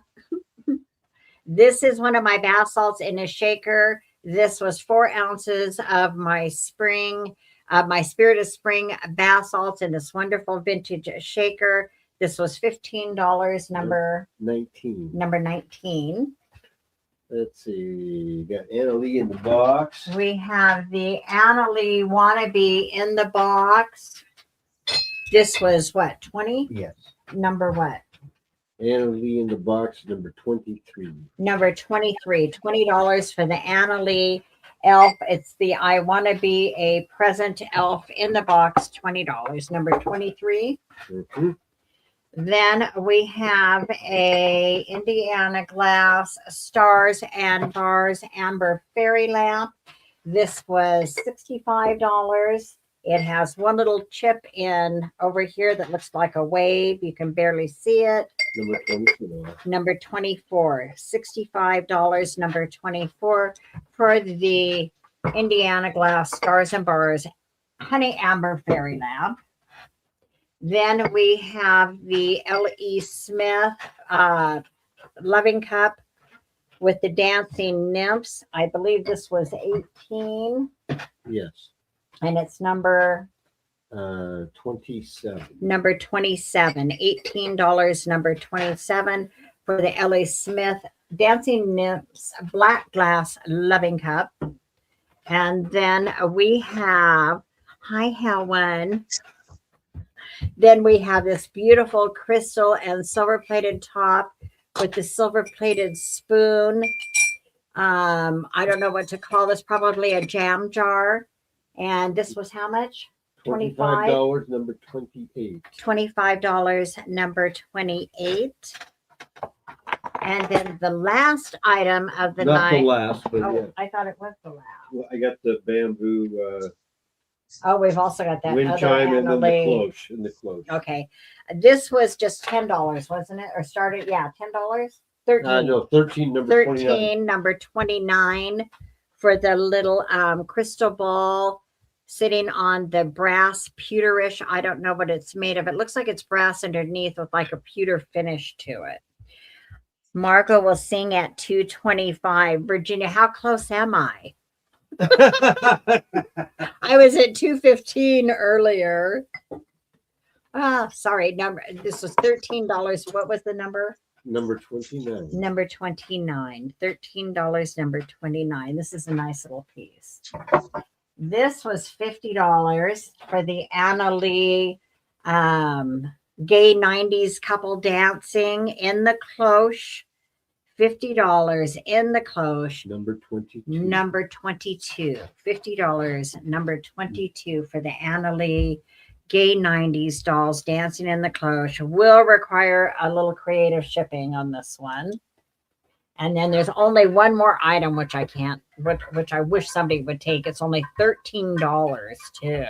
This is one of my bath salts in a shaker. This was 4 ounces of my spring, my Spirit of Spring bath salts in this wonderful vintage shaker. This was $15. Number 19. Number 19. Let's see. Got Anna Lee in the box. We have the Anna Lee Wannabe in the box. This was what, 20? Yes. Number what? Anna Lee in the box, number 23. Number 23. $20 for the Anna Lee elf. It's the I Wanna Be a Present elf in the box. $20. Number 23. Mm-hmm. Then we have a Indiana Glass Stars and Bars Amber Fairy Lamp. This was $65. It has one little chip in over here that looks like a wave. You can barely see it. Number 24. Number 24, $65. Number 24 for the Indiana Glass Stars and Bars Honey Amber Fairy Lamp. Then we have the L.E. Smith Loving Cup with the Dancing Nymphs. I believe this was 18. Yes. And it's number 27. Number 27. $18. Number 27 for the L.A. Smith Dancing Nymphs Black Glass Loving Cup. And then we have, hi Helen. Then we have this beautiful crystal and silver plated top with the silver plated spoon. I don't know what to call this, probably a jam jar. And this was how much? $25, number 28. $25, number 28. And then the last item of the Not night. the last, but Oh, yeah. I thought it was the last. Well, I got the bamboo Oh, we've also got that wind other chime and then the Annalee. cloche. And the cloche. Okay. This was just $10, wasn't it? Or started, yeah, $10? 13. No, 13, number 29. 13, number 29 for the little crystal ball sitting on the brass pewterish. I don't know what it's made of. It looks like it's brass underneath with like a pewter finish to it. Marco will sing at 2:25. Virginia, how close am I? I was at 2:15 earlier. Sorry, this was $13. What was the number? Number 29. Number 29. $13, number 29. This is a nice little piece. This was $50 for the Anna Lee Gay 90s Couple Dancing in the cloche. $50 in the cloche. Number 22. Number 22. $50. Number 22 for the Anna Lee Gay 90s dolls dancing in the cloche. Will require a little creative shipping on this one. And then there's only one more item, which I can't, which I wish somebody would take. It's only $13 too.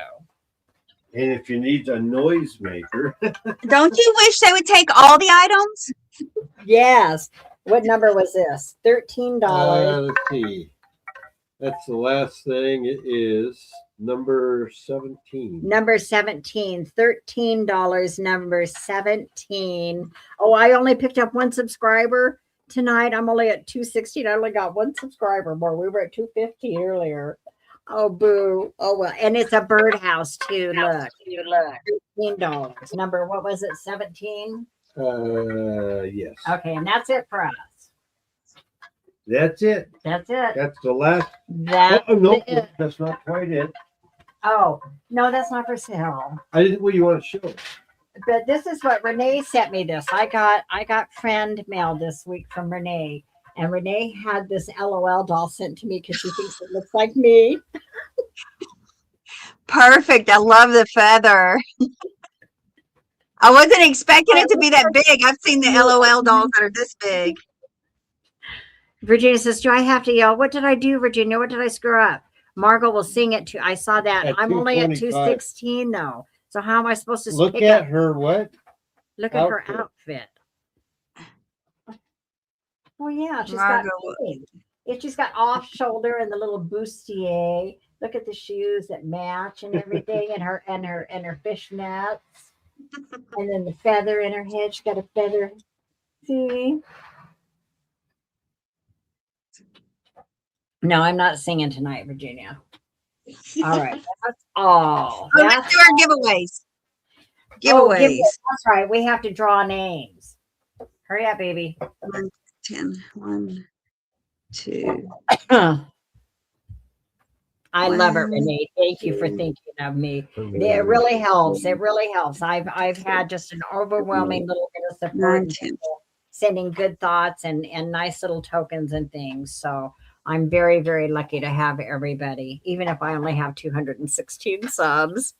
And if you need a noisemaker, Don't you wish they would take all the items? Yes. What number was this? $13. let's see. That's the last thing. It is number 17. Number 17, $13, number 17. Oh, I only picked up one subscriber tonight. I'm only at 216. I only got one subscriber more. We were at 250 earlier. Oh, boo. Oh, well. And it's a birdhouse, too. Look. $13. Number, what was it? 17? Yes. Okay. And that's it for us. That's it. That's it. That's the last. That's Oh, no, it. that's not quite it. Oh, no, that's not for sale. I didn't. What do you want to show? But this is what Renee sent me this. I got friend mail this week from Renee. And Renee had this LOL doll sent to me because she thinks it looks like me. Perfect. I love the feather. I wasn't expecting it to be that big. I've seen the LOL dolls that are this big. Virginia says, do I have to yell? What did I do, Virginia? What did I screw up? Margot will sing it too. I saw that. At I'm only at 225. 216 though. So how am I supposed to Look pick at up? her. What? Look at her outfit. outfit. Oh yeah, she's Margot. got she's got off shoulder and the little bustier. Look at the shoes that match and everything, and her fishnets, and then the feather in her head. She's got a feather. See? No, I'm not singing tonight, Virginia. All right, that's all. Oh, let's do our giveaways. Giveaways. That's right. We have to draw names. Hurry up, baby. 10. 1, 2. I love it, One, Renee. Thank you for thinking of me. It really helps. It really helps. I've had just an overwhelming little bit of support, 9, 10. sending good thoughts and nice little tokens and things. So I'm very, very lucky to have everybody, even if I only have 216 subs.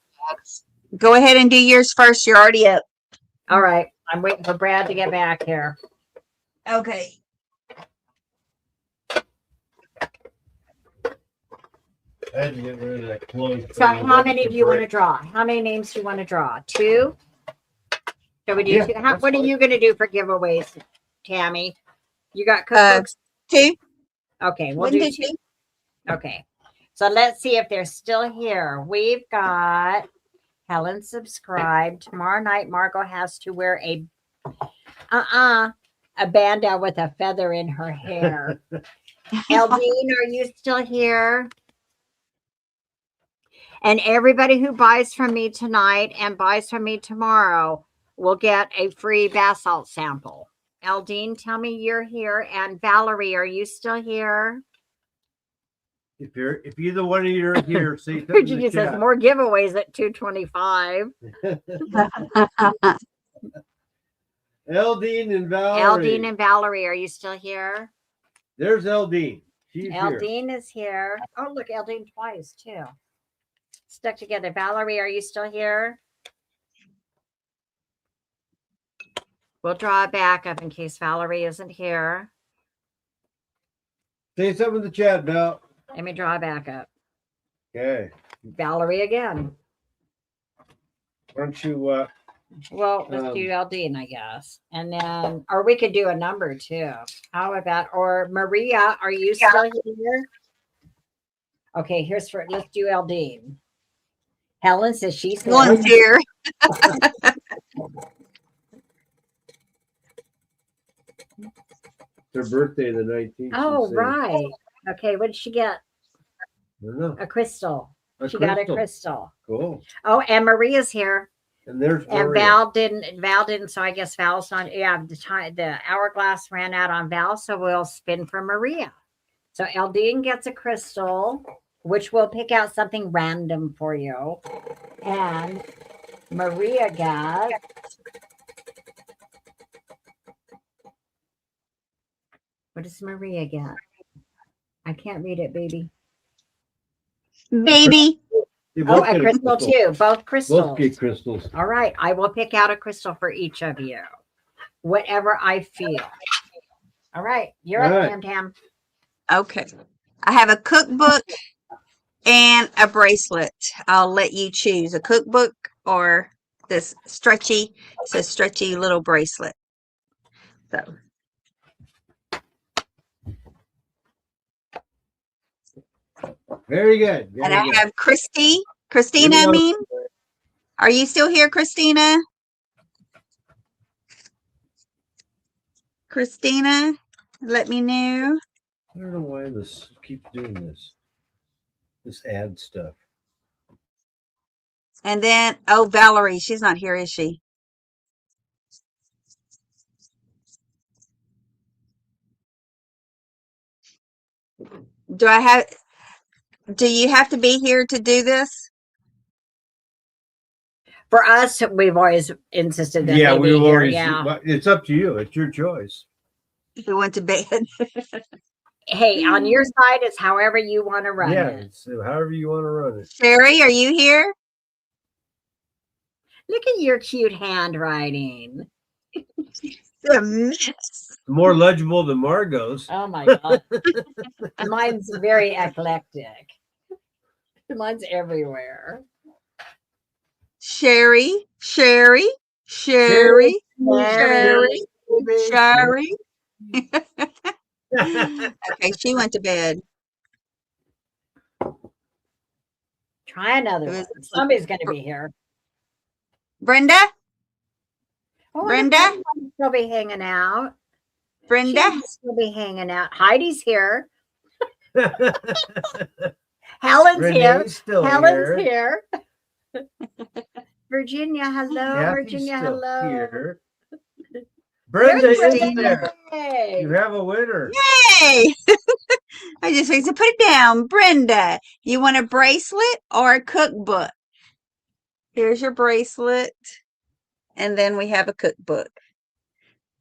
Go ahead and do yours first. You're already up. All right. I'm waiting for Brad to get back here. Okay. I had to get rid of that clothes. So how many do you want to draw? How many names do you want to draw? 2? Shall we do Yeah, 2? that's What are fine. you going to do for giveaways, Tammy? You got cookbooks? 2. Okay, we'll When do did 2. you? Okay. So let's see if they're still here. We've got Helen subscribed. Tomorrow night, Margot has to wear a bandeau with a feather in her hair. Eldine, are you still here? And everybody who buys from me tonight and buys from me tomorrow will get a free bath salt sample. Eldine, tell me you're here. And Valerie, are you still here? If either one of you are here, say something in Virginia the says chat. more giveaways at 225. Eldine and Valerie. Eldine and Valerie, are you still here? There's Eldine. She's here. Eldine is here. Oh, look, Eldine twice too. Stuck together. Valerie, are you still here? We'll draw a backup in case Valerie isn't here. Say something in the chat, Val. Let me draw a backup. Okay. Valerie again. Why don't you Well, let's do Eldine, I guess. And then, or we could do a number too. How about, or Maria, are you still here? Okay, let's do Eldine. Helen says she's here. One's here. her birthday the 19th. Oh, right. Okay, what did she get? I don't know. A crystal. She got a crystal. Cool. Oh, and Maria's here. And there's And Maria. Val didn't, so I guess Val's not. Yeah, the hourglass ran out on Val, so we'll spin for Maria. So Eldine gets a crystal, which will pick out something random for you. And Maria got what does Maria get? I can't read it, baby. Baby. They Oh, both a get crystal too. Both crystals. Both get crystals. All right. I will pick out a crystal for each of you. Whatever I feel. All right. You're All up, right. Tam Tam. Okay. I have a cookbook and a bracelet. I'll let you choose a cookbook or this stretchy, it's a stretchy little bracelet. So Very good. and Very I good. have Christina, I mean. Are you still here, Christina? Christina, let me know. I don't know why this keeps doing this. This ad stuff. And then, oh, Valerie, she's not here, is she? Do you have to be here to do this? For us, we've always insisted that Yeah, they we be here. always. Yeah. But it's up to you. It's your choice. We went to bed. Hey, on your side, it's however you want to run Yeah, it. it's however you want to run it. Sherry, are you here? Look at your cute handwriting. It's a mess. More legible than Margot's. Oh my God. Mine's very eclectic. Mine's everywhere. Sherry. Sherry. Okay, she went to bed. Try another It one. was- Somebody's going to be here. Brenda? Oh, Brenda? She'll still be hanging out. Brenda? She'll still be hanging out. Heidi's here. Helen's here. Still Helen's here. here. Virginia, hello. Kathy's Virginia, still hello. here. Brenda There's is Brenda. there. Hey. You have a winner. Yay! I just need to put it down. Brenda, you want a bracelet or a cookbook? Here's your bracelet. And then we have a cookbook.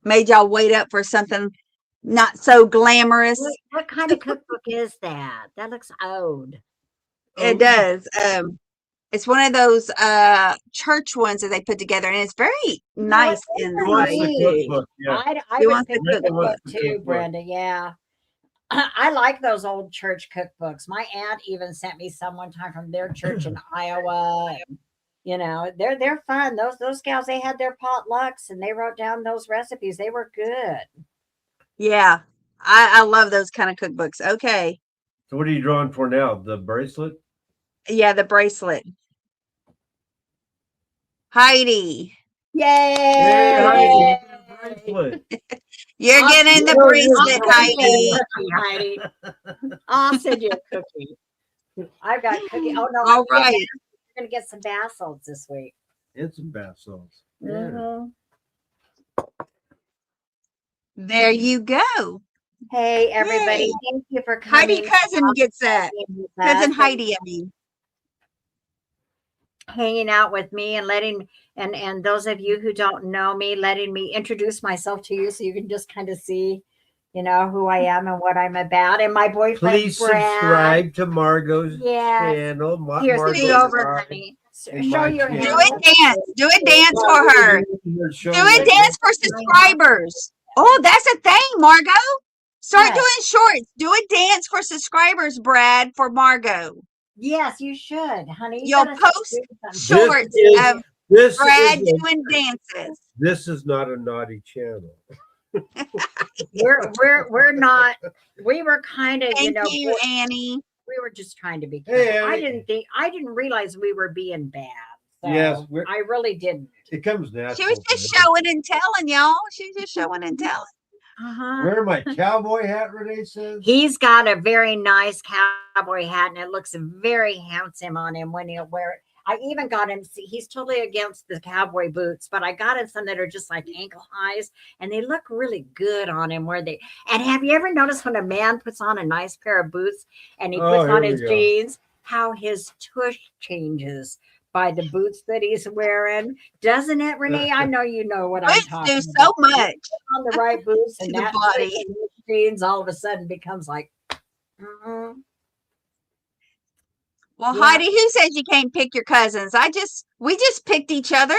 Made y'all wait up for something not so glamorous. What kind of cookbook is that? That looks old. It does. It's one of those church ones that they put together, and it's very nice it's in Who wants the Hey. cookbook? Yeah. I You would want pick the the cookbook? cookbook The too, cookbook. Brenda. Yeah. I like those old church cookbooks. My aunt even sent me some one time from their church in Iowa. And, you know, they're fun. Those gals, they had their potlucks and they wrote down those recipes. They were good. Yeah. I love those kind of cookbooks. Okay. So what are you drawing for now? The bracelet? Yeah, the bracelet. Heidi. Yay! Bracelet. You're I'll getting the send you- bracelet, I'll send you Heidi. a cookie, Heidi. I'll send you a cookie. I've got cookie. Oh no! All right. We're gonna get some bath salts this week. And some bath salts. Yeah. Mhm. There you go. Hey everybody! Yay. Thank you for Heidi coming. Cousin gets that. with Cousin us Heidi, I mean. and hanging out with me and letting and those of you who don't know me, letting me introduce myself to you so you can just kind of see, you know, who I am and what I'm about. And my boyfriend Please Brad. subscribe to Margot's Yes. channel. Here, Margot's scoot over, Art. honey. And Show my your channel. Do hand. a dance. Do a dance for her. Show Do a me. dance for subscribers. Oh, that's a thing, Margot. Start What? doing shorts. Do a dance for subscribers, Brad, for Margot. Yes, you should, honey. You You'll gotta post do something. shorts is- of This Brad is a- doing dances. this is not a naughty channel. We're not. We were kind of, you Thank know, you, Annie. we were just trying to be Hey, careful. Annie. I didn't realize we were being bad. So Yes, we're- I really didn't. It comes natural. She was to just me. showing and telling, y'all. She was just showing and telling. Uh-huh. Wear my cowboy hat, Renee says. He's got a very nice cowboy hat, and it looks very handsome on him when he'll wear it. I even got him. He's totally against the cowboy boots, but I got him some that are just like ankle highs, and they look really good on him. And have you ever noticed when a man puts on a nice pair of boots and he Oh, puts on here his we go. jeans, how his tush changes by the boots that he's wearing? Doesn't it, Renee? I know you know what I'm Boots talking do about. so much. On the right boots To and the that body. tush and those jeans all of a sudden becomes like. Mhm. Well, Yeah. Heidi, who says you can't pick your cousins? We just picked each other.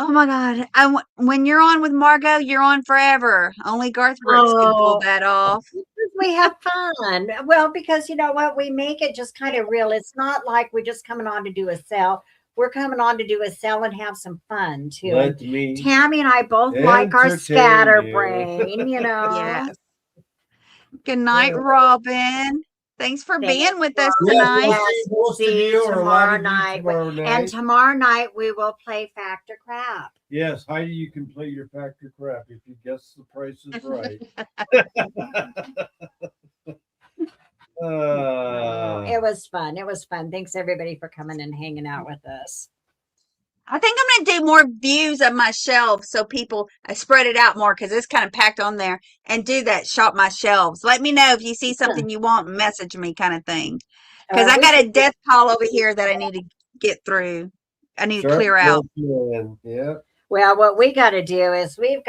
Oh my God. When you're on with Margot, you're on forever. Only Garth Brooks can pull Oh, that off. we have fun. Well, because you know what? We make it just kind of real. It's not like we're just coming on to do a sell. We're coming on to do a sell and have some fun too. Let And me Tammy and I both like our entertain scatterbrain, you know. Yes. Good night, Robin. Thanks for Thanks, being with us Yes, tonight. we'll Yes, see we'll most of see you or a lot of you tomorrow tomorrow night. And night. tomorrow night we will play Factor Crap. Yes, Heidi, you can play your factor crap if you guess the price is right. It was fun. It was fun. Thanks everybody for coming and hanging out with us. I think I'm going to do more views of my shelves so I spread it out more because it's kind of packed on there, and do that shop my shelves. Let me know if you see something you want, message me kind of thing. Because I We got a should- death pile over here that I need to get through. I need to Start clear out. filtering, yeah. Well, what we got to do is we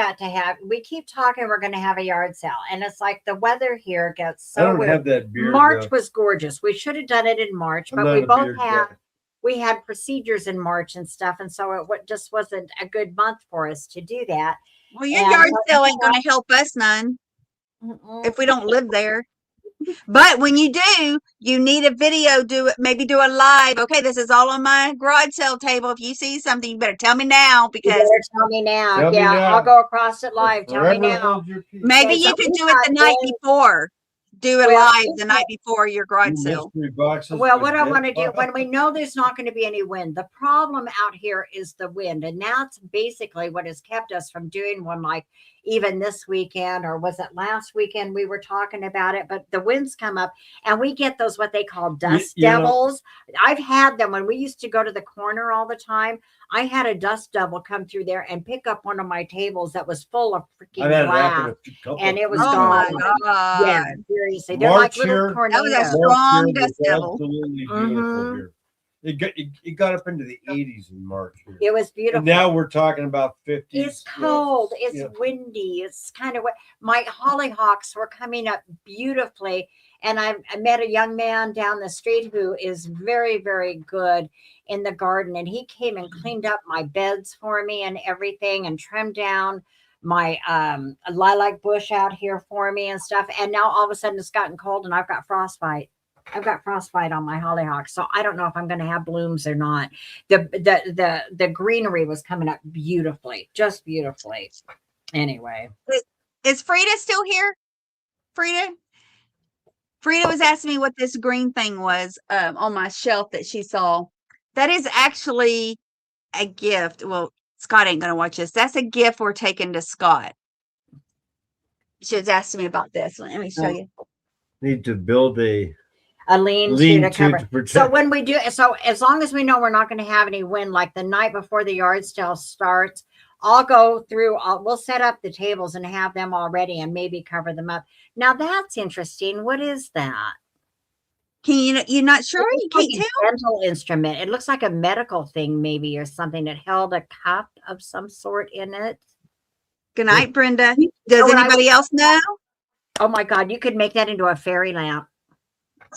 keep talking, we're going to have a yard sale. And it's like the weather here gets I so don't weird. have that beard. March though. was gorgeous. We should have done it in March, I'm but not we a both beard had guy. we had procedures in March and stuff. And so it just wasn't a good month for us to do that. Well, your And- yard sale ain't going to help us none if we don't live there. But when you do, you need a video. Maybe do a live. Okay, this is all on my garage sale table. If you see something, you better tell me now You because better tell me now. Tell me Yeah, now. I'll go across it live. Tell me Forever now. hold your peace. maybe Okay, you so could we do it the got night one- before. Do it Well, live we the got- night before your garage You sale. mystery boxes Well, with what I want to dead do when we know there's not going to be any wind, the problem out here is the wind. And that's basically what has kept us from doing one like even this weekend, or was it last weekend? We were talking about it, but the winds come up and we get those what they call dust you know- devils. I've had them when we used to go to the corner all the time. I had a dust devil come through there and pick up one of my tables that was full of freaking I've had it happen glass. a couple And it was Oh gone. my God. Yeah, seriously. They're March like little here- That was a tornadoes. strong March here dust was devil. Absolutely beautiful Mhm. here. It got up into the 80s in March here. It was beautiful. And now we're talking about 50s. It's cold. It's yeah. windy. It's kind of what my hollyhocks were coming up beautifully. And I met a young man down the street who is very, very good in the garden. And he came and cleaned up my beds for me and everything and trimmed down my lilac bush out here for me and stuff. And now all of a sudden it's gotten cold and I've got frostbite. I've got frostbite on my hollyhock, so I don't know if I'm going to have blooms or not. The greenery was coming up beautifully, just beautifully. Anyway, Is Frida still here? Frida was asking me what this green thing was on my shelf that she saw. That is actually a gift. Well, Scott ain't going to watch this. That's a gift we're taking to Scott. She was asking me about this. Let me show you. Need to build a lean to lean-to cover. to protect. So when we do, so as long as we know we're not going to have any wind, like the night before the yard sale starts, I'll go through. We'll set up the tables and have them all ready and maybe cover them up. Now that's interesting. What is that? You're not sure? You It's like can't a tell? dental instrument. It looks like a medical thing, maybe, or something that held a cup of some sort in it. Good night, Brenda. know Does what I anybody else know? Oh my God, you could make that into a fairy lamp.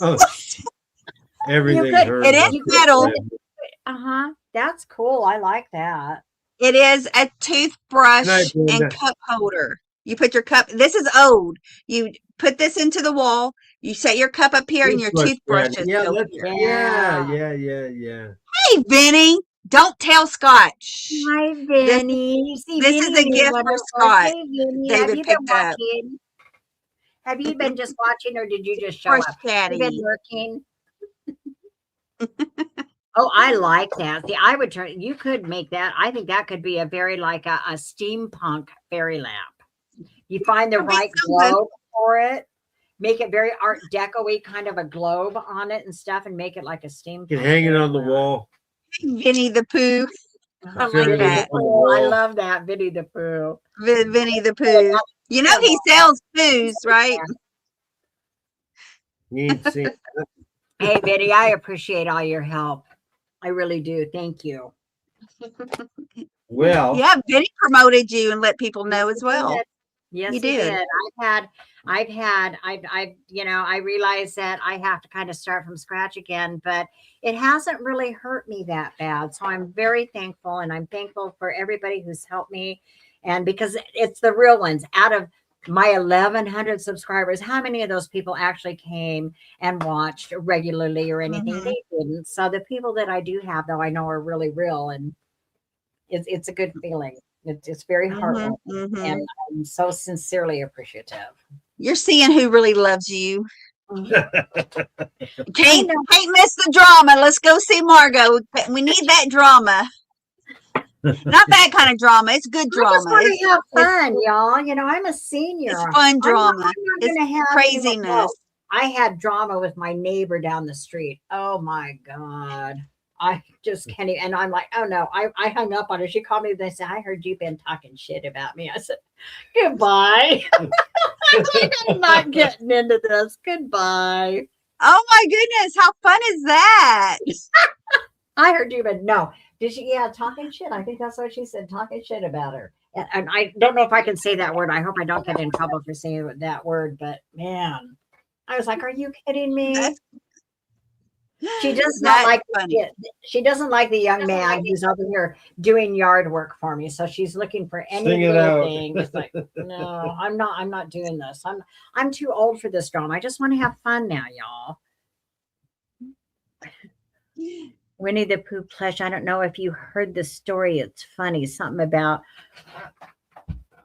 Oh, everything could- heard it is about metal. Uh-huh. That's cool. I like that. It is a toothbrush Night, Brenda. and cup holder. You put your cup. This is old. You put this into the wall. You set your cup up here, and your toothbrush is Yeah, over let's, here. yeah. Hey, Vinny, don't tell Scott. Shh. Hi, Vinny. See, this is Vinny a gift for wonderful. Scott. Hey, Vinny. David Have you been picked up. watching? Have you been just watching, or did you just show Fresh up? Have you been caddy. lurking? Oh, I like that. See, I would turn. You could make that. I think that could be a very like a steampunk fairy lamp. You find the Could be right something. globe for it. Make it very Art Deco-y, kind of a globe on it and stuff, and make it like a steampunk. You can hang it fairy on the lamp. wall. Vinny the Pooh. I Fairy like lamp that. on the I wall. love that, Vinny the Pooh. Vinny the Pooh. You know he sells poos, right? You ain't seen Hey, Vinny, I appreciate all your help. I really do. Thank you. well. Yeah, Vinny promoted you and let people know as well. Yes, You he did. did. I realized that I have to kind of start from scratch again, but it hasn't really hurt me that bad. So I'm very thankful, and I'm thankful for everybody who's helped me. And because it's the real ones out of my 1,100 subscribers, how many of those people actually came and watched regularly or anything? Mm-hmm. They didn't. So the people that I do have, though, I know are really real, and it's a good feeling. It's very Mm-hmm. heartwarming, Mm-hmm. and I'm so sincerely appreciative. You're seeing who really loves you. I Can't know. miss the drama. Let's go see Margot. We need that drama. Not that kind of drama. It's good I just drama. want to have It's fun, y'all. I'm a senior. it's fun drama. I'm not It's going to have any more. craziness. No, I had drama with my neighbor down the street. Oh my God. I just can't even. And I'm like, oh no. I hung up on her. She called me. They said, I heard you've been talking shit about me. I said, goodbye. I'm not getting into this. Goodbye. Oh my goodness, how fun is that? I heard you, but no. Did she? Yeah, talking shit. I think that's what she said. Talking shit about her. And I don't know if I can say that word. I hope I don't get in trouble for saying that word. But man, I was like, "Are you kidding me?" That's She does not that's like. funny. She doesn't like the young man who's over here doing yard work for me. So she's looking for any Sing it little out. thing. It's like, no, I'm not. I'm not doing this. I'm too old for this drama. I just want to have fun now, y'all. Winnie the Pooh plush. I don't know if you heard the story. It's funny. Something about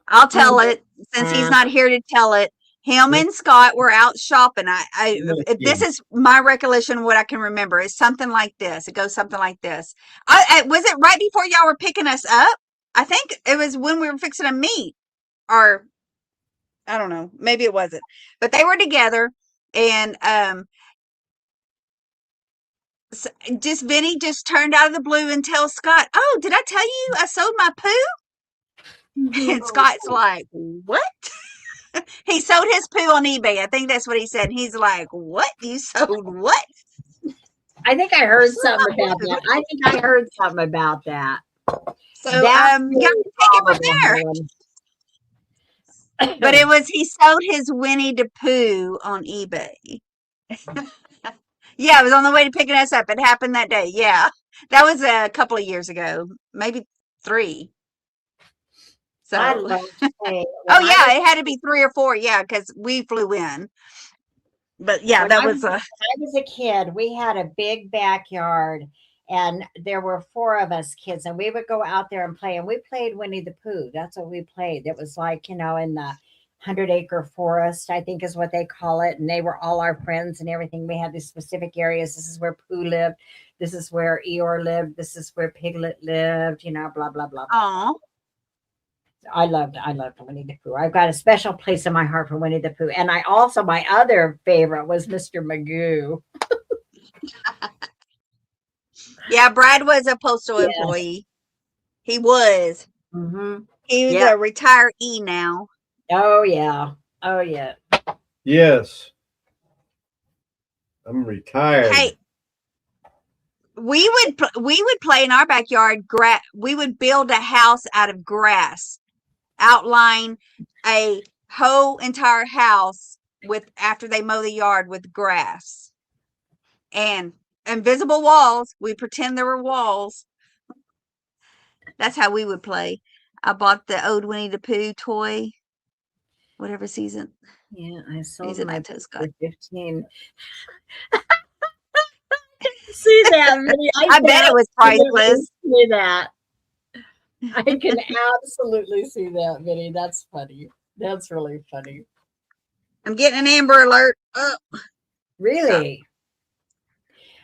I'll tell it since he's not here to tell it. Him and Scott were out shopping. If this is my recollection of what I can remember. It's something like this. It goes something like this. Was it right before y'all were picking us up? I think it was when we were fixing to meet, or I don't know. Maybe it wasn't. But they were together, and just Vinny just turned out of the blue and tells Scott, "Oh, did I tell you I sold my poo?" And Scott's like, "What?" He sold his poo on eBay. I think that's what he said. He's like, "What? You sold what?" I think I heard something about that. I think I heard something about that. So That's you got to take it from there. But it was he sold his Winnie the Pooh on eBay. Yeah, it was on the way to picking us up. It happened that day. Yeah, that was a couple of years ago, maybe 3. I So, love to say oh yeah, it had to be 3 or 4. Yeah, because we flew in. But yeah, when that I was when I was a kid, we had a big backyard, and there were 4 of us kids, and we would go out there and play. And we played Winnie the Pooh. That's what we played. It was like, in the 100-acre forest, I think is what they call it. And they were all our friends and everything. We had these specific areas. This is where Pooh lived. This is where Eeyore lived. This is where Piglet lived, blah, blah, blah, blah. oh, I loved Winnie the Pooh. I've got a special place in my heart for Winnie the Pooh. And my other favorite was Mr. Magoo. yeah. Brad was a postal Yes. employee. He was. Mm-hmm. He was Yeah. a retiree now. Oh yeah. Oh yeah. Yes. I'm retired. Hey, we would play in our backyard. We would build a house out of grass, outline a whole entire house after they mow the yard with grass and invisible walls. We pretend there were walls. That's how we would play. I bought the old Winnie the Pooh toy, whatever season. Yeah, I sold Season my I told Scott. for 15. See that, Minnie? I bet it was priceless. See that. I can absolutely see that, Minnie. That's funny. That's really funny. I'm getting an Amber Alert. Oh, Really?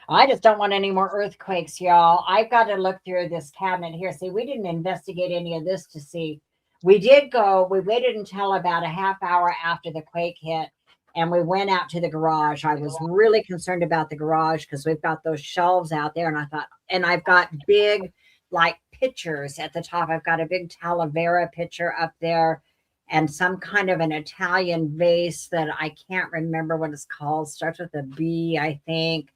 I just don't want any more earthquakes, y'all. I've got to look through this cabinet here. See, we didn't investigate any of this to see. We waited until about a half hour after the quake hit, and we went out to the garage. I was really concerned about the garage because we've got those shelves out there, and I thought, and I've got big, like, pictures at the top. I've got a big Talavera picture up there and some kind of an Italian vase that I can't remember what it's called. Starts with a B, I think.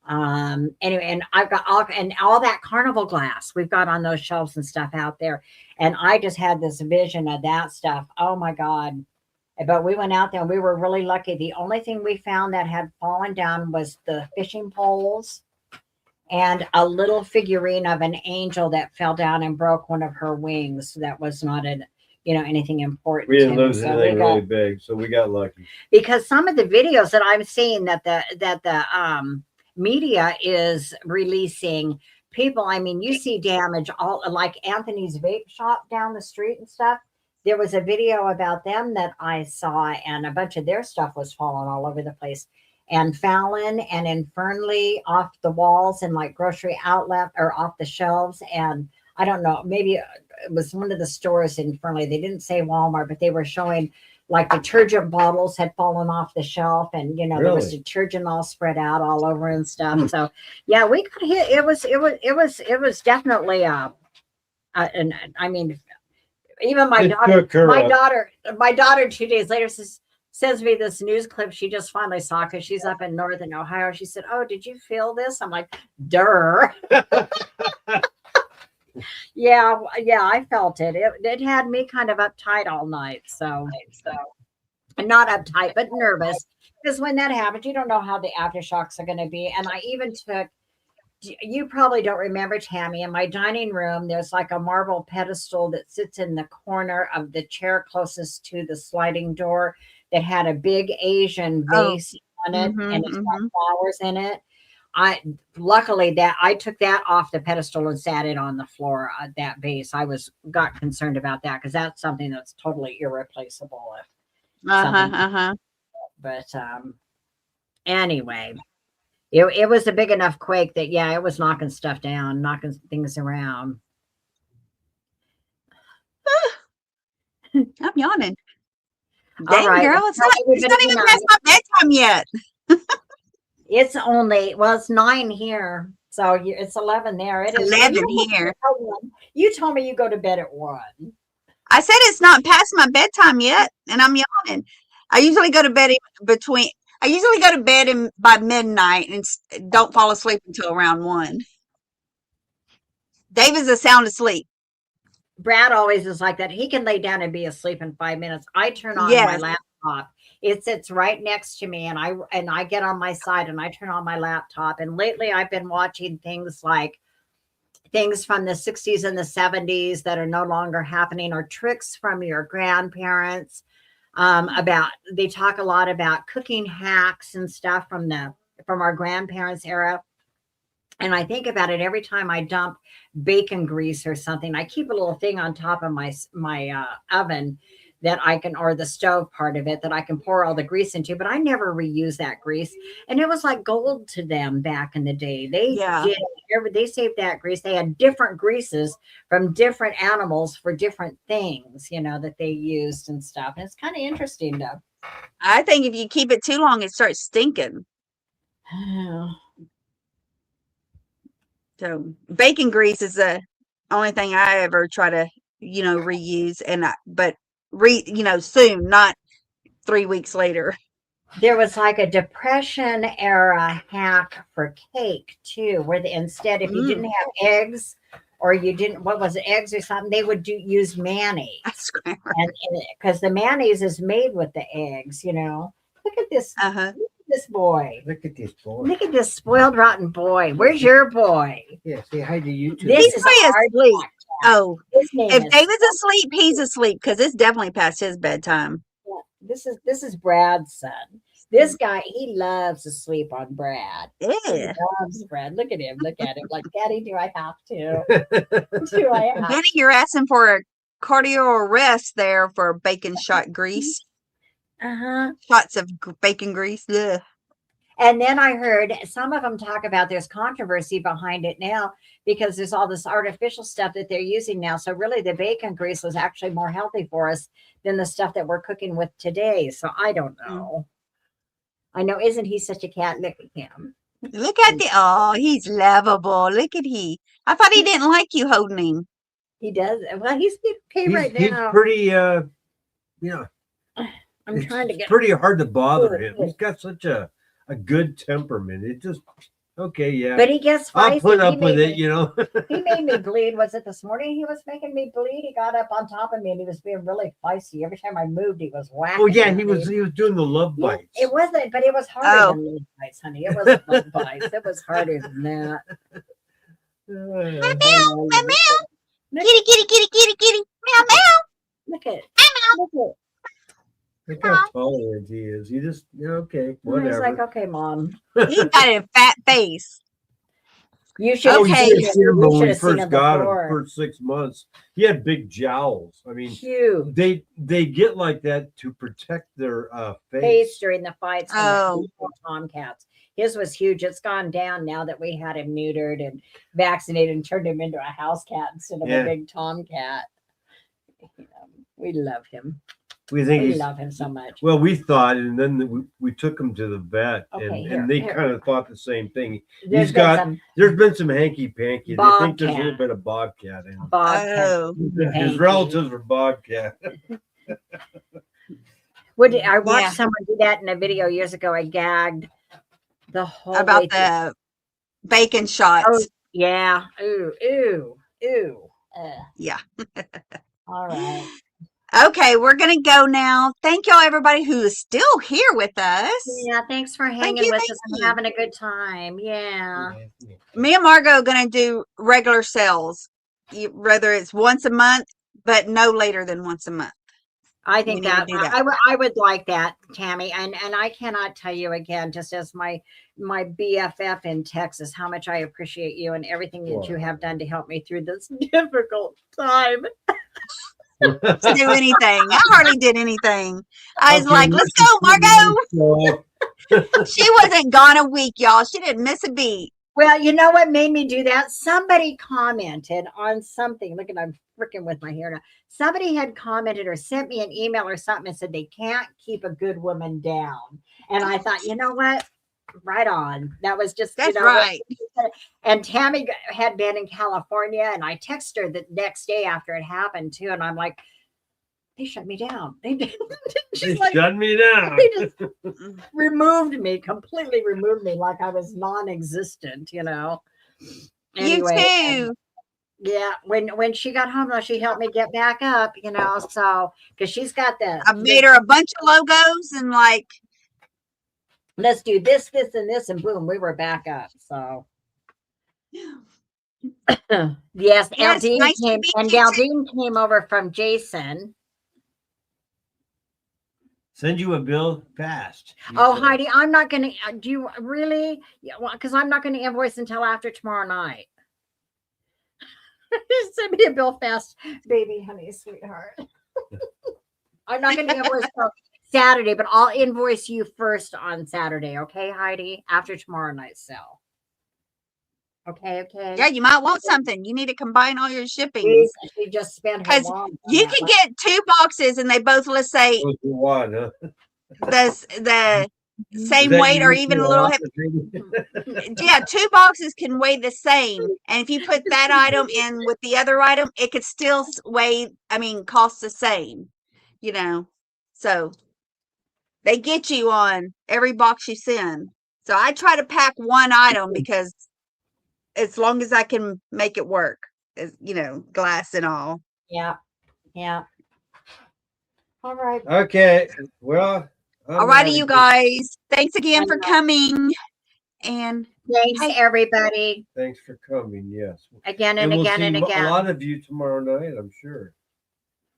Anyway, and I've got all that carnival glass we've got on those shelves and stuff out there. And I just had this vision of that stuff. Oh my God. But we went out there and we were really lucky. The only thing we found that had fallen down was the fishing poles and a little figurine of an angel that fell down and broke one of her wings. That was not anything important. We didn't to me. lose So anything we got, really big, so we got lucky. because some of the videos that I'm seeing that the media is releasing, people, I mean, you see damage all like Anthony's vape shop down the street and stuff. There was a video about them that I saw, and a bunch of their stuff was falling all over the place. And Fallon and Infernally off the walls and like grocery outlet or off the shelves. And I don't know, maybe it was one of the stores in Fernley. They didn't say Walmart, but they were showing like detergent bottles had fallen off the shelf, and there was Really? detergent all spread out all over and stuff. So yeah, we got hit. It was definitely and I mean, even my It daughter, took her my daughter 2 days later sends me this news clip she just finally saw because she's up in northern Ohio. She said, "Oh, did you feel this?" I'm like, "Durr." Yeah, I felt it. It had me kind of uptight all night. So not uptight, but nervous. Because when that happens, you don't know how the aftershocks are going to be. And I even took, you probably don't remember, Tammy, in my dining room, there's like a marble pedestal that sits in the corner of the chair closest to the sliding door that had a big Asian vase on it, and it's got flowers in it. Luckily that I took that off the pedestal and sat it on the floor, that vase. Got concerned about that because that's something that's totally irreplaceable. But anyway, it was a big enough quake that it was knocking stuff down, knocking things around. I'm yawning. All Dang, right. girl, it's not even past my bedtime yet. It's only, well, it's 9 here. So it's 11 there. It is 11 here. You told me you go to bed at 1. I said it's not past my bedtime yet, and I'm yawning. I usually go to bed by midnight and don't fall asleep until around 1. David's a sound asleep. Brad always is like that. He can lay down and be asleep in 5 minutes. I turn on my laptop. It sits right next to me, and I get on my side and I turn on my laptop. And lately I've been watching things like things from the 60s and the 70s that are no longer happening, or tricks from your grandparents. They talk a lot about cooking hacks and stuff from our grandparents' era. And I think about it every time I dump bacon grease or something. I keep a little thing on top of my oven that I can, or the stove part of it, that I can pour all the grease into, but I never reuse that grease. And it was like gold to them back in the day. They saved that grease. They had different greases from different animals for different things, that they used and stuff. And it's kind of interesting though. I think if you keep it too long, it starts stinking. So bacon grease is the only thing I ever try to, reuse, soon, not 3 weeks later. There was like a Depression era hack for cake too, where instead, if you didn't have eggs, or you didn't, what was it, eggs or something, they would use mayonnaise. And because the mayonnaise is made with the eggs, Look at this. Look at this boy. Look at this boy. Look at this spoiled, rotten boy. Where's your boy? Yeah, say hi to you too. This is asleep. Oh, if is David's asleep, he's asleep because it's definitely past his bedtime. Yeah, this is Brad's son. This guy, he loves to sleep on Brad. Yeah. He loves Brad. Look at him. Look at him. Like, Daddy, do I have to? Do I have Benny, you're asking for a cardio arrest there for bacon shot grease. Shots of bacon grease. Ugh. And then I heard some of them talk about there's controversy behind it now because there's all this artificial stuff that they're using now. So really the bacon grease was actually more healthy for us than the stuff that we're cooking with today. So I don't know. I know. Isn't he such a cat? Look at him. Look at he's lovable. Look at he. I thought he didn't like you holding him. He does. Well, he's okay right now. He's pretty, I'm trying to get pretty hard to bother him. He's got such a good temperament. Okay, yeah. But he gets feisty. I'll put up He with made it, you know. He made me bleed. Was it this morning? He was making me bleed. He got up on top of me and he was being really feisty. Every time I moved, he was whacking. Oh yeah, at he me. was doing the love Yeah, bites. it wasn't, but it was harder Oh. than love bites, honey. It wasn't love bites. It was harder than that. Meow, meow, meow, meow. Look, Kitty, kitty, kitty, kitty, kitty. Meow, meow. look at, Meow, look Look how tolerant he is. He just okay, at. whatever. He's like, okay, mom. meow. He's got a fat face. You should Oh, have Okay. you seen should have seen him him. when You should we have seen first him got him. before. First 6 months, he had big jowls. I mean, Huge they get like that to protect their face face. during the fights. Oh. And the tomcats. His was huge. It's gone down now that we had him neutered and vaccinated and turned him into a house cat instead of Yeah. a big tomcat. You know, we love him. We think We he's love him so much. well. We thought, and then we took him to the vet, Okay, and they here. kind of thought the same thing. There's got- been There's been some hanky panky. They think there's a little Bobcat. bit of bobcat in him. some bobcat. Oh. His Hanky. relatives were bobcat. I watched Yeah. someone do that in a video years ago. I gagged the whole About way through. the bacon shots. Oh, yeah. Ooh, ooh, ooh. Yeah. All right. Okay, we're going to go now. Thank y'all, everybody who is still here with us. Yeah, thanks for hanging you, with thank us and you. having a good time. Yeah. Me and Margot are going to do regular sales, whether it's once a month, but no later than once a month. I We think need to that do that. I would like that, Tammy. And I cannot tell you again, just as my BFF in Texas, how much I appreciate you and everything that you have done to help me through this difficult time. To do anything. I hardly did anything. I was Okay, like, let's go, Margot. She wasn't gone a week, y'all. She didn't miss a beat. Well, you know what made me do that? Somebody commented on something. Look at, I'm freaking with my hair now. Somebody had commented or sent me an email or something and said they can't keep a good woman down. And I thought, you know what? Right on. That was just, That's you know, right. And Tammy had been in California, and I texted her the next day after it happened too. And I'm like, they shut me down. They did. They She's like, shut me down. they just completely removed me like I was non-existent, you know. Anyway, You too. yeah, when she got home though, she helped me get back up, you know, so because she's got the I made her a bunch of logos and like, let's do this, and boom, we were back up. So yes, Yes, Aldine nice to came, meet and you too. Aldine came over from Jason. Send you a bill fast. he Oh, said. Heidi, I'm not gonna. Do you really? Yeah, well, because I'm not gonna invoice until after tomorrow night. Send me a bill fast, baby, honey, sweetheart. I'm not gonna invoice till Saturday, but I'll invoice you first on Saturday, okay, Heidi? After tomorrow night's sale. Okay. yeah, you might want something. You need to combine all your shipping. She just spent her 'Cause wallet on You that can one. get 2 boxes and they both, let's say, Goes to one, huh? the Is same that weight or your even a little office, heavy. maybe? Yeah, 2 boxes can weigh the same. And if you put that item in with the other item, it could still cost the same, you know. So they get you on every box you send. So I try to pack one item because as long as I can make it work, you know, glass and all. Yeah. All right. Okay. Well. I'm All righty, outta you here. guys. Thanks again for I know. coming. And Thanks, Hey. everybody. Thanks for coming. Yes. Again and we'll again see and again. a lot of you tomorrow night, I'm sure.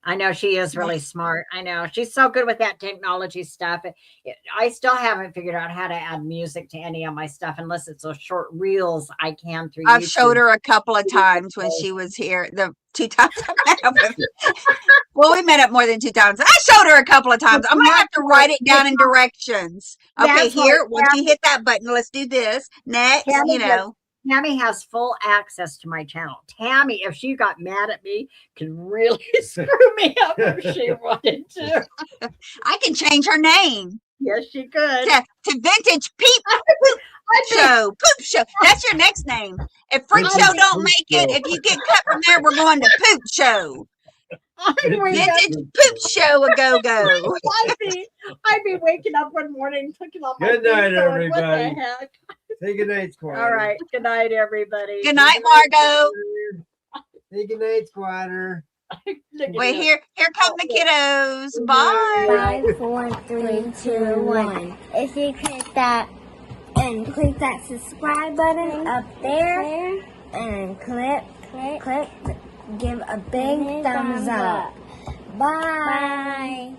I know she is really smart. I know she's so good with that technology stuff. I still haven't figured out how to add music to any of my stuff unless it's those short reels I can through I've YouTube. showed her a couple of times when she was here. The 2 times I met up with well, we met up more than 2 times. I showed her a couple of times. I'm gonna have to write it down in directions. Okay, That's here, right. once you hit that button, let's do this. Next, Tammy you know. Tammy has full access to my channel. Tammy, if she got mad at me, could really screw me up if she wanted to. I can change her name Yes, she could. to Vintage Peep Show. Poop Show. That's your next name. If Freak Vintage Show don't Poop make it, Show. if you get cut from there, we're going to Poop Show. I'd wake up- Vintage Poop Show a go-go. I'd be waking up one morning, clicking on my Good night, phone, going, what the everybody. heck? Say goodnight, Squatter. All right. Good night, everybody. Good night, Margot. Say goodnight, Squatter. Wait, here come the kiddos. Bye. 5, 4, 3, 2, 1. If you click that and click that subscribe button up there and click, give a big thumbs up. Bye.